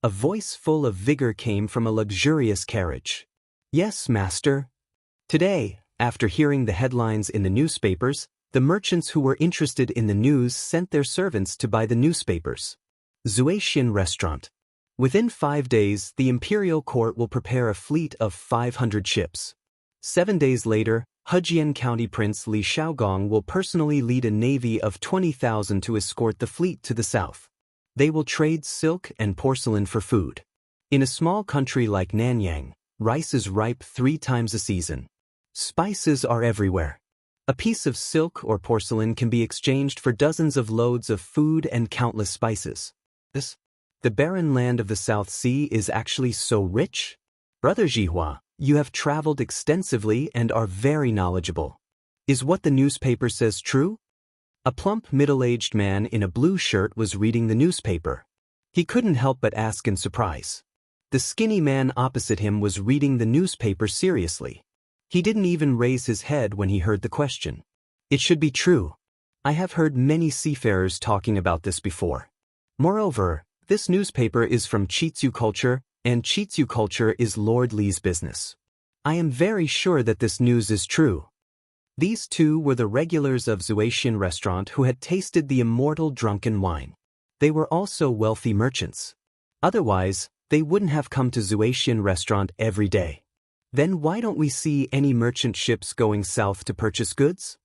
A voice full of vigor came from a luxurious carriage. Yes, master. Today, after hearing the headlines in the newspapers, the merchants who were interested in the news sent their servants to buy the newspapers. Zuaxian Restaurant. Within 5 days, the imperial court will prepare a fleet of 500 ships. 7 days later, Hejian County Prince Li Shaogong will personally lead a navy of 20,000 to escort the fleet to the south. They will trade silk and porcelain for food. In a small country like Nanyang, rice is ripe 3 times a season. Spices are everywhere. A piece of silk or porcelain can be exchanged for dozens of loads of food and countless spices. The barren land of the South Sea is actually so rich? Brother Jihua, you have traveled extensively and are very knowledgeable. Is what the newspaper says true? A plump middle-aged man in a blue shirt was reading the newspaper. He couldn't help but ask in surprise. The skinny man opposite him was reading the newspaper seriously. He didn't even raise his head when he heard the question. It should be true. I have heard many seafarers talking about this before. Moreover, this newspaper is from Chitsu culture, and Chitsu culture is Lord Li's business. I am very sure that this news is true. These two were the regulars of Zuaitian restaurant who had tasted the immortal drunken wine. They were also wealthy merchants. Otherwise, they wouldn't have come to Zuaitian restaurant every day. Then why don't we see any merchant ships going south to purchase goods?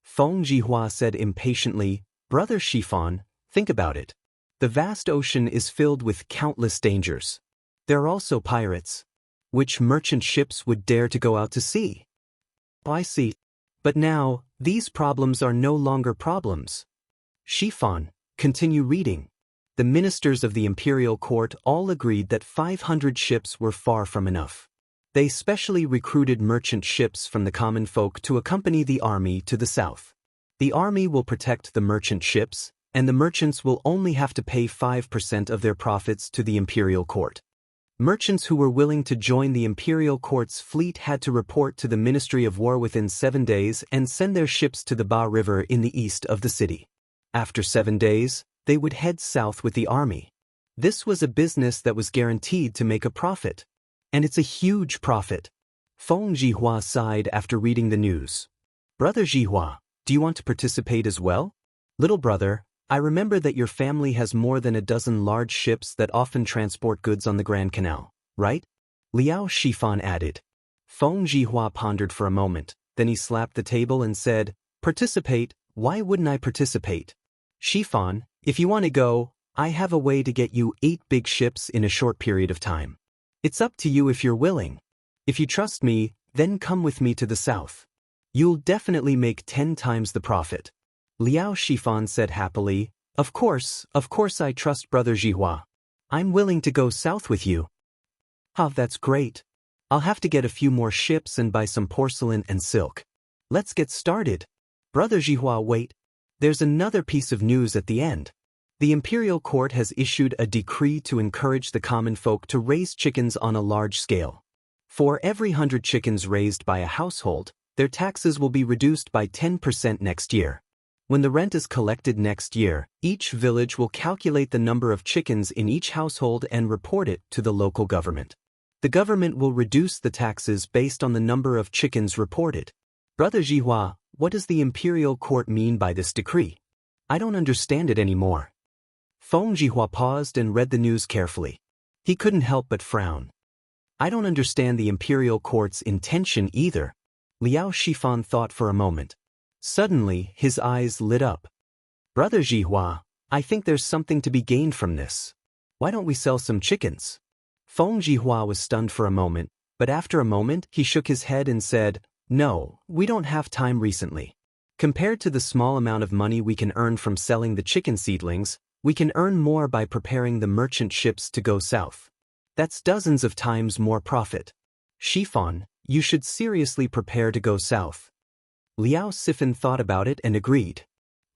Feng Jihua said impatiently, Brother Shifan, think about it. The vast ocean is filled with countless dangers. There are also pirates. Which merchant ships would dare to go out to sea? I see. But now, these problems are no longer problems. Shifan, continue reading. The ministers of the imperial court all agreed that 500 ships were far from enough. They specially recruited merchant ships from the common folk to accompany the army to the south. The army will protect the merchant ships, and the merchants will only have to pay 5% of their profits to the imperial court. Merchants who were willing to join the imperial court's fleet had to report to the Ministry of War within 7 days and send their ships to the Ba River in the east of the city. After 7 days, they would head south with the army. This was a business that was guaranteed to make a profit. And it's a huge profit. Feng Jihua sighed after reading the news. Brother Jihua, do you want to participate as well? Little brother, I remember that your family has more than a dozen large ships that often transport goods on the Grand Canal, right? Liao Shifan added. Feng Jihua pondered for a moment, then he slapped the table and said, Participate, why wouldn't I participate? Shifan, if you want to go, I have a way to get you 8 big ships in a short period of time. It's up to you if you're willing. If you trust me, then come with me to the south. You'll definitely make 10 times the profit. Liao Shifan said happily, Of course I trust Brother Jihua. I'm willing to go south with you. That's great. I'll have to get a few more ships and buy some porcelain and silk. Let's get started. Brother Jihua, wait. There's another piece of news at the end. The imperial court has issued a decree to encourage the common folk to raise chickens on a large scale. For every 100 chickens raised by a household, their taxes will be reduced by 10% next year. When the rent is collected next year, each village will calculate the number of chickens in each household and report it to the local government. The government will reduce the taxes based on the number of chickens reported. Brother Jihua, what does the imperial court mean by this decree? I don't understand it anymore. Feng Jihua paused and read the news carefully. He couldn't help but frown. I don't understand the imperial court's intention either. Liao Shifan thought for a moment. Suddenly, his eyes lit up. Brother Jihua, I think there's something to be gained from this. Why don't we sell some chickens? Feng Jihua was stunned for a moment, but after a moment he shook his head and said, No, we don't have time recently. Compared to the small amount of money we can earn from selling the chicken seedlings, we can earn more by preparing the merchant ships to go south. That's dozens of times more profit. Shifan, you should seriously prepare to go south. Liao Sifan thought about it and agreed.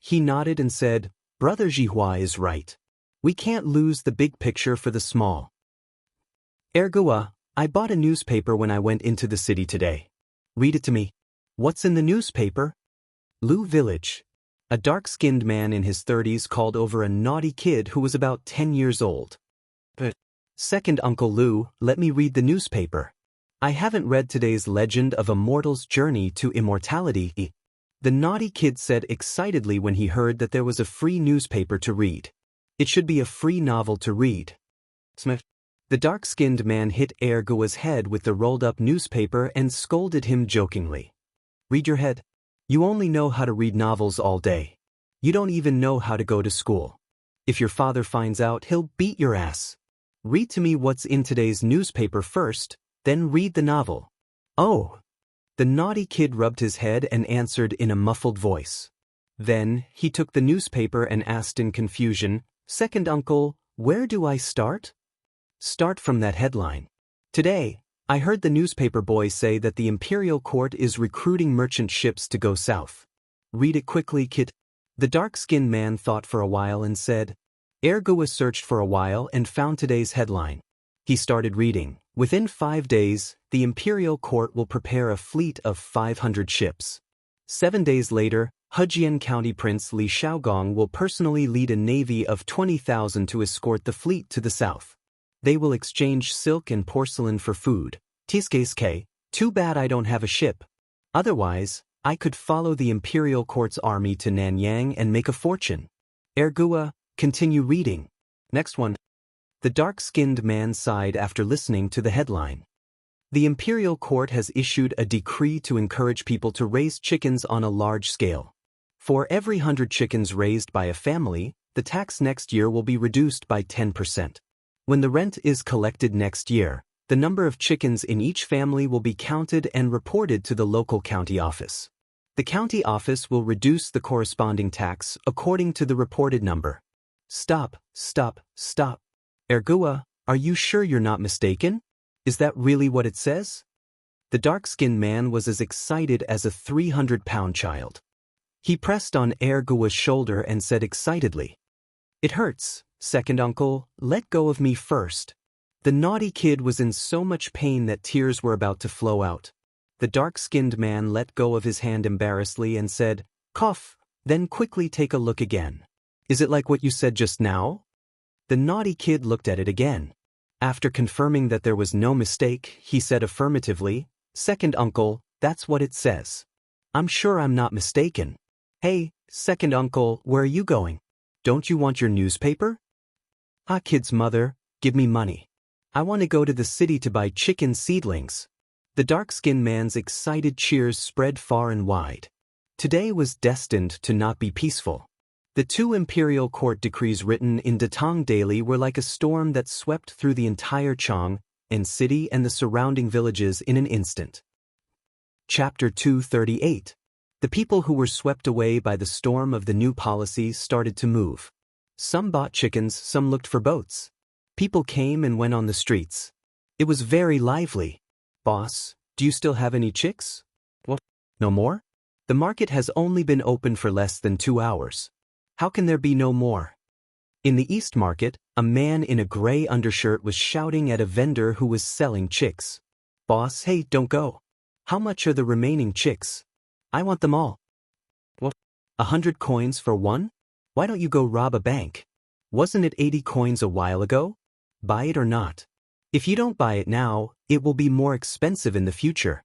He nodded and said, Brother Jihua is right. We can't lose the big picture for the small. Ergua, I bought a newspaper when I went into the city today. Read it to me. What's in the newspaper? Lu Village. A dark-skinned man in his 30s called over a naughty kid who was about 10 years old. Second Uncle Lu, let me read the newspaper. I haven't read today's legend of a mortal's journey to immortality. The naughty kid said excitedly when he heard that there was a free newspaper to read. It should be a free novel to read. The dark-skinned man hit Ergua's head with the rolled-up newspaper and scolded him jokingly. Read your head. You only know how to read novels all day. You don't even know how to go to school. If your father finds out, he'll beat your ass. Read to me what's in today's newspaper first, then read the novel. Oh. The naughty kid rubbed his head and answered in a muffled voice. Then, he took the newspaper and asked in confusion, "Second uncle, where do I start?" Start from that headline. Today, I heard the newspaper boy say that the Imperial Court is recruiting merchant ships to go south. Read it quickly, kid. The dark-skinned man thought for a while and said, Ergua searched for a while and found today's headline. He started reading. Within 5 days, the Imperial Court will prepare a fleet of 500 ships. 7 days later, Hejian County Prince Li Shaogong will personally lead a navy of 20,000 to escort the fleet to the south. They will exchange silk and porcelain for food. Tsuke, too bad I don't have a ship. Otherwise, I could follow the Imperial Court's army to Nanyang and make a fortune. Ergua, continue reading. Next one. The dark-skinned man sighed after listening to the headline. The Imperial Court has issued a decree to encourage people to raise chickens on a large scale. For every 100 chickens raised by a family, the tax next year will be reduced by 10%. When the rent is collected next year, the number of chickens in each family will be counted and reported to the local county office. The county office will reduce the corresponding tax according to the reported number. Stop. Ergua, are you sure you're not mistaken? Is that really what it says? The dark-skinned man was as excited as a 300-pound child. He pressed on Ergua's shoulder and said excitedly, "It hurts, second uncle, let go of me first." The naughty kid was in so much pain that tears were about to flow out. The dark-skinned man let go of his hand embarrassedly and said, "Cough, then quickly take a look again. Is it like what you said just now?" The naughty kid looked at it again. After confirming that there was no mistake, he said affirmatively, "Second uncle, that's what it says. I'm sure I'm not mistaken." "Hey, second uncle, where are you going? Don't you want your newspaper?" "Ah, kid's mother, give me money. I want to go to the city to buy chicken seedlings." The dark-skinned man's excited cheers spread far and wide. Today was destined to not be peaceful. The 2 Imperial Court decrees written in Datong Daily were like a storm that swept through the entire Chang'an city and the surrounding villages in an instant. Chapter 238. The people who were swept away by the storm of the new policy started to move. Some bought chickens, some looked for boats. People came and went on the streets. It was very lively. "Boss, do you still have any chicks?" "What? No more? The market has only been open for less than 2 hours. How can there be no more?" In the East Market, a man in a gray undershirt was shouting at a vendor who was selling chicks. "Boss, hey, don't go. How much are the remaining chicks? I want them all." "What? 100 coins for one? Why don't you go rob a bank? Wasn't it 80 coins a while ago? Buy it or not? If you don't buy it now, it will be more expensive in the future."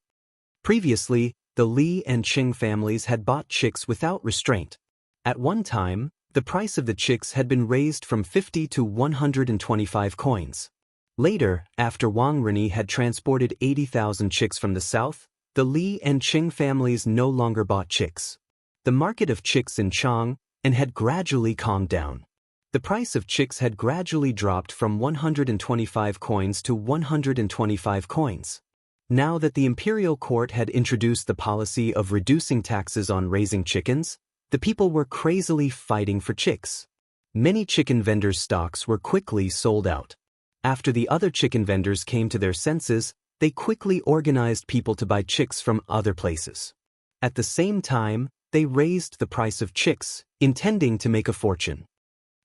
Previously, the Li and Qing families had bought chicks without restraint. At one time, the price of the chicks had been raised from 50 to 125 coins. Later, after Wang Rini had transported 80,000 chicks from the south, the Li and Qing families no longer bought chicks. The market of chicks in Chang'an had gradually calmed down. The price of chicks had gradually dropped from 125 coins to 125 coins. Now that the Imperial Court had introduced the policy of reducing taxes on raising chickens, the people were crazily fighting for chicks. Many chicken vendors' stocks were quickly sold out. After the other chicken vendors came to their senses, they quickly organized people to buy chicks from other places. At the same time, they raised the price of chicks, intending to make a fortune.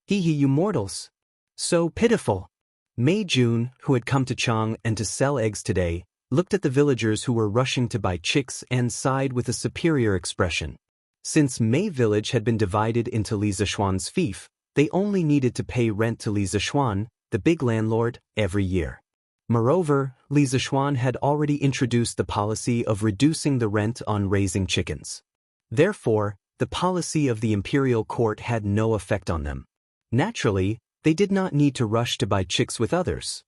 Hee, you mortals! So pitiful! Mei Jun, who had come to Chang'an to sell eggs today, looked at the villagers who were rushing to buy chicks and sighed with a superior expression. Since Mei Village had been divided into Li Zishuan's fief, they only needed to pay rent to Li Zishuan, the big landlord, every year. Moreover, Li Zishuan had already introduced the policy of reducing the rent on raising chickens. Therefore, the policy of the Imperial Court had no effect on them. Naturally, they did not need to rush to buy chicks with others.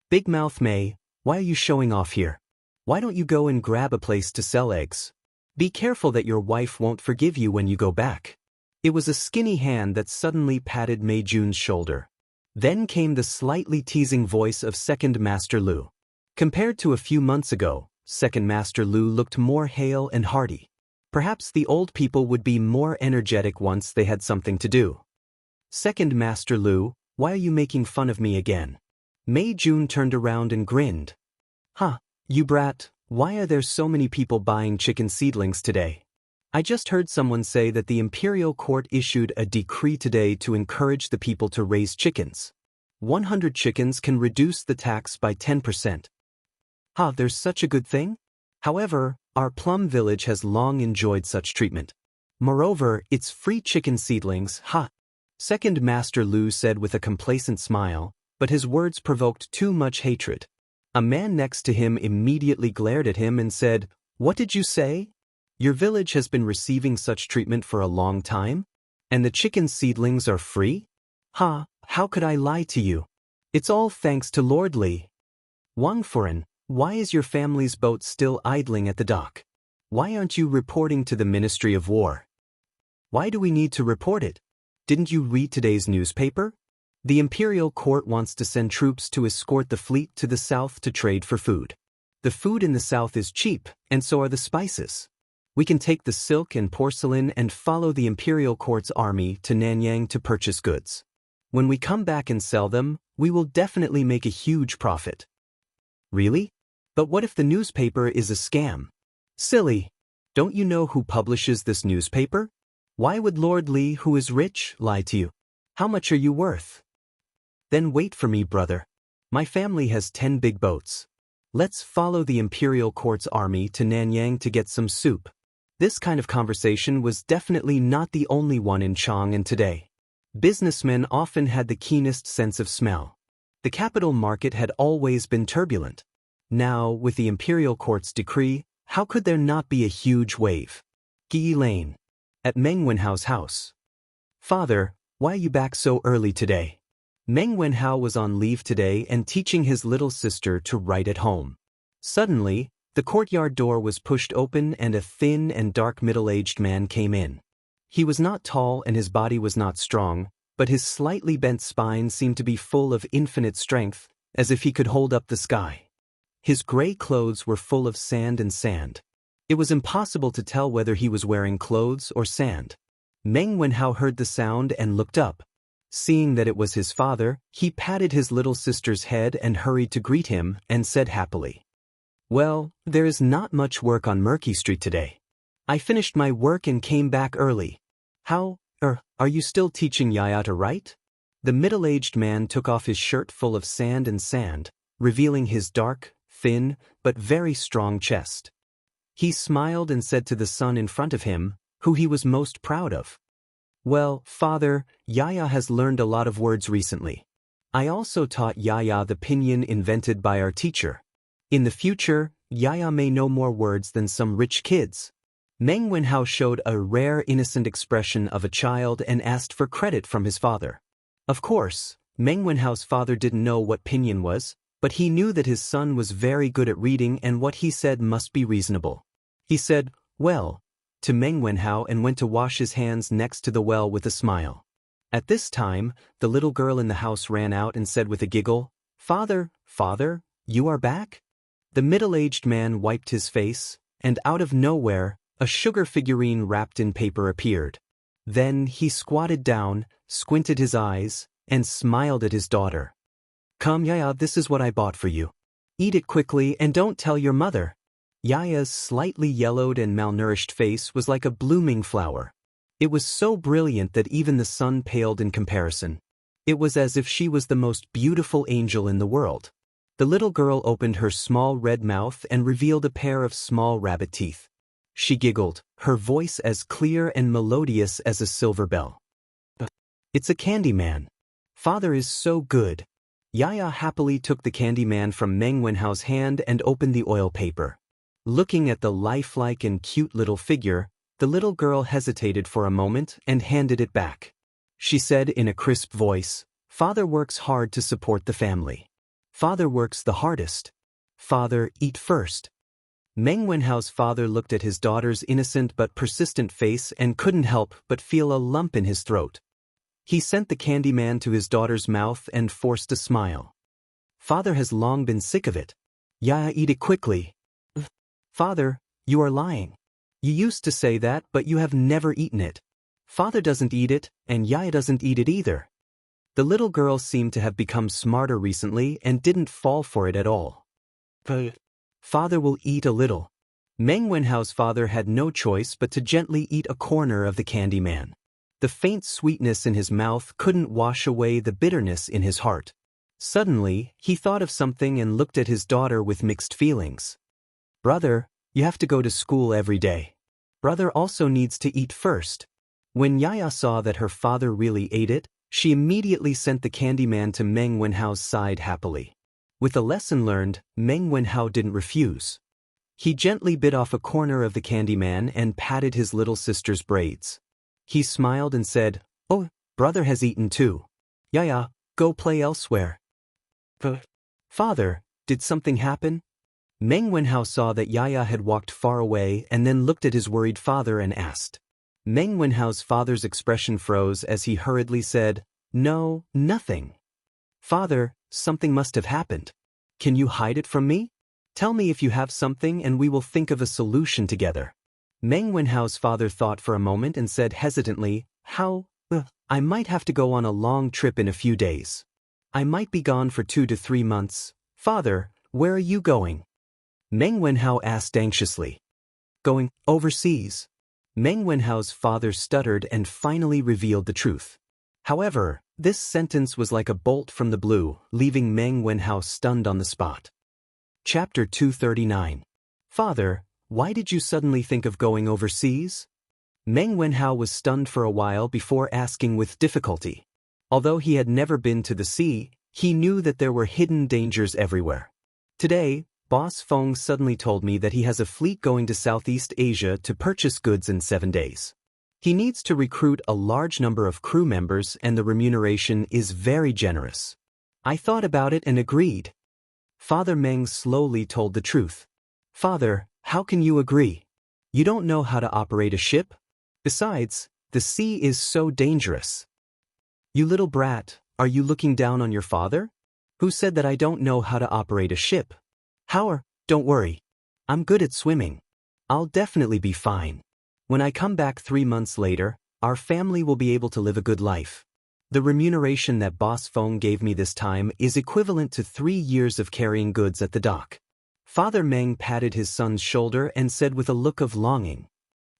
"Big Mouth Mei, why are you showing off here? Why don't you go and grab a place to sell eggs?" Be careful that your wife won't forgive you when you go back. It was a skinny hand that suddenly patted Mei Jun's shoulder. Then came the slightly teasing voice of Second Master Lu. Compared to a few months ago, Second Master Lu looked more hale and hearty. Perhaps the old people would be more energetic once they had something to do. Second Master Lu, why are you making fun of me again? Mei Jun turned around and grinned. Huh, you brat, why are there so many people buying chicken seedlings today? I just heard someone say that the imperial court issued a decree today to encourage the people to raise chickens. 100 chickens can reduce the tax by 10%. Huh, there's such a good thing? However, our plum village has long enjoyed such treatment. Moreover, it's free chicken seedlings, ha! Second Master Lu said with a complacent smile, but his words provoked too much hatred. A man next to him immediately glared at him and said, "What did you say? Your village has been receiving such treatment for a long time? And the chicken seedlings are free? Ha, how could I lie to you? It's all thanks to Lord Li. Wang Furen, why is your family's boat still idling at the dock? Why aren't you reporting to the Ministry of War? Why do we need to report it? Didn't you read today's newspaper? The imperial court wants to send troops to escort the fleet to the south to trade for food. The food in the south is cheap, and so are the spices. We can take the silk and porcelain and follow the imperial court's army to Nanyang to purchase goods. When we come back and sell them, we will definitely make a huge profit." Really? But what if the newspaper is a scam? Silly. Don't you know who publishes this newspaper? Why would Lord Li, who is rich, lie to you? How much are you worth? Then wait for me, brother. My family has 10 big boats. Let's follow the imperial court's army to Nanyang to get some soup. This kind of conversation was definitely not the only one in Chang'an today. Businessmen often had the keenest sense of smell. The capital market had always been turbulent. Now, with the imperial court's decree, how could there not be a huge wave? Gi Lane. At Meng Wenhao's house. Father, why are you back so early today? Meng Wenhao was on leave today and teaching his little sister to write at home. Suddenly, the courtyard door was pushed open and a thin and dark middle-aged man came in. He was not tall and his body was not strong, but his slightly bent spine seemed to be full of infinite strength, as if he could hold up the sky. His gray clothes were full of sand and sand. It was impossible to tell whether he was wearing clothes or sand. Meng Wenhao heard the sound and looked up. Seeing that it was his father, he patted his little sister's head and hurried to greet him and said happily, "Well, there is not much work on Murky Street today. I finished my work and came back early. Are you still teaching Yaya to write?" The middle-aged man took off his shirt full of sand and sand, revealing his dark, thin, but very strong chest. He smiled and said to the son in front of him, who he was most proud of, "Well, father, Yaya has learned a lot of words recently. I also taught Yaya the pinyin invented by our teacher. In the future, Yaya may know more words than some rich kids." Meng Wenhao showed a rare innocent expression of a child and asked for credit from his father. Of course, Meng Wenhao's father didn't know what pinyin was, but he knew that his son was very good at reading and what he said must be reasonable. He said, "Well," to Meng Wenhao and went to wash his hands next to the well with a smile. At this time, the little girl in the house ran out and said with a giggle, Father, you are back?" The middle-aged man wiped his face, and out of nowhere, a sugar figurine wrapped in paper appeared. Then he squatted down, squinted his eyes, and smiled at his daughter. "Come, Yaya, this is what I bought for you. Eat it quickly and don't tell your mother." Yaya's slightly yellowed and malnourished face was like a blooming flower. It was so brilliant that even the sun paled in comparison. It was as if she was the most beautiful angel in the world. The little girl opened her small red mouth and revealed a pair of small rabbit teeth. She giggled, her voice as clear and melodious as a silver bell. "It's a candy man. Father is so good." Yaya happily took the candy man from Meng Wenhao's hand and opened the oil paper. Looking at the lifelike and cute little figure, the little girl hesitated for a moment and handed it back. She said in a crisp voice, "Father works hard to support the family. Father works the hardest. Father, eat first." Meng Wenhao's father looked at his daughter's innocent but persistent face and couldn't help but feel a lump in his throat. He sent the candy man to his daughter's mouth and forced a smile. Father has long been sick of it. Yaya, eat it quickly. Father, you are lying. You used to say that, but you have never eaten it. Father doesn't eat it, and Yaya doesn't eat it either. The little girl seemed to have become smarter recently and didn't fall for it at all. Father will eat a little. Meng Wenhao's father had no choice but to gently eat a corner of the candy man. The faint sweetness in his mouth couldn't wash away the bitterness in his heart. Suddenly, he thought of something and looked at his daughter with mixed feelings. Brother, you have to go to school every day. Brother also needs to eat first. When Yaya saw that her father really ate it, she immediately sent the candy man to Meng Wenhao's side happily. With a lesson learned, Meng Wenhao didn't refuse. He gently bit off a corner of the candy man and patted his little sister's braids. He smiled and said, "Oh, brother has eaten too. Yaya, go play elsewhere." Father, did something happen? Meng Wenhao saw that Yaya had walked far away and then looked at his worried father and asked. Meng Wenhao's father's expression froze as he hurriedly said, "No, nothing." Father, something must have happened. Can you hide it from me? Tell me if you have something and we will think of a solution together. Meng Wenhao's father thought for a moment and said hesitantly, I might have to go on a long trip in a few days. I might be gone for 2 to 3 months. Father, where are you going? Meng Wenhao asked anxiously. Going overseas. Meng Wenhao's father stuttered and finally revealed the truth. However, this sentence was like a bolt from the blue, leaving Meng Wenhao stunned on the spot. Chapter 239. Father, why did you suddenly think of going overseas? Meng Wenhao was stunned for a while before asking with difficulty. Although he had never been to the sea, he knew that there were hidden dangers everywhere. Today, Boss Feng suddenly told me that he has a fleet going to Southeast Asia to purchase goods in 7 days. He needs to recruit a large number of crew members and the remuneration is very generous. I thought about it and agreed. Father Meng slowly told the truth. Father, how can you agree? You don't know how to operate a ship? Besides, the sea is so dangerous. You little brat, are you looking down on your father? Who said that I don't know how to operate a ship? Don't worry. I'm good at swimming. I'll definitely be fine. When I come back 3 months later, our family will be able to live a good life. The remuneration that Boss Feng gave me this time is equivalent to 3 years of carrying goods at the dock. Father Meng patted his son's shoulder and said with a look of longing.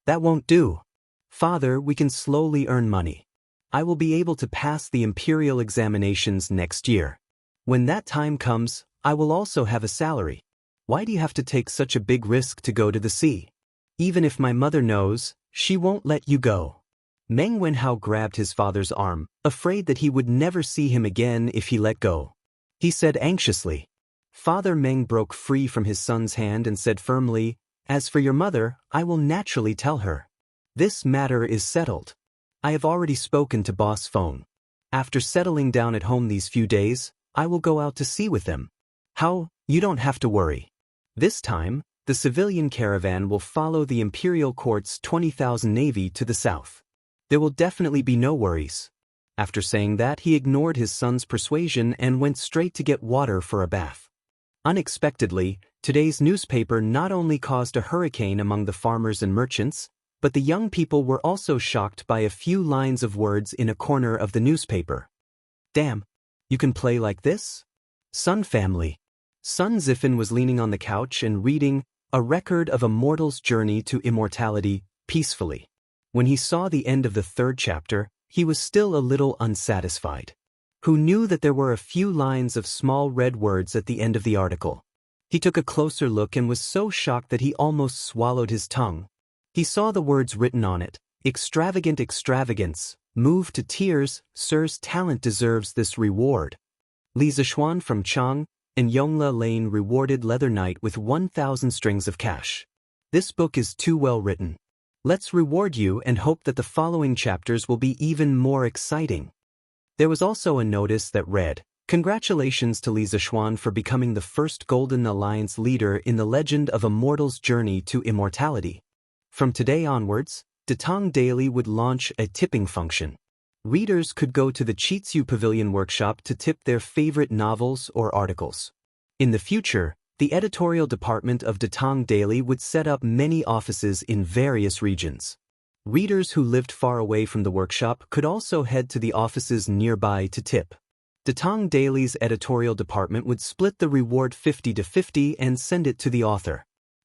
That won't do. Father, we can slowly earn money. I will be able to pass the imperial examinations next year. When that time comes, I will also have a salary. Why do you have to take such a big risk to go to the sea? Even if my mother knows, she won't let you go. Meng Wenhao grabbed his father's arm, afraid that he would never see him again if he let go. He said anxiously. Father Meng broke free from his son's hand and said firmly, As for your mother, I will naturally tell her. This matter is settled. I have already spoken to Boss Feng. After settling down at home these few days, I will go out to sea with them. You don't have to worry. This time, the civilian caravan will follow the Imperial Court's 20,000 navy to the south. There will definitely be no worries. After saying that, he ignored his son's persuasion and went straight to get water for a bath. Unexpectedly, today's newspaper not only caused a hurricane among the farmers and merchants, but the young people were also shocked by a few lines of words in a corner of the newspaper. Damn, you can play like this? Sun family. Sun Ziffin was leaning on the couch and reading A Record of a Mortal's Journey to Immortality peacefully. When he saw the end of the 3rd chapter, he was still a little unsatisfied. Who knew that there were a few lines of small red words at the end of the article? He took a closer look and was so shocked that he almost swallowed his tongue. He saw the words written on it, Extravagant extravagance, moved to tears, Sir's talent deserves this reward. Li Zishuan from Chang and Yongla Lane rewarded Leather Knight with 1,000 strings of cash. This book is too well written. Let's reward you and hope that the following chapters will be even more exciting. There was also a notice that read, Congratulations to Li Zishuan for becoming the first Golden Alliance leader in the legend of a mortal's journey to immortality. From today onwards, Datang Daily would launch a tipping function. Readers could go to the Chitsu Pavilion workshop to tip their favorite novels or articles. In the future, the editorial department of Datang Daily would set up many offices in various regions. Readers who lived far away from the workshop could also head to the offices nearby to tip. Datang Daily's editorial department would split the reward 50-50 and send it to the author.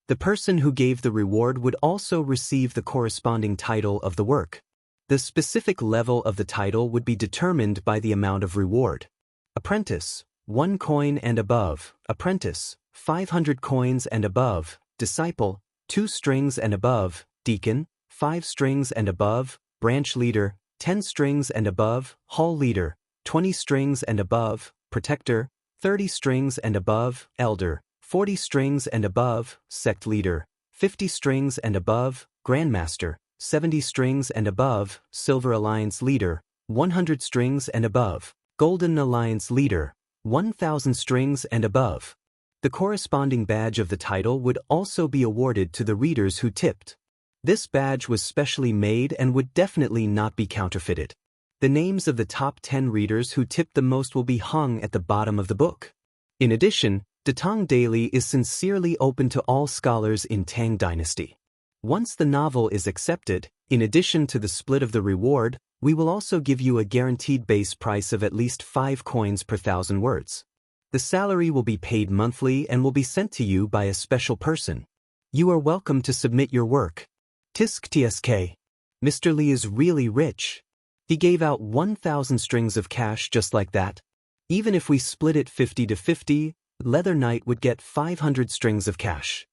The person who gave the reward would also receive the corresponding title of the work. The specific level of the title would be determined by the amount of reward. Apprentice, 1 coin and above. Apprentice, 500 coins and above. Disciple, 2 strings and above. Deacon, 5 strings and above. Branch leader, 10 strings and above. Hall leader, 20 strings and above. Protector, 30 strings and above. Elder, 40 strings and above. Sect leader, 50 strings and above. Grandmaster, 70 strings and above. Silver Alliance leader, 100 strings and above. Golden Alliance leader, 1,000 strings and above. The corresponding badge of the title would also be awarded to the readers who tipped. This badge was specially made and would definitely not be counterfeited. The names of the top 10 readers who tipped the most will be hung at the bottom of the book. In addition, Datang Daily is sincerely open to all scholars in Tang Dynasty. Once the novel is accepted, in addition to the split of the reward, we will also give you a guaranteed base price of at least 5 coins per 1,000 words. The salary will be paid monthly and will be sent to you by a special person. You are welcome to submit your work. Tisk TSK. Mr. Li is really rich. He gave out 1,000 strings of cash just like that. Even if we split it 50-50, Leather Knight would get 500 strings of cash.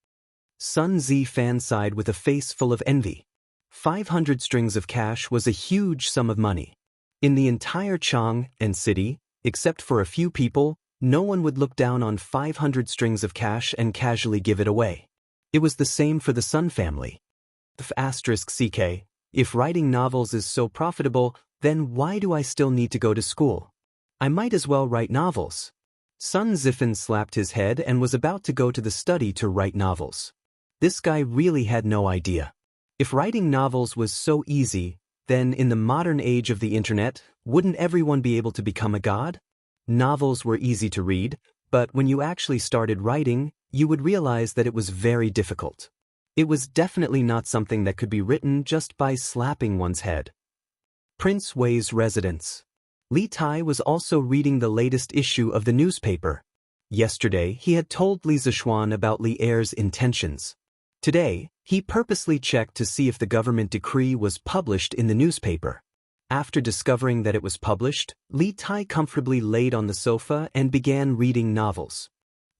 Sun Zi fan sighed with a face full of envy. 500 strings of cash was a huge sum of money. In the entire Chang and city, except for a few people, no one would look down on 500 strings of cash and casually give it away. It was the same for the Sun family. *CK. If writing novels is so profitable, then why do I still need to go to school? I might as well write novels. Sun Zifan slapped his head and was about to go to the study to write novels. This guy really had no idea. If writing novels was so easy, then in the modern age of the internet, wouldn't everyone be able to become a god? Novels were easy to read, but when you actually started writing, you would realize that it was very difficult. It was definitely not something that could be written just by slapping one's head. Prince Wei's residence. Li Tai was also reading the latest issue of the newspaper. Yesterday, he had told Li Zishuan about Li Er's intentions. Today, he purposely checked to see if the government decree was published in the newspaper. After discovering that it was published, Li Tai comfortably laid on the sofa and began reading novels.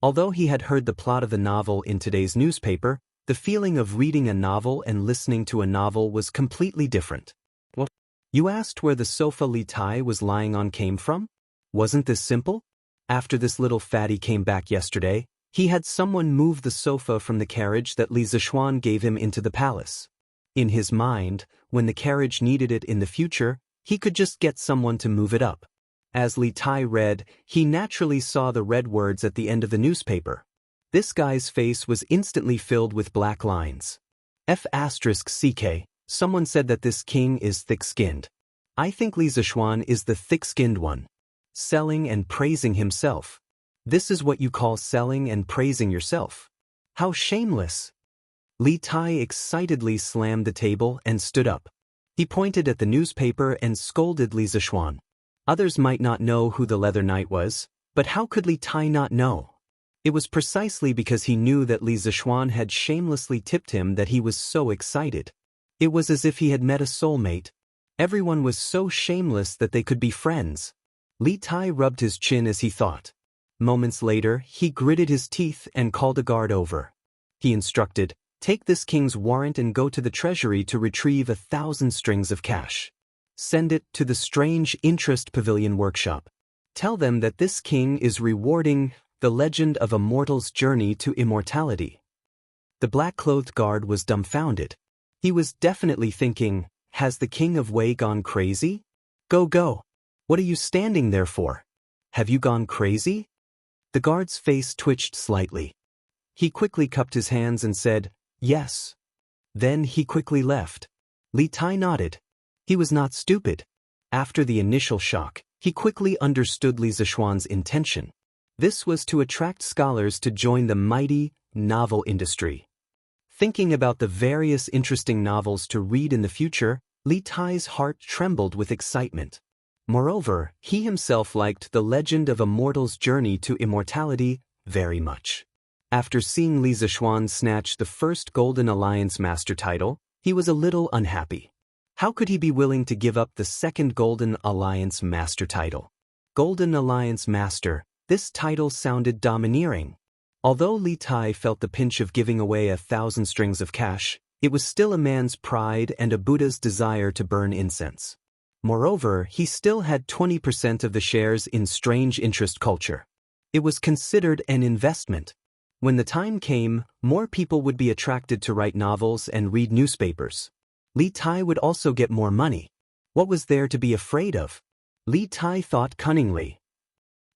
Although he had heard the plot of the novel in today's newspaper, the feeling of reading a novel and listening to a novel was completely different. What? You asked where the sofa Li Tai was lying on came from? Wasn't this simple? After this little fatty came back yesterday, he had someone move the sofa from the carriage that Li Zishuan gave him into the palace. In his mind, when the carriage needed it in the future, he could just get someone to move it up. As Li Tai read, he naturally saw the red words at the end of the newspaper. This guy's face was instantly filled with black lines. *CK. Someone said that this king is thick-skinned. I think Li Zishuan is the thick-skinned one. Selling and praising himself. This is what you call selling and praising yourself. How shameless! Li Tai excitedly slammed the table and stood up. He pointed at the newspaper and scolded Li Zishuan. Others might not know who the Leather Knight was, but how could Li Tai not know? It was precisely because he knew that Li Zishuan had shamelessly tipped him that he was so excited. It was as if he had met a soulmate. Everyone was so shameless that they could be friends. Li Tai rubbed his chin as he thought. Moments later, he gritted his teeth and called a guard over. He instructed, "Take this king's warrant and go to the treasury to retrieve 1,000 strings of cash. Send it to the Strange Interest Pavilion workshop. Tell them that this king is rewarding the legend of a mortal's journey to immortality." The black-clothed guard was dumbfounded. He was definitely thinking, has the king of Wei gone crazy? Go, go. What are you standing there for? Have you gone crazy? The guard's face twitched slightly. He quickly cupped his hands and said, yes. Then he quickly left. Li Tai nodded. He was not stupid. After the initial shock, he quickly understood Li Zishuan's intention. This was to attract scholars to join the mighty novel industry. Thinking about the various interesting novels to read in the future, Li Tai's heart trembled with excitement. Moreover, he himself liked The Legend of a Mortal's Journey to Immortality very much. After seeing Li Zishuan snatch the first Golden Alliance Master title, he was a little unhappy. How could he be willing to give up the second Golden Alliance Master title? Golden Alliance Master, this title sounded domineering. Although Li Tai felt the pinch of giving away 1,000 strings of cash, it was still a man's pride and a Buddha's desire to burn incense. Moreover, he still had 20% of the shares in Strange Interest Culture. It was considered an investment. When the time came, more people would be attracted to write novels and read newspapers. Li Tai would also get more money. What was there to be afraid of? Li Tai thought cunningly.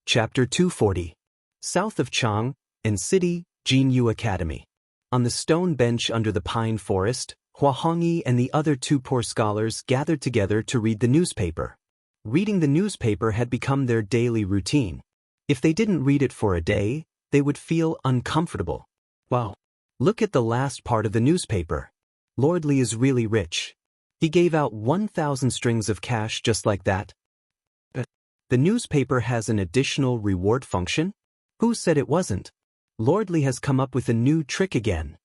Chapter 240. South of Chang, and City, Jinyu Academy. On the stone bench under the pine forest, Hua Hongyi and the other two poor scholars gathered together to read the newspaper. Reading the newspaper had become their daily routine. If they didn't read it for a day, they would feel uncomfortable. Wow! Look at the last part of the newspaper. Lord Li is really rich. He gave out 1,000 strings of cash just like that. But the newspaper has an additional reward function? Who said it wasn't? Lord Li has come up with a new trick again.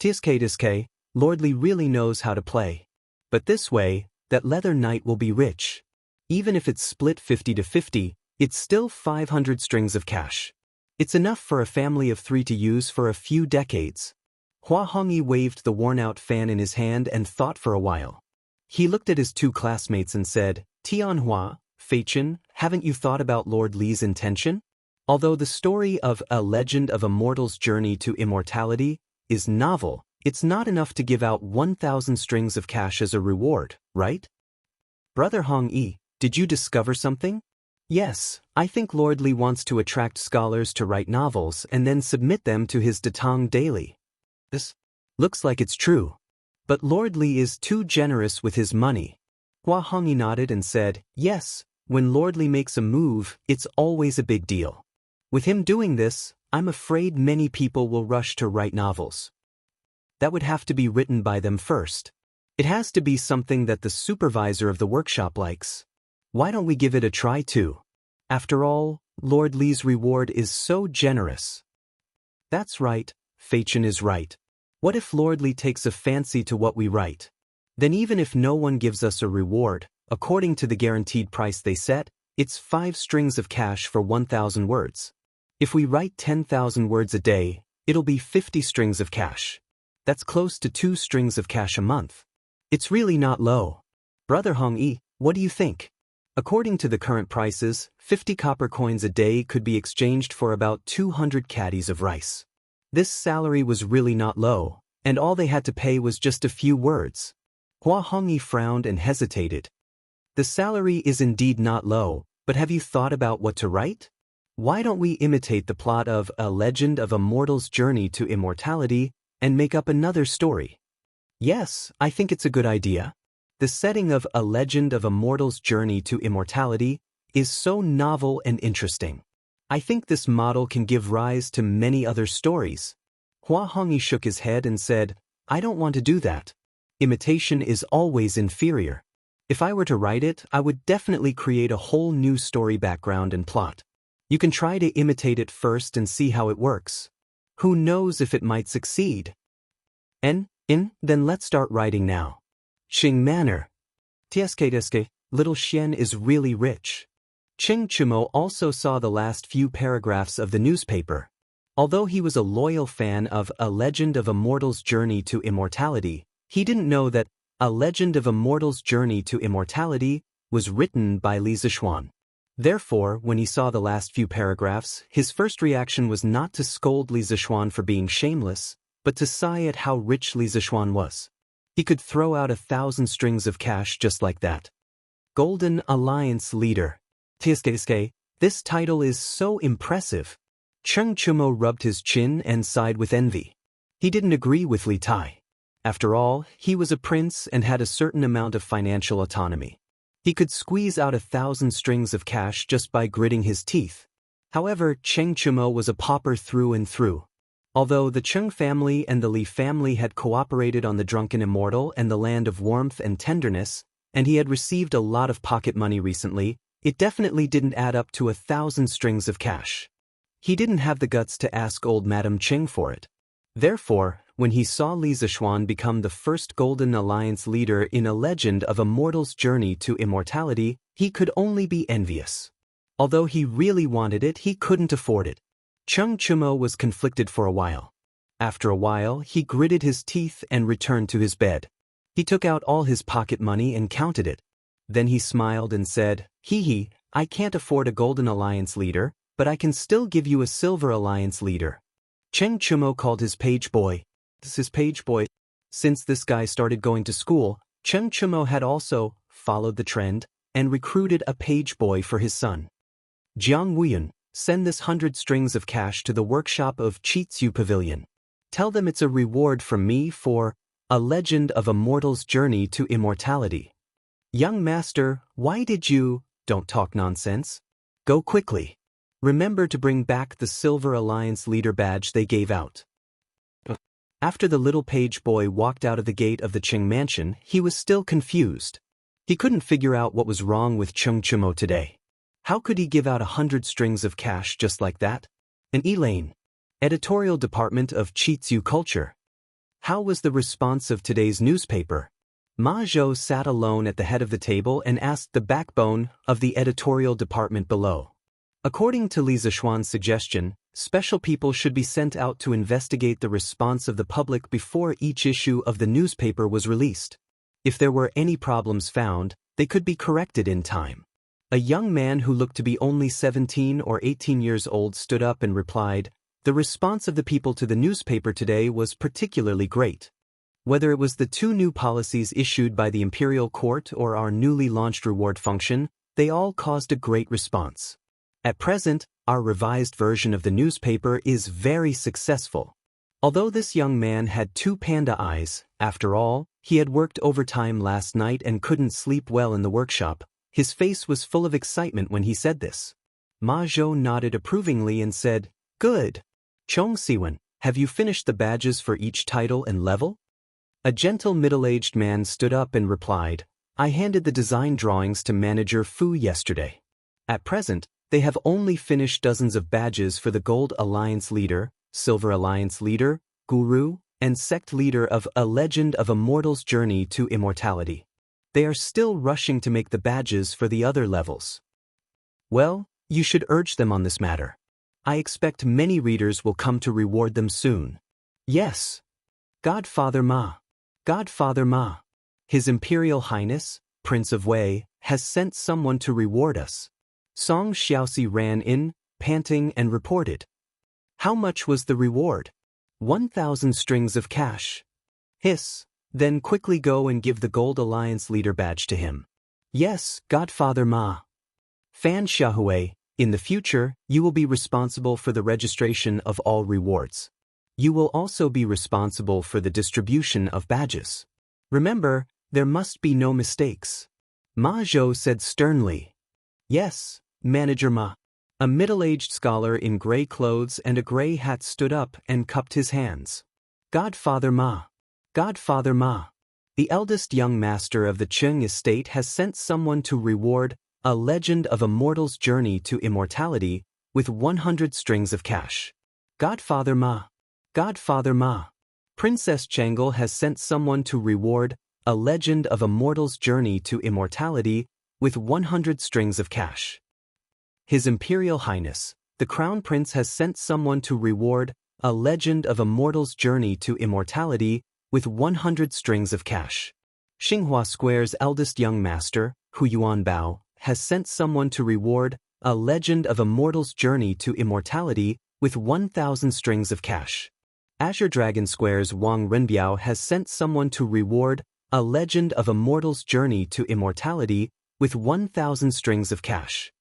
Tiske, Lord Li really knows how to play. But this way, that leather knight will be rich. Even if it's split 50 to 50, it's still 500 strings of cash. It's enough for a family of 3 to use for a few decades. Hua Hongyi waved the worn-out fan in his hand and thought for a while. He looked at his two classmates and said, Tianhua, Feichen, haven't you thought about Lord Li's intention? Although the story of A Legend of a Mortal's Journey to Immortality is novel, it's not enough to give out 1,000 strings of cash as a reward, right? Brother Hongyi, did you discover something? Yes, I think Lord Li wants to attract scholars to write novels and then submit them to his Datang daily. This looks like it's true. But Lord Li is too generous with his money. Hua Hongyi nodded and said, yes, when Lord Li makes a move, it's always a big deal. With him doing this, I'm afraid many people will rush to write novels. That would have to be written by them first. It has to be something that the supervisor of the workshop likes. Why don't we give it a try too? After all, Lord Li's reward is so generous. That's right, Feichen is right. What if Lord Li takes a fancy to what we write? Then even if no one gives us a reward, according to the guaranteed price they set, it's 5 strings of cash for 1,000 words. If we write 10,000 words a day, it'll be 50 strings of cash. That's close to 2 strings of cash a month. It's really not low. Brother Hongyi, what do you think? According to the current prices, 50 copper coins a day could be exchanged for about 200 caddies of rice. This salary was really not low, and all they had to pay was just a few words. Hua Hongyi frowned and hesitated. The salary is indeed not low, but have you thought about what to write? Why don't we imitate the plot of A Legend of a Mortal's Journey to Immortality and make up another story? Yes, I think it's a good idea. The setting of A Legend of a Mortal's Journey to Immortality is so novel and interesting. I think this model can give rise to many other stories. Hua Hongyi shook his head and said, I don't want to do that. Imitation is always inferior. If I were to write it, I would definitely create a whole new story background and plot. You can try to imitate it first and see how it works. Who knows if it might succeed? Then let's start writing now. Qing Manor. Tsk, little Xian is really rich. Qing Chumo also saw the last few paragraphs of the newspaper. Although he was a loyal fan of A Legend of a Mortal's Journey to Immortality, he didn't know that A Legend of a Mortal's Journey to Immortality was written by Li Zishuan. Therefore, when he saw the last few paragraphs, his first reaction was not to scold Li Zishuan for being shameless, but to sigh at how rich Li Zishuan was. He could throw out 1,000 strings of cash just like that. Golden Alliance Leader. Tsk, This title is so impressive. Cheng Chumo rubbed his chin and sighed with envy. He didn't agree with Li Tai. After all, he was a prince and had a certain amount of financial autonomy. He could squeeze out 1,000 strings of cash just by gritting his teeth. However, Cheng Chumo was a pauper through and through. Although the Cheng family and the Li family had cooperated on the Drunken Immortal and the Land of Warmth and Tenderness, and he had received a lot of pocket money recently, it definitely didn't add up to 1,000 strings of cash. He didn't have the guts to ask old Madame Cheng for it. Therefore, when he saw Li Zishuan become the first Golden Alliance leader in a legend of a mortal's journey to immortality, he could only be envious. Although he really wanted it, he couldn't afford it. Cheng Chumo was conflicted for a while. After a while, he gritted his teeth and returned to his bed. He took out all his pocket money and counted it. Then he smiled and said, "Hee, I can't afford a Golden Alliance leader, but I can still give you a Silver Alliance leader." Cheng Chumo called his page boy. This is page boy. Since this guy started going to school, Cheng Chumo had also followed the trend and recruited a page boy for his son. "Jiang Wuyun, send this 100 strings of cash to the workshop of Chitsu Pavilion. Tell them it's a reward from me for a legend of a mortal's journey to immortality." "Young master, why did you? Don't talk nonsense. Go quickly. Remember to bring back the Silver Alliance leader badge they gave out." After the little page boy walked out of the gate of the Cheng mansion, he was still confused. He couldn't figure out what was wrong with Cheng Chumo today. How could he give out 100 strings of cash just like that? And Elaine, editorial department of Chitsu Culture. How was the response of today's newspaper? Ma Zhou sat alone at the head of the table and asked the backbone of the editorial department below. According to Li Zishuan's suggestion, special people should be sent out to investigate the response of the public before each issue of the newspaper was released. If there were any problems found, they could be corrected in time. A young man who looked to be only 17 or 18 years old stood up and replied, "The response of the people to the newspaper today was particularly great. Whether it was the 2 new policies issued by the Imperial Court or our newly launched reward function, they all caused a great response. At present, our revised version of the newspaper is very successful." Although this young man had 2 panda eyes, after all, he had worked overtime last night and couldn't sleep well in the workshop, his face was full of excitement when he said this. Ma Zhou nodded approvingly and said, "Good. Chong Siwen, have you finished the badges for each title and level?" A gentle middle-aged man stood up and replied, "I handed the design drawings to Manager Fu yesterday. At present, they have only finished dozens of badges for the Gold Alliance leader, Silver Alliance leader, Guru, and Sect leader of A Legend of a Mortal's Journey to Immortality. They are still rushing to make the badges for the other levels. Well, you should urge them on this matter. I expect many readers will come to reward them soon." "Yes. Godfather Ma. Godfather Ma. His Imperial Highness, Prince of Wei, has sent someone to reward us." Song Xiaoxi ran in, panting, and reported. "How much was the reward?" 1,000 strings of cash." "Hiss. Then quickly go and give the Gold Alliance leader badge to him." "Yes, Godfather Ma." "Fan Xiaohui, in the future, you will be responsible for the registration of all rewards. You will also be responsible for the distribution of badges. Remember, there must be no mistakes." Ma Zhou said sternly. "Yes, Manager Ma." A middle-aged scholar in gray clothes and a gray hat stood up and cupped his hands. "Godfather Ma. Godfather Ma. The eldest young master of the Cheng estate has sent someone to reward A Legend of a Mortal's Journey to Immortality with 100 strings of cash." "Godfather Ma. Godfather Ma. Princess Changle has sent someone to reward A Legend of a Mortal's Journey to Immortality with 100 strings of cash." "His Imperial Highness, the Crown Prince has sent someone to reward A Legend of a Mortal's Journey to Immortality with 100 strings of cash." Xinghua Square's eldest young master, Hu Yuan Bao, has sent someone to reward A Legend of a Mortal's Journey to Immortality with 1,000 strings of cash. Azure Dragon Square's Wang Renbiao has sent someone to reward A Legend of a Mortal's Journey to Immortality with 1,000 strings of cash.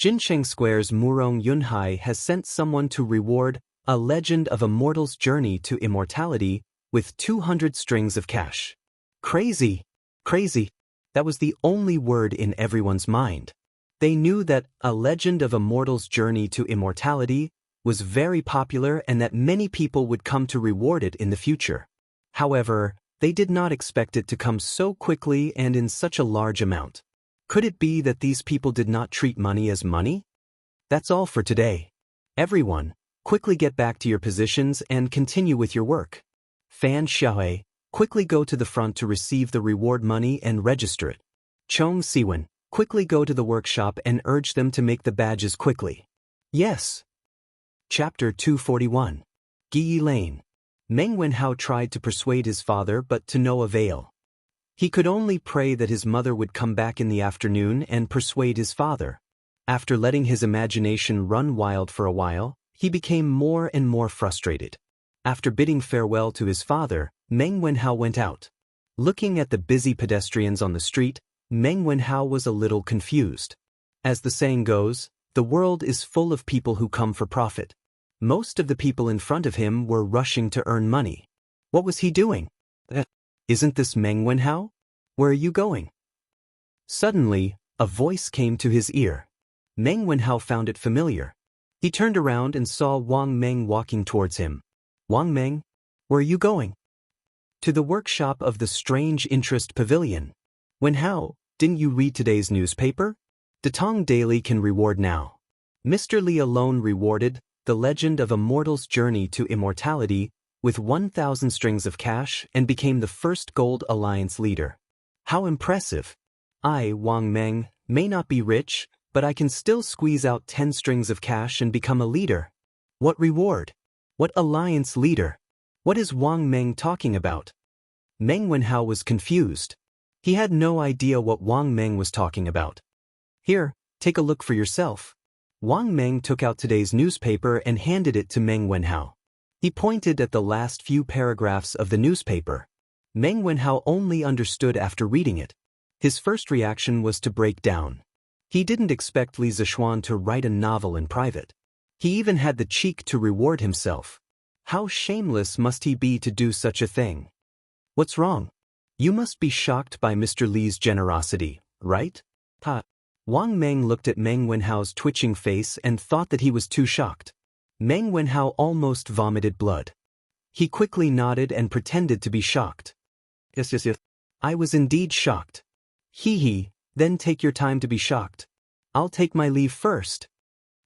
Jincheng Square's Murong Yunhai has sent someone to reward A Legend of a Mortal's Journey to Immortality with 200 strings of cash. Crazy! Crazy! That was the only word in everyone's mind. They knew that A Legend of a Mortal's Journey to Immortality was very popular and that many people would come to reward it in the future. However, they did not expect it to come so quickly and in such a large amount. Could it be that these people did not treat money as money? That's all for today. Everyone, quickly get back to your positions and continue with your work. Fan Xiaohui, quickly go to the front to receive the reward money and register it. Chong Siwen, quickly go to the workshop and urge them to make the badges quickly. Yes. Chapter 241. Yi Lane. Meng Wenhao tried to persuade his father but to no avail. He could only pray that his mother would come back in the afternoon and persuade his father. After letting his imagination run wild for a while, he became more and more frustrated. After bidding farewell to his father, Meng Wenhao went out. Looking at the busy pedestrians on the street, Meng Wenhao was a little confused. As the saying goes, the world is full of people who come for profit. Most of the people in front of him were rushing to earn money. What was he doing? Isn't this Meng Wenhao? Where are you going? Suddenly, a voice came to his ear. Meng Wenhao found it familiar. He turned around and saw Wang Meng walking towards him. Wang Meng, where are you going? To the workshop of the Strange Interest Pavilion. Wenhao, didn't you read today's newspaper? Datong Daily can reward now. Mr. Li alone rewarded The Legend of a Mortal's Journey to Immortality with 1,000 strings of cash and became the first Gold Alliance leader. How impressive! I, Wang Meng, may not be rich, but I can still squeeze out 10 strings of cash and become a leader. What reward? What alliance leader? What is Wang Meng talking about? Meng Wenhao was confused. He had no idea what Wang Meng was talking about. Here, take a look for yourself. Wang Meng took out today's newspaper and handed it to Meng Wenhao. He pointed at the last few paragraphs of the newspaper. Meng Wenhao only understood after reading it. His first reaction was to break down. He didn't expect Li Zishuan to write a novel in private. He even had the cheek to reward himself. How shameless must he be to do such a thing? What's wrong? You must be shocked by Mr. Li's generosity, right? Wang Meng looked at Meng Wenhao's twitching face and thought that he was too shocked. Meng Wenhao almost vomited blood. He quickly nodded and pretended to be shocked. Yes. I was indeed shocked. He, then take your time to be shocked. I'll take my leave first.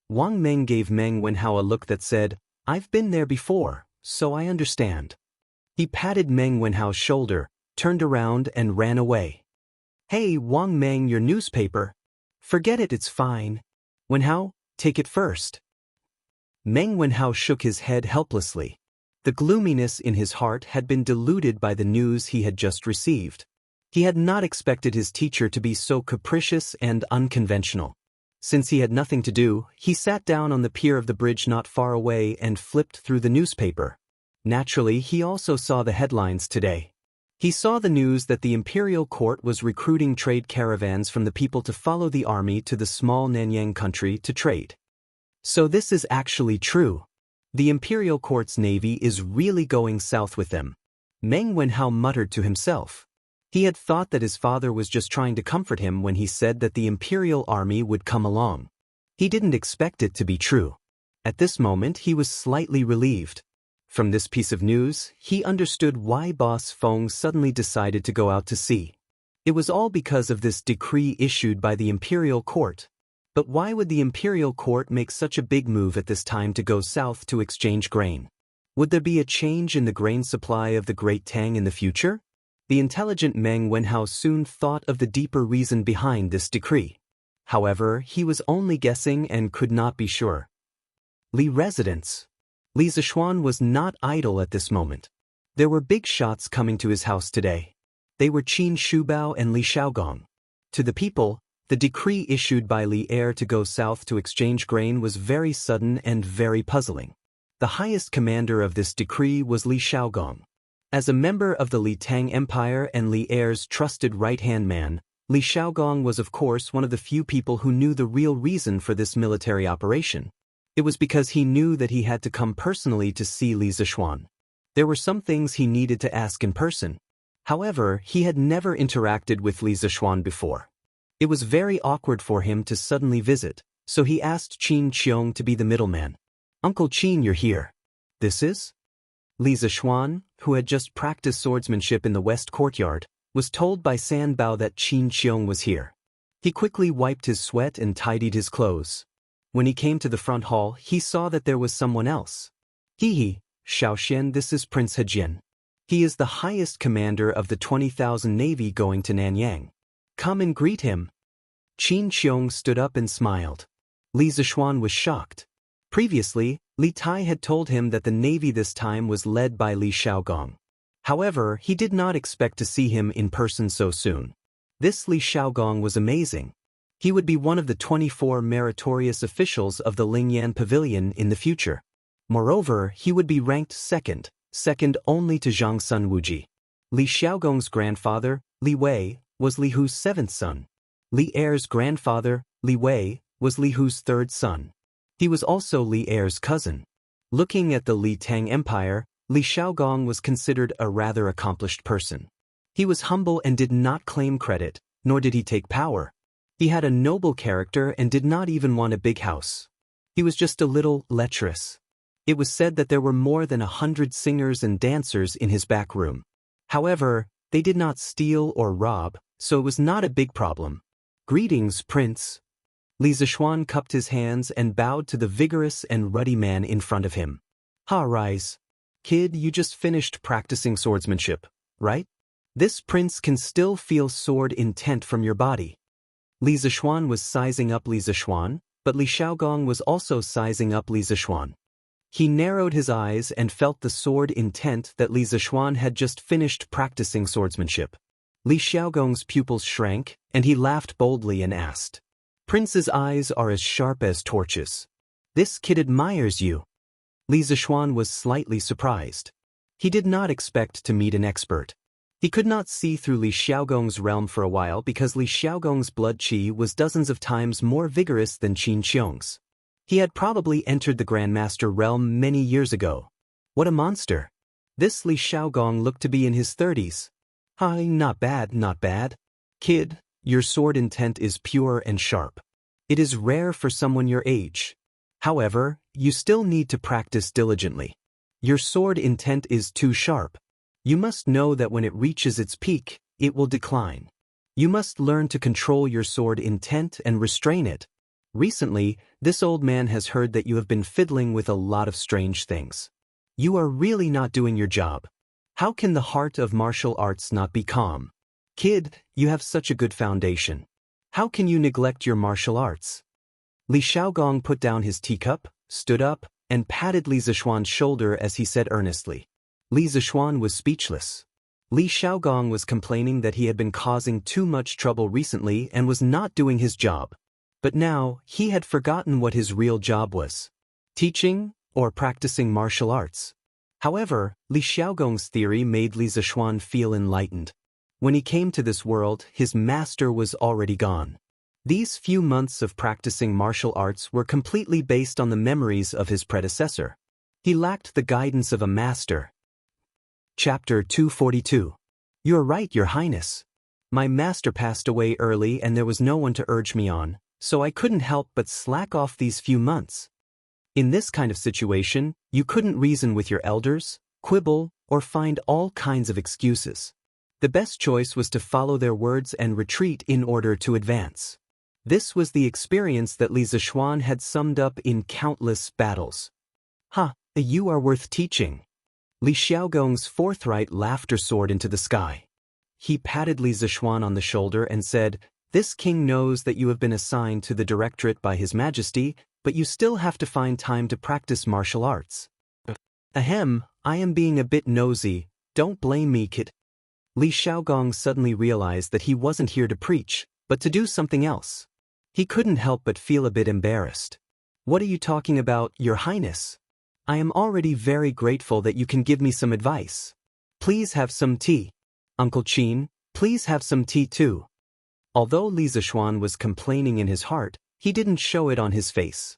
Wang Meng gave Meng Wenhao a look that said, I've been there before, so I understand. He patted Meng Wenhao's shoulder, turned around and ran away. Hey, Wang Meng, your newspaper. Forget it, it's fine. Wenhao, take it first. Meng Wenhao shook his head helplessly. The gloominess in his heart had been diluted by the news he had just received. He had not expected his teacher to be so capricious and unconventional. Since he had nothing to do, he sat down on the pier of the bridge not far away and flipped through the newspaper. Naturally, he also saw the headlines today. He saw the news that the imperial court was recruiting trade caravans from the people to follow the army to the small Nanyang country to trade. So this is actually true. The imperial court's navy is really going south with them. Meng Wenhao muttered to himself. He had thought that his father was just trying to comfort him when he said that the imperial army would come along. He didn't expect it to be true. At this moment he was slightly relieved. From this piece of news, he understood why Boss Feng suddenly decided to go out to sea. It was all because of this decree issued by the imperial court. But why would the imperial court make such a big move at this time to go south to exchange grain? Would there be a change in the grain supply of the Great Tang in the future? The intelligent Meng Wenhao soon thought of the deeper reason behind this decree. However, he was only guessing and could not be sure. Li residence. Li Zishuan was not idle at this moment. There were big shots coming to his house today. They were Qin Shubao and Li Shaogong. To the people, the decree issued by Li Heir to go south to exchange grain was very sudden and very puzzling. The highest commander of this decree was Li Shaogong. As a member of the Li Tang Empire and Li Heir's trusted right-hand man, Li Xiaogong was of course one of the few people who knew the real reason for this military operation. It was because he knew that he had to come personally to see Li Zishuan. There were some things he needed to ask in person. However, he had never interacted with Li Zishuan before. It was very awkward for him to suddenly visit, so he asked Qin Qiong to be the middleman. "Uncle Qin, you're here. This is?" Li Zishuan, who had just practiced swordsmanship in the west courtyard, was told by San Bao that Qin Qiong was here. He quickly wiped his sweat and tidied his clothes. When he came to the front hall, he saw that there was someone else. "He, Xiaoxian, this is Prince Hejian. He is the highest commander of the 20,000 Navy going to Nanyang. Come and greet him." Qin Qiong stood up and smiled. Li Zishuan was shocked. Previously, Li Tai had told him that the Navy this time was led by Li Xiaogong. However, he did not expect to see him in person so soon. This Li Xiaogong was amazing. He would be one of the 24 meritorious officials of the Lingyan Pavilion in the future. Moreover, he would be ranked second only to Zhang Sun Wuji. Li Xiaogong's grandfather, Li Wei, was Li Hu's seventh son. Li Er's grandfather, Li Wei, was Li Hu's third son. He was also Li Er's cousin. Looking at the Li Tang Empire, Li Xiaogong was considered a rather accomplished person. He was humble and did not claim credit, nor did he take power. He had a noble character and did not even want a big house. He was just a little lecherous. It was said that there were more than 100 singers and dancers in his back room. However, they did not steal or rob, so it was not a big problem. "Greetings, Prince." Li Zishuan cupped his hands and bowed to the vigorous and ruddy man in front of him. "Ha, rise. Kid, you just finished practicing swordsmanship, right? This prince can still feel sword intent from your body." Li Zishuan was sizing up Li Zishuan, but Li Xiaogong was also sizing up Li Zishuan. He narrowed his eyes and felt the sword intent that Li Zishuan had just finished practicing swordsmanship. Li Xiaogong's pupils shrank, and he laughed boldly and asked, "Prince's eyes are as sharp as torches. This kid admires you." Li Zishuan was slightly surprised. He did not expect to meet an expert. He could not see through Li Xiaogong's realm for a while because Li Xiaogong's blood qi was dozens of times more vigorous than Qin Qiong's. He had probably entered the Grandmaster realm many years ago. What a monster! This Li Xiaogong looked to be in his 30s. "Hi, not bad, not bad. Kid, your sword intent is pure and sharp. It is rare for someone your age. However, you still need to practice diligently. Your sword intent is too sharp. You must know that when it reaches its peak, it will decline. You must learn to control your sword intent and restrain it. Recently, this old man has heard that you have been fiddling with a lot of strange things. You are really not doing your job. How can the heart of martial arts not be calm? Kid, you have such a good foundation. How can you neglect your martial arts?" Li Xiaogong put down his teacup, stood up, and patted Li Zishuan's shoulder as he said earnestly. Li Zishuan was speechless. Li Xiaogong was complaining that he had been causing too much trouble recently and was not doing his job. But now, he had forgotten what his real job was. Teaching, or practicing martial arts. However, Li Xiaogong's theory made Li Zishuan feel enlightened. When he came to this world, his master was already gone. These few months of practicing martial arts were completely based on the memories of his predecessor. He lacked the guidance of a master. Chapter 242. "You are right, Your Highness. My master passed away early and there was no one to urge me on, so I couldn't help but slack off these few months. In this kind of situation, you couldn't reason with your elders, quibble, or find all kinds of excuses. The best choice was to follow their words and retreat in order to advance." This was the experience that Li Zishuan had summed up in countless battles. "Ha, you are worth teaching." Li Xiaogong's forthright laughter soared into the sky. He patted Li Zishuan on the shoulder and said, "This king knows that you have been assigned to the directorate by His Majesty, but you still have to find time to practice martial arts." "Ahem, I am being a bit nosy, don't blame me, kid." Li Xiaogong suddenly realized that he wasn't here to preach, but to do something else. He couldn't help but feel a bit embarrassed. "What are you talking about, Your Highness? I am already very grateful that you can give me some advice. Please have some tea. Uncle Qin, please have some tea too." Although Li Zishuan was complaining in his heart, he didn't show it on his face.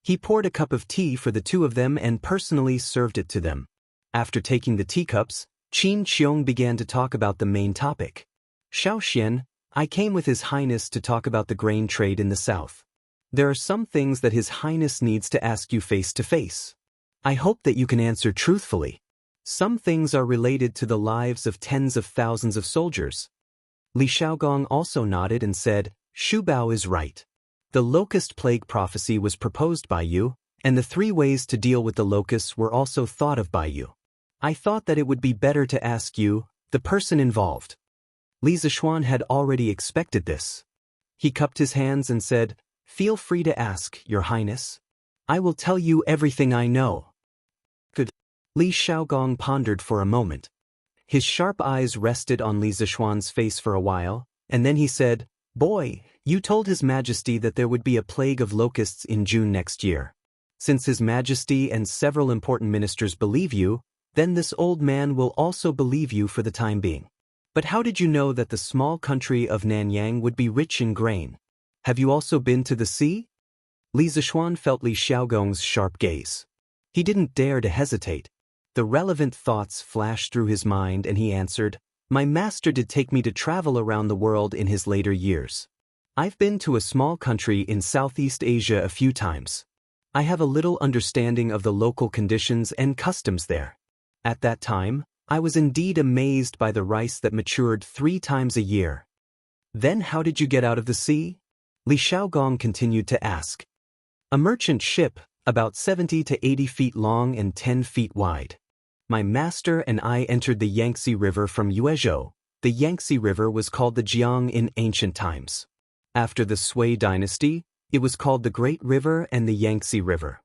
He poured a cup of tea for the two of them and personally served it to them. After taking the teacups, Qin Qiong began to talk about the main topic. Xiaoxian, I came with His Highness to talk about the grain trade in the south. There are some things that His Highness needs to ask you face to face. I hope that you can answer truthfully. Some things are related to the lives of tens of thousands of soldiers. Li Xiaogong also nodded and said, Shu Bao is right. The locust plague prophecy was proposed by you, and the 3 ways to deal with the locusts were also thought of by you. I thought that it would be better to ask you, the person involved. Li Zishuan had already expected this. He cupped his hands and said, Feel free to ask, Your Highness. I will tell you everything I know. Good. Li Xiaogong pondered for a moment. His sharp eyes rested on Li Zishuan's face for a while, and then he said, Boy, you told His Majesty that there would be a plague of locusts in June next year. Since His Majesty and several important ministers believe you, then this old man will also believe you for the time being. But how did you know that the small country of Nanyang would be rich in grain? Have you also been to the sea? Li Zishuan felt Li Xiaogong's sharp gaze. He didn't dare to hesitate. The relevant thoughts flashed through his mind and he answered, My master did take me to travel around the world in his later years. I've been to a small country in Southeast Asia a few times. I have a little understanding of the local conditions and customs there. At that time, I was indeed amazed by the rice that matured 3 times a year. Then how did you get out of the sea? Li Xiaogong continued to ask. A merchant ship, about 70 to 80 feet long and 10 feet wide. My master and I entered the Yangtze River from Yuezhou. The Yangtze River was called the Jiang in ancient times. After the Sui dynasty, it was called the Great River and the Yangtze River.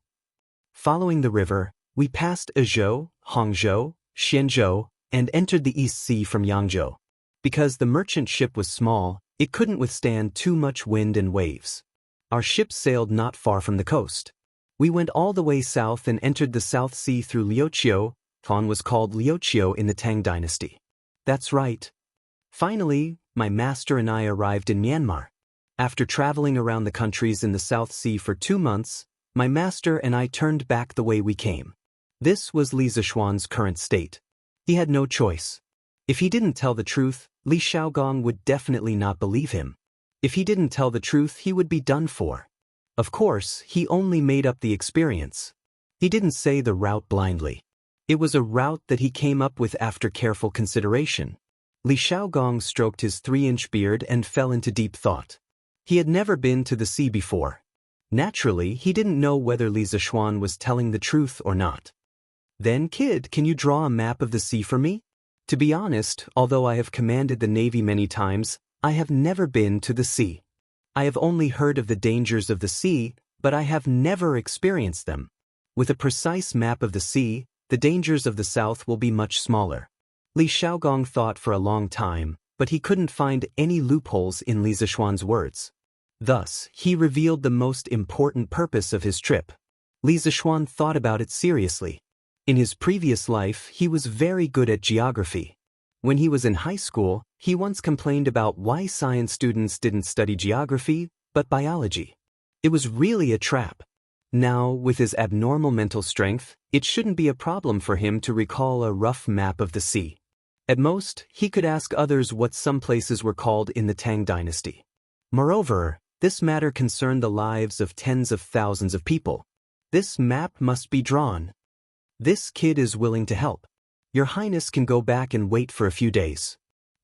Following the river, we passed Ezhou, Hangzhou, Xianzhou, and entered the East Sea from Yangzhou. Because the merchant ship was small, it couldn't withstand too much wind and waves. Our ship sailed not far from the coast. We went all the way south and entered the South Sea through Liuqiu. Tong was called Liuqiu in the Tang dynasty. That's right. Finally, my master and I arrived in Myanmar. After traveling around the countries in the South Sea for 2 months, my master and I turned back the way we came. This was Li Zishuan's current state. He had no choice. If he didn't tell the truth, Li Xiaogong would definitely not believe him. If he didn't tell the truth, he would be done for. Of course, he only made up the experience. He didn't say the route blindly. It was a route that he came up with after careful consideration. Li Xiaogong stroked his 3-inch beard and fell into deep thought. He had never been to the sea before. Naturally, he didn't know whether Li Zishuan was telling the truth or not. Then, kid, can you draw a map of the sea for me? To be honest, although I have commanded the Navy many times, I have never been to the sea. I have only heard of the dangers of the sea, but I have never experienced them. With a precise map of the sea, the dangers of the south will be much smaller. Li Xiaogong thought for a long time, but he couldn't find any loopholes in Li Zishuan's words. Thus, he revealed the most important purpose of his trip. Li Zishuan thought about it seriously. In his previous life, he was very good at geography. When he was in high school, he once complained about why science students didn't study geography, but biology. It was really a trap. Now, with his abnormal mental strength, it shouldn't be a problem for him to recall a rough map of the sea. At most, he could ask others what some places were called in the Tang dynasty. Moreover, this matter concerned the lives of tens of thousands of people. This map must be drawn. This kid is willing to help. Your Highness can go back and wait for a few days.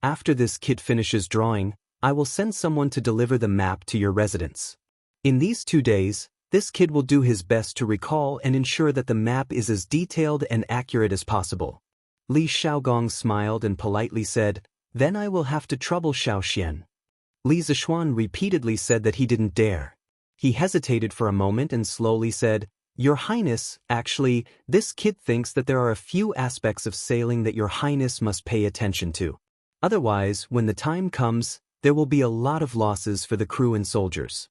After this kid finishes drawing, I will send someone to deliver the map to your residence. In these 2 days, this kid will do his best to recall and ensure that the map is as detailed and accurate as possible. Li Xiaogong smiled and politely said, Then I will have to trouble Xiaoxian. Li Zishuan repeatedly said that he didn't dare. He hesitated for a moment and slowly said, Your Highness, actually, this kid thinks that there are a few aspects of sailing that Your Highness must pay attention to. Otherwise, when the time comes, there will be a lot of losses for the crew and soldiers.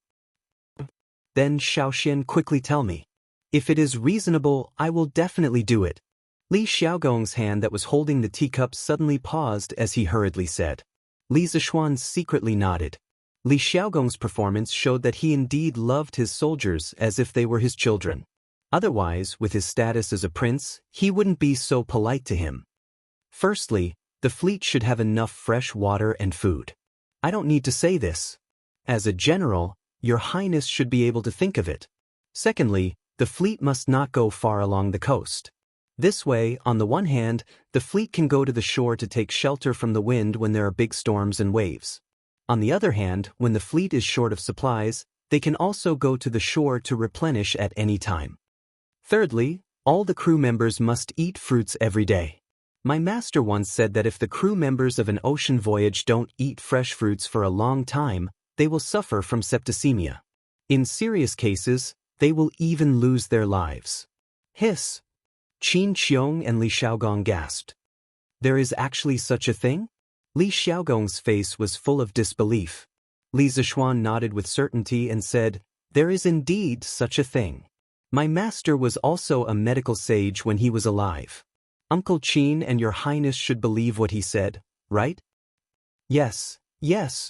Then Xiaoxian, quickly tell me. If it is reasonable, I will definitely do it. Li Xiaogong's hand that was holding the teacup suddenly paused as he hurriedly said. Li Zishuan secretly nodded. Li Xiaogong's performance showed that he indeed loved his soldiers as if they were his children. Otherwise, with his status as a prince, he wouldn't be so polite to him. Firstly, the fleet should have enough fresh water and food. I don't need to say this. As a general, Your Highness should be able to think of it. Secondly, the fleet must not go far along the coast. This way, on the one hand, the fleet can go to the shore to take shelter from the wind when there are big storms and waves. On the other hand, when the fleet is short of supplies, they can also go to the shore to replenish at any time. Thirdly, all the crew members must eat fruits every day. My master once said that if the crew members of an ocean voyage don't eat fresh fruits for a long time, they will suffer from septicemia. In serious cases, they will even lose their lives. Hiss! Qin Qiong and Li Xiaogong gasped. There is actually such a thing? Li Xiaogong's face was full of disbelief. Li Zishuan nodded with certainty and said, There is indeed such a thing. My master was also a medical sage when he was alive. Uncle Qin and Your Highness should believe what he said, right? Yes,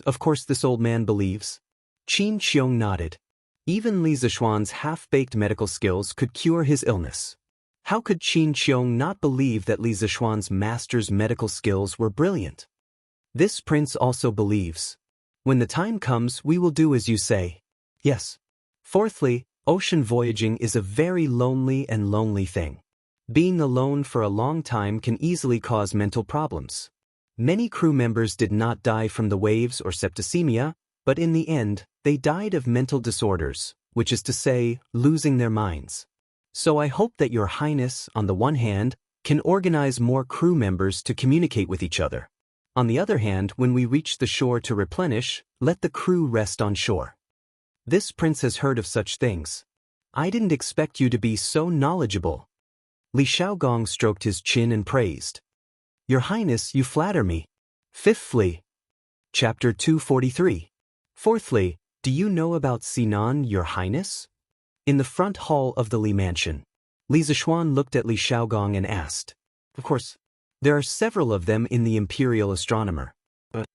of course this old man believes. Qin Qiong nodded. Even Li Zishuan's half-baked medical skills could cure his illness. How could Qin Qiong not believe that Li Zishuan's master's medical skills were brilliant? This prince also believes. When the time comes, we will do as you say. Yes. Fourthly, ocean voyaging is a very lonely thing. Being alone for a long time can easily cause mental problems. Many crew members did not die from the waves or septicemia, but in the end, they died of mental disorders, which is to say, losing their minds. So I hope that Your Highness, on the one hand, can organize more crew members to communicate with each other. On the other hand, when we reach the shore to replenish, let the crew rest on shore. This prince has heard of such things. I didn't expect you to be so knowledgeable. Li Xiaogong stroked his chin and praised. Your Highness, you flatter me. Fifthly. Chapter 243. Fourthly, do you know about Sinan, Your Highness? In the front hall of the Li mansion, Li Zishuan looked at Li Xiaogong and asked. Of course, there are several of them in the Imperial Astronomer. But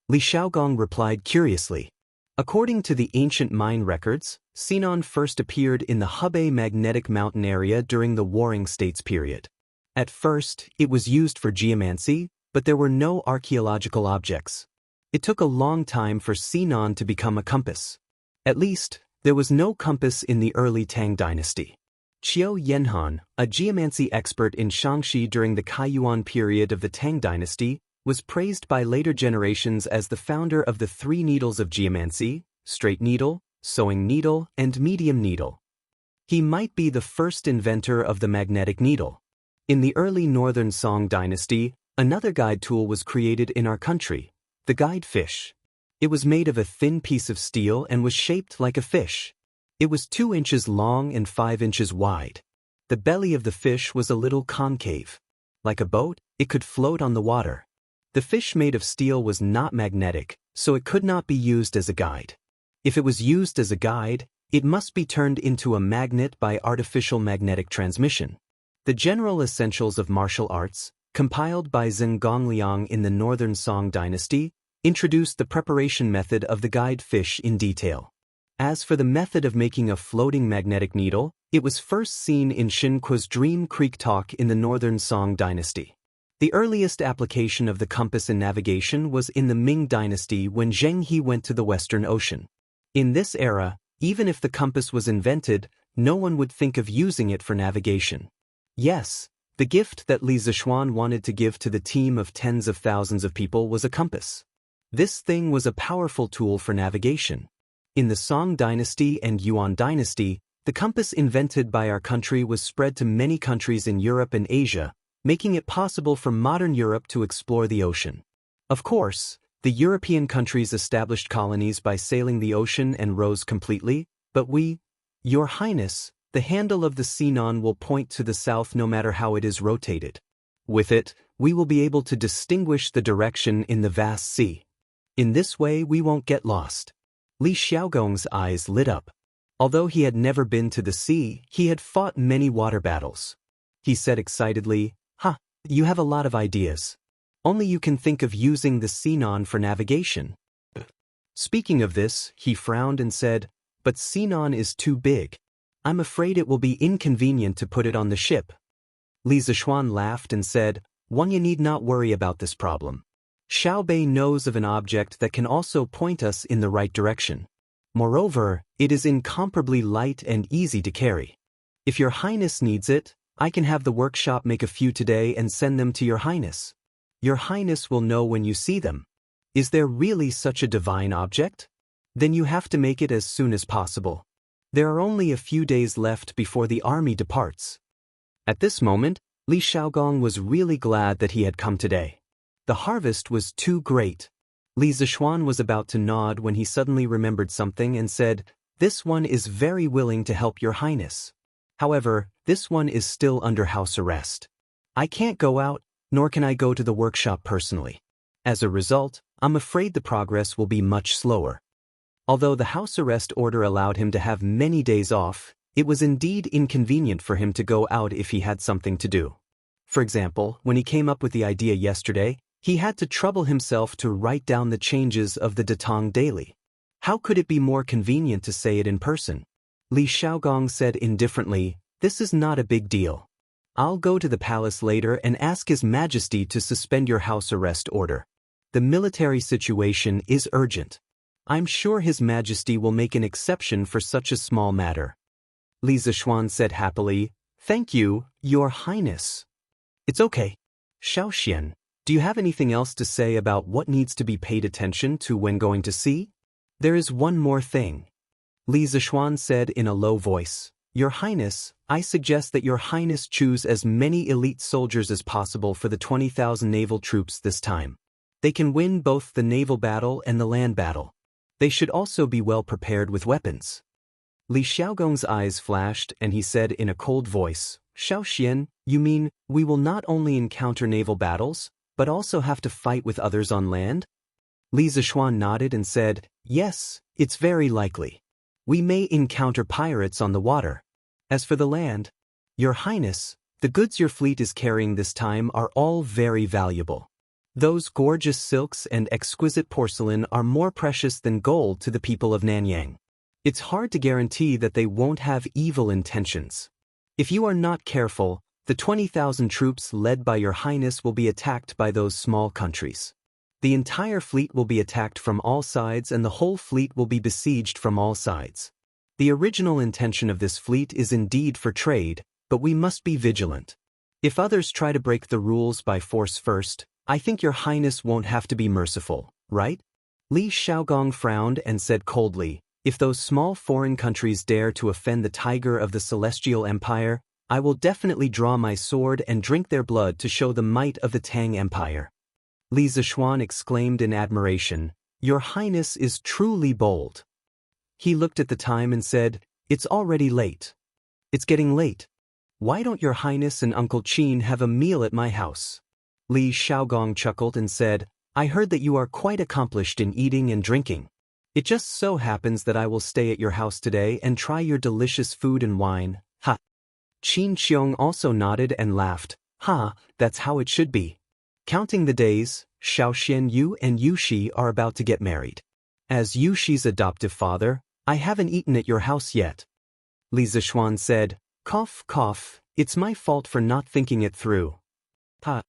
Li Xiaogong replied curiously. According to the ancient mine records, Sinan first appeared in the Hebei Magnetic Mountain area during the Warring States period. At first, it was used for geomancy, but there were no archaeological objects. It took a long time for Sinan to become a compass. At least, there was no compass in the early Tang dynasty. Qiu Yanhan, a geomancy expert in Shangxi during the Kaiyuan period of the Tang dynasty, was praised by later generations as the founder of the three needles of geomancy: straight needle, sewing needle, and medium needle. He might be the first inventor of the magnetic needle. In the early Northern Song dynasty, another guide tool was created in our country, the guide fish. It was made of a thin piece of steel and was shaped like a fish. It was 2 inches long and 5 inches wide. The belly of the fish was a little concave. Like a boat, it could float on the water. The fish made of steel was not magnetic, so it could not be used as a guide. If it was used as a guide, it must be turned into a magnet by artificial magnetic transmission. The General Essentials of Martial Arts, compiled by Zheng Gongliang in the Northern Song dynasty, introduced the preparation method of the guide fish in detail. As for the method of making a floating magnetic needle, it was first seen in Xin Kuo's Dream Creek Talk in the Northern Song dynasty. The earliest application of the compass in navigation was in the Ming dynasty when Zheng He went to the Western Ocean. In this era, even if the compass was invented, no one would think of using it for navigation. Yes, the gift that Li Zishuan wanted to give to the team of tens of thousands of people was a compass. This thing was a powerful tool for navigation. In the Song dynasty and Yuan dynasty, the compass invented by our country was spread to many countries in Europe and Asia, making it possible for modern Europe to explore the ocean. Of course, the European countries established colonies by sailing the ocean and rose completely, but we, Your Highness, the handle of the Sinan will point to the south no matter how it is rotated. With it, we will be able to distinguish the direction in the vast sea. In this way we won't get lost. Li Xiaogong's eyes lit up. Although he had never been to the sea, he had fought many water battles. He said excitedly, You have a lot of ideas. Only you can think of using the Sinan for navigation. Speaking of this, he frowned and said, "But Sinon is too big. I'm afraid it will be inconvenient to put it on the ship." Li Zishuan laughed and said, "One, you need not worry about this problem. Xiao Bei knows of an object that can also point us in the right direction. Moreover, it is incomparably light and easy to carry. If your Highness needs it, I can have the workshop make a few today and send them to your Highness. Your Highness will know when you see them. Is there really such a divine object? Then you have to make it as soon as possible. There are only a few days left before the army departs." At this moment, Li Xiaogong was really glad that he had come today. The harvest was too great. Li Zishuan was about to nod when he suddenly remembered something and said, "This one is very willing to help your Highness. However, this one is still under house arrest. I can't go out, nor can I go to the workshop personally. As a result, I'm afraid the progress will be much slower." Although the house arrest order allowed him to have many days off, it was indeed inconvenient for him to go out if he had something to do. For example, when he came up with the idea yesterday, he had to trouble himself to write down the changes of the Datang daily. How could it be more convenient to say it in person? Li Xiaogong said indifferently, "This is not a big deal. I'll go to the palace later and ask His Majesty to suspend your house arrest order. The military situation is urgent. I'm sure His Majesty will make an exception for such a small matter." Li Zishuan said happily, "Thank you, Your Highness." "It's okay. Xiaoxian, do you have anything else to say about what needs to be paid attention to when going to sea?" "There is one more thing," Li Zishuan said in a low voice. "Your Highness, I suggest that Your Highness choose as many elite soldiers as possible for the 20,000 naval troops this time. They can win both the naval battle and the land battle. They should also be well prepared with weapons." Li Xiaogong's eyes flashed and he said in a cold voice, "Xiaoxian, you mean we will not only encounter naval battles, but also have to fight with others on land?" Li Zishuan nodded and said, "Yes, it's very likely. We may encounter pirates on the water. As for the land, Your Highness, the goods your fleet is carrying this time are all very valuable. Those gorgeous silks and exquisite porcelain are more precious than gold to the people of Nanyang. It's hard to guarantee that they won't have evil intentions. If you are not careful, the 20,000 troops led by Your Highness will be attacked by those small countries. The entire fleet will be attacked from all sides and the whole fleet will be besieged from all sides. The original intention of this fleet is indeed for trade, but we must be vigilant. If others try to break the rules by force first, I think Your Highness won't have to be merciful, right?" Li Xiaogong frowned and said coldly, "If those small foreign countries dare to offend the tiger of the Celestial Empire, I will definitely draw my sword and drink their blood to show the might of the Tang Empire." Li Zishuan exclaimed in admiration, "Your Highness is truly bold." He looked at the time and said, "It's already late. It's getting late. Why don't Your Highness and Uncle Qin have a meal at my house?" Li Xiaogong chuckled and said, "I heard that you are quite accomplished in eating and drinking. It just so happens that I will stay at your house today and try your delicious food and wine, ha." Qin Qiong also nodded and laughed, "Ha, that's how it should be." Counting the days, Xiaoxian Yu and Yushi are about to get married. As Yushi's adoptive father, I haven't eaten at your house yet. Li Zishuan said, "Cough, cough, it's my fault for not thinking it through." Ha.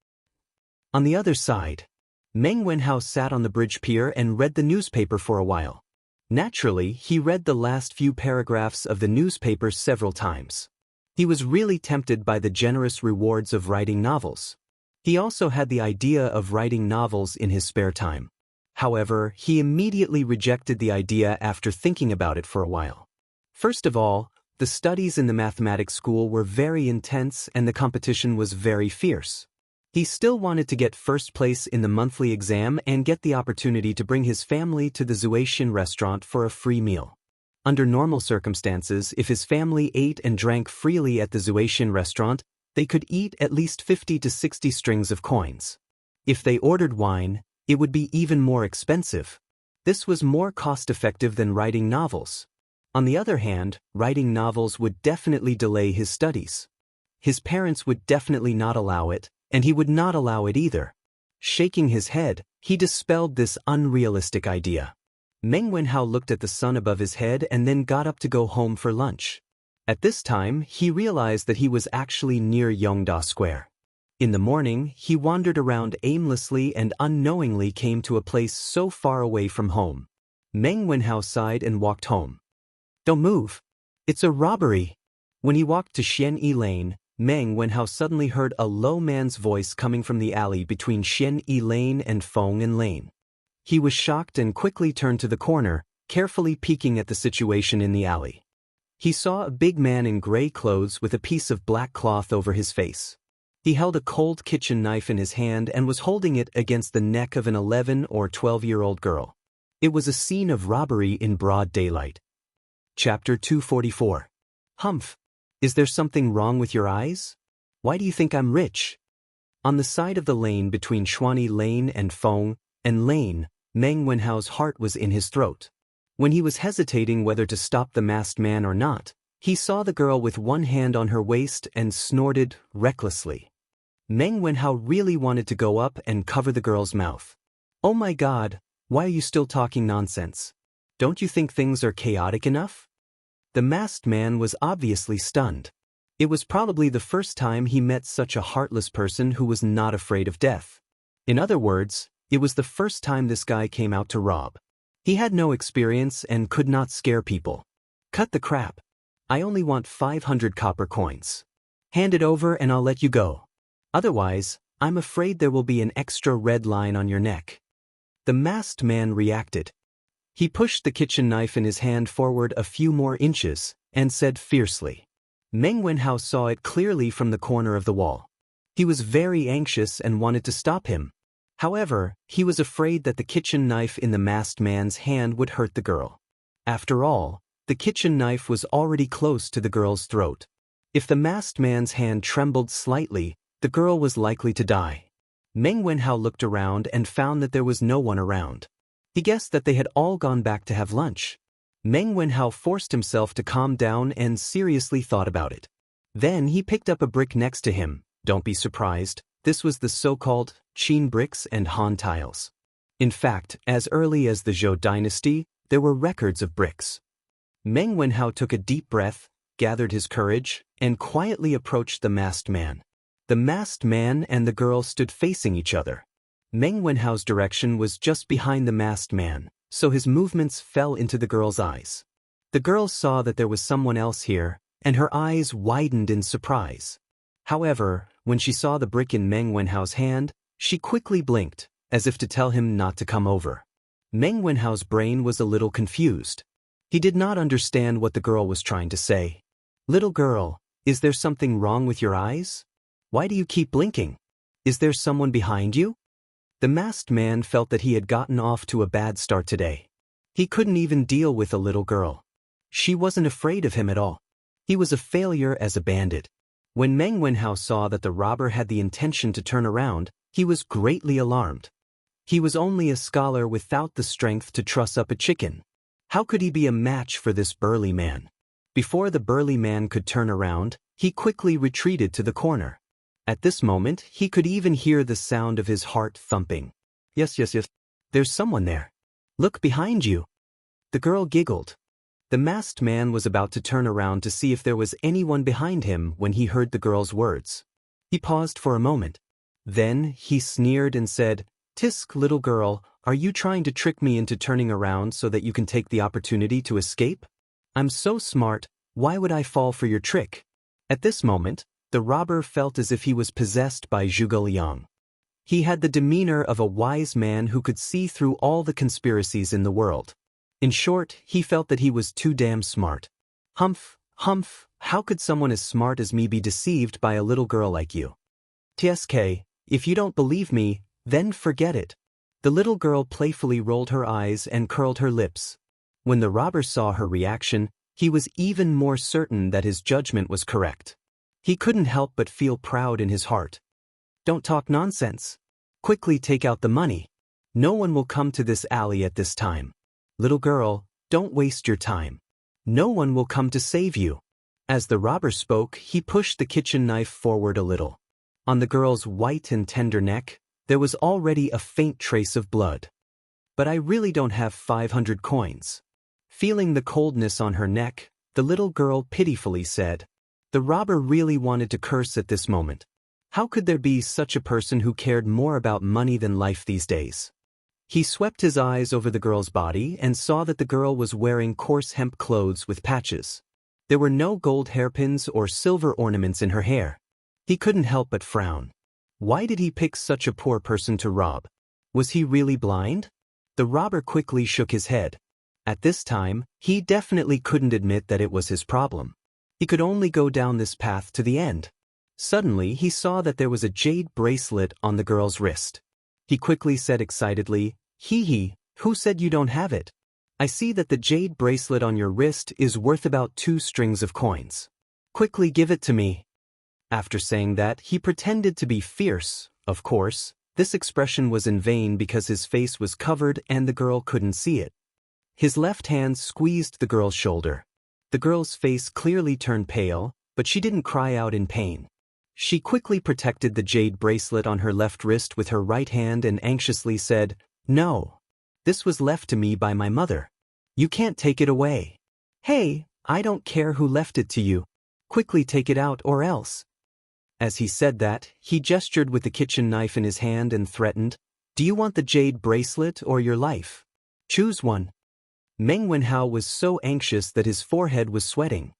On the other side, Meng Wenhao sat on the bridge pier and read the newspaper for a while. Naturally, he read the last few paragraphs of the newspaper several times. He was really tempted by the generous rewards of writing novels. He also had the idea of writing novels in his spare time. However, he immediately rejected the idea after thinking about it for a while. First of all, the studies in the mathematics school were very intense and the competition was very fierce. He still wanted to get first place in the monthly exam and get the opportunity to bring his family to the Zuaishin restaurant for a free meal. Under normal circumstances, if his family ate and drank freely at the Zuaishin restaurant, they could eat at least 50 to 60 strings of coins. If they ordered wine, it would be even more expensive. This was more cost-effective than writing novels. On the other hand, writing novels would definitely delay his studies. His parents would definitely not allow it, and he would not allow it either. Shaking his head, he dispelled this unrealistic idea. Meng Wenhao looked at the sun above his head and then got up to go home for lunch. At this time, he realized that he was actually near Yongda Square. In the morning, he wandered around aimlessly and unknowingly came to a place so far away from home. Meng Wenhao sighed and walked home. Don't move. It's a robbery. When he walked to Xianyi Lane, Meng Wenhao suddenly heard a low man's voice coming from the alley between Xianyi Lane and Feng'an Lane. He was shocked and quickly turned to the corner, carefully peeking at the situation in the alley. He saw a big man in gray clothes with a piece of black cloth over his face. He held a cold kitchen knife in his hand and was holding it against the neck of an 11 or 12-year-old girl. It was a scene of robbery in broad daylight. Chapter 244. Humph. Is there something wrong with your eyes? Why do you think I'm rich? On the side of the lane between Xuanyi Lane and Feng'an Lane, Meng Wenhao's heart was in his throat. When he was hesitating whether to stop the masked man or not, he saw the girl with one hand on her waist and snorted recklessly. Meng Wenhao really wanted to go up and cover the girl's mouth. Oh my God, why are you still talking nonsense? Don't you think things are chaotic enough? The masked man was obviously stunned. It was probably the first time he met such a heartless person who was not afraid of death. In other words, it was the first time this guy came out to rob. He had no experience and could not scare people. Cut the crap. I only want 500 copper coins. Hand it over and I'll let you go. Otherwise, I'm afraid there will be an extra red line on your neck. The masked man reacted. He pushed the kitchen knife in his hand forward a few more inches and said fiercely. Meng Wenhao saw it clearly from the corner of the wall. He was very anxious and wanted to stop him. However, he was afraid that the kitchen knife in the masked man's hand would hurt the girl. After all, the kitchen knife was already close to the girl's throat. If the masked man's hand trembled slightly, the girl was likely to die. Meng Wenhao looked around and found that there was no one around. He guessed that they had all gone back to have lunch. Meng Wenhao forced himself to calm down and seriously thought about it. Then he picked up a brick next to him. Don't be surprised, this was the so-called Qin bricks and Han tiles. In fact, as early as the Zhou dynasty, there were records of bricks. Meng Wenhao took a deep breath, gathered his courage, and quietly approached the masked man. The masked man and the girl stood facing each other. Meng Wenhao's direction was just behind the masked man, so his movements fell into the girl's eyes. The girl saw that there was someone else here, and her eyes widened in surprise. However, when she saw the brick in Meng Wenhao's hand, she quickly blinked, as if to tell him not to come over. Meng Wenhao's brain was a little confused. He did not understand what the girl was trying to say. Little girl, is there something wrong with your eyes? Why do you keep blinking? Is there someone behind you? The masked man felt that he had gotten off to a bad start today. He couldn't even deal with a little girl. She wasn't afraid of him at all. He was a failure as a bandit. When Meng Wenhao saw that the robber had the intention to turn around, he was greatly alarmed. He was only a scholar without the strength to truss up a chicken. How could he be a match for this burly man? Before the burly man could turn around, he quickly retreated to the corner. At this moment, he could even hear the sound of his heart thumping. Yes. There's someone there. Look behind you. The girl giggled. The masked man was about to turn around to see if there was anyone behind him when he heard the girl's words. He paused for a moment. Then he sneered and said, "Tisk, little girl, are you trying to trick me into turning around so that you can take the opportunity to escape? I'm so smart, why would I fall for your trick?" At this moment, the robber felt as if he was possessed by Zhuge Liang. He had the demeanor of a wise man who could see through all the conspiracies in the world. In short, he felt that he was too damn smart. Humph, how could someone as smart as me be deceived by a little girl like you? TSK, if you don't believe me, then forget it. The little girl playfully rolled her eyes and curled her lips. When the robber saw her reaction, he was even more certain that his judgment was correct. He couldn't help but feel proud in his heart. Don't talk nonsense. Quickly take out the money. No one will come to this alley at this time. Little girl, don't waste your time. No one will come to save you. As the robber spoke, he pushed the kitchen knife forward a little. On the girl's white and tender neck, there was already a faint trace of blood. But I really don't have 500 coins. Feeling the coldness on her neck, the little girl pitifully said. The robber really wanted to curse at this moment. How could there be such a person who cared more about money than life these days? He swept his eyes over the girl's body and saw that the girl was wearing coarse hemp clothes with patches. There were no gold hairpins or silver ornaments in her hair. He couldn't help but frown. Why did he pick such a poor person to rob? Was he really blind? The robber quickly shook his head. At this time, he definitely couldn't admit that it was his problem. He could only go down this path to the end. Suddenly, he saw that there was a jade bracelet on the girl's wrist. He quickly said excitedly, "Hee, who said you don't have it? I see that the jade bracelet on your wrist is worth about 2 strings of coins. Quickly give it to me." After saying that, he pretended to be fierce. Of course, this expression was in vain because his face was covered and the girl couldn't see it. His left hand squeezed the girl's shoulder. The girl's face clearly turned pale, but she didn't cry out in pain. She quickly protected the jade bracelet on her left wrist with her right hand and anxiously said, "No. This was left to me by my mother. You can't take it away." "Hey, I don't care who left it to you. Quickly take it out or else." As he said that, he gestured with the kitchen knife in his hand and threatened, "Do you want the jade bracelet or your life? Choose one." Meng Wenhao was so anxious that his forehead was sweating.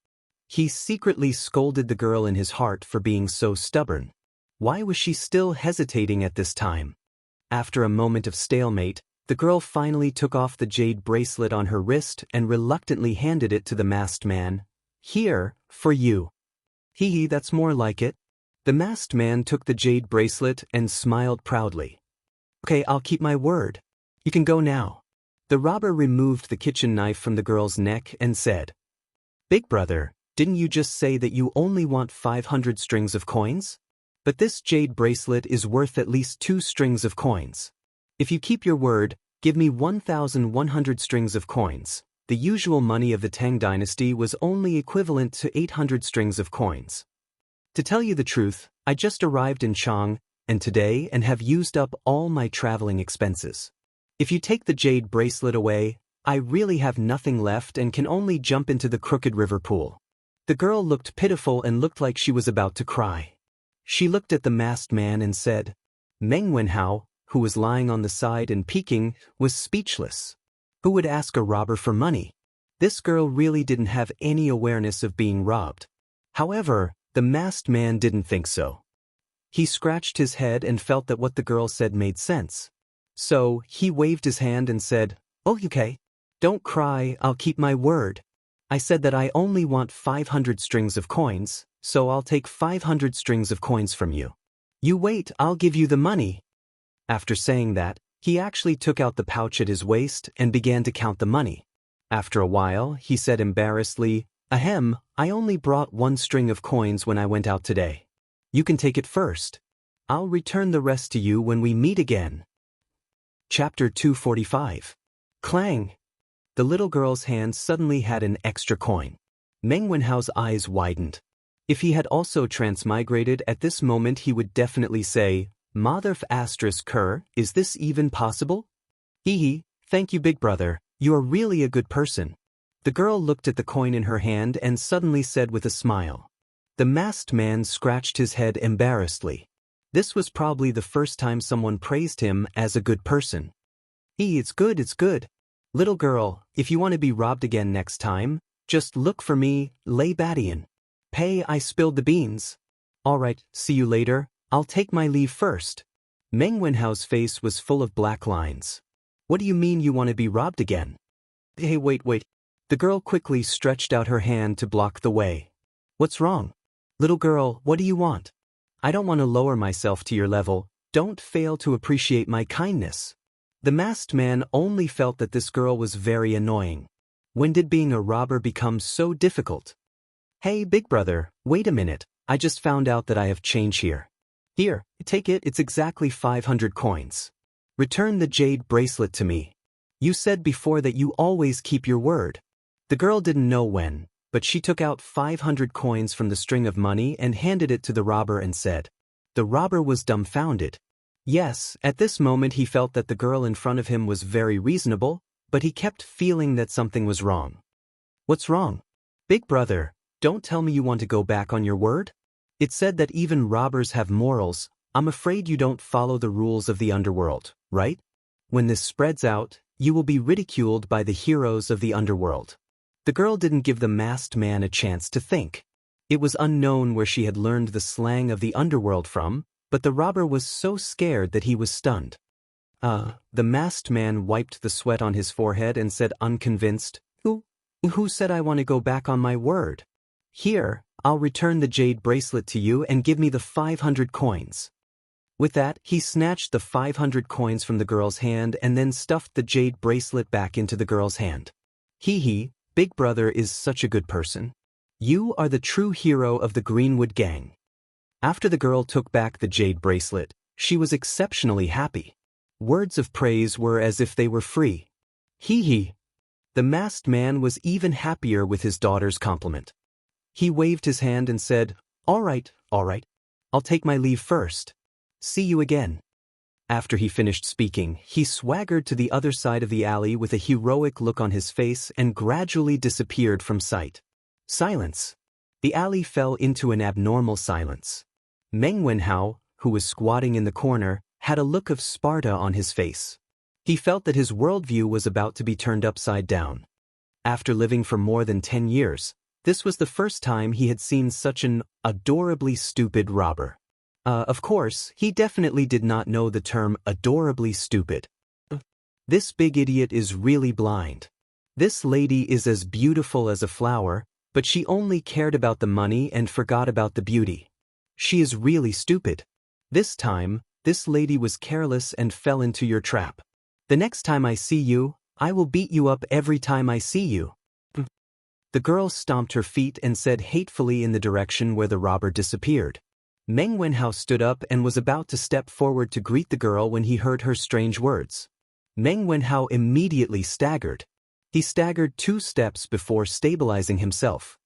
He secretly scolded the girl in his heart for being so stubborn. Why was she still hesitating at this time? After a moment of stalemate, the girl finally took off the jade bracelet on her wrist and reluctantly handed it to the masked man. "Here, for you." "Hee, that's more like it." The masked man took the jade bracelet and smiled proudly. "Okay, I'll keep my word. You can go now." The robber removed the kitchen knife from the girl's neck and said, "Big brother, didn't you just say that you only want 500 strings of coins? But this jade bracelet is worth at least 2 strings of coins. If you keep your word, give me 1,100 strings of coins." The usual money of the Tang dynasty was only equivalent to 800 strings of coins. "To tell you the truth, I just arrived in Chang, and today and have used up all my traveling expenses. If you take the jade bracelet away, I really have nothing left and can only jump into the crooked river pool." The girl looked pitiful and looked like she was about to cry. She looked at the masked man and said, Meng Wenhao, who was lying on the side and peeking, was speechless. Who would ask a robber for money? This girl really didn't have any awareness of being robbed. However, the masked man didn't think so. He scratched his head and felt that what the girl said made sense. So, he waved his hand and said, "Oh, okay. Don't cry, I'll keep my word. I said that I only want 500 strings of coins, so I'll take 500 strings of coins from you. You wait, I'll give you the money." After saying that, he actually took out the pouch at his waist and began to count the money. After a while, he said embarrassedly, "Ahem, I only brought 1 string of coins when I went out today. You can take it first. I'll return the rest to you when we meet again." Chapter 245. Clang! The little girl's hand suddenly had an extra coin. Meng Wenhao's eyes widened. If he had also transmigrated at this moment, he would definitely say, "Mother f asterisk cur, is this even possible?" "Hee, thank you, big brother, you are really a good person." The girl looked at the coin in her hand and suddenly said with a smile. The masked man scratched his head embarrassedly. This was probably the first time someone praised him as a good person. It's good, it's good. Little girl, if you want to be robbed again next time, just look for me, Lei Badian. Pay, I spilled the beans." "Alright, see you later, I'll take my leave first." Meng Wenhao's face was full of black lines. "What do you mean you want to be robbed again?" "Hey, wait. The girl quickly stretched out her hand to block the way. "What's wrong? Little girl, what do you want? I don't want to lower myself to your level, don't fail to appreciate my kindness." The masked man only felt that this girl was very annoying. When did being a robber become so difficult? "Hey, big brother, wait a minute, I just found out that I have change here. Here, take it, it's exactly 500 coins. Return the jade bracelet to me. You said before that you always keep your word." The girl didn't know when, but she took out 500 coins from the string of money and handed it to the robber and said. The robber was dumbfounded. Yes, at this moment he felt that the girl in front of him was very reasonable, but he kept feeling that something was wrong. What's wrong? Big brother, don't tell me you want to go back on your word? It said that even robbers have morals. I'm afraid you don't follow the rules of the underworld, right? When this spreads out, you will be ridiculed by the heroes of the underworld. The girl didn't give the masked man a chance to think. It was unknown where she had learned the slang of the underworld from, but the robber was so scared that he was stunned. The masked man wiped the sweat on his forehead and said unconvinced, Who said I want to go back on my word? Here, I'll return the jade bracelet to you and give me the 500 coins. With that, he snatched the 500 coins from the girl's hand and then stuffed the jade bracelet back into the girl's hand. Hee, Big Brother is such a good person. You are the true hero of the Greenwood gang. After the girl took back the jade bracelet, she was exceptionally happy. Words of praise were as if they were free. Hee. The masked man was even happier with his daughter's compliment. He waved his hand and said, All right, I'll take my leave first. See you again. After he finished speaking, he swaggered to the other side of the alley with a heroic look on his face and gradually disappeared from sight. Silence. The alley fell into an abnormal silence. Meng Wenhao, who was squatting in the corner, had a look of Sparta on his face. He felt that his worldview was about to be turned upside down. After living for more than 10 years, this was the first time he had seen such an adorably stupid robber. Of course, he definitely did not know the term adorably stupid. This big idiot is really blind. This lady is as beautiful as a flower, but she only cared about the money and forgot about the beauty. She is really stupid. This time, this lady was careless and fell into your trap. The next time I see you, I will beat you up every time I see you. The girl stomped her feet and said hatefully in the direction where the robber disappeared. Meng Wenhao stood up and was about to step forward to greet the girl when he heard her strange words. Meng Wenhao immediately staggered. He staggered 2 steps before stabilizing himself.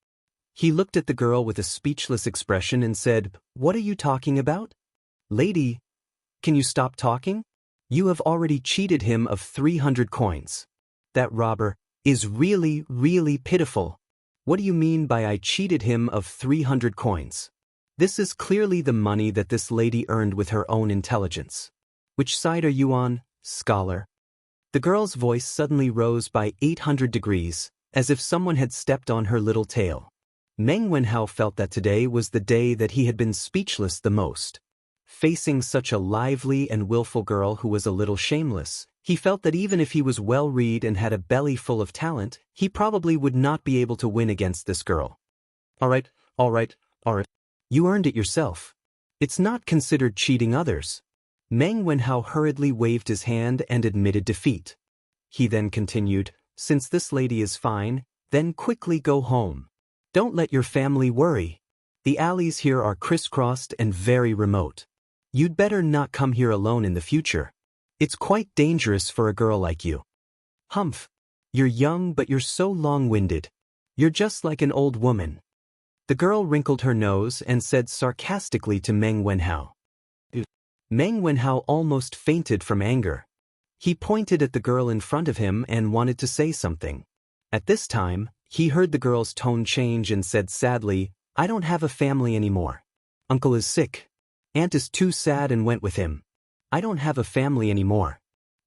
He looked at the girl with a speechless expression and said, What are you talking about? Lady, can you stop talking? You have already cheated him of 300 coins. That robber is really pitiful. What do you mean by I cheated him of 300 coins? This is clearly the money that this lady earned with her own intelligence. Which side are you on, scholar? The girl's voice suddenly rose by 800 degrees, as if someone had stepped on her little tail. Meng Wenhao felt that today was the day that he had been speechless the most. Facing such a lively and willful girl who was a little shameless, he felt that even if he was well-read and had a belly full of talent, he probably would not be able to win against this girl. All right. You earned it yourself. It's not considered cheating others. Meng Wenhao hurriedly waved his hand and admitted defeat. He then continued, Since this lady is fine, then quickly go home. Don't let your family worry. The alleys here are crisscrossed and very remote. You'd better not come here alone in the future. It's quite dangerous for a girl like you. Humph. You're young but you're so long-winded. You're just like an old woman. The girl wrinkled her nose and said sarcastically to Meng Wenhao. Meng Wenhao almost fainted from anger. He pointed at the girl in front of him and wanted to say something. At this time, he heard the girl's tone change and said sadly, I don't have a family anymore. Uncle is sick. Aunt is too sad and went with him. I don't have a family anymore.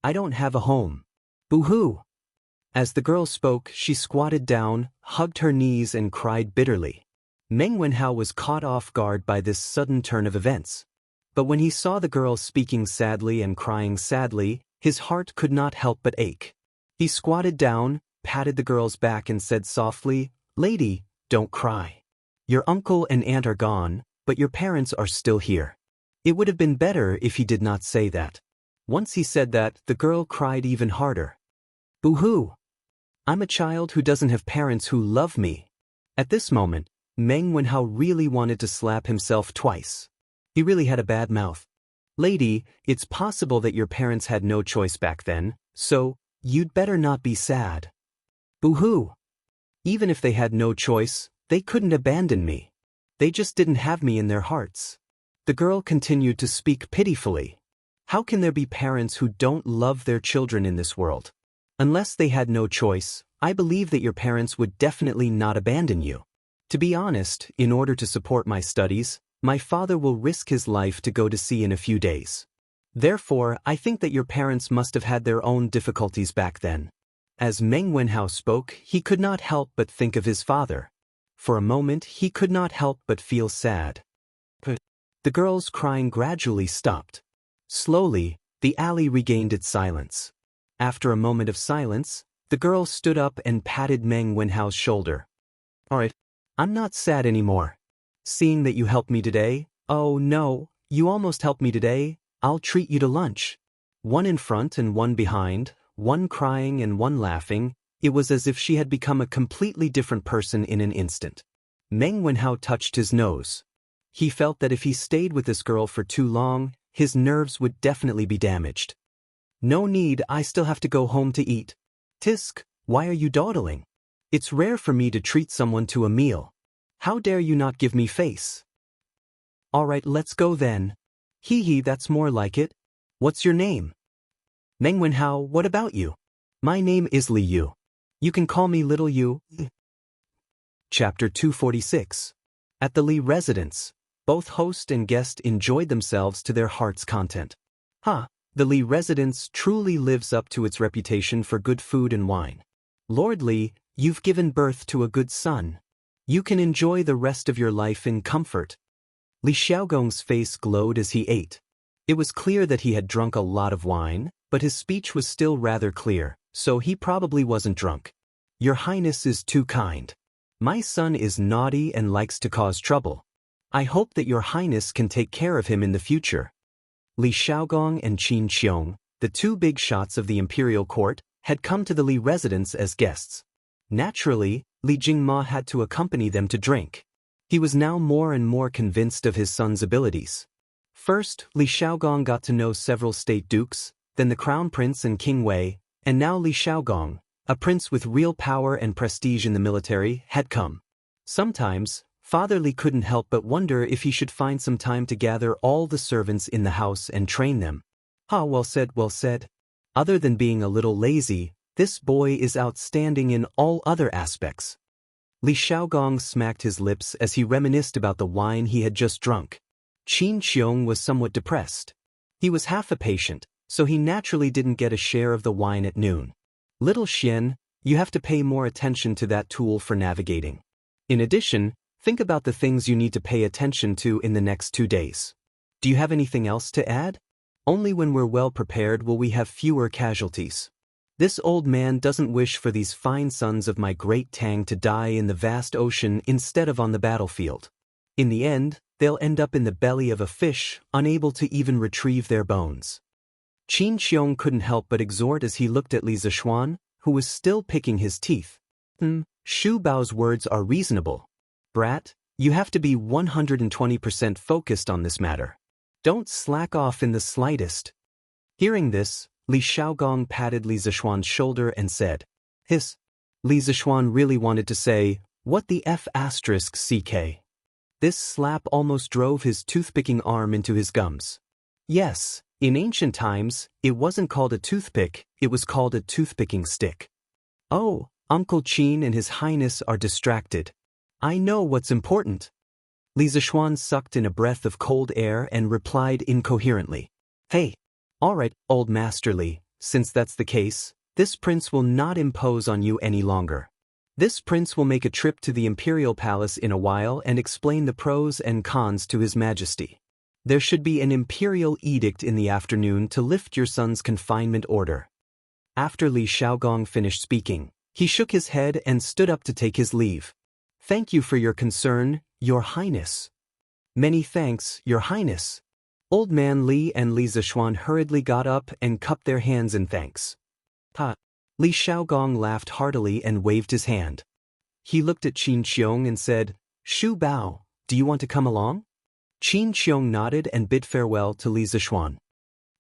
I don't have a home. Boo-hoo. As the girl spoke, she squatted down, hugged her knees and cried bitterly. Meng Wenhao was caught off guard by this sudden turn of events. But when he saw the girl speaking sadly and crying sadly, his heart could not help but ache. He squatted down, patted the girl's back and said softly, Lady, don't cry. Your uncle and aunt are gone, but your parents are still here. It would have been better if he did not say that. Once he said that, the girl cried even harder. Boo-hoo. I'm a child who doesn't have parents who love me. At this moment, Meng Wenhao really wanted to slap himself twice. He really had a bad mouth. Lady, it's possible that your parents had no choice back then, so you'd better not be sad. Boo-hoo. Even if they had no choice, they couldn't abandon me. They just didn't have me in their hearts. The girl continued to speak pitifully. How can there be parents who don't love their children in this world? Unless they had no choice, I believe that your parents would definitely not abandon you. To be honest, in order to support my studies, my father will risk his life to go to sea in a few days. Therefore, I think that your parents must have had their own difficulties back then. As Meng Wenhao spoke, he could not help but think of his father. For a moment, he could not help but feel sad. The girl's crying gradually stopped. Slowly, the alley regained its silence. After a moment of silence, the girl stood up and patted Meng Wenhao's shoulder. Alright, I'm not sad anymore. Seeing that you helped me today, oh no, you almost helped me today, I'll treat you to lunch. One in front and one behind, one crying and one laughing, it was as if she had become a completely different person in an instant. Meng Wenhao touched his nose. He felt that if he stayed with this girl for too long, his nerves would definitely be damaged. No need, I still have to go home to eat. Tisk, why are you dawdling? It's rare for me to treat someone to a meal. How dare you not give me face? Alright, let's go then. Hee hee, that's more like it. What's your name? Meng Wenhao, what about you? My name is Li Yu. You can call me Little Yu. Chapter 246. At the Li residence, both host and guest enjoyed themselves to their heart's content. The Li residence truly lives up to its reputation for good food and wine. Lord Li, you've given birth to a good son. You can enjoy the rest of your life in comfort. Li Xiaogong's face glowed as he ate. It was clear that he had drunk a lot of wine, but his speech was still rather clear, so he probably wasn't drunk. Your Highness is too kind. My son is naughty and likes to cause trouble. I hope that your Highness can take care of him in the future. Li Xiaogong and Qin Qiong, the two big shots of the imperial court, had come to the Li residence as guests. Naturally, Li Jingma had to accompany them to drink. He was now more and more convinced of his son's abilities. First, Li Xiaogong got to know several state dukes, then the crown prince and King Wei, and now Li Xiaogong, a prince with real power and prestige in the military, had come. Sometimes, Father Li couldn't help but wonder if he should find some time to gather all the servants in the house and train them. Well said, well said. Other than being a little lazy, this boy is outstanding in all other aspects. Li Xiaogong smacked his lips as he reminisced about the wine he had just drunk. Qin Qiong was somewhat depressed. He was half a patient, so he naturally didn't get a share of the wine at noon. Little Xian, you have to pay more attention to that tool for navigating. In addition, think about the things you need to pay attention to in the next 2 days. Do you have anything else to add? Only when we're well prepared will we have fewer casualties. This old man doesn't wish for these fine sons of my great Tang to die in the vast ocean instead of on the battlefield. In the end, they'll end up in the belly of a fish, unable to even retrieve their bones. Qin Qiong couldn't help but exhort as he looked at Li Zishuan, who was still picking his teeth. Shu Bao's words are reasonable. Brat, you have to be 120% focused on this matter. Don't slack off in the slightest. Hearing this, Li Xiaogong patted Li Zishuan's shoulder and said, Hiss. Li Zishuan really wanted to say, what the F***ck. This slap almost drove his toothpicking arm into his gums. Yes, in ancient times, it wasn't called a toothpick, it was called a toothpicking stick. Oh, Uncle Qin and His Highness are distracted. I know what's important. Li Zishuan sucked in a breath of cold air and replied incoherently. Hey. Alright, old Master Li, since that's the case, this prince will not impose on you any longer. This prince will make a trip to the imperial palace in a while and explain the pros and cons to His Majesty. There should be an imperial edict in the afternoon to lift your son's confinement order. After Li Xiaogong finished speaking, he shook his head and stood up to take his leave. Thank you for your concern, Your Highness. Many thanks, Your Highness. Old Man Li and Li Zishuan hurriedly got up and cupped their hands in thanks. Li Xiaogong laughed heartily and waved his hand. He looked at Qin Qiong and said, Shu Bao, do you want to come along? Qin Qiong nodded and bid farewell to Li Zishuan.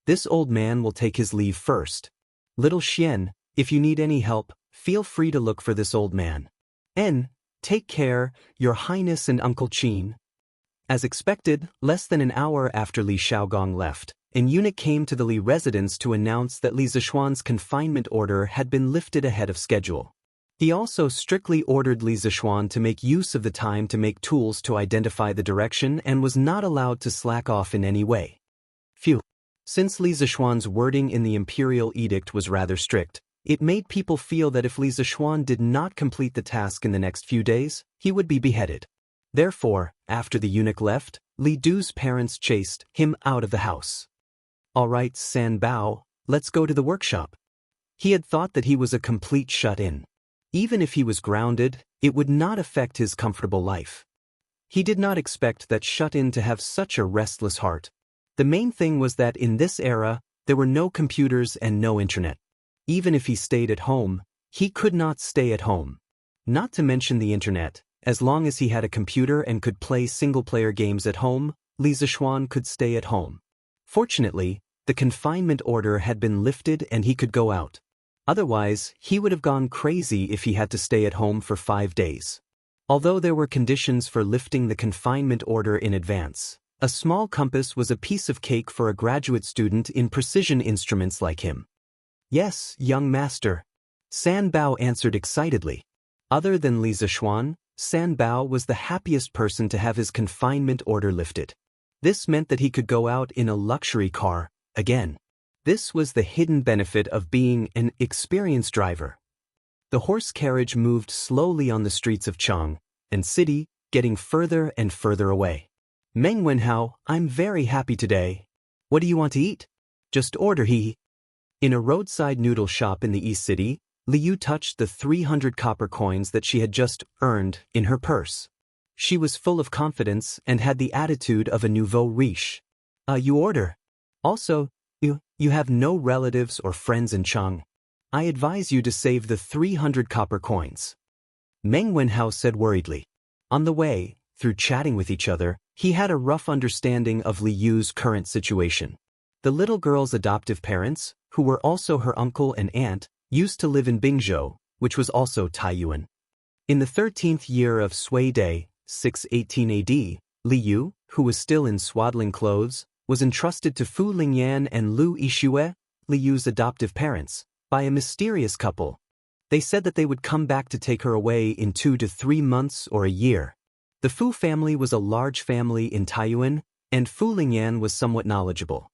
This old man will take his leave first. Little Xian, if you need any help, feel free to look for this old man. Take care, Your Highness and Uncle Qin. As expected, less than an hour after Li Xiaogong left, An eunuch came to the Li residence to announce that Li Zishuan's confinement order had been lifted ahead of schedule. He also strictly ordered Li Zishuan to make use of the time to make tools to identify the direction and was not allowed to slack off in any way. Phew. Since Li Zishuan's wording in the imperial edict was rather strict, it made people feel that if Li Zishuan did not complete the task in the next few days, he would be beheaded. Therefore, after the eunuch left, Li Du's parents chased him out of the house. "All right, San Bao, let's go to the workshop." He had thought that he was a complete shut-in. Even if he was grounded, it would not affect his comfortable life. He did not expect that shut-in to have such a restless heart. The main thing was that in this era, there were no computers and no internet. Even if he stayed at home, he could not stay at home. Not to mention the internet, as long as he had a computer and could play single-player games at home, Li Zishuan could stay at home. Fortunately, the confinement order had been lifted and he could go out. Otherwise, he would have gone crazy if he had to stay at home for 5 days. Although there were conditions for lifting the confinement order in advance, a small compass was a piece of cake for a graduate student in precision instruments like him. "Yes, young master," San Bao answered excitedly. Other than Li Zishuan, San Bao was the happiest person to have his confinement order lifted. This meant that he could go out in a luxury car, again. This was the hidden benefit of being an experienced driver. The horse carriage moved slowly on the streets of Cheng and city, getting further and further away. "Meng Wenhao, I'm very happy today. What do you want to eat?" "Just order he." In a roadside noodle shop in the East City, Liu touched the 300 copper coins that she had just earned in her purse. She was full of confidence and had the attitude of a nouveau riche. You order. Also, you have no relatives or friends in Cheng. I advise you to save the 300 copper coins." Meng Wenhao said worriedly. On the way, through chatting with each other, he had a rough understanding of Liu's current situation. The little girl's adoptive parents, who were also her uncle and aunt, used to live in Bingzhou, which was also Taiyuan. In the 13th year of Sui Day, 618 AD, Liu, who was still in swaddling clothes, was entrusted to Fu Lingyan and Lu Yixue, Liu's adoptive parents, by a mysterious couple. They said that they would come back to take her away in 2 to 3 months or a year. The Fu family was a large family in Taiyuan, and Fu Lingyan was somewhat knowledgeable.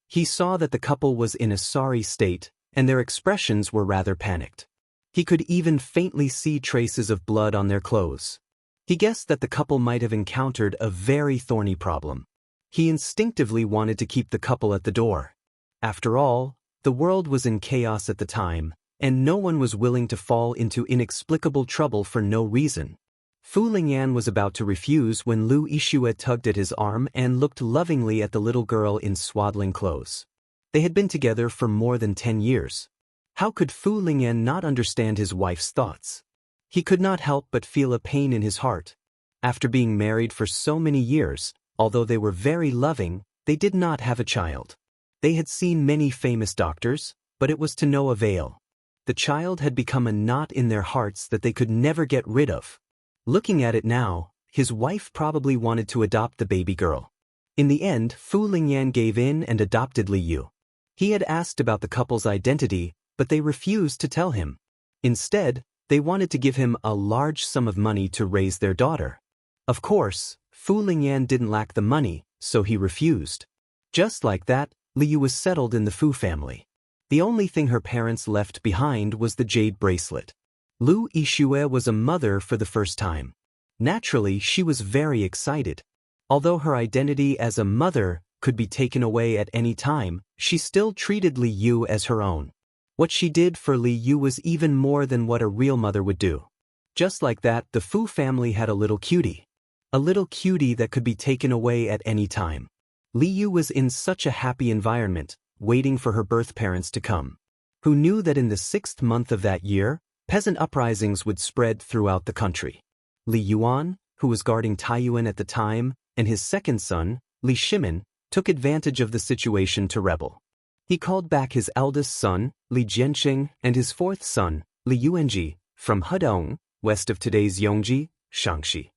He saw that the couple was in a sorry state, and their expressions were rather panicked. He could even faintly see traces of blood on their clothes. He guessed that the couple might have encountered a very thorny problem. He instinctively wanted to keep the couple at the door. After all, the world was in chaos at the time, and no one was willing to fall into inexplicable trouble for no reason. Fu Lingyan was about to refuse when Lu Yixue tugged at his arm and looked lovingly at the little girl in swaddling clothes. They had been together for more than 10 years. How could Fu Lingyan not understand his wife's thoughts? He could not help but feel a pain in his heart. After being married for so many years, although they were very loving, they did not have a child. They had seen many famous doctors, but it was to no avail. The child had become a knot in their hearts that they could never get rid of. Looking at it now, his wife probably wanted to adopt the baby girl. In the end, Fu Lingyan gave in and adopted Liu. He had asked about the couple's identity, but they refused to tell him. Instead, they wanted to give him a large sum of money to raise their daughter. Of course, Fu Lingyan didn't lack the money, so he refused. Just like that, Liu was settled in the Fu family. The only thing her parents left behind was the jade bracelet. Lu Yixue was a mother for the first time. Naturally, she was very excited. Although her identity as a mother could be taken away at any time, she still treated Liu as her own. What she did for Liu was even more than what a real mother would do. Just like that, the Fu family had a little cutie. A little cutie that could be taken away at any time. Liu was in such a happy environment, waiting for her birth parents to come. Who knew that in the 6th month of that year, peasant uprisings would spread throughout the country. Li Yuan, who was guarding Taiyuan at the time, and his second son, Li Shimin, took advantage of the situation to rebel. He called back his eldest son, Li Jianqing, and his fourth son, Li Yuanji, from Hedong, west of today's Yongji, Shaanxi.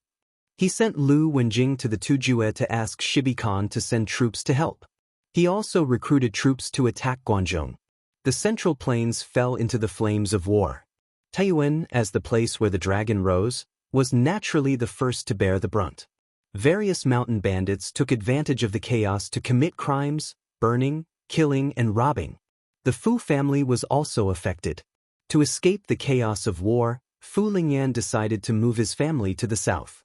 He sent Lu Wenjing to the Tujue to ask Shibi Khan to send troops to help. He also recruited troops to attack Guangzhou. The Central Plains fell into the flames of war. Taiyuan, as the place where the dragon rose, was naturally the first to bear the brunt. Various mountain bandits took advantage of the chaos to commit crimes, burning, killing, and robbing. The Fu family was also affected. To escape the chaos of war, Fu Lingyan decided to move his family to the south.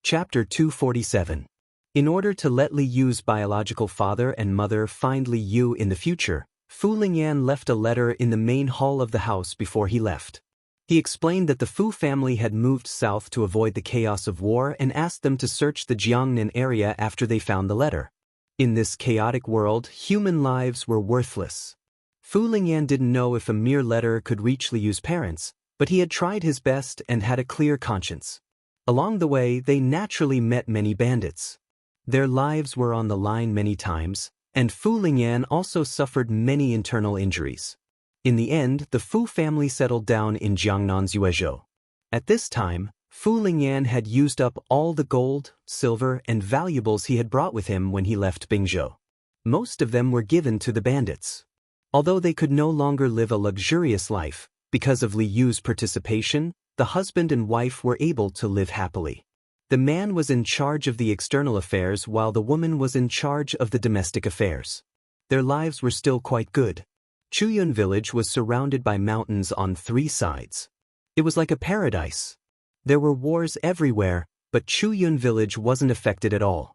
Chapter 247. In order to let Li Yu's biological father and mother find Li Yu in the future, Fu Lingyan left a letter in the main hall of the house before he left. He explained that the Fu family had moved south to avoid the chaos of war and asked them to search the Jiangnan area after they found the letter. In this chaotic world, human lives were worthless. Fu Lingyan didn't know if a mere letter could reach Li Yu's parents, but he had tried his best and had a clear conscience. Along the way, they naturally met many bandits. Their lives were on the line many times, and Fu Lingyan also suffered many internal injuries. In the end, the Fu family settled down in Jiangnan's Yuezhou. At this time, Fu Lingyan had used up all the gold, silver, and valuables he had brought with him when he left Bingzhou. Most of them were given to the bandits. Although they could no longer live a luxurious life, because of Li Yu's participation, the husband and wife were able to live happily. The man was in charge of the external affairs while the woman was in charge of the domestic affairs. Their lives were still quite good. Chuyun village was surrounded by mountains on 3 sides. It was like a paradise. There were wars everywhere, but Chuyun village wasn't affected at all.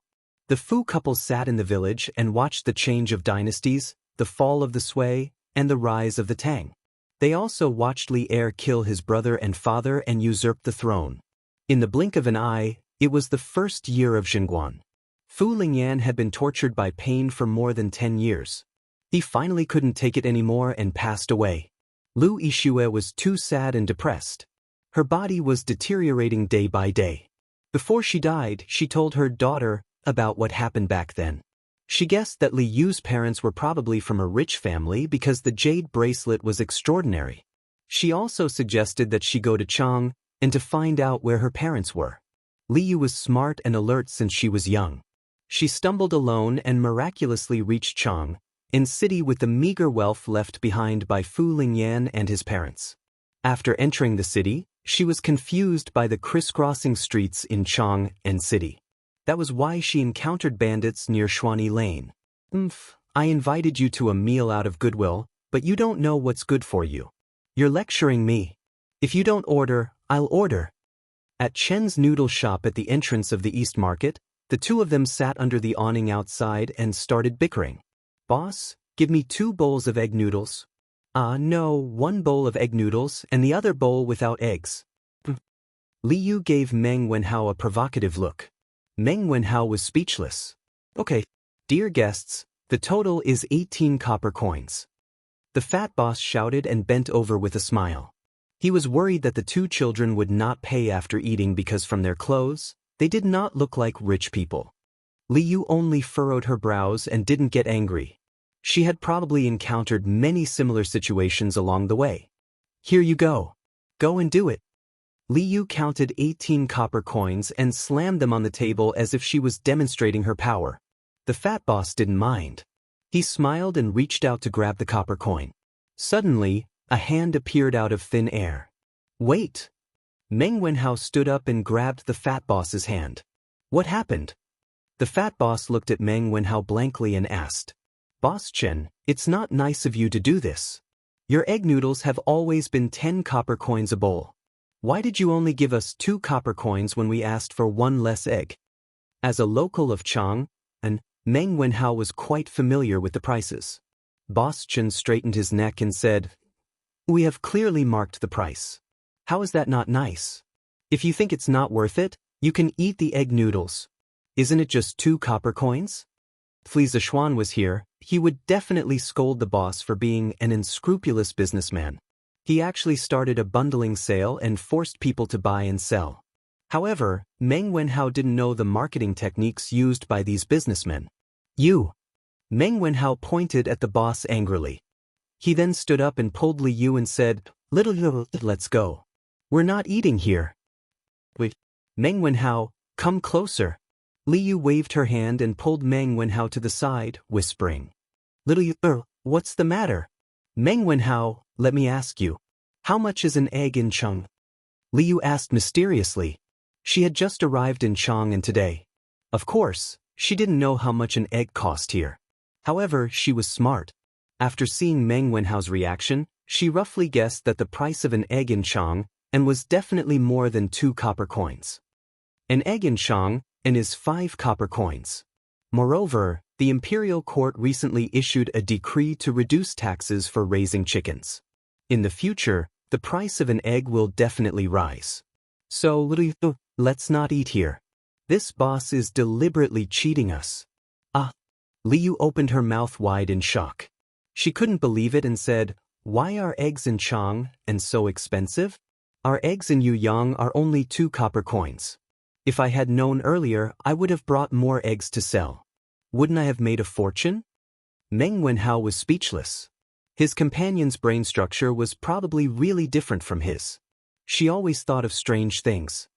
The Fu couple sat in the village and watched the change of dynasties, the fall of the Sui, and the rise of the Tang. They also watched Li Er kill his brother and father and usurp the throne. In the blink of an eye, it was the first year of Xinguan. Fu Lingyan had been tortured by pain for more than 10 years. He finally couldn't take it anymore and passed away. Lu Yixue was too sad and depressed. Her body was deteriorating day by day. Before she died, she told her daughter about what happened back then. She guessed that Li Yu's parents were probably from a rich family because the jade bracelet was extraordinary. She also suggested that she go to Chang and to find out where her parents were. Li Yu was smart and alert since she was young. She stumbled alone and miraculously reached Chang, a city with the meager wealth left behind by Fu Lingyan and his parents. After entering the city, she was confused by the crisscrossing streets in Chang and city. That was why she encountered bandits near Shuani Lane. I invited you to a meal out of goodwill, but you don't know what's good for you. You're lecturing me. If you don't order, I'll order. At Chen's noodle shop at the entrance of the East Market, the two of them sat under the awning outside and started bickering. Boss, give me 2 bowls of egg noodles. No, 1 bowl of egg noodles and the other bowl without eggs. Li Yu gave Meng Wenhao a provocative look. Meng Wenhao was speechless. Okay, dear guests, the total is 18 copper coins. The fat boss shouted and bent over with a smile. He was worried that the 2 children would not pay after eating because from their clothes, they did not look like rich people. Li Yu only furrowed her brows and didn't get angry. She had probably encountered many similar situations along the way. Here you go. Go and do it. Li Yu counted 18 copper coins and slammed them on the table as if she was demonstrating her power. The fat boss didn't mind. He smiled and reached out to grab the copper coin. Suddenly, a hand appeared out of thin air. Wait! Meng Wenhao stood up and grabbed the fat boss's hand. What happened? The fat boss looked at Meng Wenhao blankly and asked, Boss Chen, it's not nice of you to do this. Your egg noodles have always been 10 copper coins a bowl. Why did you only give us 2 copper coins when we asked for 1 less egg? As a local of Chang, Meng Wenhao was quite familiar with the prices. Boss Chen straightened his neck and said, We have clearly marked the price. How is that not nice? If you think it's not worth it, you can eat the egg noodles. Isn't it just 2 copper coins? If Li Zishuan was here, he would definitely scold the boss for being an unscrupulous businessman. He actually started a bundling sale and forced people to buy and sell. However, Meng Wenhao didn't know the marketing techniques used by these businessmen. You! Meng Wenhao pointed at the boss angrily. He then stood up and pulled Li Yu and said, Let's go. We're not eating here. Wait. Meng Wenhao, come closer. Li Yu waved her hand and pulled Meng Wenhao to the side, whispering. Little Yu, what's the matter? Meng Wenhao, let me ask you. How much is an egg in Cheng? Li Yu asked mysteriously. She had just arrived in Chang and today. Of course, she didn't know how much an egg cost here. However, she was smart. After seeing Meng Wenhao's reaction, she roughly guessed that the price of an egg in Chang and was definitely more than 2 copper coins. An egg in Chang and is 5 copper coins. Moreover, the imperial court recently issued a decree to reduce taxes for raising chickens. In the future, the price of an egg will definitely rise. So, little Yu, let's not eat here. This boss is deliberately cheating us. Ah! Li Yu opened her mouth wide in shock. She couldn't believe it and said, why are eggs in Chang and so expensive? Our eggs in Yuyang are only 2 copper coins. If I had known earlier, I would have brought more eggs to sell. Wouldn't I have made a fortune? Meng Wenhao was speechless. His companion's brain structure was probably really different from his. She always thought of strange things.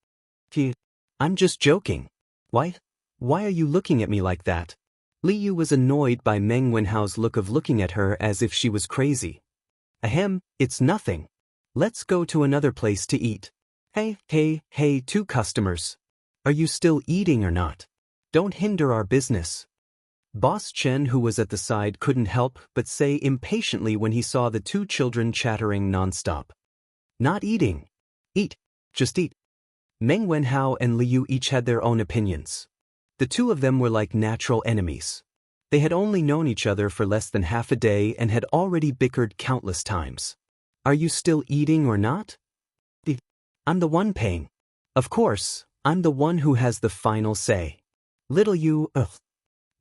I'm just joking. Why are you looking at me like that? Li Yu was annoyed by Meng Wenhao's look of looking at her as if she was crazy. Ahem, it's nothing. Let's go to another place to eat. Hey, 2 customers. Are you still eating or not? Don't hinder our business. Boss Chen, who was at the side, couldn't help but say impatiently when he saw the 2 children chattering non-stop. Not eating. Eat. Just eat. Meng Wenhao and Li Yu each had their own opinions. The 2 of them were like natural enemies. They had only known each other for less than half a day and had already bickered countless times. Are you still eating or not? I'm the one paying. Of course, I'm the one who has the final say. Little Yu,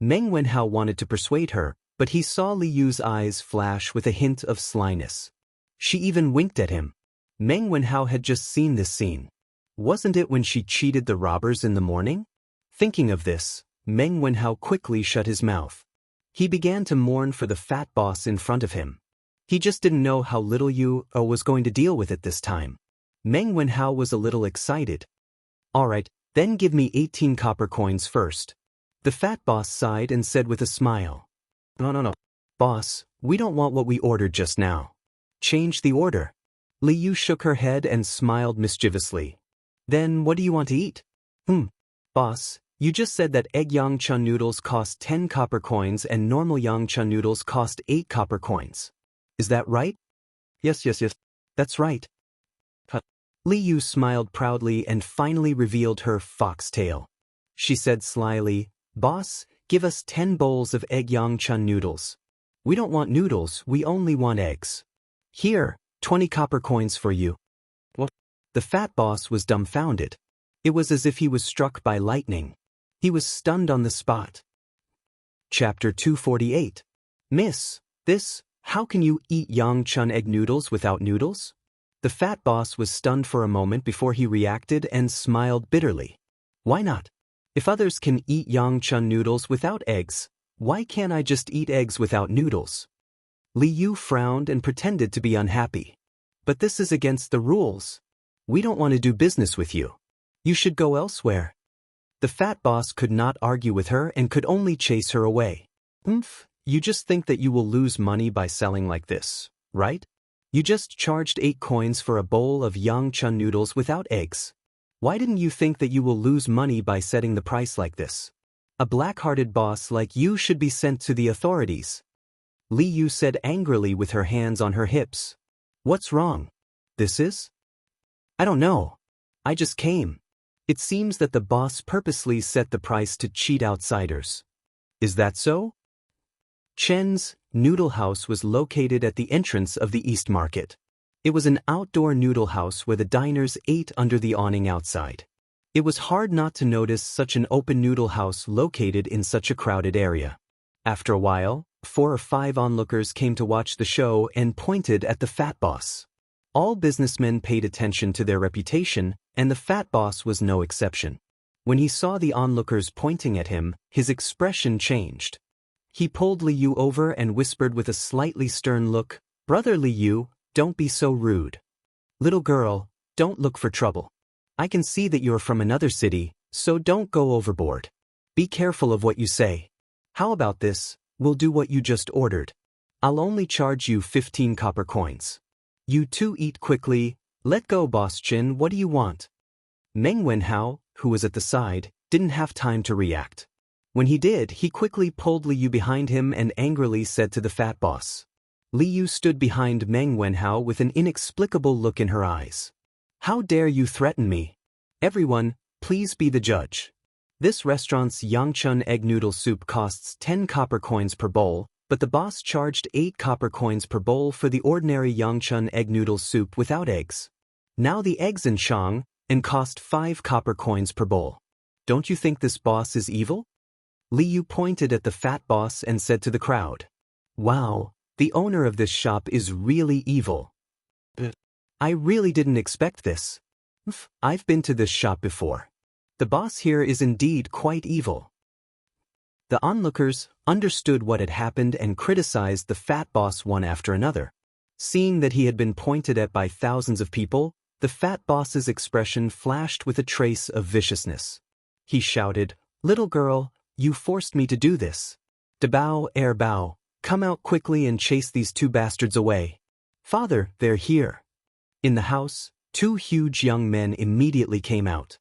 Meng Wenhao wanted to persuade her, but he saw Li Yu's eyes flash with a hint of slyness. She even winked at him. Meng Wenhao had just seen this scene. Wasn't it when she cheated the robbers in the morning? Thinking of this, Meng Wenhao quickly shut his mouth. He began to mourn for the fat boss in front of him. He just didn't know how little Yu was going to deal with it this time. Meng Wenhao was a little excited. Alright, then give me 18 copper coins first. The fat boss sighed and said with a smile. No. Boss, we don't want what we ordered just now. Change the order. Li Yu shook her head and smiled mischievously. Then what do you want to eat? Boss, you just said that egg yangcha noodles cost 10 copper coins and normal yangcha noodles cost 8 copper coins. Is that right? Yes. That's right. Li Yu smiled proudly and finally revealed her foxtail. She said slyly, Boss, give us 10 bowls of egg yangcha noodles. We don't want noodles, we only want eggs. Here, 20 copper coins for you. What? The fat boss was dumbfounded. It was as if he was struck by lightning. He was stunned on the spot. Chapter 248. Miss, how can you eat yangchun egg noodles without noodles? The fat boss was stunned for a moment before he reacted and smiled bitterly. Why not? If others can eat yangchun noodles without eggs, why can't I just eat eggs without noodles? Li Yu frowned and pretended to be unhappy. But this is against the rules. We don't want to do business with you. You should go elsewhere. The fat boss could not argue with her and could only chase her away. You just think that you will lose money by selling like this, right? You just charged 8 coins for a bowl of yangchun noodles without eggs. Why didn't you think that you will lose money by setting the price like this? A black-hearted boss like you should be sent to the authorities. Li Yu said angrily with her hands on her hips. What's wrong? This is? I don't know. I just came. It seems that the boss purposely set the price to cheat outsiders. Is that so? Chen's noodle house was located at the entrance of the East Market. It was an outdoor noodle house where the diners ate under the awning outside. It was hard not to notice such an open noodle house located in such a crowded area. After a while, 4 or 5 onlookers came to watch the show and pointed at the fat boss. All businessmen paid attention to their reputation, and the fat boss was no exception. When he saw the onlookers pointing at him, his expression changed. He pulled Li Yu over and whispered with a slightly stern look, Brother Li Yu, don't be so rude. Little girl, don't look for trouble. I can see that you're from another city, so don't go overboard. Be careful of what you say. How about this? We'll do what you just ordered. I'll only charge you 15 copper coins. You two eat quickly. Let go, Boss Chin, what do you want? Meng Wenhao, who was at the side, didn't have time to react. When he did, he quickly pulled Li Yu behind him and angrily said to the fat boss. Li Yu stood behind Meng Wenhao with an inexplicable look in her eyes. How dare you threaten me? Everyone, please be the judge. This restaurant's Yangchun egg noodle soup costs 10 copper coins per bowl, but the boss charged 8 copper coins per bowl for the ordinary Yangchun egg noodle soup without eggs. Now the eggs in Shang and cost 5 copper coins per bowl. Don't you think this boss is evil? Li Yu pointed at the fat boss and said to the crowd. Wow, the owner of this shop is really evil. I really didn't expect this. I've been to this shop before. The boss here is indeed quite evil. The onlookers understood what had happened and criticized the fat boss one after another. Seeing that he had been pointed at by thousands of people, the fat boss's expression flashed with a trace of viciousness. He shouted, Little girl, you forced me to do this. Dabao, Bao, come out quickly and chase these two bastards away. Father, they're here. In the house, 2 huge young men immediately came out.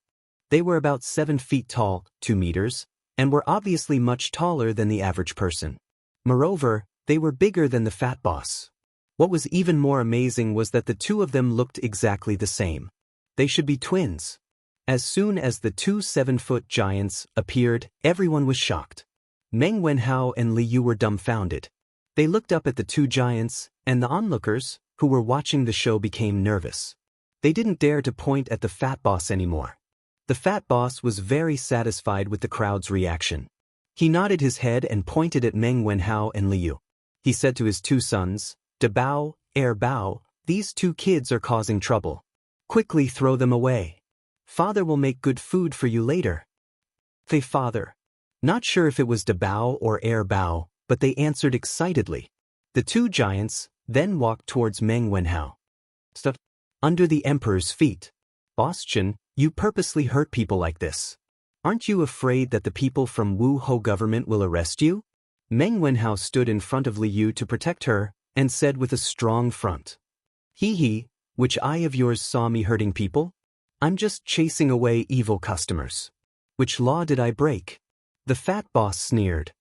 They were about 7 feet tall, 2 meters, and were obviously much taller than the average person. Moreover, they were bigger than the fat boss. What was even more amazing was that the 2 of them looked exactly the same. They should be twins. As soon as the 2 7-foot giants appeared, everyone was shocked. Meng Wenhao and Li Yu were dumbfounded. They looked up at the 2 giants, and the onlookers, who were watching the show, became nervous. They didn't dare to point at the fat boss anymore. The fat boss was very satisfied with the crowd's reaction. He nodded his head and pointed at Meng Wenhao and Li Yu. He said to his 2 sons, Dabao, Bao, these 2 kids are causing trouble. Quickly throw them away. Father will make good food for you later. They father. Not sure if it was Dabao or Bao, but they answered excitedly. The 2 giants then walked towards Meng Wenhao. Stuff under the emperor's feet. Boss Chen, you purposely hurt people like this. Aren't you afraid that the people from Wu Ho government will arrest you? Meng Wenhao stood in front of Li Yu to protect her, and said with a strong front. He, which eye of yours saw me hurting people? I'm just chasing away evil customers. Which law did I break? The fat boss sneered.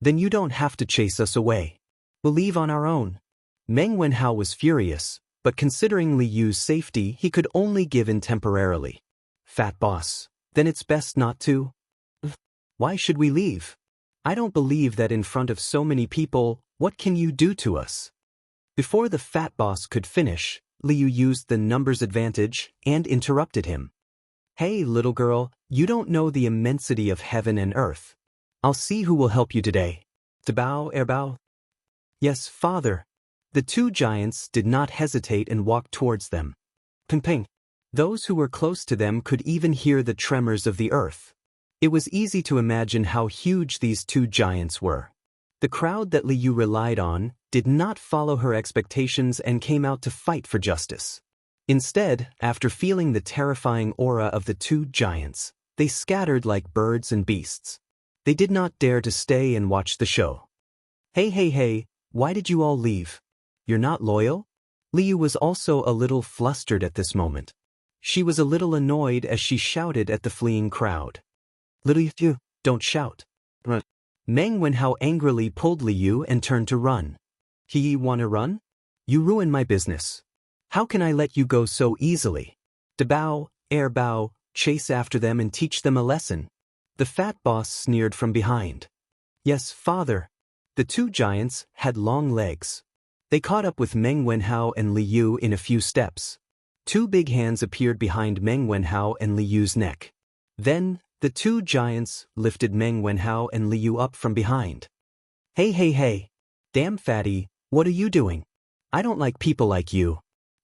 Then you don't have to chase us away. We'll leave on our own. Meng Wenhao was furious, but considering Li Yu's safety, he could only give in temporarily. Fat boss, then it's best not to. Why should we leave? I don't believe that in front of so many people. What can you do to us? Before the fat boss could finish, Li Yu used the numbers advantage and interrupted him. Hey, little girl, you don't know the immensity of heaven and earth. I'll see who will help you today. Dabao, Bao? Yes, father. The 2 giants did not hesitate and walked towards them. Ping ping. Those who were close to them could even hear the tremors of the earth. It was easy to imagine how huge these 2 giants were. The crowd that Li Yu relied on did not follow her expectations and came out to fight for justice. Instead, after feeling the terrifying aura of the 2 giants, they scattered like birds and beasts. They did not dare to stay and watch the show. Hey, why did you all leave? You're not loyal? Li Yu was also a little flustered at this moment. She was a little annoyed as she shouted at the fleeing crowd. Little Yu, don't shout. Meng Wenhao angrily pulled Li Yu and turned to run. He wanna run? You ruin my business. How can I let you go so easily? Dabao, Bao, chase after them and teach them a lesson. The fat boss sneered from behind. Yes, father. The 2 giants had long legs. They caught up with Meng Wenhao and Li Yu in a few steps. 2 big hands appeared behind Meng Wenhao and Li Yu's neck. Then, the 2 giants lifted Meng Wenhao and Li Yu up from behind. Hey. Damn fatty, what are you doing? I don't like people like you.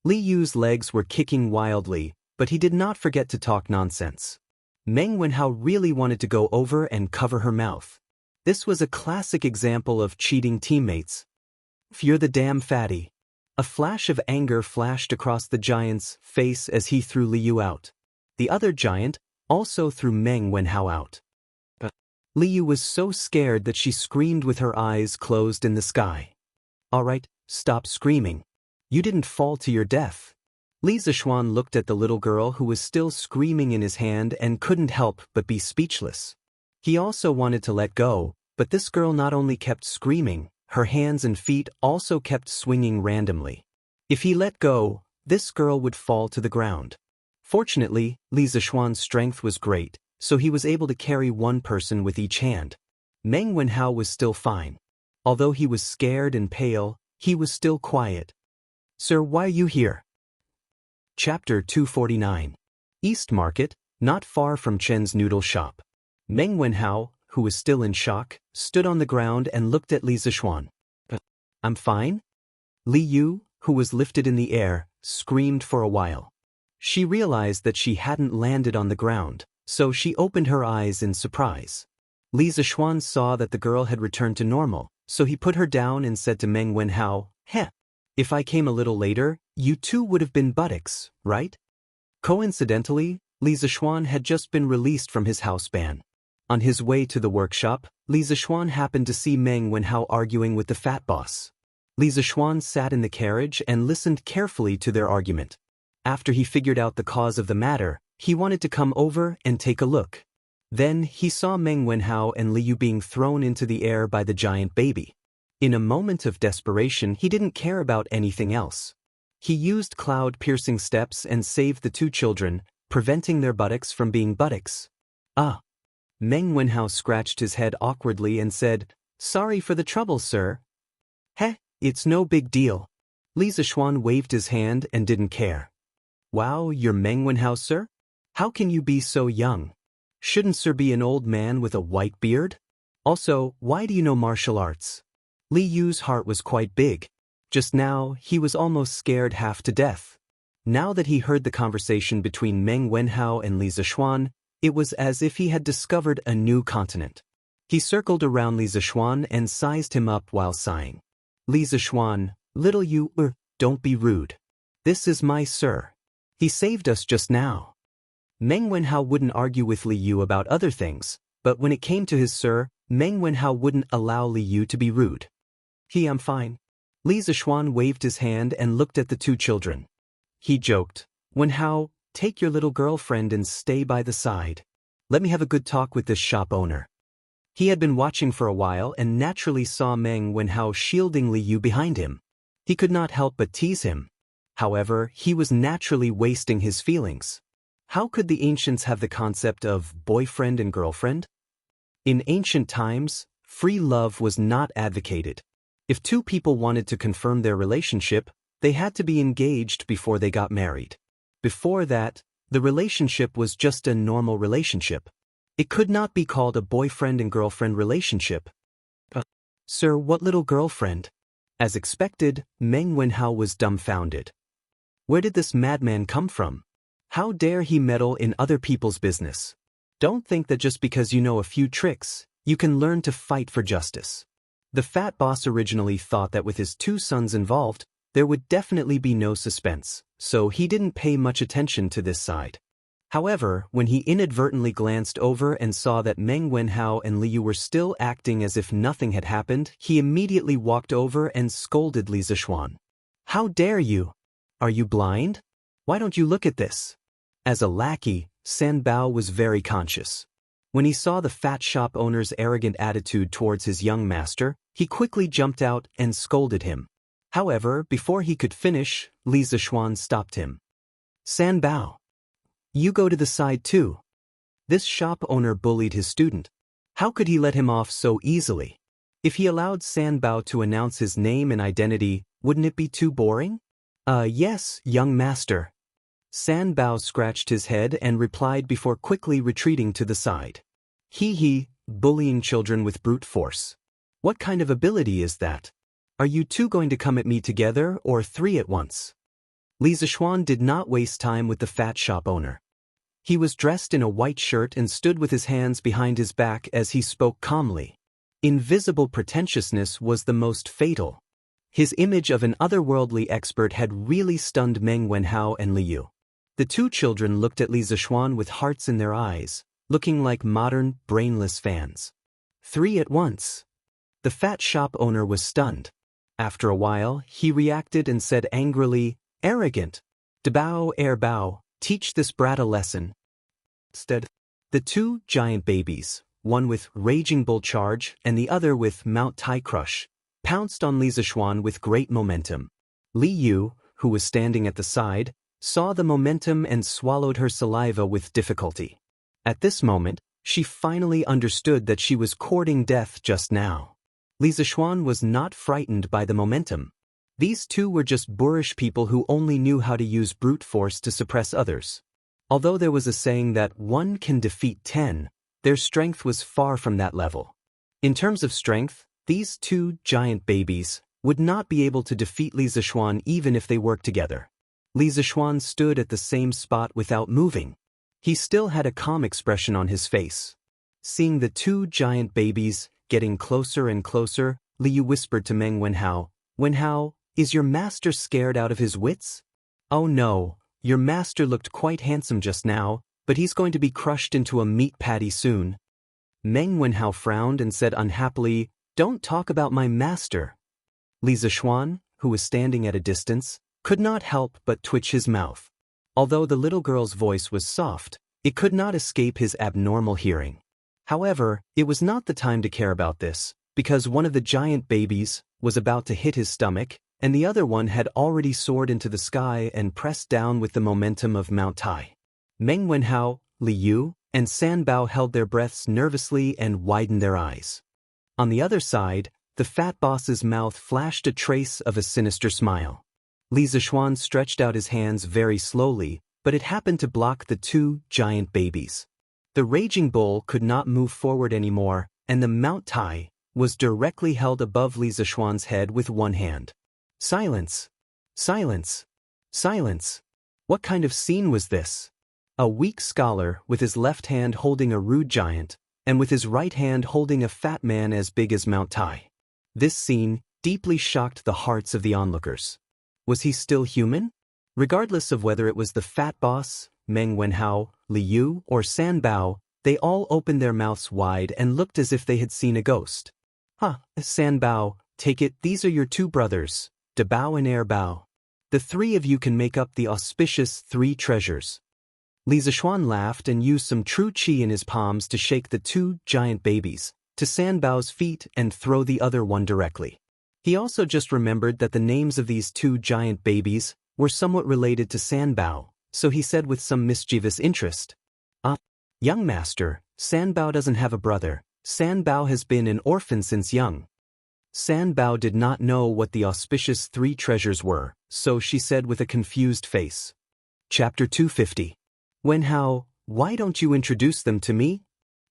Li Yu's legs were kicking wildly, but he did not forget to talk nonsense. Meng Wenhao really wanted to go over and cover her mouth. This was a classic example of cheating teammates. You're the damn fatty. A flash of anger flashed across the giant's face as he threw Li Yu out. The other giant also threw Meng Wenhao out. Li Yu was so scared that she screamed with her eyes closed in the sky. All right, stop screaming. You didn't fall to your death. Li Zishuan looked at the little girl who was still screaming in his hand and couldn't help but be speechless. He also wanted to let go, but this girl not only kept screaming, her hands and feet also kept swinging randomly. If he let go, this girl would fall to the ground. Fortunately, Li Zishuan's strength was great, so he was able to carry one person with each hand. Meng Wenhao was still fine. Although he was scared and pale, he was still quiet. Sir, why are you here? Chapter 249. East Market, not far from Chen's noodle shop. Meng Wenhao, who was still in shock, stood on the ground and looked at Li Zishuan. I'm fine? Li Yu, who was lifted in the air, screamed for a while. She realized that she hadn't landed on the ground, so she opened her eyes in surprise. Li Zishuan saw that the girl had returned to normal, so he put her down and said to Meng Wenhao, Heh, if I came a little later, you two would have been buttocks, right? Coincidentally, Li Zishuan had just been released from his house ban. On his way to the workshop, Li Zishuan happened to see Meng Wenhao arguing with the fat boss. Li Zishuan sat in the carriage and listened carefully to their argument. After he figured out the cause of the matter, he wanted to come over and take a look. Then he saw Meng Wenhao and Li Yu being thrown into the air by the giant baby. In a moment of desperation, he didn't care about anything else. He used cloud-piercing steps and saved the two children, preventing their buttocks from being buttocks. Ah. Meng Wenhao scratched his head awkwardly and said, Sorry for the trouble, sir. Heh, it's no big deal. Li Zishuan waved his hand and didn't care. Wow, you're Meng Wenhao, sir? How can you be so young? Shouldn't sir be an old man with a white beard? Also, why do you know martial arts? Li Yu's heart was quite big. Just now, he was almost scared half to death. Now that he heard the conversation between Meng Wenhao and Li Zishuan, it was as if he had discovered a new continent. He circled around Li Zishuan and sized him up while sighing. Li Zishuan, little you, don't be rude. This is my sir. He saved us just now. Meng Wenhao wouldn't argue with Li Yu about other things, but when it came to his sir, Meng Wenhao wouldn't allow Li Yu to be rude. I'm fine. Li Zishuan waved his hand and looked at the two children. He joked, Wenhao, take your little girlfriend and stay by the side. Let me have a good talk with this shop owner. He had been watching for a while and naturally saw Meng Wenhao shielding Li Yu behind him. He could not help but tease him. However, he was naturally wasting his feelings. How could the ancients have the concept of boyfriend and girlfriend? In ancient times, free love was not advocated. If two people wanted to confirm their relationship, they had to be engaged before they got married. Before that, the relationship was just a normal relationship. It could not be called a boyfriend and girlfriend relationship. Sir, what little girlfriend? As expected, Meng Wenhao was dumbfounded. Where did this madman come from? How dare he meddle in other people's business? Don't think that just because you know a few tricks, you can learn to fight for justice. The fat boss originally thought that with his two sons involved, there would definitely be no suspense, so he didn't pay much attention to this side. However, when he inadvertently glanced over and saw that Meng Wenhao and Li Yu were still acting as if nothing had happened, he immediately walked over and scolded Li Zishuan. How dare you? Are you blind? Why don't you look at this? As a lackey, San Bao was very conscious. When he saw the fat shop owner's arrogant attitude towards his young master, he quickly jumped out and scolded him. However, before he could finish, Li Zishuan stopped him. San Bao, you go to the side too. This shop owner bullied his student. How could he let him off so easily? If he allowed San Bao to announce his name and identity, wouldn't it be too boring? Yes, young master. San Bao scratched his head and replied before quickly retreating to the side. Bullying children with brute force. What kind of ability is that? Are you two going to come at me together or three at once? Li Zishuan did not waste time with the fat shop owner. He was dressed in a white shirt and stood with his hands behind his back as he spoke calmly. Invisible pretentiousness was the most fatal. His image of an otherworldly expert had really stunned Meng Wenhao and Li Yu. The two children looked at Li Zishuan with hearts in their eyes, looking like modern, brainless fans. 3 at once. The fat shop owner was stunned. After a while, he reacted and said angrily, "Arrogant! Debao bao, teach this brat a lesson." Instead, the two giant babies, one with Raging Bull Charge and the other with Mount Tai Crush, pounced on Li Zishuan with great momentum. Li Yu, who was standing at the side, saw the momentum and swallowed her saliva with difficulty. At this moment, she finally understood that she was courting death just now. Li Zishuan was not frightened by the momentum. These two were just boorish people who only knew how to use brute force to suppress others. Although there was a saying that one can defeat 10, their strength was far from that level. In terms of strength, these two giant babies would not be able to defeat Li Zishuan even if they worked together. Li Zishuan stood at the same spot without moving. He still had a calm expression on his face. Seeing the two giant babies getting closer and closer, Li Yu whispered to Meng Wenhao, "Wenhao, is your master scared out of his wits?" "Oh no, your master looked quite handsome just now, but he's going to be crushed into a meat patty soon." Meng Wenhao frowned and said unhappily, "Don't talk about my master." Li Zishuan, who was standing at a distance, could not help but twitch his mouth. Although the little girl's voice was soft, it could not escape his abnormal hearing. However, it was not the time to care about this, because one of the giant babies was about to hit his stomach, and the other one had already soared into the sky and pressed down with the momentum of Mount Tai. Meng Wenhao, Li Yu, and San Bao held their breaths nervously and widened their eyes. On the other side, the fat boss's mouth flashed a trace of a sinister smile. Li Zishuan stretched out his hands very slowly, but it happened to block the two giant babies. The Raging Bull could not move forward anymore, and the Mount Tai was directly held above Li Zishuan's head with one hand. Silence! Silence! Silence! What kind of scene was this? A weak scholar with his left hand holding a rude giant, and with his right hand holding a fat man as big as Mount Tai. This scene deeply shocked the hearts of the onlookers. Was he still human? Regardless of whether it was the fat boss, Meng Wenhao, Li Yu, or San Bao, they all opened their mouths wide and looked as if they had seen a ghost. San Bao, take it, these are your two brothers, De Bao and Air Bao. The three of you can make up the auspicious three treasures. Li Zishuan laughed and used some true qi in his palms to shake the two giant babies to San Bao's feet and throw the other one directly. He also just remembered that the names of these two giant babies were somewhat related to San Bao, so he said with some mischievous interest, "Young master, San Bao doesn't have a brother. San Bao has been an orphan since young." San Bao did not know what the auspicious three treasures were, so she said with a confused face. Chapter 250. Wenhao, why don't you introduce them to me?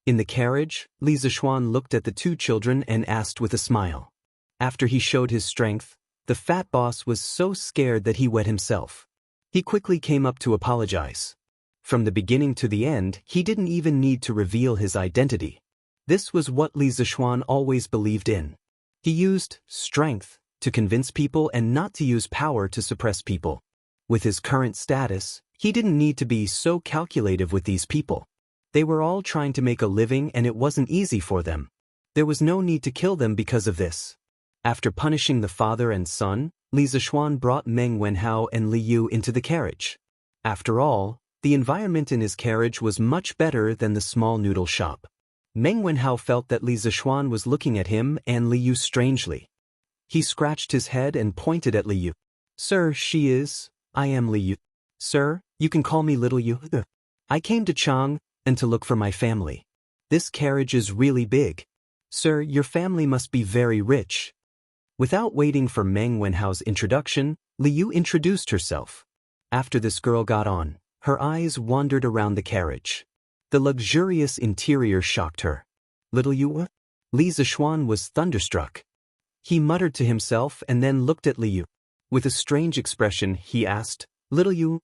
In the carriage, Li Zishuan looked at the two children and asked with a smile. After he showed his strength, the fat boss was so scared that he wet himself. He quickly came up to apologize. From the beginning to the end, he didn't even need to reveal his identity. This was what Li Zishuan always believed in. He used strength to convince people and not to use power to suppress people. With his current status, he didn't need to be so calculative with these people. They were all trying to make a living and it wasn't easy for them. There was no need to kill them because of this. After punishing the father and son, Li Zishuan brought Meng Wenhao and Li Yu into the carriage. After all, the environment in his carriage was much better than the small noodle shop. Meng Wenhao felt that Li Zishuan was looking at him and Li Yu strangely. He scratched his head and pointed at Li Yu. "Sir, she is. I am Li Yu. Sir, you can call me Little Yu. I came to Chang and to look for my family. This carriage is really big. Sir, your family must be very rich." Without waiting for Meng Wenhao's introduction, Li Yu introduced herself. After this girl got on, her eyes wandered around the carriage. The luxurious interior shocked her. "Little Yu?" Li Zishuan was thunderstruck. He muttered to himself and then looked at Li Yu. With a strange expression, he asked, "Little Yu,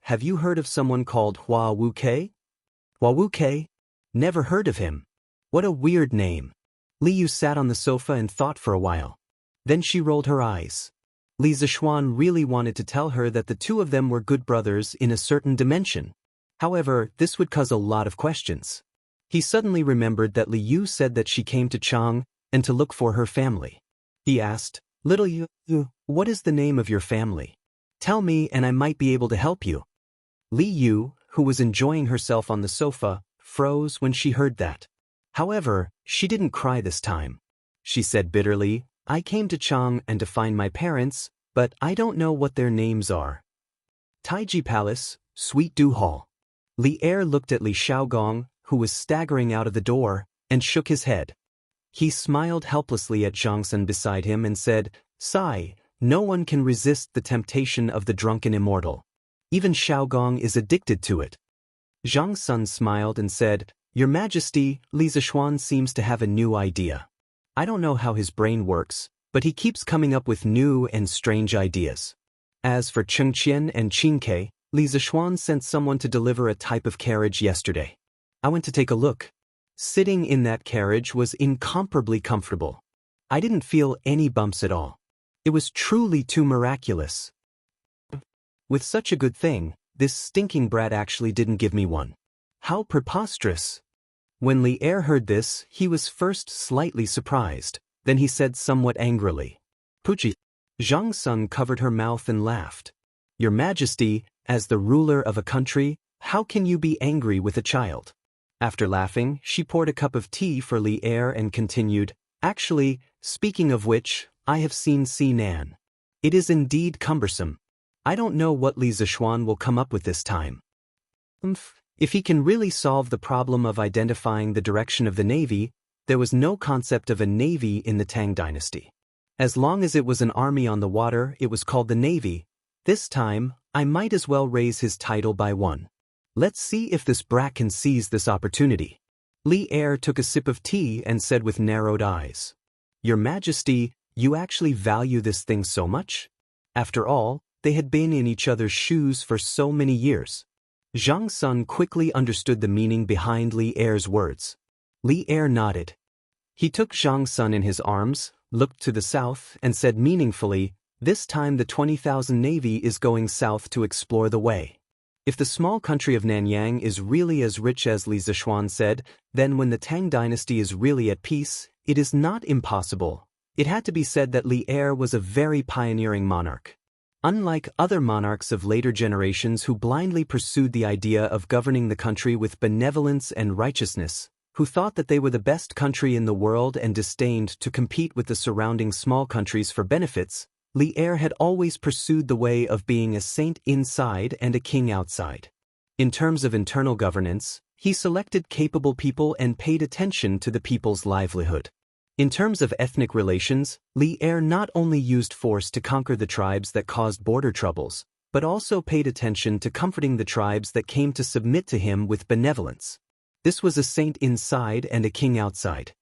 have you heard of someone called Hua Wuke?" Hua Wuke? Never heard of him. What a weird name. Li Yu sat on the sofa and thought for a while. Then she rolled her eyes. Li Zishuan really wanted to tell her that the two of them were good brothers in a certain dimension. However, this would cause a lot of questions. He suddenly remembered that Li Yu said that she came to Chang and to look for her family. He asked, "Little Yu, what is the name of your family? Tell me and I might be able to help you." Li Yu, who was enjoying herself on the sofa, froze when she heard that. However, she didn't cry this time. She said bitterly, "I came to Chang and to find my parents, but I don't know what their names are." Taiji Palace, Sweet Dew Hall. Li Er looked at Li Xiaogong, who was staggering out of the door, and shook his head. He smiled helplessly at Zhang Sun beside him and said, "Sigh, no one can resist the temptation of the drunken immortal. Even Xiaogong is addicted to it." Zhang Sun smiled and said, "Your Majesty, Li Zishuan seems to have a new idea. I don't know how his brain works, but he keeps coming up with new and strange ideas." As for Cheng Qian and Qin Ke, Li Zishuan sent someone to deliver a type of carriage yesterday. I went to take a look. Sitting in that carriage was incomparably comfortable. I didn't feel any bumps at all. It was truly too miraculous. With such a good thing, this stinking brat actually didn't give me one. How preposterous! When Li Er heard this, he was first slightly surprised, then he said somewhat angrily, "Puchi." Zhang Sun covered her mouth and laughed. "Your Majesty, as the ruler of a country, how can you be angry with a child?" After laughing, she poured a cup of tea for Li Er and continued, "Actually, speaking of which, I have seen Si Nan. It is indeed cumbersome. I don't know what Li Zishuan will come up with this time. If he can really solve the problem of identifying the direction of the navy, there was no concept of a navy in the Tang dynasty. As long as it was an army on the water, it was called the navy. This time, I might as well raise his title by one. Let's see if this brat can seize this opportunity." Li Er took a sip of tea and said with narrowed eyes, "Your Majesty, you actually value this thing so much?" After all, they had been in each other's shoes for so many years. Zhang Sun quickly understood the meaning behind Li Er's words. Li Er nodded. He took Zhang Sun in his arms, looked to the south, and said meaningfully, "This time the 20,000 navy is going south to explore the way. If the small country of Nanyang is really as rich as Li Zishuan said, then when the Tang dynasty is really at peace, it is not impossible." It had to be said that Li Er was a very pioneering monarch. Unlike other monarchs of later generations who blindly pursued the idea of governing the country with benevolence and righteousness, who thought that they were the best country in the world and disdained to compete with the surrounding small countries for benefits, Li Er had always pursued the way of being a saint inside and a king outside. In terms of internal governance, he selected capable people and paid attention to the people's livelihood. In terms of ethnic relations, Li Er not only used force to conquer the tribes that caused border troubles, but also paid attention to comforting the tribes that came to submit to him with benevolence. This was a saint inside and a king outside.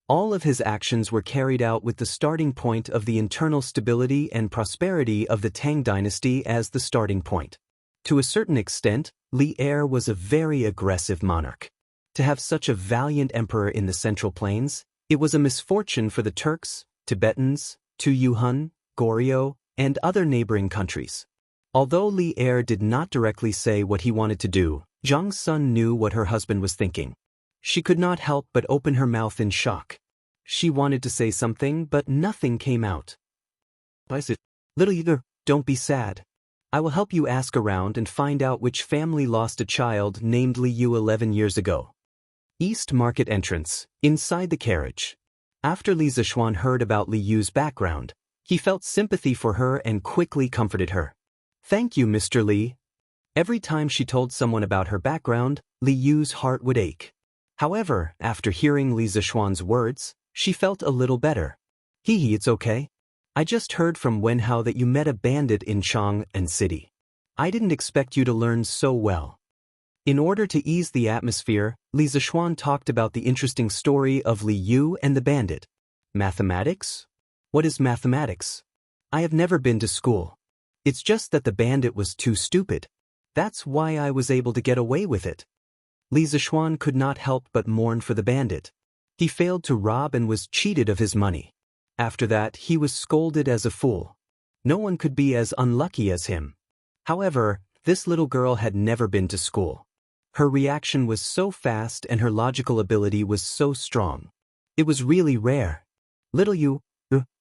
All of his actions were carried out with the starting point of the internal stability and prosperity of the Tang dynasty as the starting point. To a certain extent, Li Er was a very aggressive monarch. To have such a valiant emperor in the Central Plains, it was a misfortune for the Turks, Tibetans, Tuyuhun, Goryeo, and other neighboring countries. Although Li Er did not directly say what he wanted to do, Zhang Sun knew what her husband was thinking. She could not help but open her mouth in shock. She wanted to say something, but nothing came out. I said, "Little Yu, don't be sad. I will help you ask around and find out which family lost a child named Li Yu 11 years ago." East Market entrance, inside the carriage. After Li Zishuan heard about Li Yu's background, he felt sympathy for her and quickly comforted her. "Thank you, Mr. Li." Every time she told someone about her background, Li Yu's heart would ache. However, after hearing Li Zishuan's words, she felt a little better. It's okay. I just heard from Wenhao that you met a bandit in Chang and City. I didn't expect you to learn so well." In order to ease the atmosphere, Li Zishuan talked about the interesting story of Li Yu and the bandit. "Mathematics? What is mathematics? I have never been to school. It's just that the bandit was too stupid. That's why I was able to get away with it." Li Zishuan could not help but mourn for the bandit. He failed to rob and was cheated of his money. After that, he was scolded as a fool. No one could be as unlucky as him. However, this little girl had never been to school. Her reaction was so fast and her logical ability was so strong. It was really rare. Little you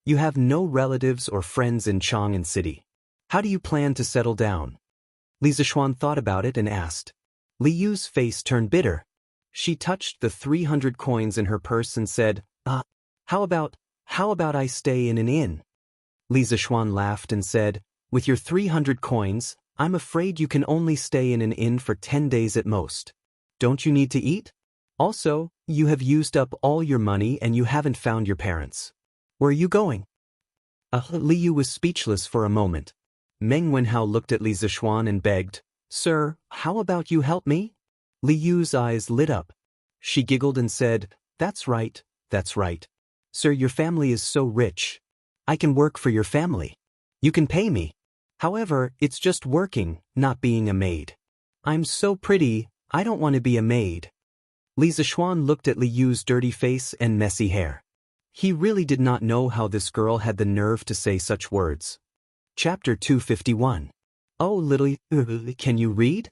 have no relatives or friends in Chang'an City. How do you plan to settle down? Li Zishuan thought about it and asked. Li Yu's face turned bitter. She touched the 300 coins in her purse and said, how about I stay in an inn? Li Zishuan laughed and said, with your 300 coins, I'm afraid you can only stay in an inn for 10 days at most. Don't you need to eat? Also, you have used up all your money and you haven't found your parents. Where are you going? Li Yu was speechless for a moment. Meng Wenhao looked at Li Zishuan and begged, Sir, how about you help me? Li Yu's eyes lit up. She giggled and said, That's right. Sir, your family is so rich. I can work for your family. You can pay me. However, it's just working, not being a maid. I'm so pretty, I don't want to be a maid. Li Zishuan looked at Li Yu's dirty face and messy hair. He really did not know how this girl had the nerve to say such words. Chapter 251. Oh, little, can you read?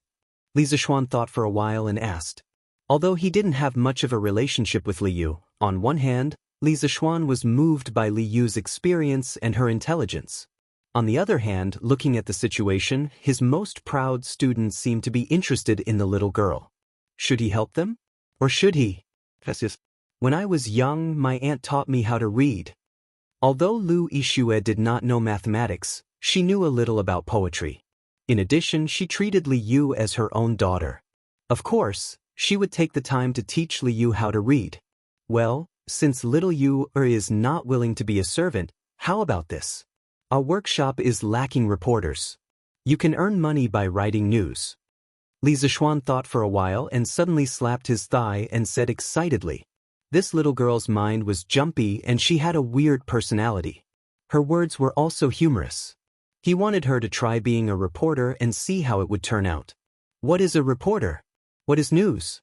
Li Zishuan thought for a while and asked. Although he didn't have much of a relationship with Li Yu, on one hand, Li Zishuan was moved by Li Yu's experience and her intelligence. On the other hand, looking at the situation, his most proud students seemed to be interested in the little girl. Should he help them? Or should he? When I was young, my aunt taught me how to read. Although Lu Yixue did not know mathematics, she knew a little about poetry. In addition, she treated Li Yu as her own daughter. Of course, she would take the time to teach Li Yu how to read. Well, since little Yu is not willing to be a servant, how about this? Our workshop is lacking reporters. You can earn money by writing news. Li Zishuan thought for a while and suddenly slapped his thigh and said excitedly. This little girl's mind was jumpy and she had a weird personality. Her words were also humorous. He wanted her to try being a reporter and see how it would turn out. What is a reporter? What is news?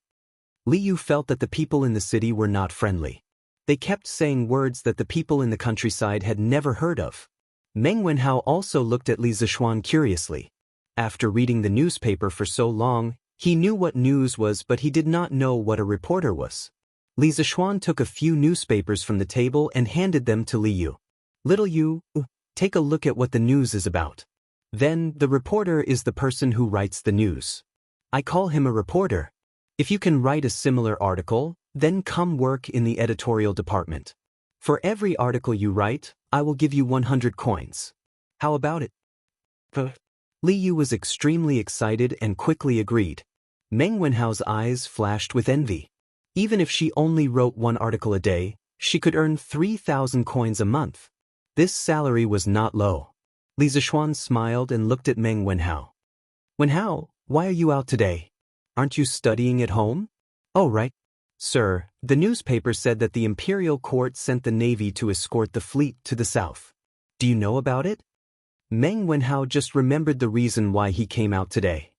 Li Yu felt that the people in the city were not friendly. They kept saying words that the people in the countryside had never heard of. Meng Wenhao also looked at Li Zishuan curiously. After reading the newspaper for so long, he knew what news was but he did not know what a reporter was. Li Zishuan took a few newspapers from the table and handed them to Li Yu. Little Yu, take a look at what the news is about. Then, the reporter is the person who writes the news. I call him a reporter. If you can write a similar article, then come work in the editorial department. For every article you write, I will give you 100 coins. How about it? Li Yu was extremely excited and quickly agreed. Meng Wenhao's eyes flashed with envy. Even if she only wrote one article a day, she could earn 3,000 coins a month. This salary was not low. Li Zishuan smiled and looked at Meng Wenhao. Wenhao, why are you out today? Aren't you studying at home? Oh, right. Sir, the newspaper said that the imperial court sent the navy to escort the fleet to the south. Do you know about it? Meng Wenhao just remembered the reason why he came out today.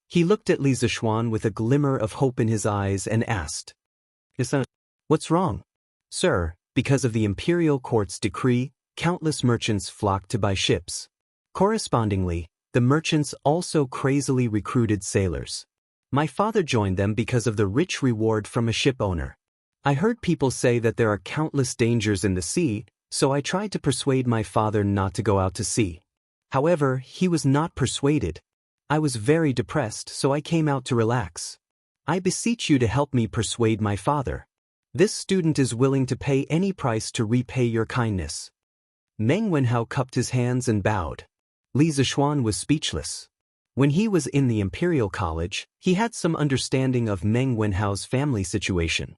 He looked at Li Zishuan with a glimmer of hope in his eyes and asked. What's wrong? Sir, because of the imperial court's decree, countless merchants flocked to buy ships. Correspondingly, the merchants also crazily recruited sailors. My father joined them because of the rich reward from a ship owner. I heard people say that there are countless dangers in the sea, so I tried to persuade my father not to go out to sea. However, he was not persuaded. I was very depressed, so I came out to relax. I beseech you to help me persuade my father. This student is willing to pay any price to repay your kindness. Meng Wenhao cupped his hands and bowed. Li Zishuan was speechless. When he was in the Imperial College, he had some understanding of Meng Wenhao's family situation.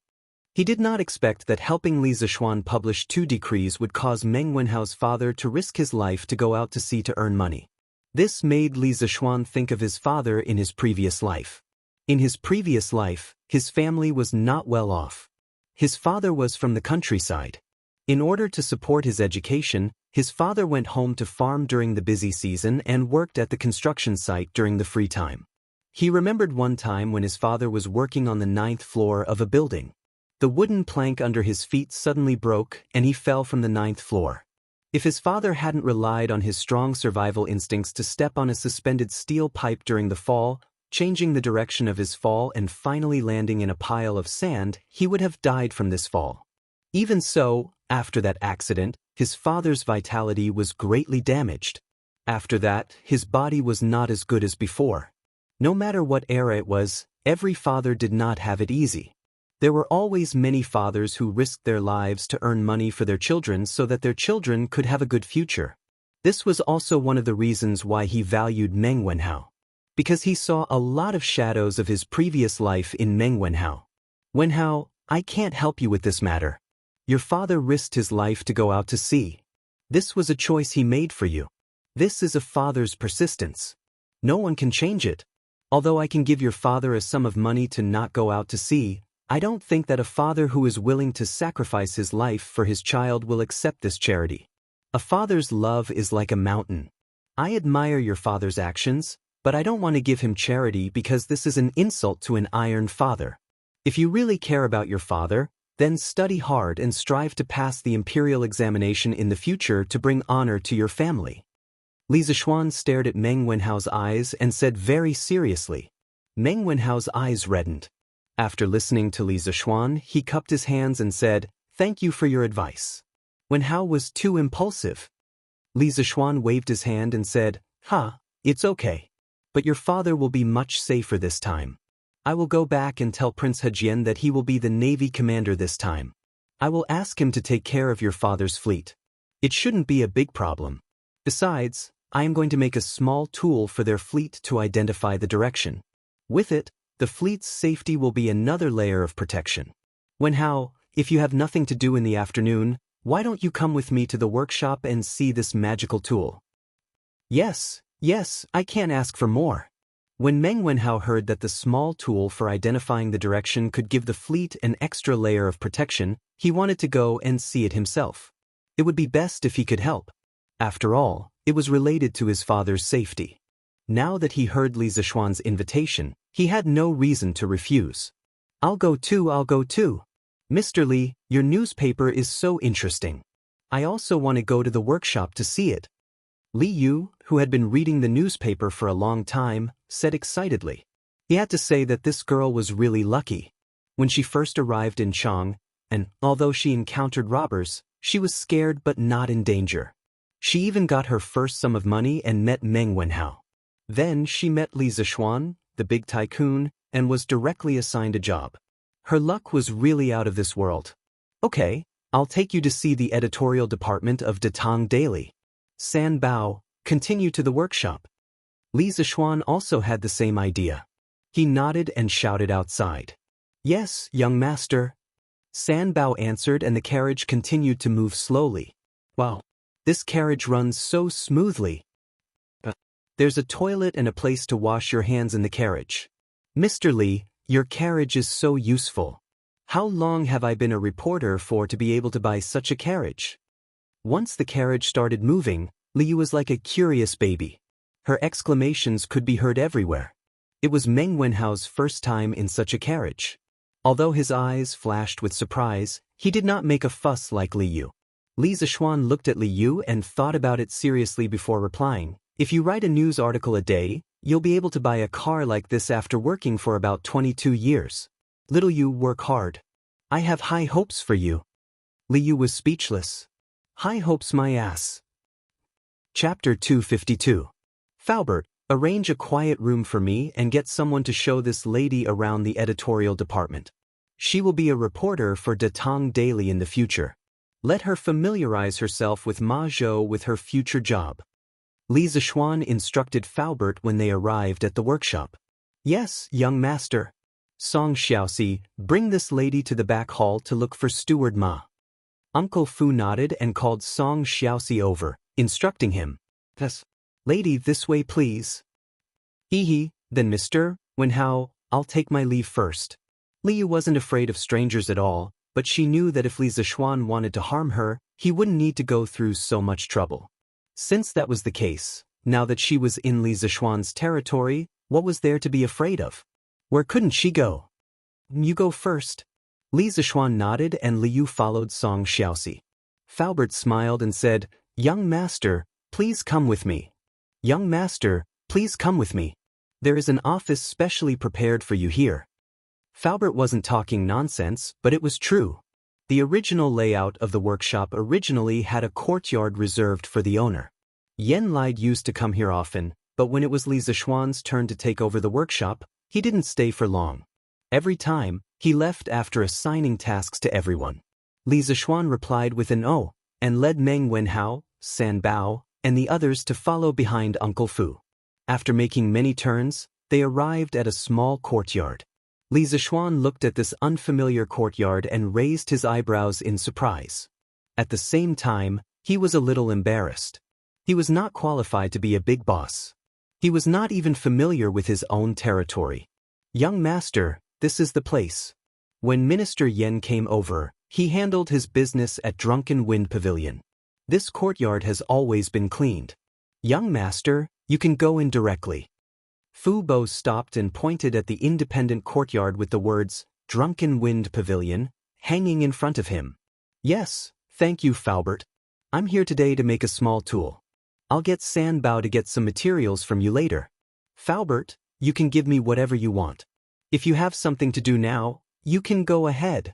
He did not expect that helping Li Zishuan publish 2 decrees would cause Meng Wenhao's father to risk his life to go out to sea to earn money. This made Li Zishuan think of his father in his previous life. In his previous life, his family was not well off. His father was from the countryside. In order to support his education, his father went home to farm during the busy season and worked at the construction site during the free time. He remembered one time when his father was working on the 9th floor of a building. The wooden plank under his feet suddenly broke and he fell from the 9th floor. If his father hadn't relied on his strong survival instincts to step on a suspended steel pipe during the fall, changing the direction of his fall and finally landing in a pile of sand, he would have died from this fall. Even so, after that accident, his father's vitality was greatly damaged. After that, his body was not as good as before. No matter what era it was, every father did not have it easy. There were always many fathers who risked their lives to earn money for their children so that their children could have a good future. This was also one of the reasons why he valued Meng Wenhao. Because he saw a lot of shadows of his previous life in Meng Wenhao. Wenhao, I can't help you with this matter. Your father risked his life to go out to sea. This was a choice he made for you. This is a father's persistence. No one can change it. Although I can give your father a sum of money to not go out to sea, I don't think that a father who is willing to sacrifice his life for his child will accept this charity. A father's love is like a mountain. I admire your father's actions, but I don't want to give him charity because this is an insult to an iron father. If you really care about your father, then study hard and strive to pass the imperial examination in the future to bring honor to your family. Li Zishuan stared at Meng Wenhao's eyes and said very seriously. Meng Wenhao's eyes reddened. After listening to Li Zishuan, he cupped his hands and said, "Thank you for your advice." Wenhao was too impulsive. Li Zishuan waved his hand and said, It's okay. But your father will be much safer this time. I will go back and tell Prince Hejian that he will be the Navy commander this time. I will ask him to take care of your father's fleet. It shouldn't be a big problem. Besides, I am going to make a small tool for their fleet to identify the direction. With it, the fleet's safety will be another layer of protection. Wenhao, if you have nothing to do in the afternoon, why don't you come with me to the workshop and see this magical tool? Yes, I can't ask for more. When Meng Wenhao heard that the small tool for identifying the direction could give the fleet an extra layer of protection, he wanted to go and see it himself. It would be best if he could help. After all, it was related to his father's safety. Now that he heard Li Zishuan's invitation, he had no reason to refuse. I'll go too. Mr. Li, your newspaper is so interesting. I also want to go to the workshop to see it. Li Yu, who had been reading the newspaper for a long time, said excitedly. He had to say that this girl was really lucky. When she first arrived in Chang, and although she encountered robbers, she was scared but not in danger. She even got her first sum of money and met Meng Wenhao. Then she met Li Zishuan, the big tycoon, and was directly assigned a job. Her luck was really out of this world. Okay, I'll take you to see the editorial department of Datang Daily. San Bao, continue to the workshop. Li Zishuan also had the same idea. He nodded and shouted outside. Yes, young master. San Bao answered and the carriage continued to move slowly. Wow, this carriage runs so smoothly. There's a toilet and a place to wash your hands in the carriage. Mr. Li, your carriage is so useful. How long have I been a reporter for to be able to buy such a carriage? Once the carriage started moving, Liu was like a curious baby. Her exclamations could be heard everywhere. It was Meng Wenhao's first time in such a carriage. Although his eyes flashed with surprise, he did not make a fuss like Li Yu. Li Zishuan looked at Li Yu and thought about it seriously before replying. If you write a news article a day, you'll be able to buy a car like this after working for about 22 years. Little Yu, work hard. I have high hopes for you. Li Yu was speechless. High hopes my ass. Chapter 252. Faubert, arrange a quiet room for me and get someone to show this lady around the editorial department. She will be a reporter for Datang Daily in the future. Let her familiarize herself with Ma Zhou with her future job. Li Zishuan instructed Faubert when they arrived at the workshop. Yes, young master. Song Xiaoxi, bring this lady to the back hall to look for Steward Ma. Uncle Fu nodded and called Song Xiaoxi over, instructing him. Yes. Lady, this way please. Then Mr. Wenhao, I'll take my leave first. Liu wasn't afraid of strangers at all, but she knew that if Li Zishuan wanted to harm her, he wouldn't need to go through so much trouble. Since that was the case, now that she was in Li Zishuan's territory, what was there to be afraid of? Where couldn't she go? You go first. Li Zishuan nodded and Liu followed Song Xiaoxi. Faubert smiled and said, Young master, please come with me. Young master, please come with me. There is an office specially prepared for you here. Faubert wasn't talking nonsense, but it was true. The original layout of the workshop originally had a courtyard reserved for the owner. Yen Lide used to come here often, but when it was Li Zishuan's turn to take over the workshop, he didn't stay for long. Every time, he left after assigning tasks to everyone. Li Zishuan replied with an "oh," and led Meng Wenhao, San Bao, and the others to follow behind Uncle Fu. After making many turns, they arrived at a small courtyard. Li Zishuan looked at this unfamiliar courtyard and raised his eyebrows in surprise. At the same time, he was a little embarrassed. He was not qualified to be a big boss. He was not even familiar with his own territory. "Young master, this is the place." When Minister Yen came over, he handled his business at Drunken Wind Pavilion. This courtyard has always been cleaned. "Young master, you can go in directly." Fu Bo stopped and pointed at the independent courtyard with the words, "Drunken Wind Pavilion," hanging in front of him. "Yes, thank you, Faubert. I'm here today to make a small tool. I'll get San Bao to get some materials from you later. Faubert, you can give me whatever you want. If you have something to do now, you can go ahead."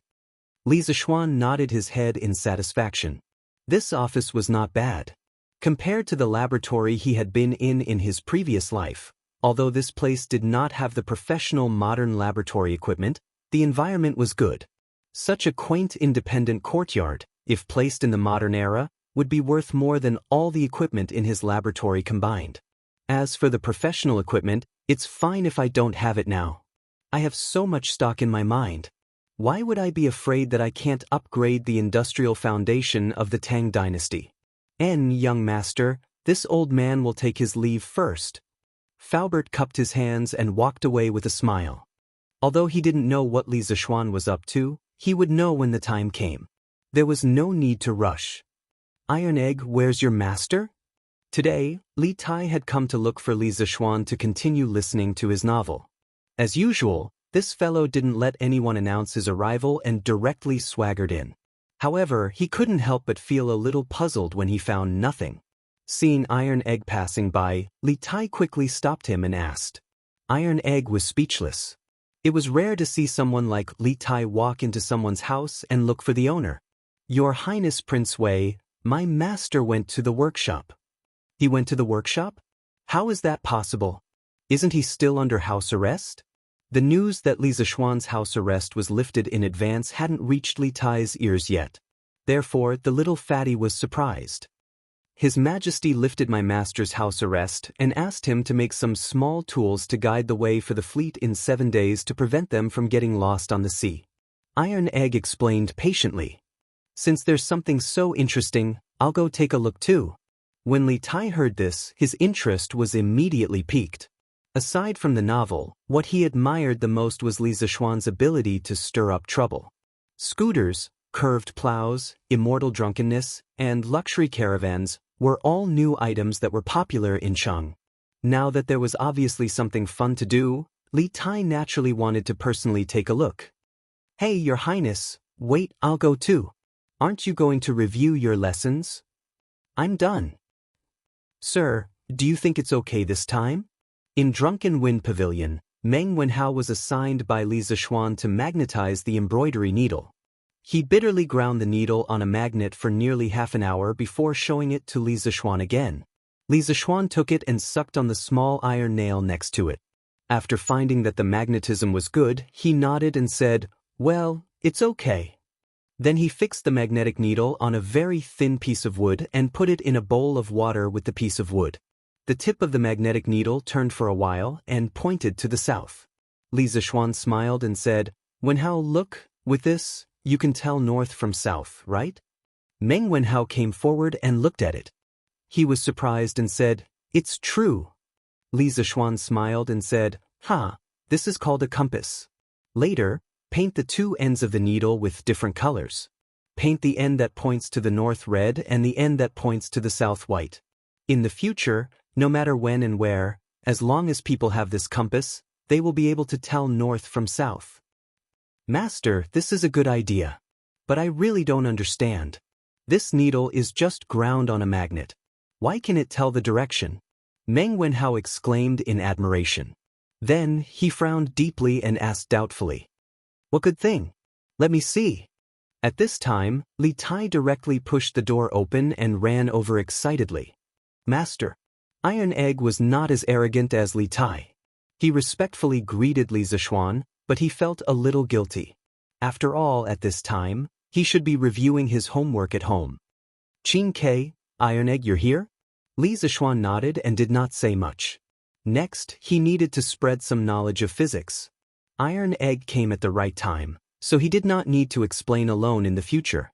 Li Zishuan nodded his head in satisfaction. This office was not bad. Compared to the laboratory he had been in his previous life, although this place did not have the professional modern laboratory equipment, the environment was good. Such a quaint independent courtyard, if placed in the modern era, would be worth more than all the equipment in his laboratory combined. As for the professional equipment, it's fine if I don't have it now. I have so much stock in my mind. Why would I be afraid that I can't upgrade the industrial foundation of the Tang dynasty? Young master, this old man will take his leave first." Faubert cupped his hands and walked away with a smile. Although he didn't know what Li Zishuan was up to, he would know when the time came. There was no need to rush. "Iron Egg, where's your master?" Today, Li Tai had come to look for Li Zishuan to continue listening to his novel. As usual, this fellow didn't let anyone announce his arrival and directly swaggered in. However, he couldn't help but feel a little puzzled when he found nothing. Seeing Iron Egg passing by, Li Tai quickly stopped him and asked. Iron Egg was speechless. It was rare to see someone like Li Tai walk into someone's house and look for the owner. "Your Highness Prince Wei, my master went to the workshop." "He went to the workshop? How is that possible? Isn't he still under house arrest?" The news that Li Zishuan's house arrest was lifted in advance hadn't reached Li Tai's ears yet. Therefore, the little fatty was surprised. "His Majesty lifted my master's house arrest and asked him to make some small tools to guide the way for the fleet in 7 days to prevent them from getting lost on the sea." Iron Egg explained patiently. "Since there's something so interesting, I'll go take a look too." When Li Tai heard this, his interest was immediately piqued. Aside from the novel, what he admired the most was Li Zishuan's ability to stir up trouble. Scooters, curved plows, immortal drunkenness, and luxury caravans were all new items that were popular in Cheng. Now that there was obviously something fun to do, Li Tai naturally wanted to personally take a look. "Hey, Your Highness, wait, I'll go too. Aren't you going to review your lessons?" "I'm done." "Sir, do you think it's okay this time?" In Drunken Wind Pavilion, Meng Wenhao was assigned by Li Zishuan to magnetize the embroidery needle. He bitterly ground the needle on a magnet for nearly half an hour before showing it to Li Zishuan again. Li Zishuan took it and sucked on the small iron nail next to it. After finding that the magnetism was good, he nodded and said, "Well, it's okay." Then he fixed the magnetic needle on a very thin piece of wood and put it in a bowl of water with the piece of wood. The tip of the magnetic needle turned for a while and pointed to the south. Li Zishuan smiled and said, "Wenhao, look, with this, you can tell north from south, right?" Meng Wenhao came forward and looked at it. He was surprised and said, "It's true." Li Zishuan smiled and said, This is called a compass. Later, paint the 2 ends of the needle with different colors. Paint the end that points to the north red and the end that points to the south white. In the future, no matter when and where, as long as people have this compass, they will be able to tell north from south." "Master, this is a good idea. But I really don't understand. This needle is just ground on a magnet. Why can it tell the direction?" Meng Wenhao exclaimed in admiration. Then, he frowned deeply and asked doubtfully, "What good thing? Let me see." At this time, Li Tai directly pushed the door open and ran over excitedly. "Master." Iron Egg was not as arrogant as Li Tai. He respectfully greeted Li Zishuan, but he felt a little guilty. After all, at this time, he should be reviewing his homework at home. "Qin Ke, Iron Egg, you're here?" Li Zishuan nodded and did not say much. Next, he needed to spread some knowledge of physics. Iron Egg came at the right time, so he did not need to explain alone in the future.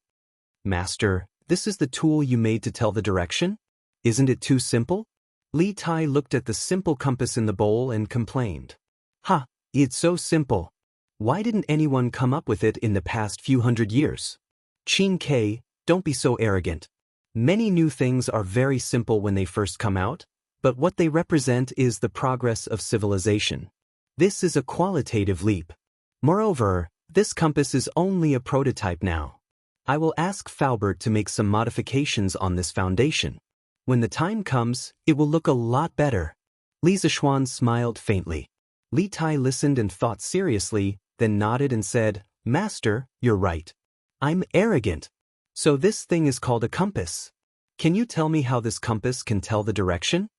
"Master, this is the tool you made to tell the direction? Isn't it too simple?" Li Tai looked at the simple compass in the bowl and complained. "Ha, it's so simple. Why didn't anyone come up with it in the past few hundred years?" "Qin Ke, don't be so arrogant. Many new things are very simple when they first come out, but what they represent is the progress of civilization. This is a qualitative leap. Moreover, this compass is only a prototype now. I will ask Faubert to make some modifications on this foundation. When the time comes, it will look a lot better." Li Zishuan smiled faintly. Li Tai listened and thought seriously, then nodded and said, "Master, you're right. I'm arrogant. So this thing is called a compass. Can you tell me how this compass can tell the direction?"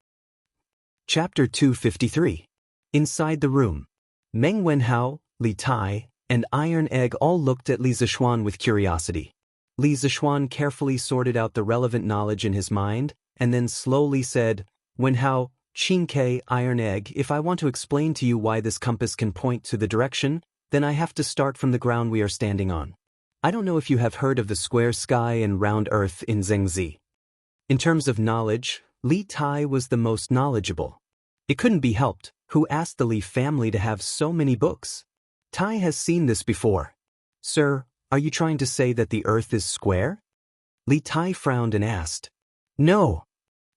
Chapter 253. Inside the room. Meng Wenhao, Li Tai, and Iron Egg all looked at Li Zishuan with curiosity. Li Zishuan carefully sorted out the relevant knowledge in his mind, and then slowly said, "Wenhao, Qin Ke, Iron Egg, if I want to explain to you why this compass can point to the direction, then I have to start from the ground we are standing on. I don't know if you have heard of the square sky and round earth in Zhengzi." In terms of knowledge, Li Tai was the most knowledgeable. It couldn't be helped. Who asked the Li family to have so many books? Tai has seen this before. "Sir, are you trying to say that the earth is square?" Li Tai frowned and asked. "No."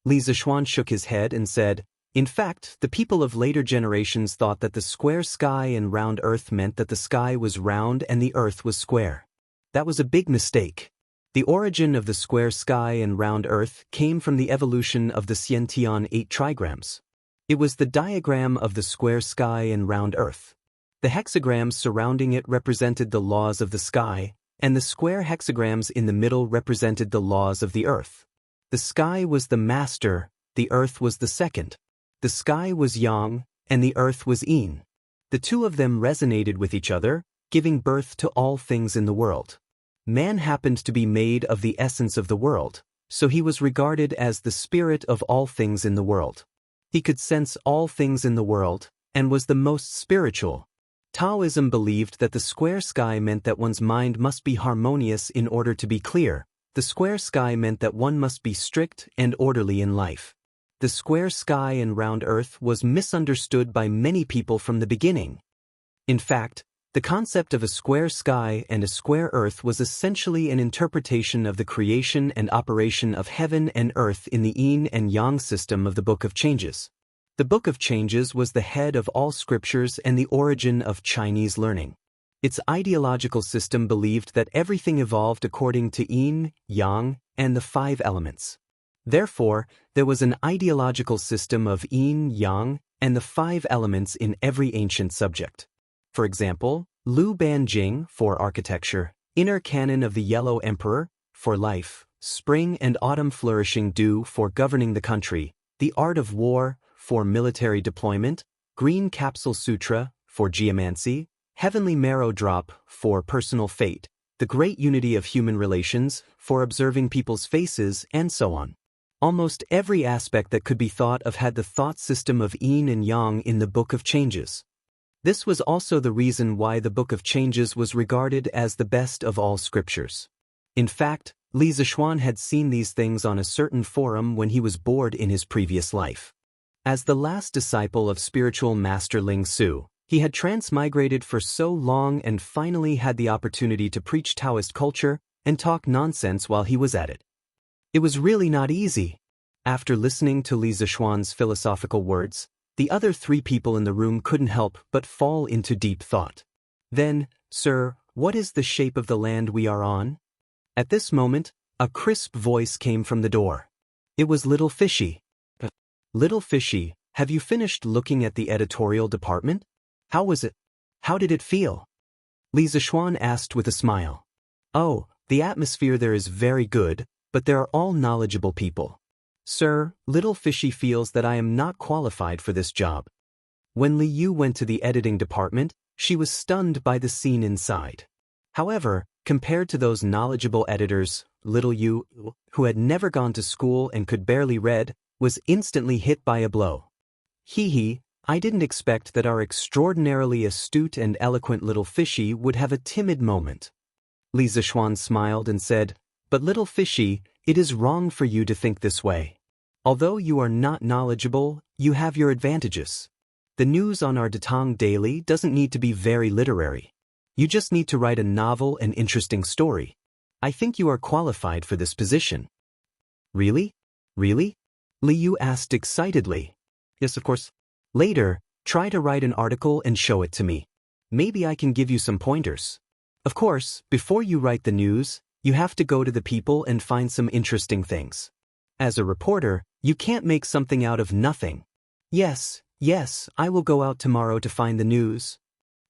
Li Zishuan shook his head and said, "In fact, the people of later generations thought that the square sky and round earth meant that the sky was round and the earth was square. That was a big mistake. The origin of the square sky and round earth came from the evolution of the Xiantian 8 trigrams. It was the diagram of the square sky and round earth. The hexagrams surrounding it represented the laws of the sky, and the square hexagrams in the middle represented the laws of the earth. The sky was the master, the earth was the second. The sky was yang, and the earth was yin. The two of them resonated with each other, giving birth to all things in the world. Man happened to be made of the essence of the world, so he was regarded as the spirit of all things in the world. He could sense all things in the world, and was the most spiritual. Taoism believed that the square sky meant that one's mind must be harmonious in order to be clear. The square sky meant that one must be strict and orderly in life. The square sky and round earth was misunderstood by many people from the beginning. In fact, the concept of a square sky and a square earth was essentially an interpretation of the creation and operation of heaven and earth in the yin and yang system of the Book of Changes. The Book of Changes was the head of all scriptures and the origin of Chinese learning. Its ideological system believed that everything evolved according to yin, yang, and the 5 elements. Therefore, there was an ideological system of yin, yang, and the 5 elements in every ancient subject. For example, Lu Banjing for architecture, inner canon of the Yellow Emperor for life, spring and autumn flourishing dew for governing the country, the art of war for military deployment, green capsule sutra for geomancy, heavenly marrow drop for personal fate, the great unity of human relations for observing people's faces, and so on. Almost every aspect that could be thought of had the thought system of yin and yang in the Book of Changes. This was also the reason why the Book of Changes was regarded as the best of all scriptures. In fact, Li Zishuan had seen these things on a certain forum when he was bored in his previous life. As the last disciple of spiritual master Ling Su, he had transmigrated for so long and finally had the opportunity to preach Taoist culture and talk nonsense while he was at it. It was really not easy. After listening to Li Zishuan's philosophical words, the other 3 people in the room couldn't help but fall into deep thought. Then, "Sir, what is the shape of the land we are on?" At this moment, a crisp voice came from the door. It was Little Fishy. "Little Fishy, have you finished looking at the editorial department? How was it? How did it feel? Li Zishuan asked with a smile. Oh, the atmosphere there is very good, but there are all knowledgeable people. Sir, Little Fishy feels that I am not qualified for this job. When Li Yu went to the editing department, she was stunned by the scene inside. However, compared to those knowledgeable editors, Little Yu, who had never gone to school and could barely read, was instantly hit by a blow. Hee, I didn't expect that our extraordinarily astute and eloquent Little Fishy would have a timid moment. Li Zishuan smiled and said, But Little Fishy, it is wrong for you to think this way. Although you are not knowledgeable, you have your advantages. The news on our Datang Daily doesn't need to be very literary. You just need to write a novel and interesting story. I think you are qualified for this position. Really? Really? Li Yu asked excitedly. Yes, of course. Later, try to write an article and show it to me. Maybe I can give you some pointers. Of course, before you write the news, you have to go to the people and find some interesting things. As a reporter, you can't make something out of nothing. Yes, I will go out tomorrow to find the news.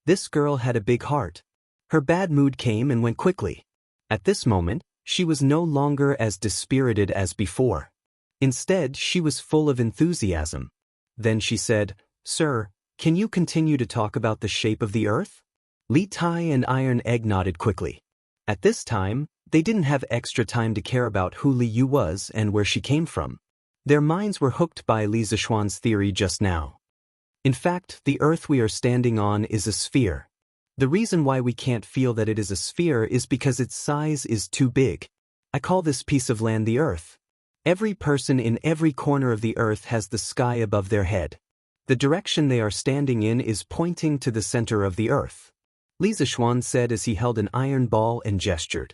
This girl had a big heart. Her bad mood came and went quickly. At this moment, she was no longer as dispirited as before. Instead, she was full of enthusiasm. Then she said, Sir, can you continue to talk about the shape of the earth? Li Tai and Iron Egg nodded quickly. At this time, they didn't have extra time to care about who Li Yu was and where she came from. Their minds were hooked by Li Zishuan's theory just now. In fact, the earth we are standing on is a sphere. The reason why we can't feel that it is a sphere is because its size is too big. I call this piece of land the earth. Every person in every corner of the earth has the sky above their head. The direction they are standing in is pointing to the center of the earth. Li Zishuan said as he held an iron ball and gestured.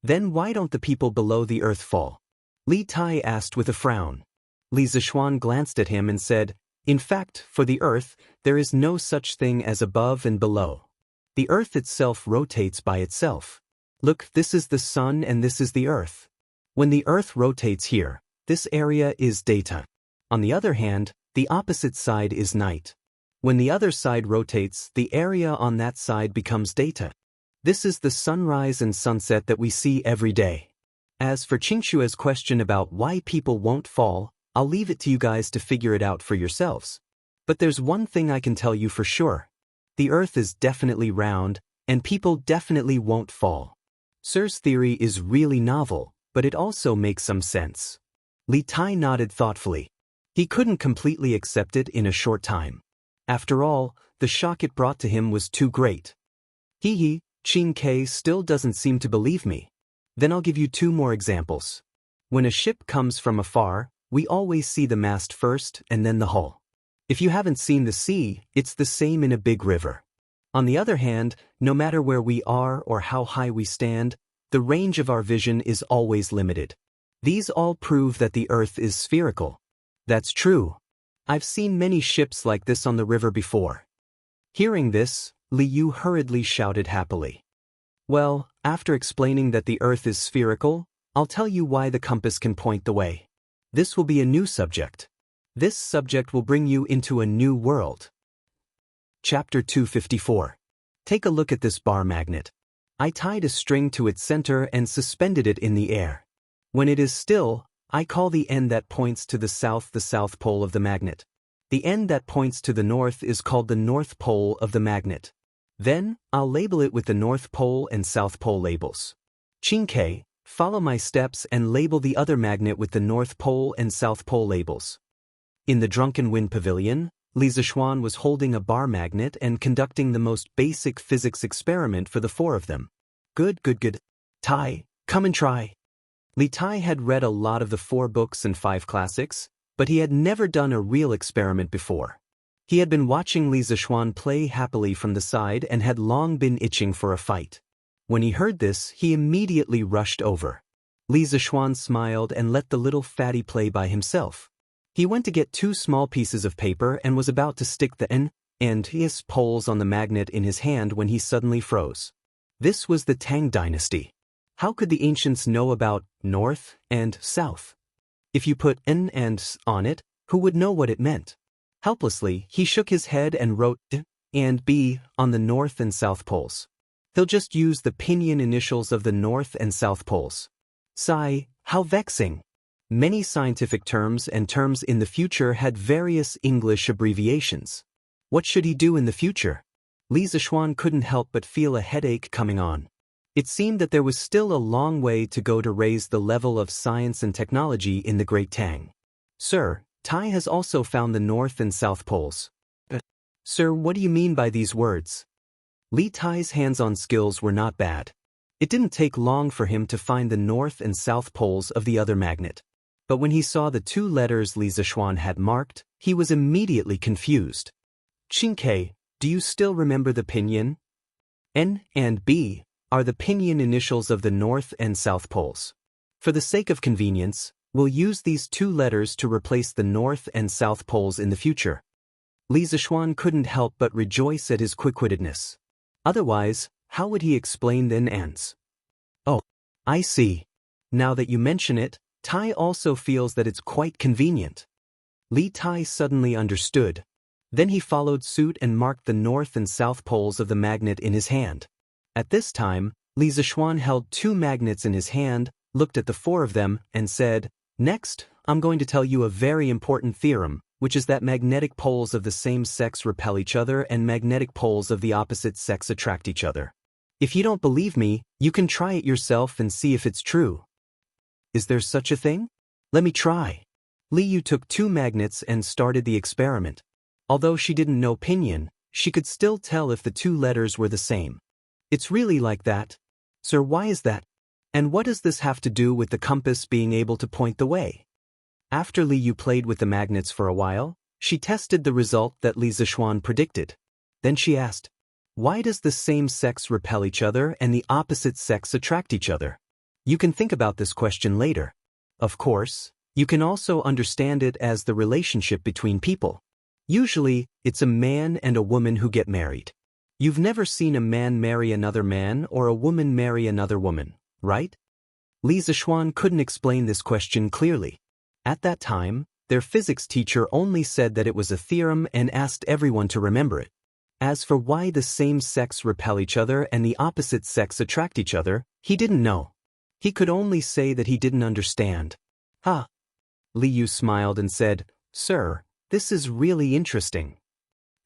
Then why don't the people below the earth fall? Li Tai asked with a frown. Li Zishuan glanced at him and said, In fact, for the earth, there is no such thing as above and below. The earth itself rotates by itself. Look, this is the sun and this is the earth. When the earth rotates here, this area is daytime. On the other hand, the opposite side is night. When the other side rotates, the area on that side becomes daytime. This is the sunrise and sunset that we see every day. As for Qingshue's question about why people won't fall, I'll leave it to you guys to figure it out for yourselves. But there's one thing I can tell you for sure. The earth is definitely round, and people definitely won't fall. Sir's theory is really novel, but it also makes some sense. Li Tai nodded thoughtfully. He couldn't completely accept it in a short time. After all, the shock it brought to him was too great. Qin Ke still doesn't seem to believe me. Then I'll give you two more examples. When a ship comes from afar, we always see the mast first and then the hull. If you haven't seen the sea, it's the same in a big river. On the other hand, no matter where we are or how high we stand, the range of our vision is always limited. These all prove that the earth is spherical. That's true. I've seen many ships like this on the river before. Hearing this, Li Yu hurriedly shouted happily. Well, after explaining that the earth is spherical, I'll tell you why the compass can point the way. This will be a new subject. This subject will bring you into a new world. Chapter 254. Take a look at this bar magnet. I tied a string to its center and suspended it in the air. When it is still, I call the end that points to the south pole of the magnet. The end that points to the north is called the north pole of the magnet. Then, I'll label it with the north pole and south pole labels. Qin, follow my steps and label the other magnet with the north pole and south pole labels. In the Drunken Wind Pavilion, Li Zishuan was holding a bar magnet and conducting the most basic physics experiment for the four of them. Good. Tai, come and try. Li Tai had read a lot of the 4 books and 5 classics, but he had never done a real experiment before. He had been watching Li Zishuan play happily from the side and had long been itching for a fight. When he heard this, he immediately rushed over. Li Zishuan smiled and let the little fatty play by himself. He went to get 2 small pieces of paper and was about to stick the N and S poles on the magnet in his hand when he suddenly froze. This was the Tang dynasty. How could the ancients know about north and south? If you put N and S on it, who would know what it meant? Helplessly, he shook his head and wrote D and B on the North and South Poles. He'll just use the pinyin initials of the North and South Poles. Sigh, how vexing. Many scientific terms and terms in the future had various English abbreviations. What should he do in the future? Li Zishuan couldn't help but feel a headache coming on. It seemed that there was still a long way to go to raise the level of science and technology in the Great Tang. Sir, Tai has also found the North and South Poles. Sir, what do you mean by these words? Li Tai's hands-on skills were not bad. It didn't take long for him to find the North and South Poles of the other magnet. But when he saw the two letters Li Zishuan had marked, he was immediately confused. Qingke, do you still remember the pinyin? N and B are the pinyin initials of the North and South Poles. For the sake of convenience, we'll use these two letters to replace the North and South Poles in the future. Li Zishuan couldn't help but rejoice at his quick-wittedness. Otherwise, how would he explain the N's? Oh, I see. Now that you mention it, Tai also feels that it's quite convenient. Li Tai suddenly understood. Then he followed suit and marked the North and South Poles of the magnet in his hand. At this time, Li Zishuan held two magnets in his hand, looked at the four of them, and said, "Next, I'm going to tell you a very important theorem, which is that magnetic poles of the same sex repel each other and magnetic poles of the opposite sex attract each other. If you don't believe me, you can try it yourself and see if it's true." Is there such a thing? Let me try. Li Yu took two magnets and started the experiment. Although she didn't know pinyin, she could still tell if the two letters were the same. It's really like that? Sir, why is that? And what does this have to do with the compass being able to point the way? After Li Yu played with the magnets for a while, she tested the result that Li Zishuan predicted. Then she asked, why does the same sex repel each other and the opposite sex attract each other? You can think about this question later. Of course, you can also understand it as the relationship between people. Usually, it's a man and a woman who get married. You've never seen a man marry another man or a woman marry another woman, right? Li Zishuan couldn't explain this question clearly. At that time, their physics teacher only said that it was a theorem and asked everyone to remember it. As for why the same sex repel each other and the opposite sex attract each other, he didn't know. He could only say that he didn't understand. Ha! Li Yu smiled and said, "Sir, this is really interesting.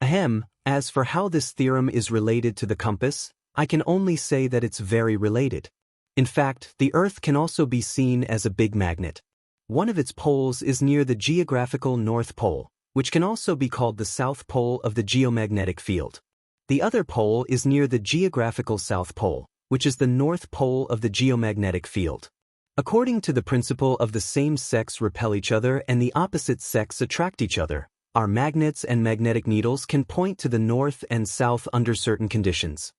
Ahem, as for how this theorem is related to the compass, I can only say that it's very related. In fact, the Earth can also be seen as a big magnet. One of its poles is near the geographical North Pole, which can also be called the South Pole of the geomagnetic field. The other pole is near the geographical South Pole, which is the North Pole of the geomagnetic field. According to the principle of the same sex repel each other and the opposite sex attract each other, our magnets and magnetic needles can point to the north and south under certain conditions."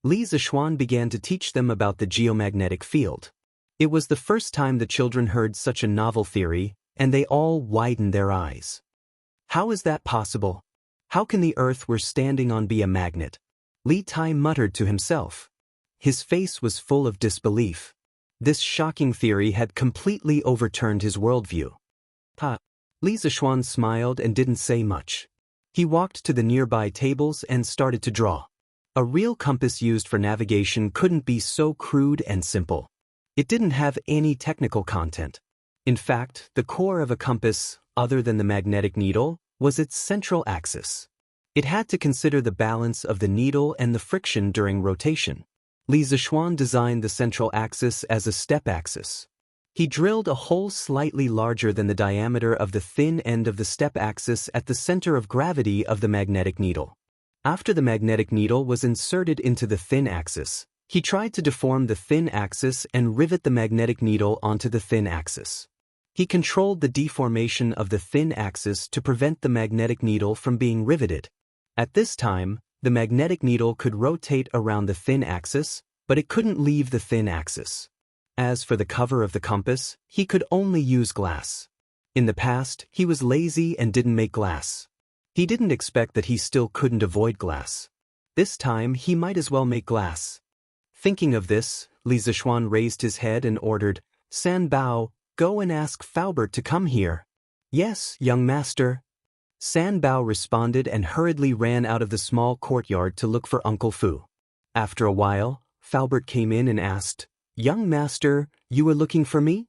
Li Zishuan began to teach them about the geomagnetic field. It was the first time the children heard such a novel theory, and they all widened their eyes. How is that possible? How can the Earth we're standing on be a magnet? Li Tai muttered to himself. His face was full of disbelief. This shocking theory had completely overturned his worldview. Li Zishuan smiled and didn't say much. He walked to the nearby tables and started to draw. A real compass used for navigation couldn't be so crude and simple. It didn't have any technical content. In fact, the core of a compass, other than the magnetic needle, was its central axis. It had to consider the balance of the needle and the friction during rotation. Li Zishuan designed the central axis as a step axis. He drilled a hole slightly larger than the diameter of the thin end of the step axis at the center of gravity of the magnetic needle. After the magnetic needle was inserted into the thin axis, he tried to deform the thin axis and rivet the magnetic needle onto the thin axis. He controlled the deformation of the thin axis to prevent the magnetic needle from being riveted. At this time, the magnetic needle could rotate around the thin axis, but it couldn't leave the thin axis. As for the cover of the compass, he could only use glass. In the past, he was lazy and didn't make glass. He didn't expect that he still couldn't avoid glass. This time, he might as well make glass. Thinking of this, Li Zishuan raised his head and ordered, "San Bao, go and ask Faubert to come here." "Yes, young master." San Bao responded and hurriedly ran out of the small courtyard to look for Uncle Fu. After a while, Faubert came in and asked, "Young master, you were looking for me?"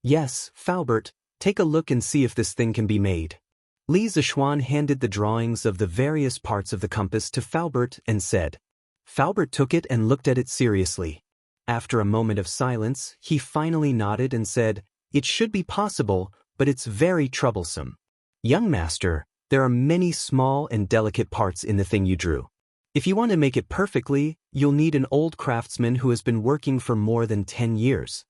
"Yes, Faubert, take a look and see if this thing can be made." Li Zishuan handed the drawings of the various parts of the compass to Faubert and said. Faubert took it and looked at it seriously. After a moment of silence, he finally nodded and said, "It should be possible, but it's very troublesome. Young master, there are many small and delicate parts in the thing you drew. If you want to make it perfectly, you'll need an old craftsman who has been working for more than 10 years.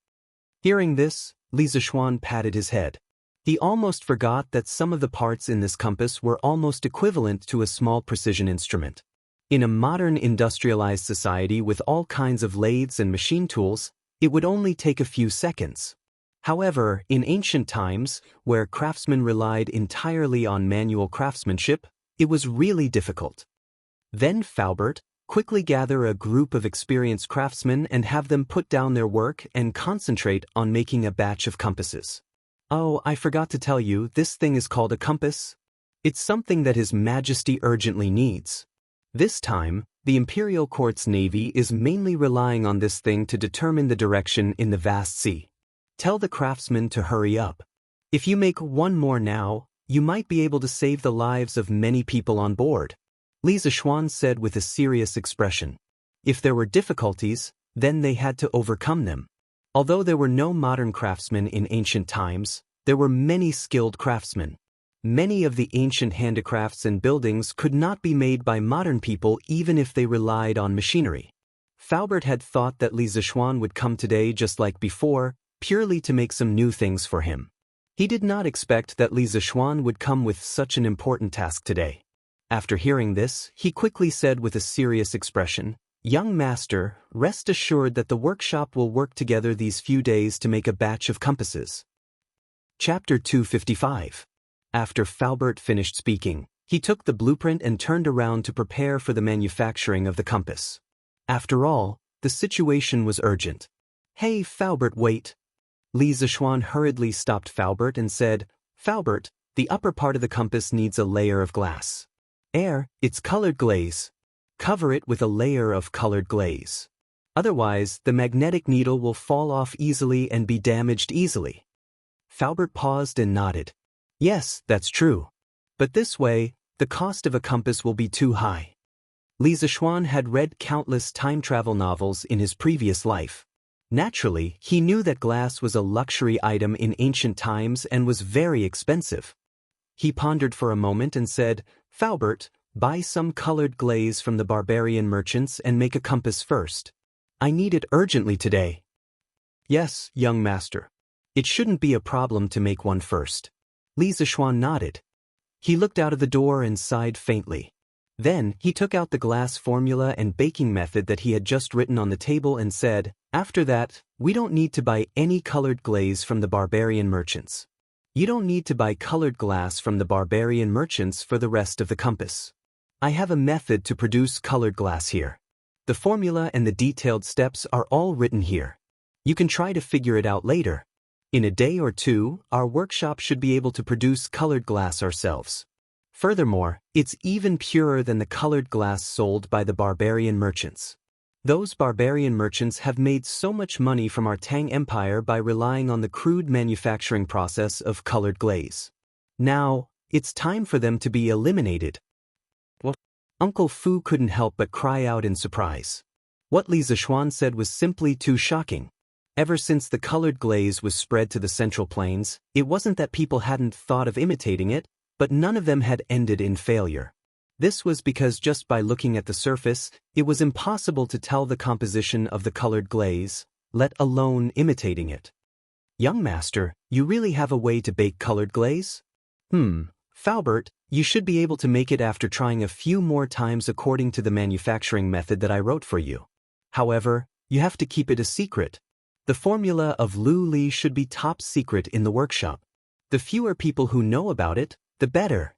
Hearing this, Li Zishuan patted his head. He almost forgot that some of the parts in this compass were almost equivalent to a small precision instrument. In a modern industrialized society with all kinds of lathes and machine tools, it would only take a few seconds. However, in ancient times, where craftsmen relied entirely on manual craftsmanship, it was really difficult. Then Faubert, quickly gather a group of experienced craftsmen and have them put down their work and concentrate on making a batch of compasses. "Oh, I forgot to tell you, this thing is called a compass. It's something that His Majesty urgently needs. This time, the Imperial Court's navy is mainly relying on this thing to determine the direction in the vast sea. Tell the craftsmen to hurry up. If you make one more now, you might be able to save the lives of many people on board," Li Zishuan said with a serious expression. If there were difficulties, then they had to overcome them. Although there were no modern craftsmen in ancient times, there were many skilled craftsmen. Many of the ancient handicrafts and buildings could not be made by modern people even if they relied on machinery. Faubert had thought that Li Zishuan would come today just like before, purely to make some new things for him. He did not expect that Li Zishuan would come with such an important task today. After hearing this, he quickly said with a serious expression, "Young master, rest assured that the workshop will work together these few days to make a batch of compasses." Chapter 255. After Faubert finished speaking, he took the blueprint and turned around to prepare for the manufacturing of the compass. After all, the situation was urgent. "Hey, Faubert, wait." Li Zishuan hurriedly stopped Faubert and said, "Faubert, the upper part of the compass needs a layer of glass. It's colored glaze. Cover it with a layer of colored glaze. Otherwise, the magnetic needle will fall off easily and be damaged easily." Faubert paused and nodded. "Yes, that's true. But this way, the cost of a compass will be too high." Li Zishuan had read countless time travel novels in his previous life. Naturally, he knew that glass was a luxury item in ancient times and was very expensive. He pondered for a moment and said, "Faubert, buy some colored glaze from the barbarian merchants and make a compass first. I need it urgently today." "Yes, young master. It shouldn't be a problem to make one first." Li Zishuan nodded. He looked out of the door and sighed faintly. Then, he took out the glass formula and baking method that he had just written on the table and said, "After that, we don't need to buy any colored glaze from the barbarian merchants. You don't need to buy colored glass from the barbarian merchants for the rest of the compass. I have a method to produce colored glass here. The formula and the detailed steps are all written here. You can try to figure it out later. In a day or two, our workshop should be able to produce colored glass ourselves. Furthermore, it's even purer than the colored glass sold by the barbarian merchants. Those barbarian merchants have made so much money from our Tang Empire by relying on the crude manufacturing process of colored glaze. Now, it's time for them to be eliminated." What? Uncle Fu couldn't help but cry out in surprise. What Li Zishuan said was simply too shocking. Ever since the colored glaze was spread to the Central Plains, it wasn't that people hadn't thought of imitating it, but none of them had ended in failure. This was because just by looking at the surface, it was impossible to tell the composition of the colored glaze, let alone imitating it. "Young master, you really have a way to bake colored glaze?" Faubert, you should be able to make it after trying a few more times according to the manufacturing method that I wrote for you. However, you have to keep it a secret. The formula of Lu Li should be top secret in the workshop. The fewer people who know about it, the better."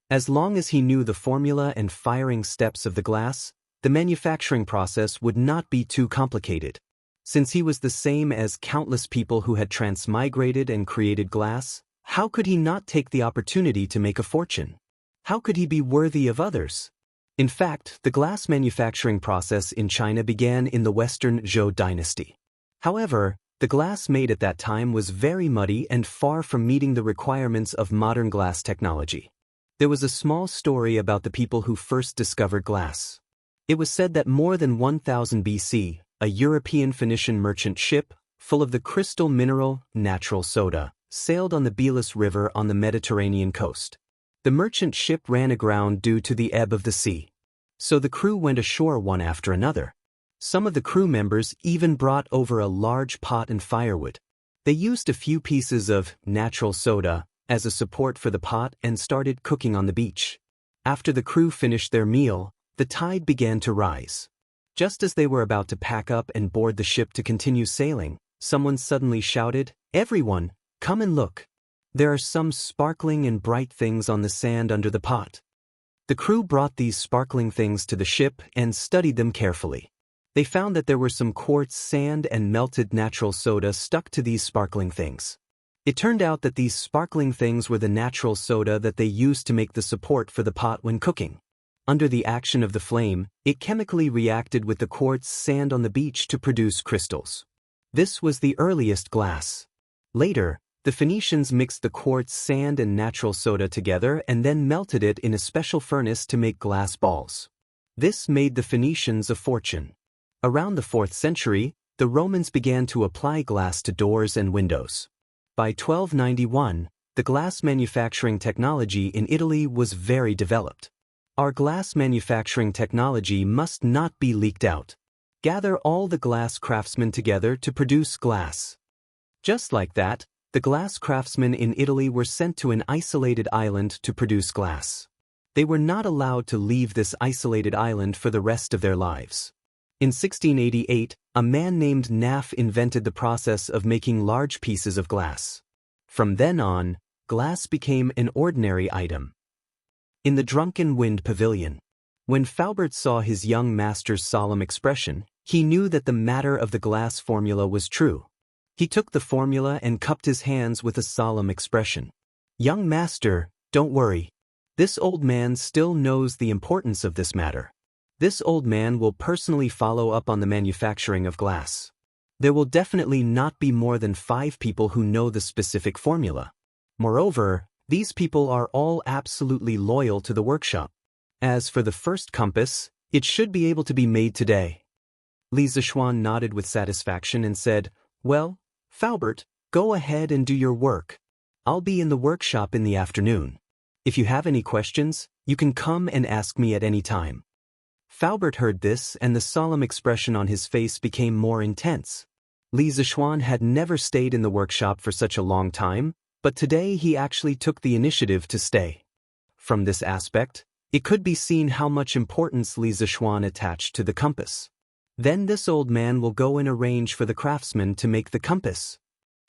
As long as he knew the formula and firing steps of the glass, the manufacturing process would not be too complicated. Since he was the same as countless people who had transmigrated and created glass, How could he not take the opportunity to make a fortune? How could he be worthy of others? In fact, the glass manufacturing process in China began in the Western Zhou dynasty. However, the glass made at that time was very muddy and far from meeting the requirements of modern glass technology. There was a small story about the people who first discovered glass. It was said that more than 1000 BC, a European Phoenician merchant ship, full of the crystal mineral, natural soda, sailed on the Belus River on the Mediterranean coast. The merchant ship ran aground due to the ebb of the sea. So the crew went ashore one after another. Some of the crew members even brought over a large pot and firewood. They used a few pieces of natural soda as a support for the pot and started cooking on the beach. After the crew finished their meal, the tide began to rise. Just as they were about to pack up and board the ship to continue sailing, someone suddenly shouted, "Everyone, come and look. There are some sparkling and bright things on the sand under the pot." The crew brought these sparkling things to the ship and studied them carefully. They found that there were some quartz sand and melted natural soda stuck to these sparkling things. It turned out that these sparkling things were the natural soda that they used to make the support for the pot when cooking. Under the action of the flame, it chemically reacted with the quartz sand on the beach to produce crystals. This was the earliest glass. Later, the Phoenicians mixed the quartz sand and natural soda together and then melted it in a special furnace to make glass balls. This made the Phoenicians a fortune. Around the 4th century, the Romans began to apply glass to doors and windows. By 1291, the glass manufacturing technology in Italy was very developed. Our glass manufacturing technology must not be leaked out. Gather all the glass craftsmen together to produce glass. Just like that, the glass craftsmen in Italy were sent to an isolated island to produce glass. They were not allowed to leave this isolated island for the rest of their lives. In 1688, a man named Naff invented the process of making large pieces of glass. From then on, glass became an ordinary item. In the Drunken Wind Pavilion, when Faubert saw his young master's solemn expression, he knew that the matter of the glass formula was true. He took the formula and cupped his hands with a solemn expression. "Young master, don't worry. This old man still knows the importance of this matter. This old man will personally follow up on the manufacturing of glass. There will definitely not be more than 5 people who know the specific formula. Moreover, these people are all absolutely loyal to the workshop. As for the first compass, it should be able to be made today." Li Zishuan nodded with satisfaction and said, "Well, Faubert, go ahead and do your work. I'll be in the workshop in the afternoon. If you have any questions, you can come and ask me at any time." Faubert heard this and the solemn expression on his face became more intense. Li Zishuan had never stayed in the workshop for such a long time, but today he actually took the initiative to stay. From this aspect, it could be seen how much importance Li Zishuan attached to the compass. Then this old man will go and arrange for the craftsmen to make the compass.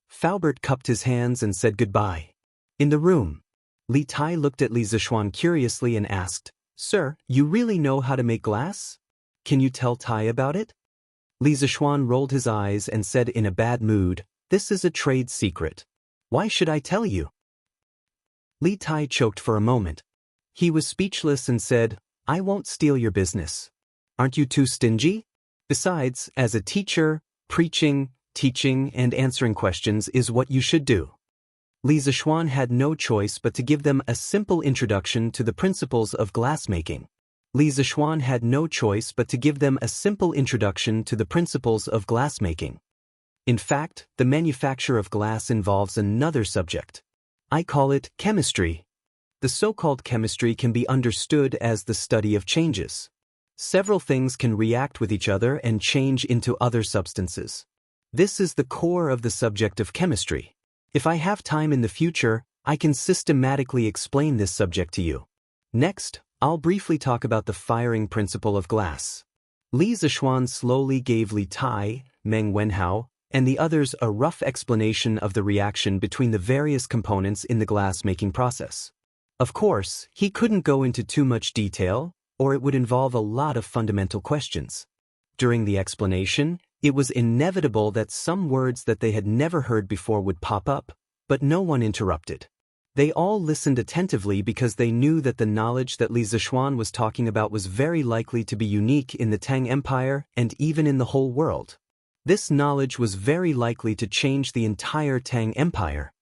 Faubert cupped his hands and said goodbye. In the room, Li Tai looked at Li Zishuan curiously and asked, "Sir, you really know how to make glass? Can you tell Tai about it?" Li Zishuan rolled his eyes and said in a bad mood, "This is a trade secret. Why should I tell you?" Li Tai choked for a moment. He was speechless and said, "I won't steal your business. Aren't you too stingy? Besides, as a teacher, preaching, teaching, and answering questions is what you should do." Li Zishuan had no choice but to give them a simple introduction to the principles of glassmaking. Li Zishuan had no choice but to give them a simple introduction to the principles of glassmaking. In fact, the manufacture of glass involves another subject. I call it chemistry. The so-called chemistry can be understood as the study of changes. Several things can react with each other and change into other substances. This is the core of the subject of chemistry. If I have time in the future, I can systematically explain this subject to you. Next, I'll briefly talk about the firing principle of glass. Li Zishuan slowly gave Li Tai, Meng Wenhao, and the others a rough explanation of the reaction between the various components in the glass-making process. Of course, he couldn't go into too much detail, or it would involve a lot of fundamental questions. During the explanation, it was inevitable that some words that they had never heard before would pop up, But no one interrupted. They all listened attentively because they knew that the knowledge that Li Zishuan was talking about was very likely to be unique in the Tang Empire and even in the whole world. This knowledge was very likely to change the entire Tang Empire.